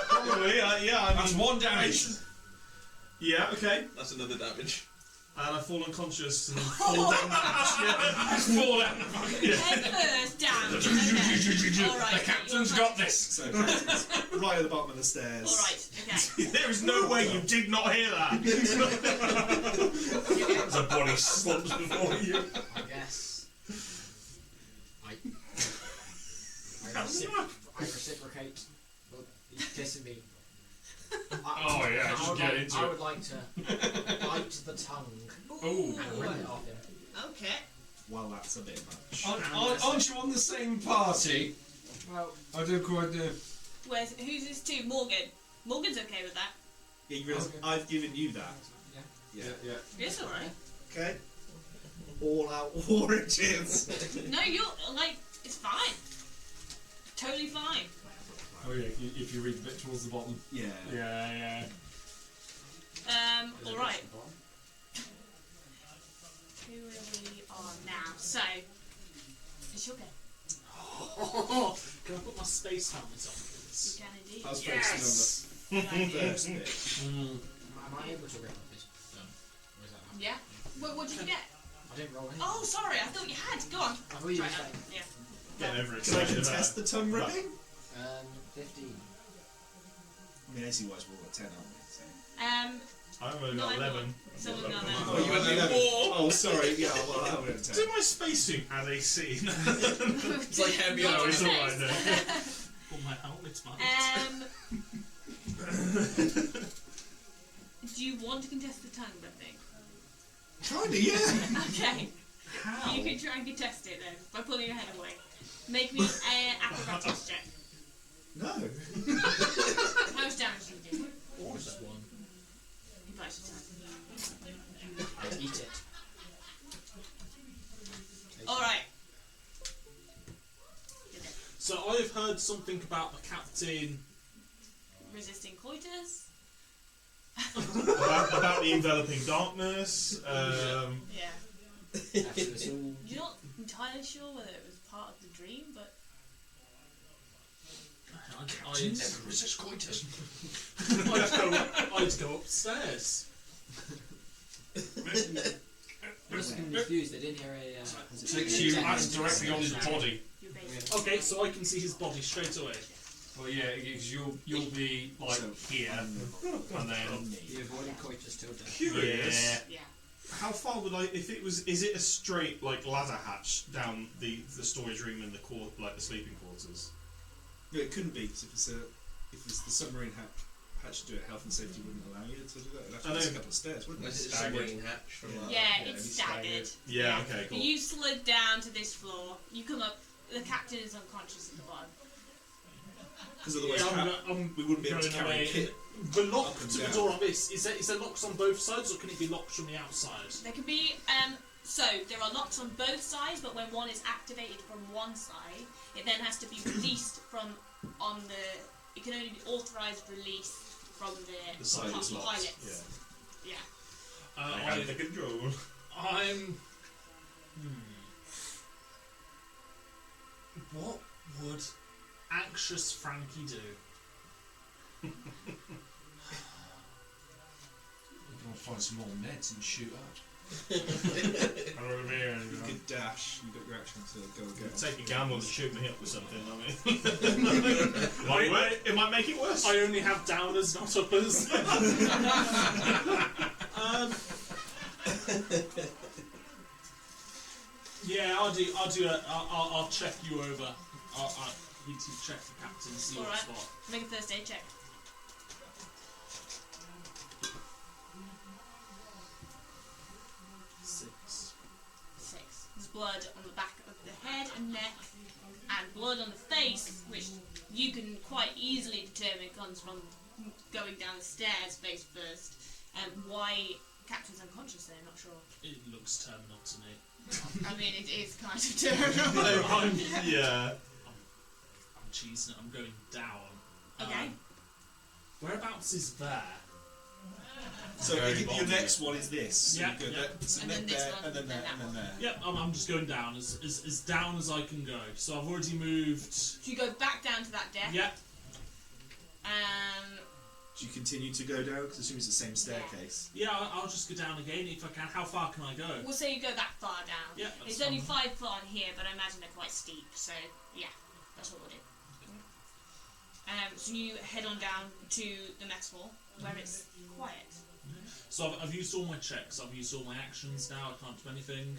Probably, yeah. I That's mean, 1 damage. Yeah, okay. That's another damage. And I fall unconscious and fall down the hatch. Yeah. Just fall down the fucking. Head first down. Okay. Alright. The captain's got this. So captain's right at the bottom of the stairs. Alright, okay. There is no way you did not hear that. There's a body slumps before you. I guess. I reciprocate. Well, he's kissing me. Oh, yeah, just would get like, into I it. would like to bite the tongue Oh. and rip it off him. Okay. Well, that's a bit much. Aren't you on the same party? Well, I do quite do. Who's this to? Morgan. Morgan's okay with that. Yeah, you realise I've given you that. yeah. Yeah. It's alright. Okay. All out war it is. No, you're like, it's fine. Totally fine. Oh yeah, if you read the bit towards the bottom. Yeah. Yeah. Alright. Who are we on now? So, it's your go. Can I put my space helmet on, please? You can indeed. I was focusing on the first bit. Am I able to rip off his tongue? Or is that happening? Yeah. What did you get? I didn't roll anything. Oh, sorry, I thought you had. Go on. I thought you Try were it out. saying. Yeah. Getting over Can I excited about contest the tongue ripping? 15. I mean, AC wise, we're all at 10, aren't we? So. I've only got No, 11. Someone got Oh, that. you went 11. Oh, sorry. Yeah, well, I went 10. Did my spacesuit add AC? It's like heavy No, on it's alright then. Oh, my helmet's mine. Do you want to contest the tongue, thing? Kinda, yeah. Okay. How? You can try and contest it then by pulling your head away. Make me an acrobatics check. No. How much damage do you do? Just one. He bites your tongue. I eat it. Alright. So I've heard something about the captain resisting coitus. about the enveloping darkness. Yeah. After us all. You're not entirely sure whether it was part of the dream, but Captain never resist coitus. I'd go upstairs. I was confused. I didn't hear a. Takes you directly on his body. you're basically Okay, so I can see his body straight away. Well, yeah, because you'll be like here, and then You avoided coitus till death. Curious. yeah. How far would I? If it was, is it a straight like ladder hatch down the storage room and the the sleeping quarters? No, it couldn't be, because if it's the submarine hatch to do it, health and safety wouldn't allow you to do that. It'd have to be a couple of stairs, wouldn't Unless it? it's a submarine hatch from Yeah, it'd it's be staggered. Yeah. Okay. Cool. You slid down to this floor. You come up. The captain is unconscious at the bottom. Because otherwise we wouldn't be able to going carry a away. kit. The lock Up and to the down. door on this, is there locks on both sides, or can it be locked from the outside? There can be so there are locks on both sides, but when one is activated from one side, it then has to be released from on the. It can only be authorized release from the side is locked. pilots. Yeah. Yeah. I have the control. I'm. What would anxious Frankie do? We're going to find some more meds and shoot up. I don't know. You could dash. You got your action to go again. Take a gamble and shoot me up with something. I mean, it might make it worse. I only have downers, not uppers. Yeah, I'll check you over. I need to check the captain, see All what's right. what. Make a first aid check. Six. There's blood on the back of the head and neck, and blood on the face, which you can quite easily determine comes from going down the stairs face first. Why Captain's unconscious there, not sure. It looks terminal to me. I mean, it is kind of terminal. Yeah. I'm cheesing it. I'm going down. Okay. Whereabouts is there? So your next one is this. So Yeah, you go yeah. there, so And then then this there, one, and then then there, that and then there. Yep, I'm just going down as down as I can go. So I've already moved. So you go back down to that deck. Yep. Do you continue to go down? Because I assume it's the same staircase. Yeah, I'll just go down again if I can. How far can I go? We'll say you go that far down. Yeah, that's It's only fine. 5 foot on here, but I imagine they're quite steep. So yeah, that's what we'll do. So you head on down to the mess hall where it's quiet. So I've used all my checks. I've used all my actions now. I can't do anything.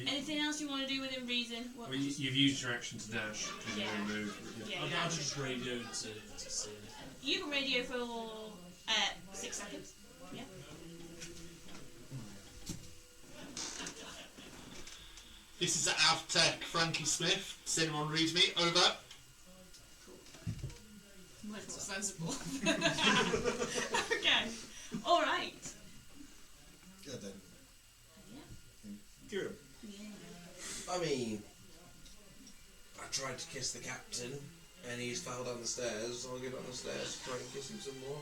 Anything else you want to do within reason? What? well, you've used your action to dash. To Yeah. move. Yeah, I'll, yeah. I'll just radio to see anything. You can radio for 6 seconds. Yeah. This is Avtech Frankie Smith. Does anyone read me? Over. Much more sensible. Okay. All right. Yeah, then. Yeah. Kieran. Yeah. I mean, I tried to kiss the captain, and he's fell down the stairs, so I'll go down the stairs to try and kiss him some more.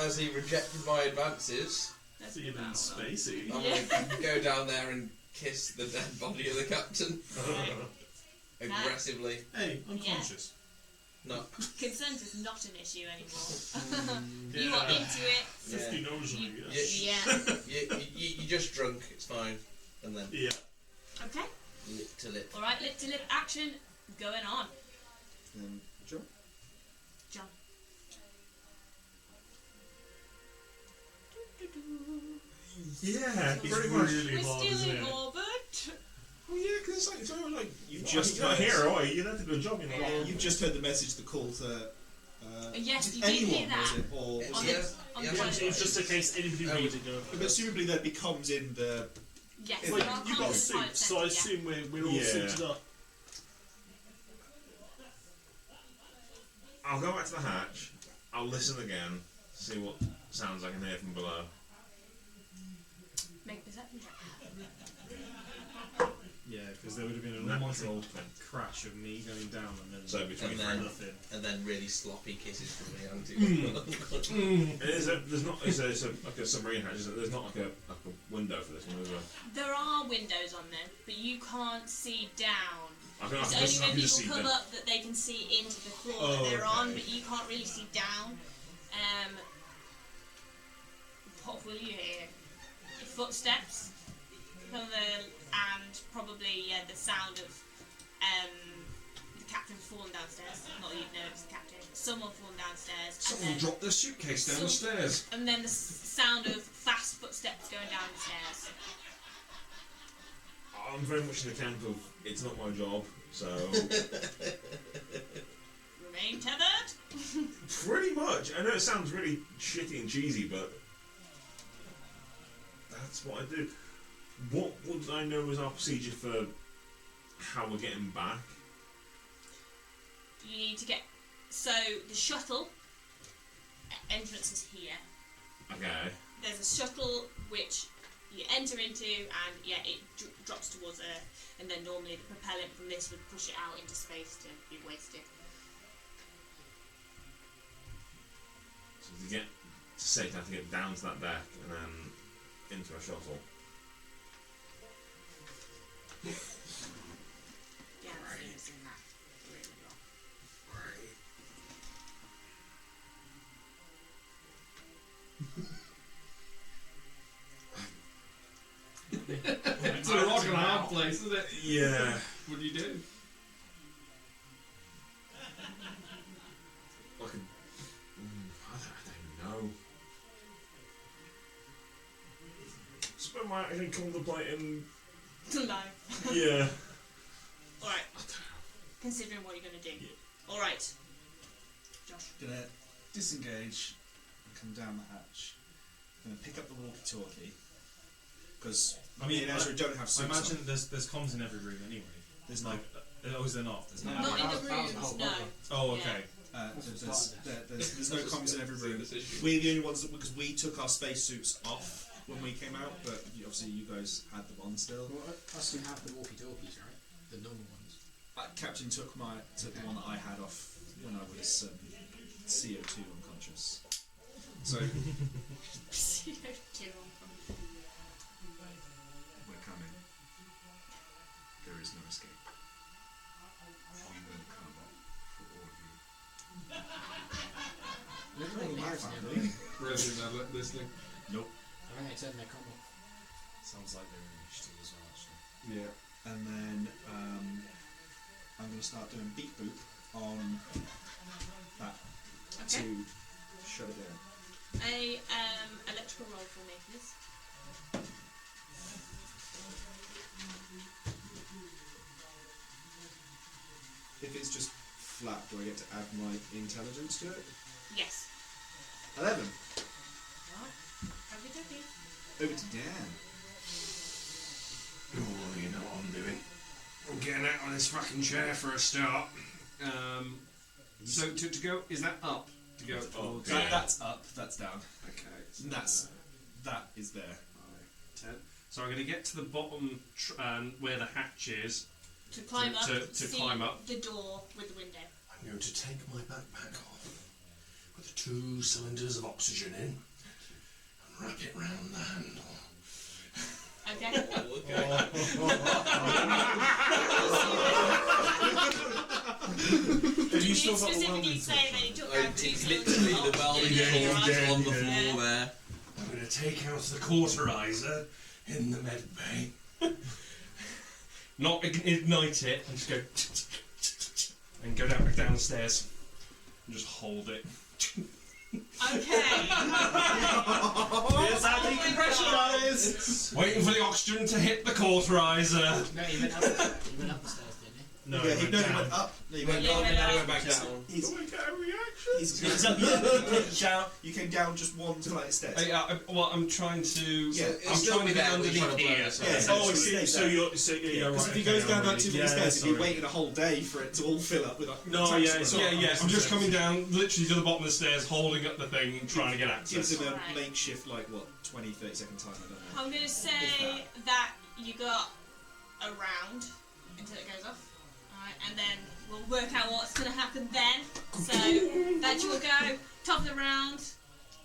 As he rejected my advances, That's So you've been about spacey. I'm gonna go down there and kiss the dead body of the captain. Aggressively. Hey, unconscious. No. Consent is not an issue anymore. You are into it. 50 knows me, Yeah. Yeah. You just drunk, it's fine. And then Yeah. Okay. lip to lip. All right. Lip to lip action going on. John? John. Yeah, He's pretty much. really We're hard, still isn't in it? orbit. Well, yeah, because it's always like You've just you're not heard- a hero, are you? You have to do a job, you know. Yeah. You've just heard the message, the call to. Yes, you did anyone, hear that. was it? Or was On it? the Yeah, pilot. It's just in case anybody reads it. Go. But presumably there'd be comms in the. Yes, Wait, there are You comms got in the pilot suits, so I centre, yeah. assume we're all Yeah. suited up. I'll go back to the hatch. I'll listen again, see what sounds I can hear from below. Make a perception check. Yeah, because there would have been an Natural automatic 20. crash of me going down and then So between nothing. And then really sloppy kisses from me onto There's not. It's like a submarine hatch. There's not like a window for this one, is there? There are windows on there, but you can't see down. I can It's just only when see people come them. up that they can see into the floor Oh, that they're on, okay. but you can't really see down. What will you hear? Footsteps from and probably the sound of the captain falling downstairs. Not that you'd know it's the captain. Someone falling downstairs. Someone dropped their suitcase down the stairs. And then the sound of fast footsteps going down the stairs. I'm very much in the camp of it's not my job, so Remain tethered. pretty much. I know it sounds really shitty and cheesy, but that's what I do. What would I know as our procedure for how we're getting back? You need to get. So the shuttle entrance is here. Okay. There's a shuttle which you enter into, and it drops towards Earth, and then normally the propellant from this would push it out into space to be wasted. So to get to safe, I have to get down to that deck and then into a shuttle. Yeah, that's using that really well. It's a rock and a hard place, isn't it? Yeah. What do you do? Like I don't even know. Spend my actually contemplating. Life. Yeah. Alright. Considering what you're going to do. Yeah. Alright. Josh. Gonna disengage and come down the hatch. Gonna pick up the walkie-talkie because me and Ezra don't have I suits imagine on. there's comms in every room anyway. There's Like, oh, is there not? There's not. Not in the rooms, no. Oh, okay. There's no comms in every room. We're the only ones that, because we took our spacesuits off when we came out, but obviously you guys had them on still. Well, us who have the walkie-talkies, right? The normal ones. Captain took the one that I had off when I was CO2 unconscious. So we're coming. There is no escape. We will come back for all of you. Living in the air family. Really bad listening. Nope. I think they turned their comm off. Sounds like they're in initiative as well, actually. Yeah. And then I'm going to start doing beat boop on that to shut it down. A electrical roll for me, please. If it's just flat, do I get to add my intelligence to it? Yes. 11. Right. Okay. Over to Dan. Oh, you know what I'm doing. I'm getting out of this fucking chair for a start. So to go, is that up? To go towards... That's up, that's down. Okay. So That is there. 10. So I'm going to get to the bottom where the hatch is. To climb up. To see climb up. the door with the window. I'm going to take my backpack off, put the 2 cylinders of oxygen in, and wrap it round the handle. Okay. Have you Did still you got the specifically welding say that he took out 2 It's cylinders literally of the welding oxygen and cords you're on the right. floor there. I'm going to take out the cauterizer in the med bay. Not ignite it, and just go... and go back downstairs. And just hold it. Okay. Here's how decompression is! Waiting for the oxygen to hit the cauterizer. No, you went up the stairs, didn't you? No, Yeah, he he went went down. up. No, he Went went up up. and then he went back down. He's, Do I get a reaction? he's up. You came down just one flight of stairs. Well, I'm trying to... Yeah, I'm trying to get underneath here. Yeah, so Oh, I see. stay So there. you're right. Because if he okay, goes I'm down that with 2 you. minute stairs, Yeah, he'd be sorry. waiting a whole day for it to all fill up with No, tanks yeah, of it's oil. Yeah, I'm just coming down literally to the bottom of the stairs, holding up the thing and trying to get Gives access. him a Right. makeshift, 20, 30 second time, I don't know. I'm going to say that you got around until it goes off. Alright, and then we'll work out what's going to happen then. So, that you will go top of the round.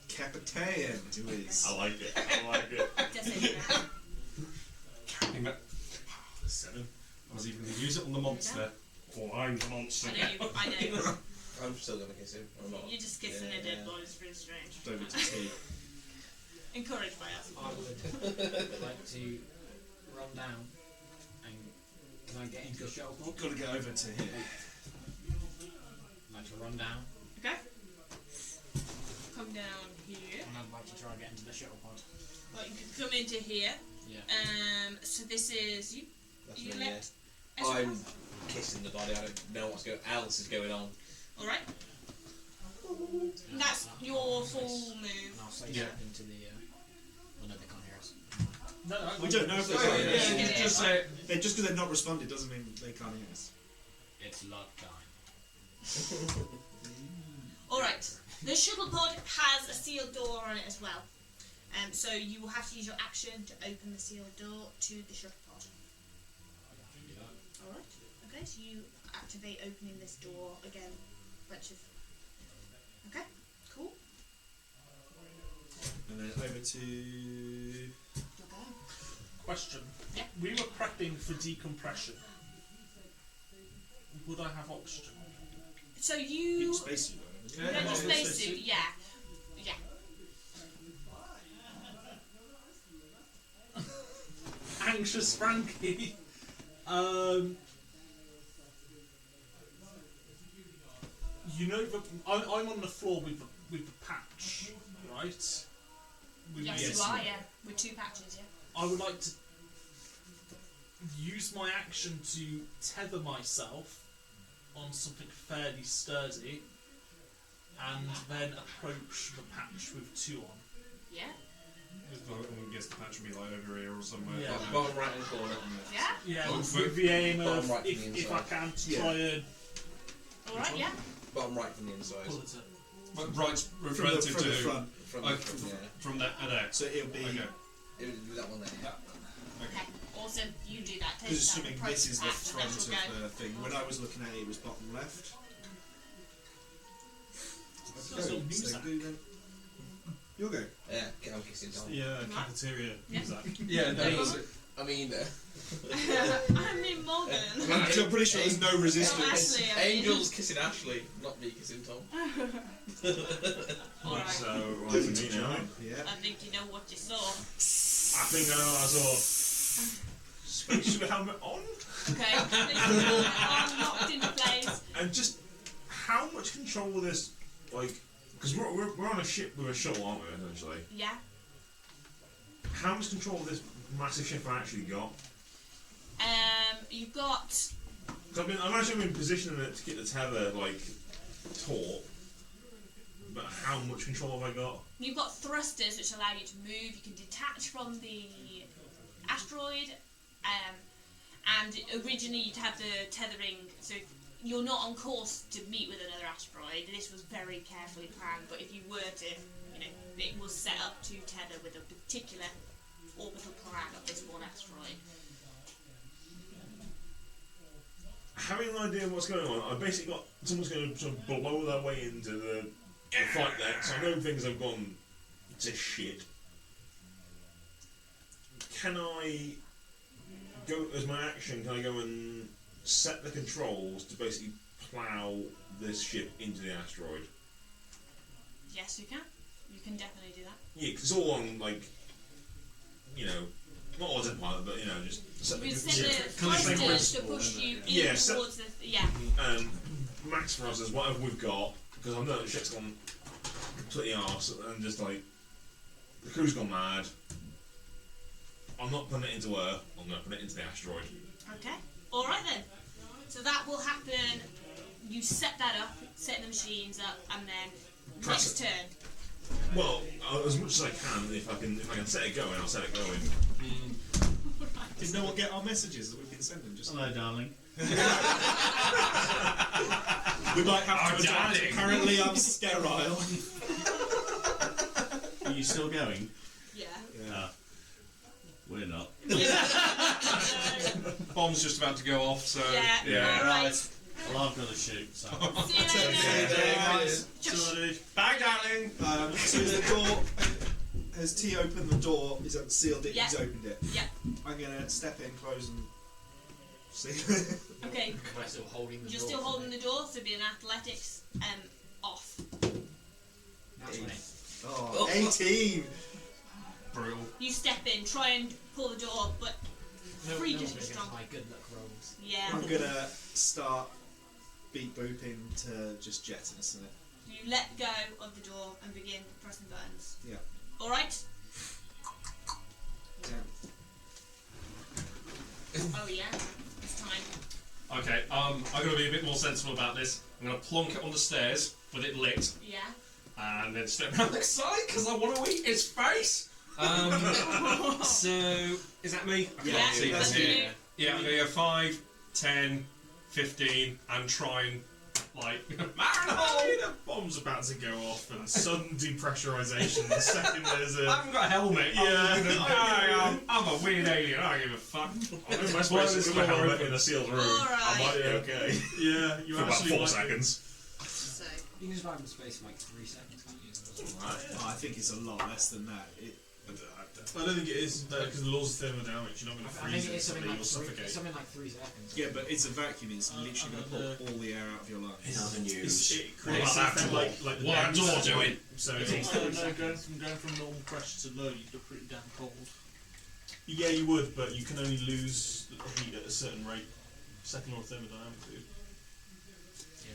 Captain, who is? I like it. I like it. Just so you know. Counting that. 7. I was even going to use it on the monster. Or I'm the monster. I know. I'm still gonna kiss him. I'm not. You're just kissing a dead boy, it's really strange. Over to tea. Encouraged by us. I would like to run down and can I get into the shuttle pod? Got to get over to here. I'd like to run down Okay. Come down here. and I'd like to try and get into the shuttle pod. Right, you can come into here. Yeah. So this is you. That's You me, left. yeah. I'm kissing the body. I don't know what's else is going on. All right. That's your full move. And I'll say Yeah. something to the. Well, no, they can't hear us. No, We don't know if they're Sorry, saying yeah. it. Just say it. Just because they've not responded doesn't mean they can't hear us. It's luck time. All right. The shuttle pod has a sealed door on it as well. So you will have to use your action to open the sealed door to the shuttle pod. All right. Okay. So you activate opening this door again. Bunch of. Okay. Cool. And then over to. Okay. Question. Yeah. We were prepping for decompression. Would I have oxygen? So You you. spacesuit on, You haven't got you? your spacesuit, yeah. Yeah. Anxious Frankie. You know, I'm on the floor with the patch, right? With Yes, the- you are, yeah. With 2 patches, yeah. I would like to use my action to tether myself on something fairly sturdy and then approach the patch with 2 on. Yeah? I guess the patch would be like over here or somewhere. Yeah. Bottom right hand corner. Yeah? Yeah, Oh, with the aim bottom of, right from if the I inside. can, to Yeah. try and Alright, yeah. Bottom right from the inside. pull it up. But right, From the, relative from to the front. Yeah. from that there. So it'll be. Okay. It would be that one there. Okay, awesome. You do that. Take Because that assuming approach this is the patch, front and that of will the thing. When I was looking at it, it was bottom left. That's not music. do then. You'll go. Yeah, I'm kissing Tom. Yeah, cafeteria. Yeah. Exactly. Yeah, that's I mean, go. I mean, Morgan. I'm pretty sure there's no Oh, resistance. Ashley, I mean. Angel's kissing Ashley, not me kissing Tom. Alright. So, right for me now. Yeah. I think you know what you saw. I think I know what I saw. Spacesuit helmet on? Okay, I'm locked into place. And just how much control will this, like, because we're on a ship with a shuttle, aren't we, essentially? Yeah. How much control will this massive ship have actually got? You've got. Because I'm actually in positioning it to get the tether, like, taut. But how much control have I got? You've got thrusters which allow you to move. You can detach from the asteroid, and originally you'd have the tethering. So if you're not on course to meet with another asteroid. This was very carefully planned. But if you were to, it was set up to tether with a particular orbital plan of this one asteroid. Having an idea of what's going on, I basically got someone's going to sort of blow their way into the flight deck, so I know things have gone to shit. Can I go, as my action, can I go and set the controls to basically plough this ship into the asteroid? Yes, you can. You can definitely do that. Yeah, because it's all on, like, not autopilot, but, just set the You controls. set the thrusters to push you in towards the... Yeah. And max thrusters, whatever we've got, because I know the shit's gone completely arse, and just like, the crew's gone mad. I'm not putting it into Earth, I'm going to put it into the asteroid. Okay. Alright then. So that will happen. You set that up, set the machines up, and then next turn. Well, as much as I can, if I can set it going, I'll set it going. Did no one get our messages that we've been sending? Just hello, darling. We might have to adapt. Darling. Apparently, I'm sterile. Are you still going? Yeah. We're not. bomb's just about to go off, so Yeah. Alright. Well, I've got to shoot, so. See you later. Bye, darling. So is the door? Has T opened the door? Is that sealed it? Yeah. He's opened it. Yeah. I'm gonna step in, close, and see. Okay. Am I still holding the You're door? still holding the door, so be an athletics off. That's right. Oh, 18. Brutal. You step in, try and pull the door, but No, free no just one's be gonna strong. get my good luck rolls. Yeah. I'm gonna start beat booping to just jettison it. You let go of the door and begin pressing buttons. Yeah. Alright? Damn. Oh yeah. It's time. Okay, I'm going to be a bit more sensible about this. I'm going to plonk it on the stairs with it lit, Yeah. and then step around the side because I want to eat its face. So, is that me? I Yeah, can't see that's this here. you. Yeah, I'm going to go 5, 10, 15, and try and, like, The bomb's about to go off and sudden depressurization the second there's I a... haven't got a helmet. I'm a weird alien. I don't give a fuck. I'm Blow supposed this to with a door helmet open. in a sealed room. Alright. I might be okay. Yeah, you For about actually 4 might be- seconds. So, You can survive in space in like 3 seconds, can't you? Oh, I think it's a lot less than that. I don't think it is, because the laws of thermodynamics, you're not going to I think freeze it, it's so something you like will suffocate. something like 3 seconds. Yeah, but it's a vacuum. It's literally going to pull all the air out of your lungs. In other It news, creates about an that effect door? like the What that door lens. doing? So No, it's going from normal pressure to low, you'd look pretty damn cold. yeah, you would, but you can only lose heat at a certain rate. Second law of thermodynamics, dude.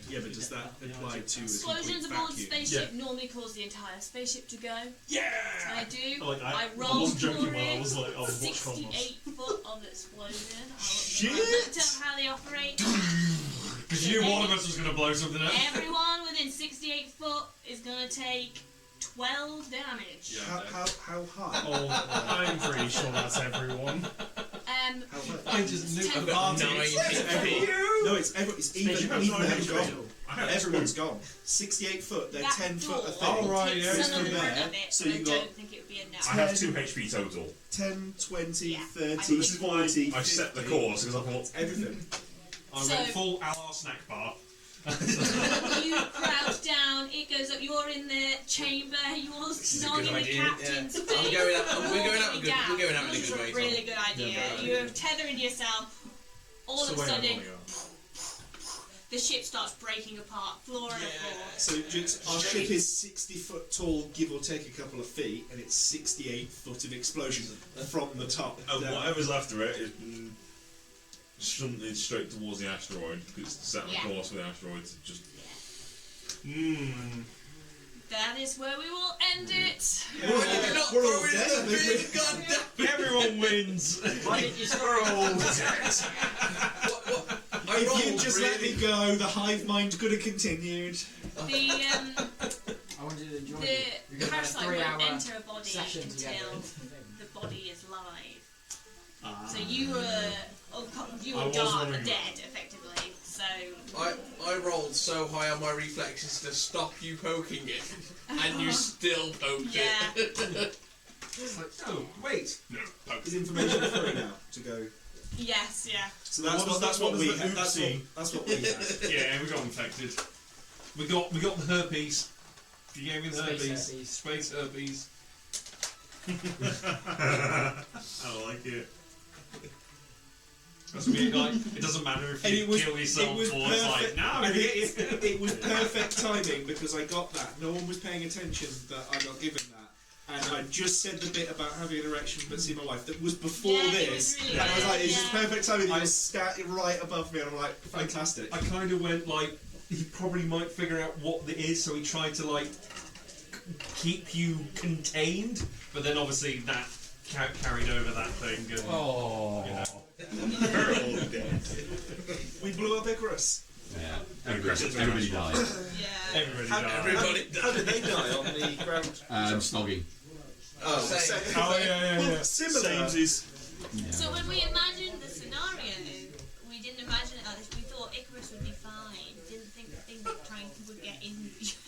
Yeah, but does that apply to a explosions complete aboard the vacuum? spaceship normally cause the entire spaceship to go. Yeah! I do. Like, I rolled wasn't joking for when I it. was like, I was watching 68 foot of explosion. Shit! I looked up how they operate. Because you, one of us was going to blow something up. Everyone within 68 foot is going to take 12 damage. How high? Oh, I'm pretty sure that's everyone. How high? I just knew Ten- the party. No, it's even Spaceship gone. Everyone's gone. 68 foot. They're That 10 foot a door thing. Oh, right, takes yeah, some it's of from the brunt there, of it, so but you I got- don't think it would be enough. I have 2 HP total. 10, 20, Yeah, 30, so this is why 40, I set the 50, course because I thought everything. I So- went full LR snack bar. You crouch down, it goes up, you're in the chamber, you're is a snogging good the idea, captain's yeah. face. We're going out Walking in a this is good way, a really Tom. good idea. Yeah, You're tethering yourself, all So of a wait, I'm sudden, rolling on. the ship starts breaking apart, floor and floor. So our ship is 60 foot tall, give or take a couple of feet, and it's 68 foot of explosion from the top. and down. whatever's after it is shunted straight towards the asteroid because it's set on Yeah. course for the asteroid to just. That is where we will end it. Why did you not We're throw all it in dead, the bin? Goddamn! Everyone wins. Why didn't you I If rolled you just let me really. go, the hive mind could have continued. The I wanted to enjoy it. the parasite won't enter a body session until together. the body is live. So you were I was wondering dead effectively. So I rolled so high on my reflexes to stop you poking it, and you still poked yeah. it. It's like, oh, wait. No, poke. Is information free now to go? Yes, yeah. So that's what we had. That's what we had. Yeah, we got infected. We got the herpes. You gave me the Space herpes. herpes. Space herpes. I like it. That's me, like, it doesn't matter if And you kill yourself or it's like, no, I'm and gonna get you. it was perfect timing because I got that. No one was paying attention that I got given that. And I just said the bit about having an erection but see my wife that was before Yeah, it this. was really and I was good, like, it's just yeah. perfect timing. It was sat right above me and I'm like, fantastic. I kind of went like, he probably might figure out what it is, so he tried to like keep you contained, but then obviously that carried over that thing. And, Oh. you know. We're all dead. We blew up Icarus. Yeah. Everybody died. Yeah. Everybody How, died. Everybody how did they die on the ground? Snogging. Oh, Same. Oh, yeah. Well, similar. Samesies. Yeah. So when we imagined the scenario, we didn't imagine it like this. We thought Icarus would be fine. Didn't think the thing would get in. I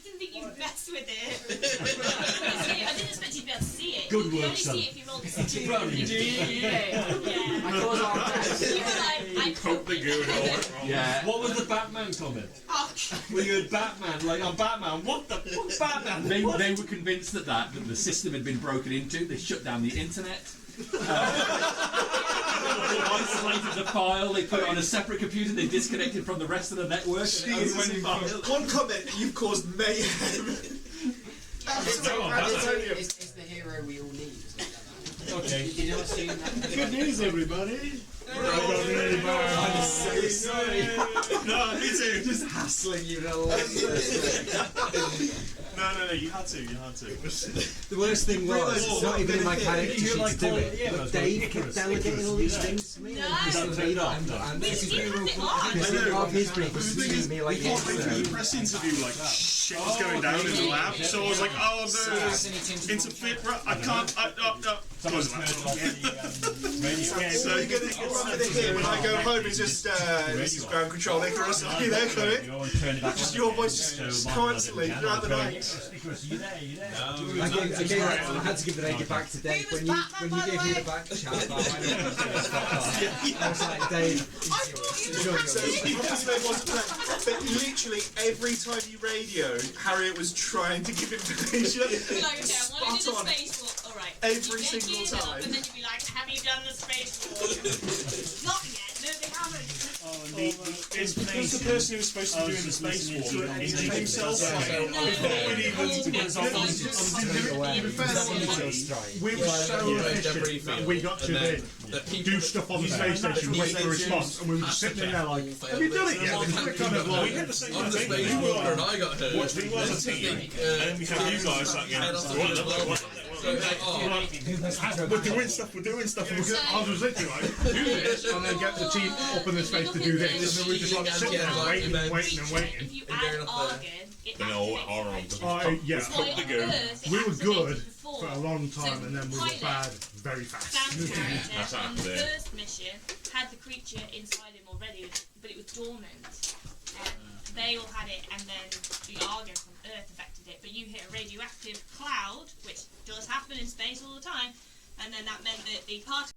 didn't think you'd mess with it. I didn't expect you to be able to see it. Good you can work, only son. see it if you roll the Yeah. Yeah. I caused our death. You were like, something good all went wrong. Yeah. What was the Batman comment? Oh, We heard Batman, like I'm Batman. What the fuck, Batman? They were convinced that the system had been broken into. They shut down the internet. They isolated the file. They put it on a separate computer. They disconnected from the rest of the network. One comment, you've caused mayhem. It's the hero we all need. Okay. Did you not assume that? Good news, everybody. I'm so sorry. No, me too. Just hassling you to No, you had to. The worst thing was, it's not even in my character sheet to do it. Yeah, But Dave kept delegating all these things to me. No. And We this is didn't have it on. part of his brief was to treat me like We can't go through the press interview like shit was going down in the lab, so I was like, oh no, there's interfere. I can't. Close the laptop. So you're going to run with it here when I go home is just, this is ground control Icarus, are you there, Chloe? Just your voice just constantly throughout the night. I had to give the radio back to Dave when you gave me the back chat about I was like, Dave. So, obviously it wasn't that, but literally every time you radioed, Harriet was trying to give information. Be like, okay, I want to do the spacewalk. Alright. Every You get single geared up, time. And then you'd be like, have you done the spacewalk? Not yet. No, they haven't. It's because the person who was supposed to be doing the spacewalk injured himself. We were so efficient that we got to then do stuff on the space station, wait for a response, and we were just sitting there like, have you done it yet? We're kind of like, We had the same I'm the thing. space walker and I got hurt. We were a team, and then we had you guys like, we're doing stuff, and I was literally like, do this, and then get the team up in the space to do this, and then we just like sitting there waiting. If you add argon, it activates. Yeah, So on Earth, it we were good activated before. for a long time, and then we were bad very fast. Sam's character That's on the happened. first mission had the creature inside him already, but it was dormant. They all had it, and then the argon from Earth affected it. But you hit a radioactive cloud, which does happen in space all the time, and then that meant that the particles